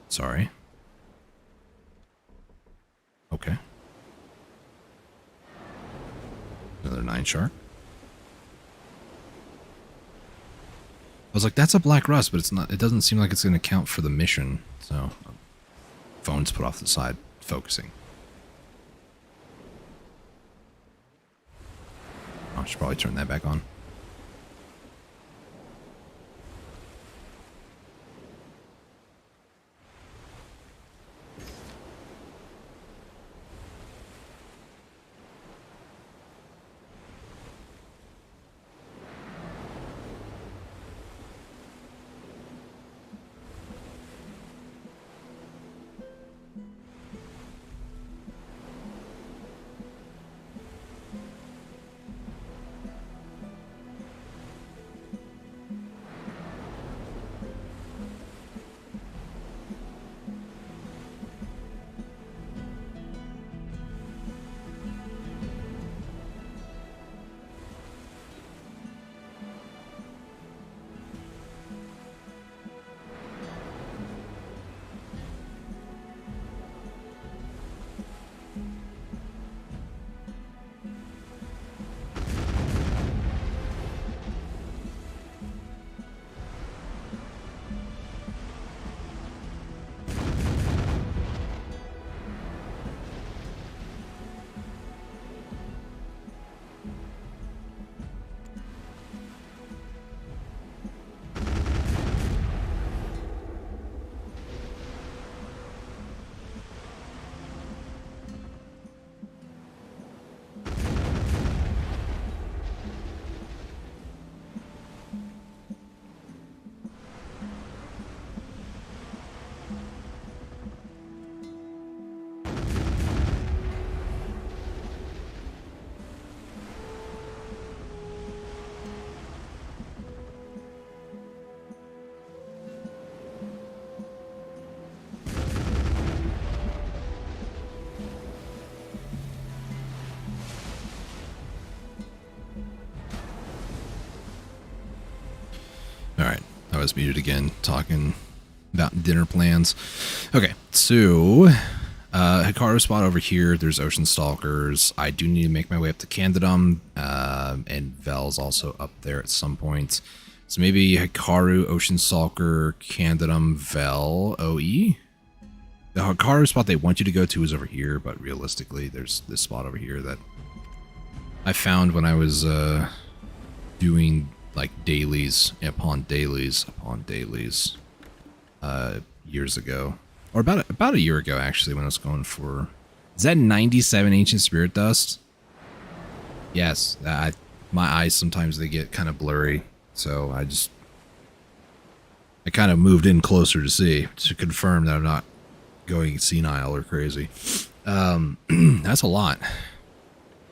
Sorry. Okay. Another 9 Shark. I was like, that's a Black Rust, but it's not. It doesn't seem like it's going to count for the mission. So, phone's put off to the side, focusing. I should probably turn that back on. was muted again, talking about dinner plans. Okay, so Hikaru spot over here. There's Ocean Stalkers. I do need to make my way up to Candidum, and Vel's also up there at some point. So maybe Hikaru, Ocean Stalker, Candidum, Vel, OE. The Hikaru spot they want you to go to is over here, but realistically, there's this spot over here that I found when I was doing like dailies upon dailies years ago, or about a year ago actually, when I was going for, is that 97 ancient spirit dust? Yes, my eyes sometimes they get kind of blurry, so I kind of moved in closer to see, to confirm that I'm not going senile or crazy. That's a lot.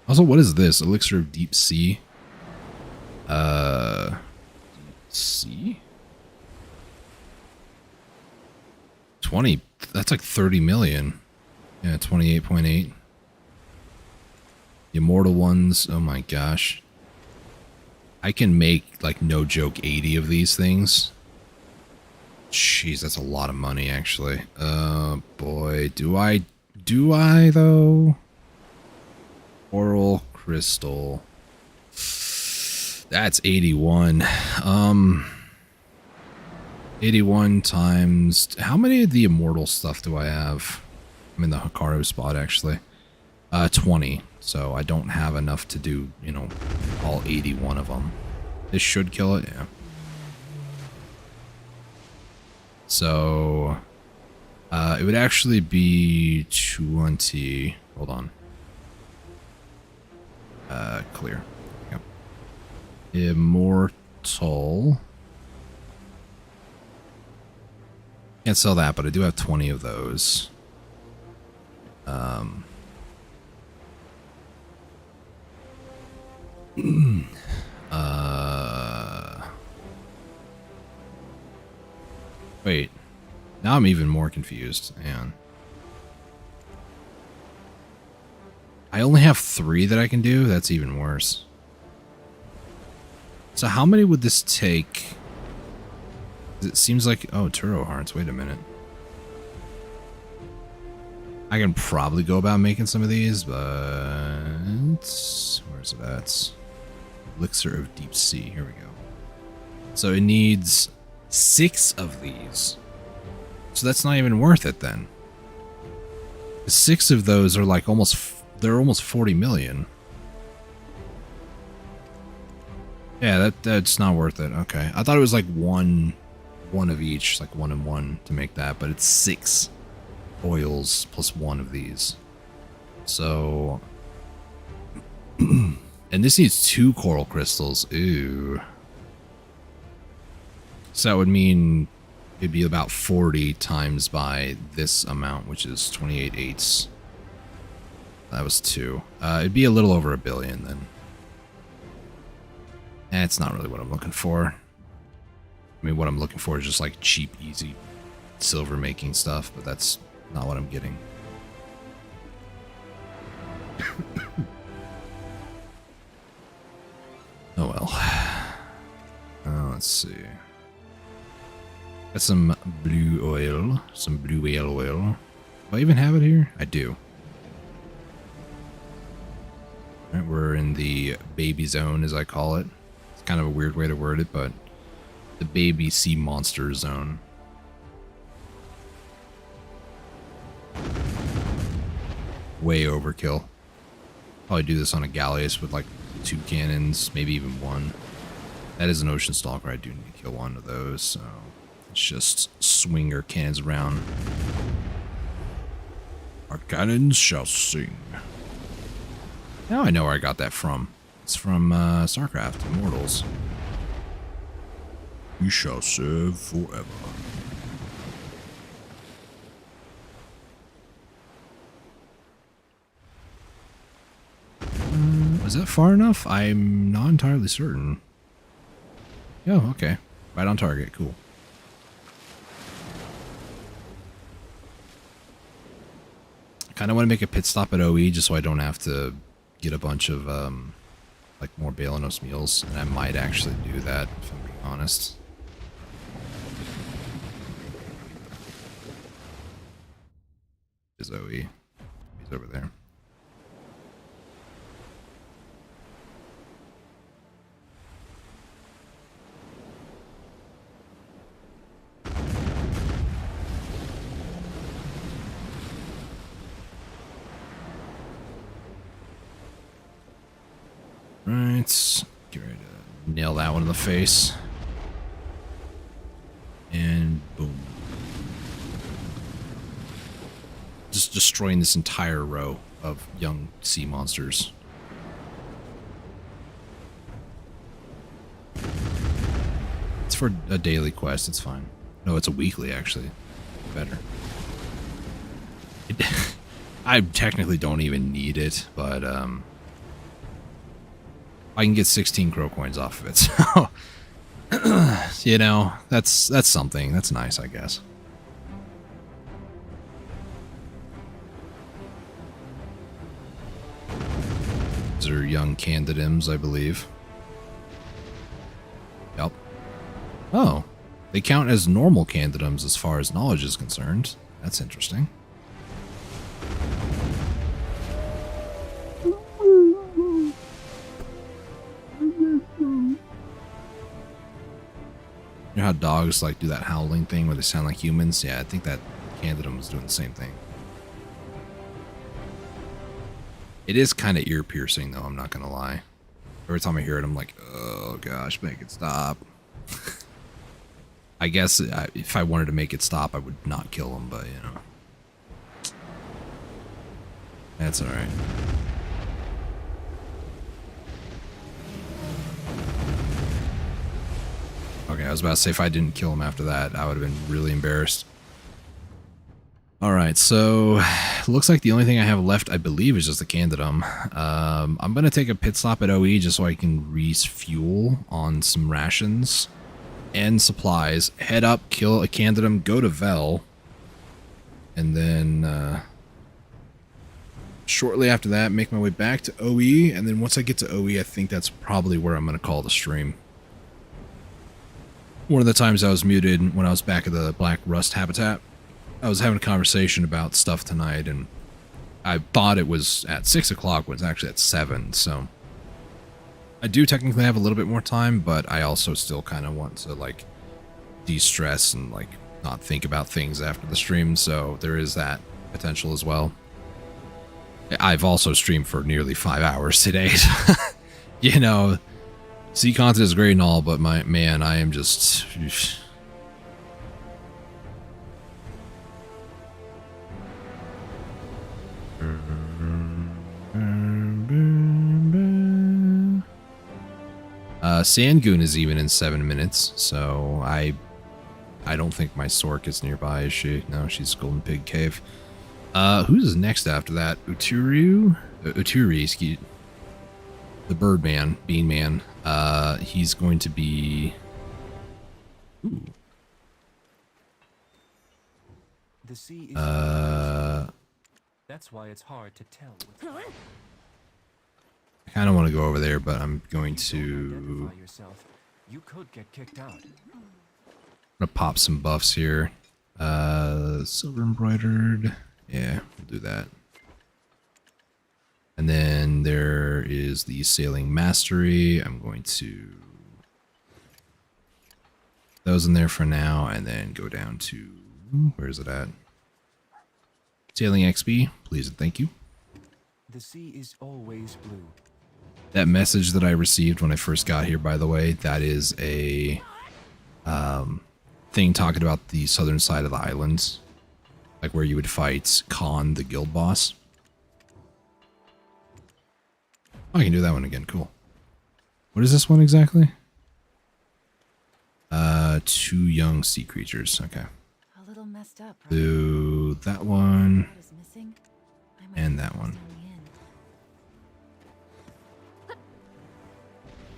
Also, what is this? Elixir of Deep Sea. Sea? 20. That's like 30 million. Yeah, 28.8. The Immortal ones. Oh my gosh. I can make, like, no joke, 80 of these things. Jeez, that's a lot of money, actually. Boy, do I though? Oral crystal. That's 81. 81 times... How many of the immortal stuff do I have? I'm in the Hikaru spot, actually. 20. So I don't have enough to do, you know, all 81 of them. This should kill it, yeah. So... it would actually be 20... Hold on. Clear. Yep. Immortal. Can't sell that, but I do have 20 of those. Wait. Now I'm even more confused. Man. I only have 3 that I can do? That's even worse. So how many would this take? It seems like... Oh, Turo Hearts. Wait a minute. I can probably go about making some of these, but... Where's it at? Elixir of Deep Sea. Here we go. So it needs 6 of these. So that's not even worth it then. 6 of those are like almost... They're almost 40 million. Yeah, that's not worth it. Okay. I thought it was like one of each, like 1 and 1 to make that, but it's 6 oils plus 1 of these. So... and this needs 2 coral crystals. Ooh. So that would mean it'd be about 40 times by this amount, which is 28 eighths. That was 2. It'd be a little over $1 billion then. It's not really what I'm looking for. I mean, what I'm looking for is just like cheap, easy silver making stuff, but that's not what I'm getting. Oh well. Let's see. Got some blue oil, some blue whale oil. Do I even have it here? I do. Alright, we're in the baby zone, as I call it. It's kind of a weird way to word it, but the baby sea monster zone. Way overkill. Probably do this on a galleass with like 2 cannons, maybe even 1. That is an ocean stalker. I do need to kill 1 of those, so let's just swing our cannons around. Our cannons shall sing. Now I know where I got that from. It's from StarCraft Immortals. You shall serve forever. Is that far enough? I'm not entirely certain. Oh, okay. Right on target. Cool. Kind of want to make a pit stop at OE just so I don't have to get a bunch of like more Balanos meals, and I might actually do that if I'm being honest. Is OE. He's over there. Right. Get ready to nail that one in the face. And boom. Just destroying this entire row of young sea monsters. It's for a daily quest, it's fine. No, it's a weekly, actually. Better. I technically don't even need it, but I can get 16 crow coins off of it, so you know, that's something. That's nice, I guess. These are young candidates, I believe. Yep. Oh, they count as normal candidates as far as knowledge is concerned. That's interesting. You know how dogs like do that howling thing where they sound like humans? Yeah, I think that Candidum was doing the same thing. It is kind of ear piercing though, I'm not gonna lie. Every time I hear it, I'm like, oh gosh, make it stop. I guess if I wanted to make it stop, I would not kill him, but you know. That's alright. Okay, I was about to say if I didn't kill him after that, I would have been really embarrassed. Alright, so looks like the only thing I have left, I believe, is just the Candidum. I'm going to take a pit stop at OE just so I can refuel on some rations and supplies. Head up, kill a Candidum, go to Vel, and then shortly after that, make my way back to OE, and then once I get to OE, I think that's probably where I'm going to call the stream. One of the times I was muted when I was back at the Black Rust Habitat, I was having a conversation about stuff tonight, and I thought it was at 6 o'clock when it's actually at 7, so I do technically have a little bit more time, but I also still kind of want to, like, de-stress and, like, not think about things after the stream, so there is that potential as well. I've also streamed for nearly 5 hours today. You know, sea content is great and all, but man, I am just... Sandgoon is even in 7 minutes, so I don't think my Sork is nearby, is she? No, she's Golden Pig Cave. Who's next after that? Uturi, excuse, the Birdman, Bean Man. He's going to be... Ooh. The sea is that's why it's hard to tell. I kind of want to go over there, but I'm going to... Yourself, you could get kicked out. I'm gonna pop some buffs here. Silver embroidered. Yeah, we'll do that. And then there is the sailing mastery. I'm going to those in there for now, and then go down to, where is it at? Sailing XP, please and thank you. The sea is always blue. That message that I received when I first got here, by the way, that is a thing talking about the southern side of the islands, like where you would fight Khan, the guild boss. Oh, I can do that one again. Cool. What is this one exactly? 2 young sea creatures. Okay. A little messed up, right? Do that one What is missing? I might and have that one. closed down the inn.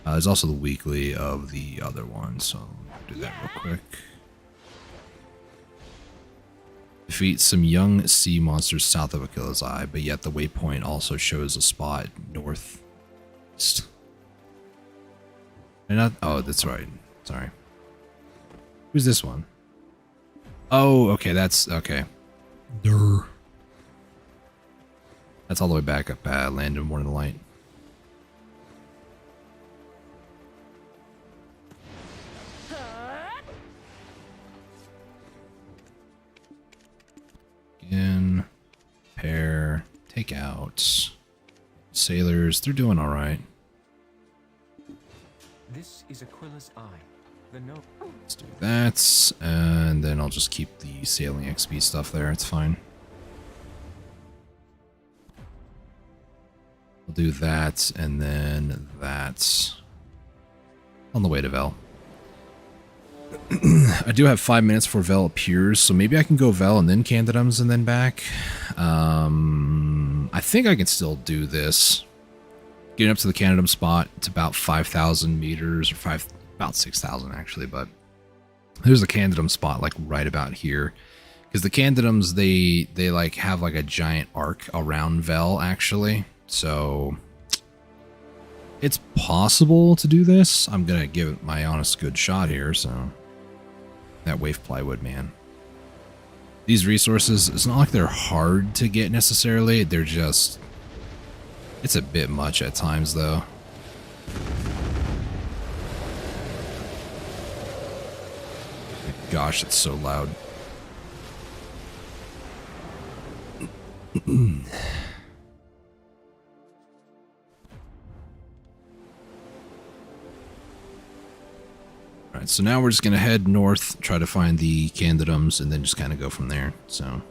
There's also the weekly of the other one, so I'll do that real quick. Defeat some young sea monsters south of Achilles' Eye, but yet the waypoint also shows a spot northeast. And not, oh, that's right. Sorry. Who's this one? Oh, okay, that's okay. Durr. That's all the way back up at Land of War in the Light. In, pair, take out. Sailors, they're doing all right. This is Aquila's eye. The note. Let's do that, and then I'll just keep the sailing XP stuff there. It's fine. I'll do that, and then that on the way to Vel. I do have 5 minutes before Vel appears, so maybe I can go Vel and then Candidates and then back. I think I can still do this. Getting up to the Candidates spot, it's about 5,000 meters, or about 6,000 actually, but there's a Candidates spot like right about here. Because the Candidates, they like have like a giant arc around Vel actually, so it's possible to do this. I'm gonna give it my honest good shot here, so that wave plywood, man. These resources, it's not like they're hard to get necessarily, they're just, it's a bit much at times though. Gosh, it's so loud. Alright, so now we're just going to head north, try to find the Candidates, and then just kind of go from there. So,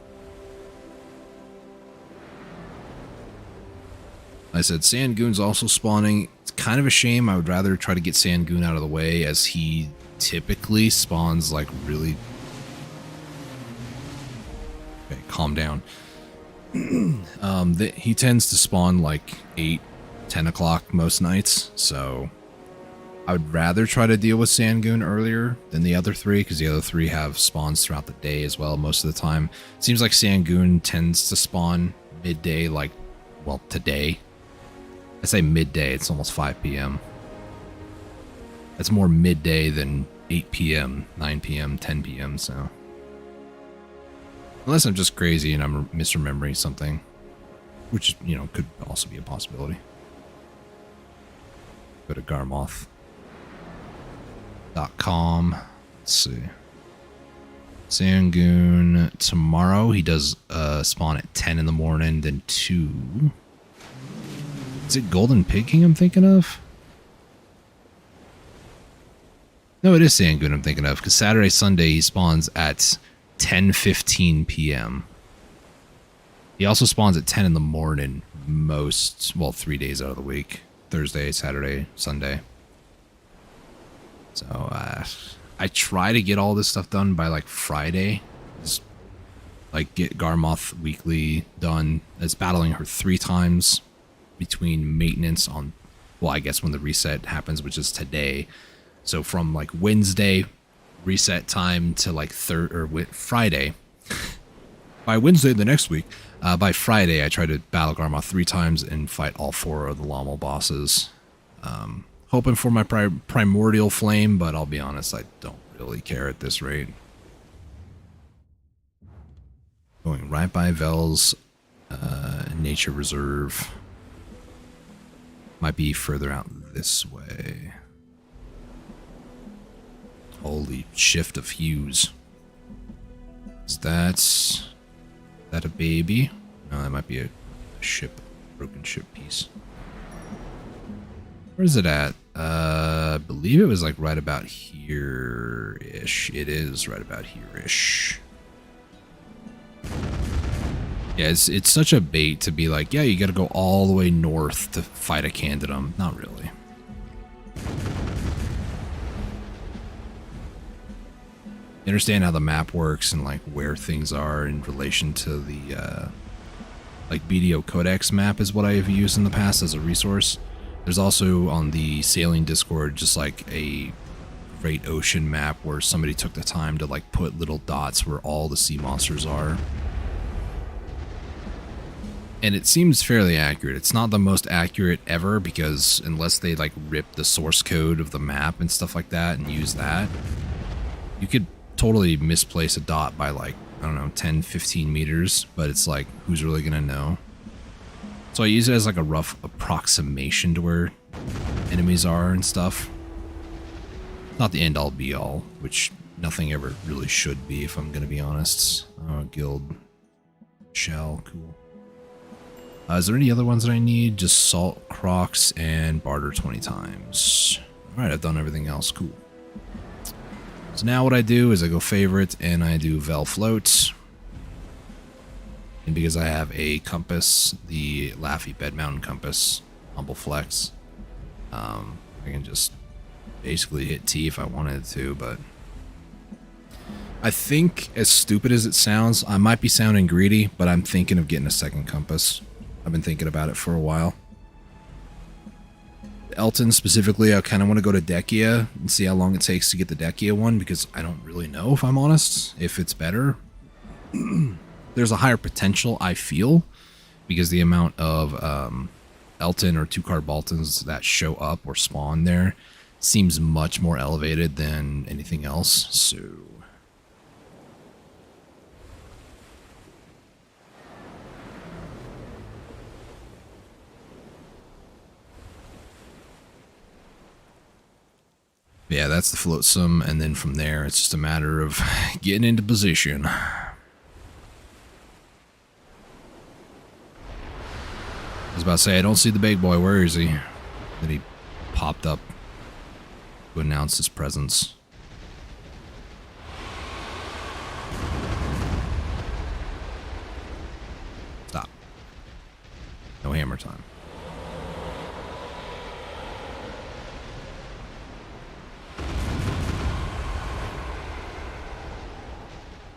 I said Sangoon's also spawning. It's kind of a shame. I would rather try to get Sangoon out of the way, as he typically spawns like really... Okay, calm down. He tends to spawn like 8, 10 o'clock most nights, so I would rather try to deal with Sangoon earlier than the other three, because the other three have spawns throughout the day as well most of the time. It seems like Sangoon tends to spawn midday, like, well, today. I say midday, it's almost 5 p.m. That's more midday than 8 p.m., 9 p.m., 10 p.m., so... Unless I'm just crazy and I'm misremembering something, which, you know, could also be a possibility. Go to Garmoth.com. Let's see. Sangoon tomorrow. He does spawn at 10 in the morning, then 2. Is it Golden Pig King I'm thinking of? No, it is Sangoon I'm thinking of, because Saturday, Sunday he spawns at 10:15 p.m. He also spawns at 10 in the morning most, well, 3 days out of the week. Thursday, Saturday, Sunday. So, I try to get all this stuff done by, like, Friday. Just, like, get Garmoth Weekly done. It's battling her 3 times between maintenance on, well, I guess when the reset happens, which is today. So, from, like, Wednesday reset time to like Friday. By Wednesday the next week, by Friday I try to battle Garmoth 3 times and fight all 4 of the Lommel bosses. Hoping for my primordial flame, but I'll be honest, I don't really care at this rate. Going right by Vel's nature reserve. Might be further out this way. Holy shift of hues. Is that a baby? No, that might be a ship, broken ship piece. Where is it at? I believe it was like right about here-ish. It is right about here-ish. Yeah, it's such a bait to be like, yeah, you gotta go all the way north to fight a Candidum. Not really. You understand how the map works and like where things are in relation to the like BDO Codex map is what I have used in the past as a resource. There's also on the sailing Discord just like a Great Ocean map where somebody took the time to like put little dots where all the sea monsters are. And it seems fairly accurate. It's not the most accurate ever because unless they like rip the source code of the map and stuff like that and use that, you could totally misplace a dot by like, I don't know, 10, 15 meters, but it's like, who's really gonna know? So I use it as like a rough approximation to where enemies are and stuff. Not the end all be all, which nothing ever really should be, if I'm going to be honest. Guild shell, cool. Is there any other ones that I need? Just salt, Crocs, and barter 20 times. Alright, I've done everything else. Cool. So now what I do is I go favorite and I do Vel float. And because I have a compass, the Laffy Bed Mountain compass, humble flex, I can just basically hit T if I wanted to, but I think, as stupid as it sounds, I might be sounding greedy, but I'm thinking of getting a second compass. I've been thinking about it for a while. Elton specifically, I kind of want to go to Dekia and see how long it takes to get the Dekia one, because I don't really know, if I'm honest, if it's better. There's a higher potential, I feel, because the amount of Elton or 2-card Baltons that show up or spawn there seems much more elevated than anything else, so... Yeah, that's the flotsome, and then from there, it's just a matter of getting into position. I was about to say, I don't see the big boy. Where is he? Then he popped up to announce his presence. Stop. No hammer time.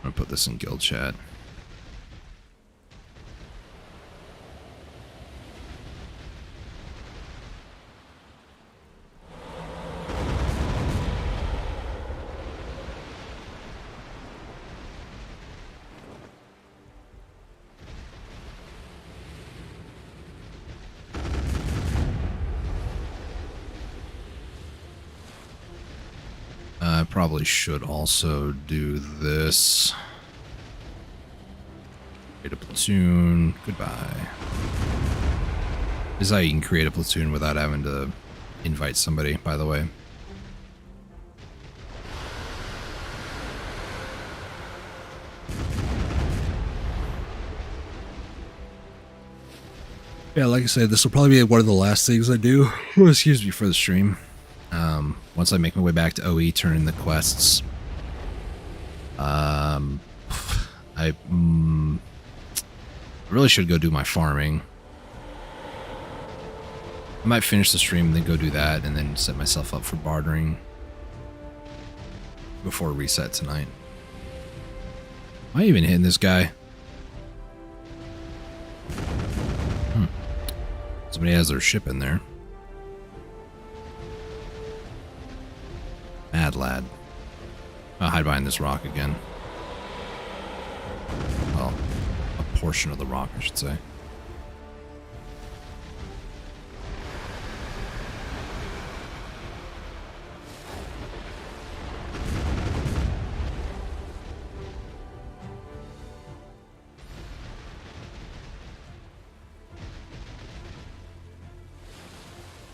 I'm gonna put this in guild chat. I probably should also do this. Create a platoon. Goodbye. This is how you can create a platoon without having to invite somebody, by the way. Yeah, like I said, this will probably be one of the last things I do. Excuse me for the stream. Once I make my way back to OE, turn in the quests. I really should go do my farming. I might finish the stream and then go do that and then set myself up for bartering before reset tonight. Am I even hitting this guy? Somebody has their ship in there. Mad lad. I'll hide behind this rock again. Well, a portion of the rock, I should say.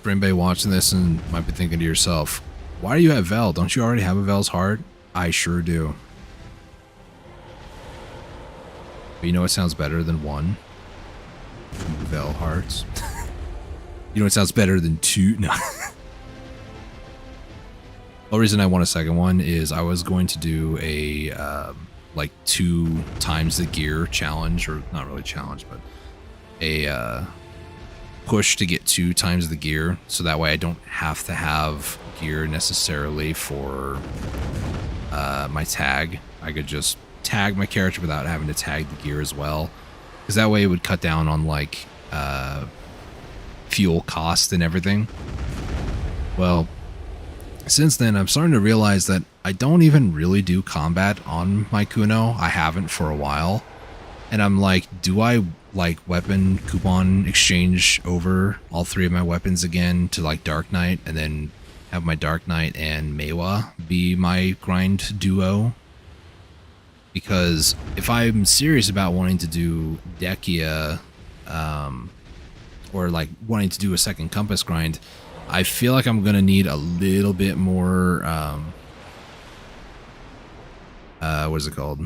For anybody watching this and might be thinking to yourself, why do you have Vel? Don't you already have a Vel's heart? I sure do. But you know what sounds better than one? 2 Vel hearts. You know what sounds better than 2? No. The reason I want a second one is I was going to do a like 2 times the gear challenge, or not really challenge, but a push to get 2 times the gear, so that way I don't have to have gear necessarily for my tag. I could just tag my character without having to tag the gear as well, because that way it would cut down on like fuel cost and everything. Well, since then I'm starting to realize that I don't even really do combat on my Kuno. I haven't for a while, and I'm like, do I like weapon coupon exchange over all 3 of my weapons again to like Dark Knight, and then have my Dark Knight and Meiwa be my grind duo? Because if I'm serious about wanting to do Dekia or like wanting to do a second compass grind, I feel like I'm gonna need a little bit more what is it called?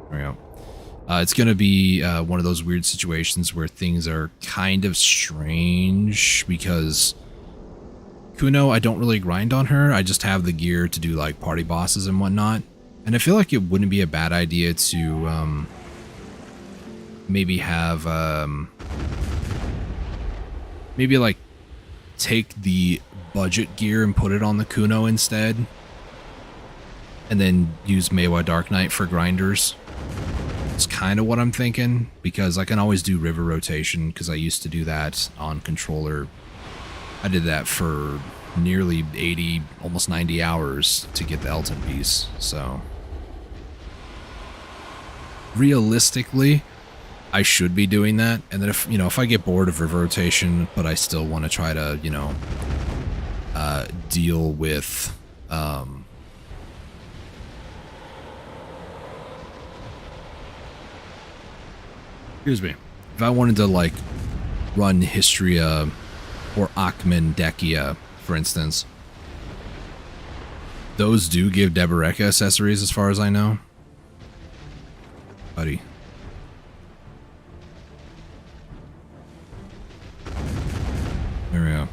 There we go. It's gonna be one of those weird situations where things are kind of strange because Kuno, I don't really grind on her. I just have the gear to do like party bosses and whatnot. And I feel like it wouldn't be a bad idea to maybe have maybe like take the budget gear and put it on the Kuno instead. And then use Meiwa Dark Knight for grinders. It's kind of what I'm thinking, because I can always do river rotation, because I used to do that on controller. I did that for nearly 80, almost 90 hours to get the Elton piece, so... realistically, I should be doing that, and then if, you know, if I get bored of river rotation, but I still want to try to, you know, deal with, excuse me. If I wanted to, like, run Histria or Achman Dekia, for instance, those do give Deboreka accessories as far as I know. Buddy. There we go.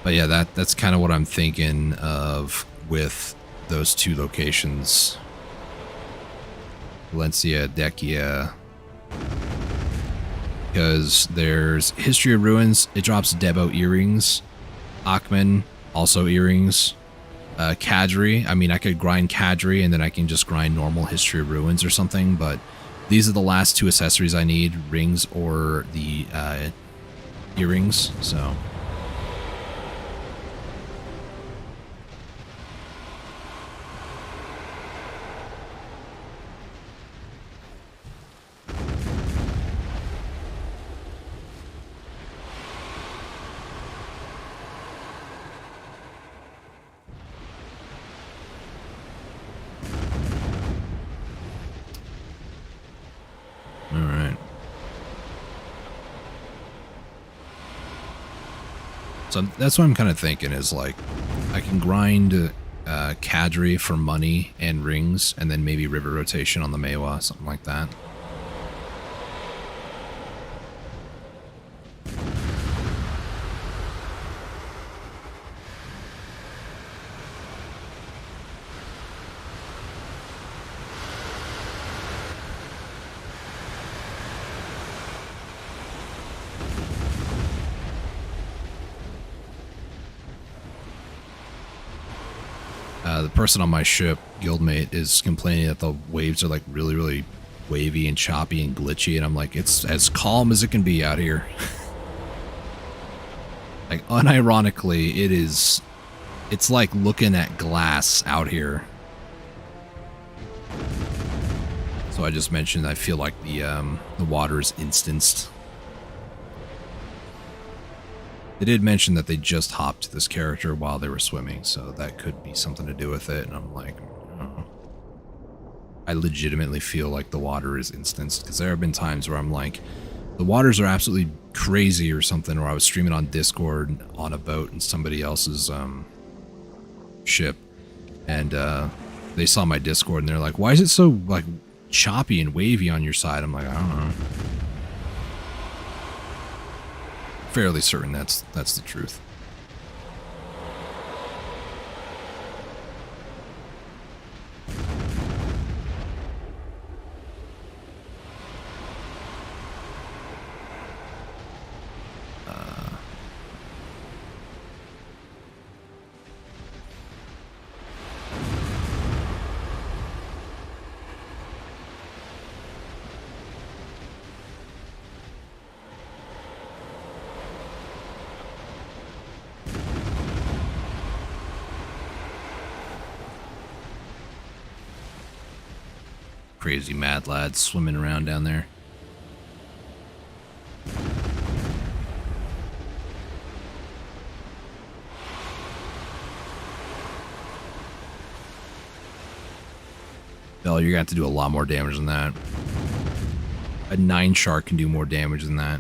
But yeah, that's kind of what I'm thinking of with those two locations. Valencia, Dekia, because there's History of Ruins, it drops Debo earrings, Achman, also earrings, Kadri, I mean I could grind Kadri and then I can just grind normal History of Ruins or something, but these are the last two accessories I need, rings or the earrings, so... So that's what I'm kind of thinking is like, I can grind Kadri for money and rings, and then maybe river rotation on the Meiwa, something like that. The person on my ship, guildmate, is complaining that the waves are like really, really wavy and choppy and glitchy, and I'm like, it's as calm as it can be out here. Like, unironically, it's like looking at glass out here. So I just mentioned I feel like the water is instanced. They did mention that they just hopped this character while they were swimming, so that could be something to do with it, and I'm like, I legitimately feel like the water is instanced, because there have been times where I'm like, the waters are absolutely crazy or something, or I was streaming on Discord on a boat in somebody else's ship, and they saw my Discord, and they're like, why is it so, like, choppy and wavy on your side? I'm like, I don't know. Fairly certain that's the truth. Crazy mad lads swimming around down there. Bell, you're gonna have to do a lot more damage than that. a 9 shark can do more damage than that.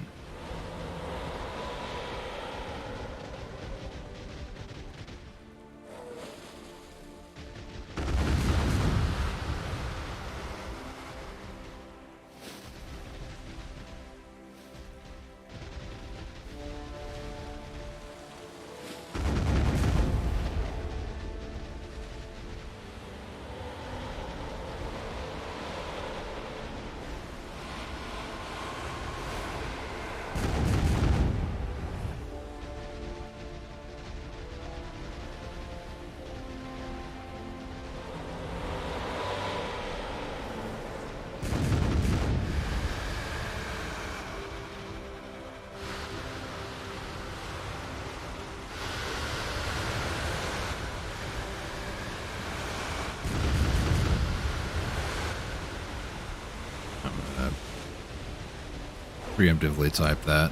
Preemptively type that.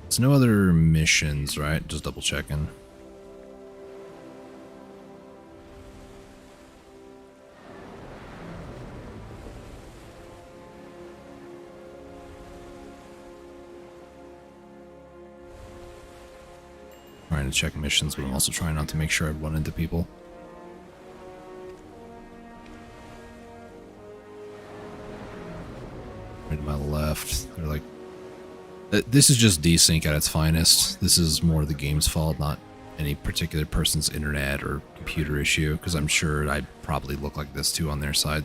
There's no other missions, right? Just double checking. Trying to check missions, but I'm also trying not to make sure I run into people. Right to my left. They're like, this is just desync at its finest. This is more the game's fault, not any particular person's internet or computer issue, because I'm sure I'd probably look like this too on their side.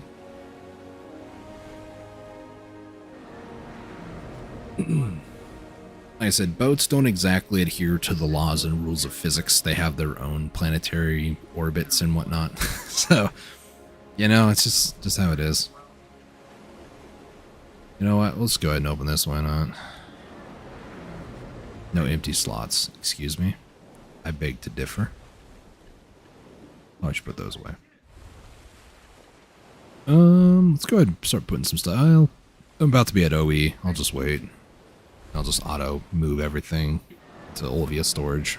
Like I said, boats don't exactly adhere to the laws and rules of physics. They have their own planetary orbits and whatnot. So, you know, it's just how it is. You know what? Let's go ahead and open this. Why not? No empty slots. Excuse me. I beg to differ. Oh, I should put those away. Let's go ahead and start putting some stuff. I'm about to be at OE. I'll just wait. I'll just auto move everything to Olvia storage.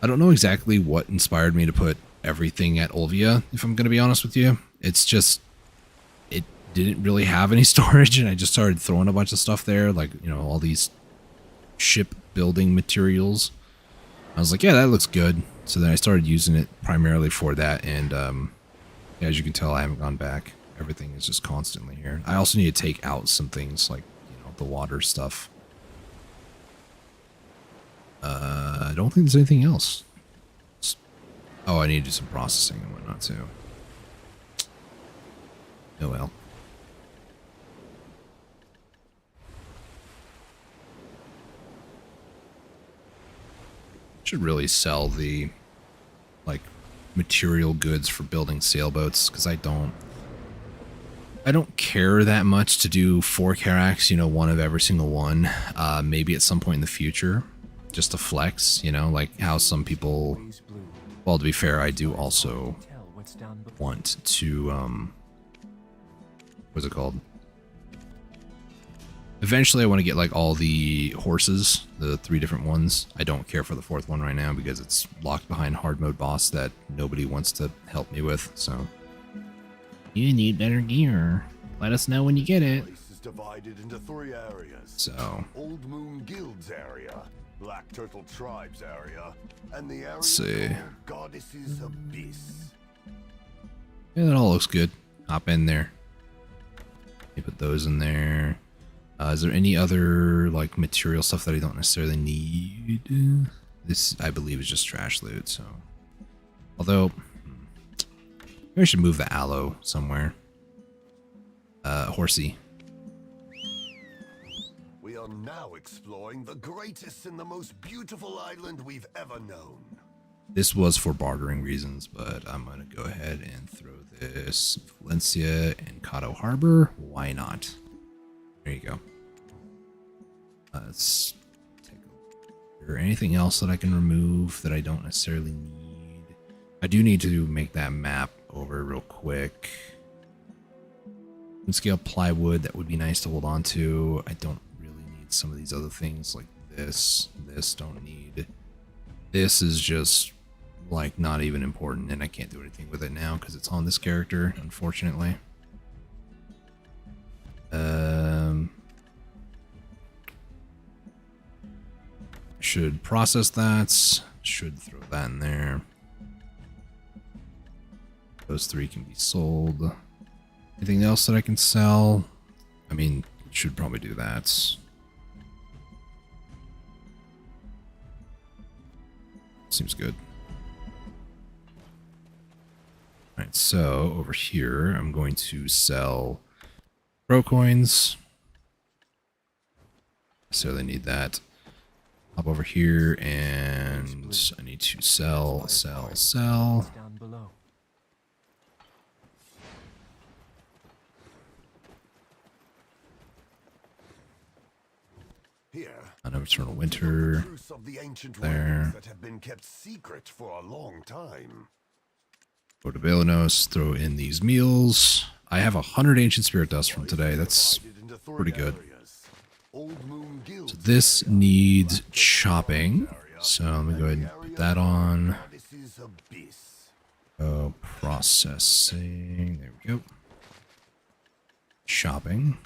I don't know exactly what inspired me to put everything at Olvia, if I'm going to be honest with you. It's just, it didn't really have any storage, and I just started throwing a bunch of stuff there, like, you know, all these shipbuilding materials. I was like, yeah, that looks good. So then I started using it primarily for that, and as you can tell, I haven't gone back. Everything is just constantly here. I also need to take out some things, like the water stuff. I don't think there's anything else. Oh, I need to do some processing and whatnot too. Oh well. Should really sell the like material goods for building sailboats, because I don't care that much to do 4 Carracks, you know, one of every single one. Maybe at some point in the future, just to flex, you know, like how some people, well, to be fair, I do also want to, what's it called? Eventually I want to get like all the horses, the 3 different ones. I don't care for the 4th one right now because it's locked behind hard mode boss that nobody wants to help me with, so. You need better gear. Let us know when you get it. Place is divided into 3 areas. So, Old Moon Guild's area, Black Turtle Tribe's area, and the area let's see. called Goddess's Abyss. Yeah, that all looks good. Hop in there. You put those in there. Is there any other like material stuff that I don't necessarily need? This, I believe, is just trash loot. So, although maybe I should move the aloe somewhere. Horsey. We are now exploring the greatest and the most beautiful island we've ever known. This was for bartering reasons, but I'm going to go ahead and throw this Valencia and Cato Harbor. Why not? There you go. Let's take a look. Is there anything else that I can remove that I don't necessarily need? I do need to make that map over real quick. Scale plywood, that would be nice to hold on to. I don't really need some of these other things like this. This don't need. This is just like not even important, and I can't do anything with it now because it's on this character, unfortunately. Should process that. Should throw that in there. Those 3 can be sold. Anything else that I can sell? I mean, should probably do that. Seems good. Alright, so over here, I'm going to sell Pro coins. So they need that. Hop over here, and I need to sell. Down below. Here, An Eternal Winter. proofs of the ancient There. ruins that have been kept secret for a long time. Go to Balanos, throw in these meals. I have 100 ancient spirit dust from today. That's Divided into 3 pretty good. areas. Old Moon Guild So this needs chopping. So let me go ahead and put that on. This is Abyss. Oh, processing. There we go. Shopping.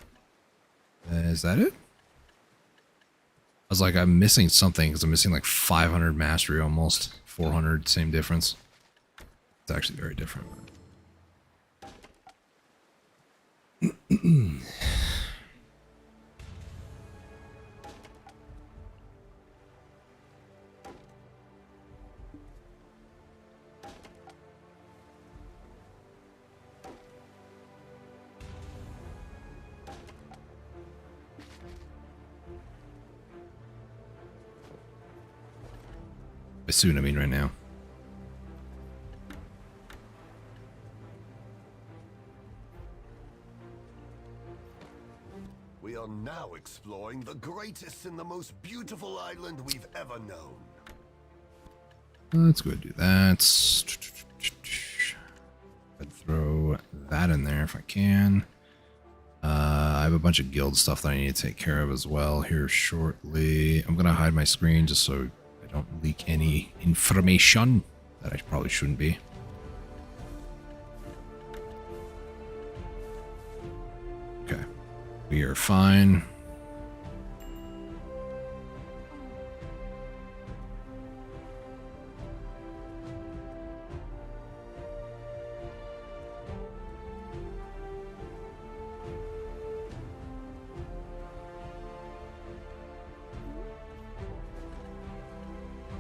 Is that it? I was like, I'm missing something because I'm missing like 500 mastery almost. 400, same difference. It's actually very different. By soon, I mean right now. We are now exploring the greatest and the most beautiful island we've ever known. Let's go ahead and do that. I'd throw that in there if I can. I have a bunch of guild stuff that I need to take care of as well here shortly. I'm going to hide my screen just so I don't leak any information that I probably shouldn't be. Okay. We are fine.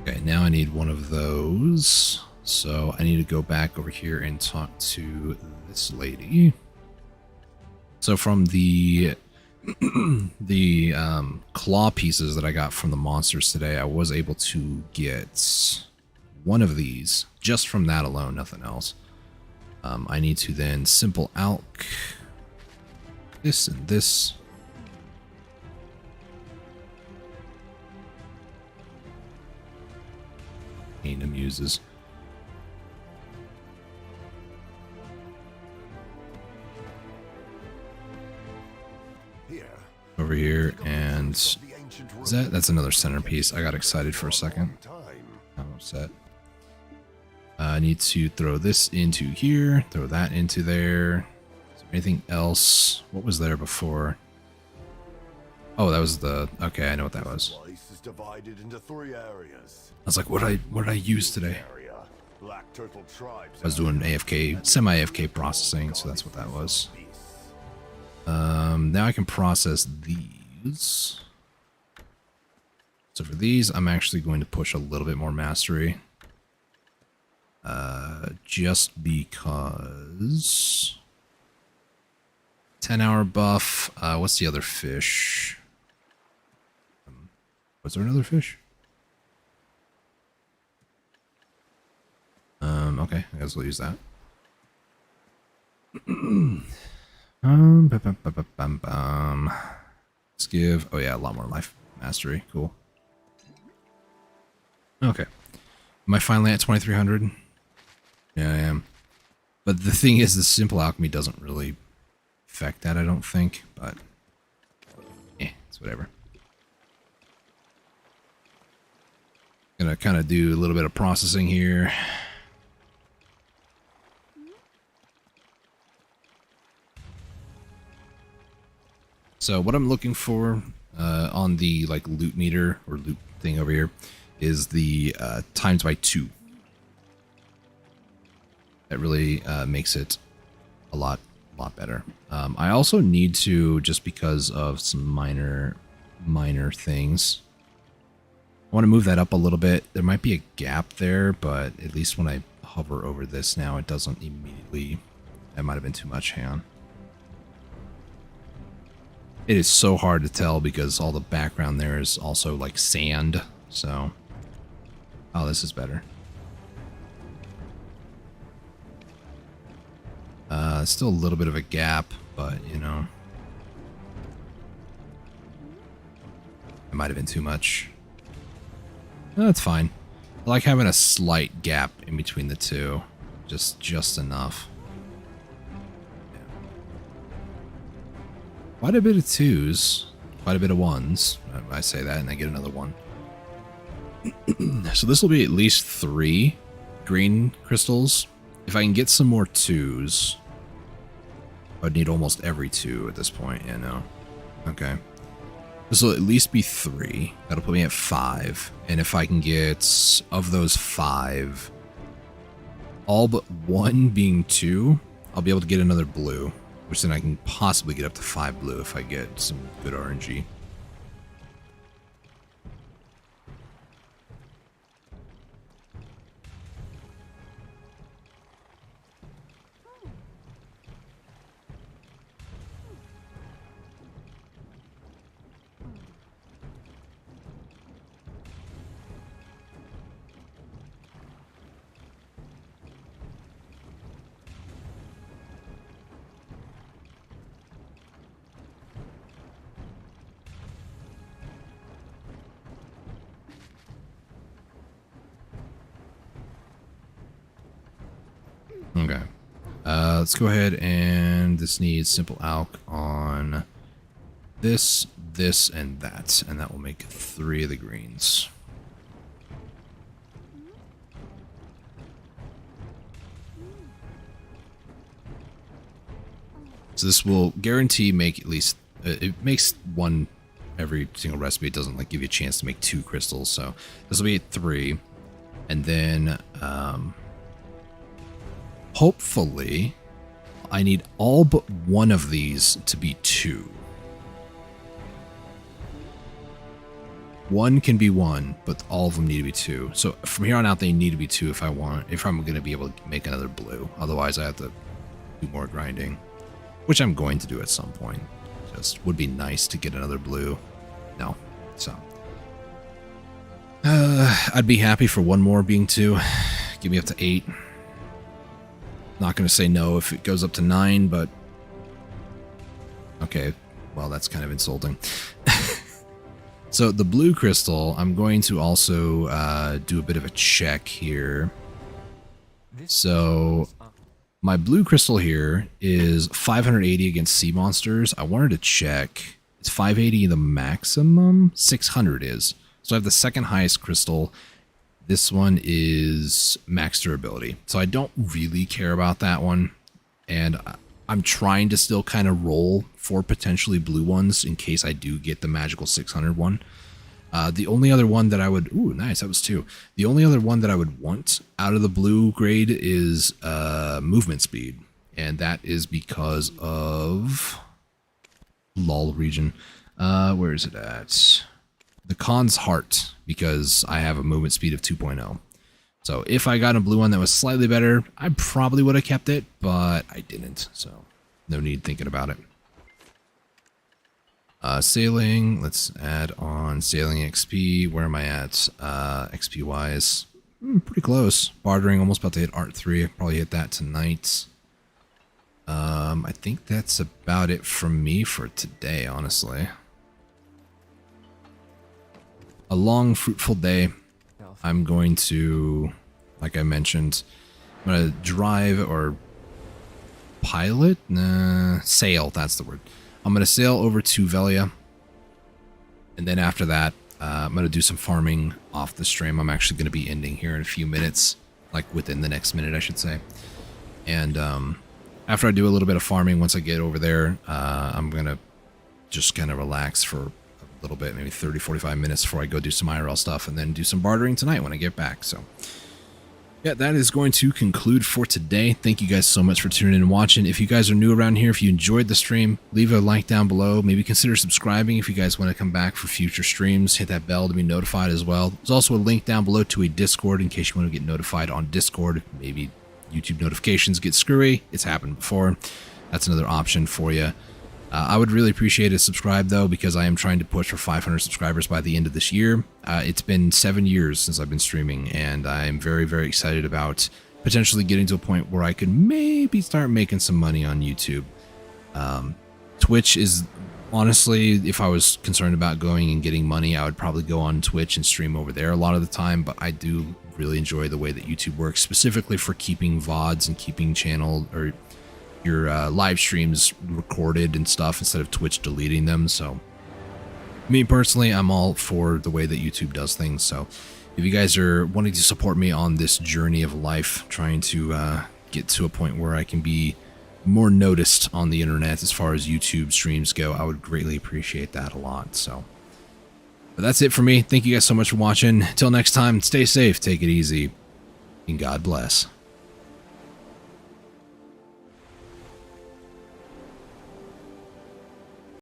Okay, now I need one of those. So I need to go back over here and talk to this lady. So from the claw pieces that I got from the monsters today, I was able to get one of these just from that alone, nothing else. I need to then simple alch this and this. Kingdom uses. Here, Over here, and is that's another centerpiece. I got excited for a second. I'm upset. I need to throw this into here, throw that into there. Is there anything else? What was there before? Oh, that was the, okay, I know what that was. Place is divided into 3 areas. I was like, what did I use today? Area. Black Turtle Tribes. I was doing AFK, semi-AFK processing, so that's what that was. Now I can process these. So for these, I'm actually going to push a little bit more mastery. Just because. 10-hour buff. What's the other fish? Was there another fish? Okay, I guess we'll use that. Let's give, oh yeah, a lot more life mastery. Cool. Okay. Am I finally at 2300? Yeah, I am. But the thing is, the simple alchemy doesn't really affect that, I don't think, but it's whatever. Gonna kind of do a little bit of processing here. So what I'm looking for on the like loot meter or loot thing over here is the times by 2. That really makes it a lot better. I also need to, just because of some minor things, I want to move that up a little bit. There might be a gap there, but at least when I hover over this now, it doesn't immediately. That might have been too much. Hang on. It is so hard to tell because all the background there is also like sand. So, oh, this is better. Still a little bit of a gap, but you know, it might have been too much. No, that's fine. I like having a slight gap in between the two, just enough. Yeah. Quite a bit of 2s, quite a bit of 1s. I say that and I get another 1. So this will be at least 3 green crystals. If I can get some more 2s, I'd need almost every 2 at this point. Yeah, no. Okay. This will at least be 3. That'll put me at 5. And if I can get, of those 5, all but 1 being 2, I'll be able to get another blue. Which then I can possibly get up to 5 blue if I get some good RNG. Okay. Let's go ahead and this needs simple alch on this, and that. And that will make 3 of the greens. So this will guarantee make at least, it makes 1 every single recipe. It doesn't like give you a chance to make 2 crystals. So this will be 3. And then, hopefully, I need all but 1 of these to be 2. 1 can be 1, but all of them need to be 2. So from here on out, they need to be 2 if I'm going to be able to make another blue. Otherwise, I have to do more grinding, which I'm going to do at some point. Just would be nice to get another blue. No, so I'd be happy for 1 more being 2. Give me up to 8. Not going to say no if it goes up to 9, but okay, well, that's kind of insulting. So the blue crystal, I'm going to also do a bit of a check here. So my blue crystal here is 580 against sea monsters. I wanted to check, is 580 the maximum? 600 is. So I have the second highest crystal. This one is max durability. So I don't really care about that one. And I'm trying to still kind of roll for potentially blue ones in case I do get the magical 600 one. The only other one that I would... Ooh, nice, that was 2. The only other one that I would want out of the blue grade is movement speed. And that is because of... LOL region. Where is it at? The Khan's Heart, because I have a movement speed of 2.0. So if I got a blue one that was slightly better, I probably would have kept it, but I didn't. So no need thinking about it. Sailing, let's add on sailing XP. Where am I at XP wise? Pretty close. Bartering, almost about to hit Art 3. I'll probably hit that tonight. I think that's about it from me for today, honestly. A long, fruitful day. I'm going to, like I mentioned, I'm going to drive or pilot? Sail, that's the word. I'm going to sail over to Velia. And then after that, I'm going to do some farming off the stream. I'm actually going to be ending here in a few minutes, like within the next minute, I should say. And after I do a little bit of farming, once I get over there, I'm going to just kind of relax for a little bit, maybe 30, 45 minutes before I go do some IRL stuff and then do some bartering tonight when I get back. So yeah, that is going to conclude for today. Thank you guys so much for tuning in and watching. If you guys are new around here, if you enjoyed the stream, leave a like down below. Maybe consider subscribing if you guys want to come back for future streams. Hit that bell to be notified as well. There's also a link down below to a Discord in case you want to get notified on Discord. Maybe YouTube notifications get screwy. It's happened before. That's another option for you. I would really appreciate a subscribe, though, because I am trying to push for 500 subscribers by the end of this year. It's been 7 years since I've been streaming, and I'm very, very excited about potentially getting to a point where I could maybe start making some money on YouTube. Twitch is, honestly, if I was concerned about going and getting money, I would probably go on Twitch and stream over there a lot of the time, but I do really enjoy the way that YouTube works, specifically for keeping VODs and keeping channel or your live streams recorded and stuff instead of Twitch deleting them. So me personally, I'm all for the way that YouTube does things. So if you guys are wanting to support me on this journey of life, trying to get to a point where I can be more noticed on the internet as far as YouTube streams go, I would greatly appreciate that a lot. So but that's it for me. Thank you guys so much for watching. Until next time, stay safe, take it easy, and God bless.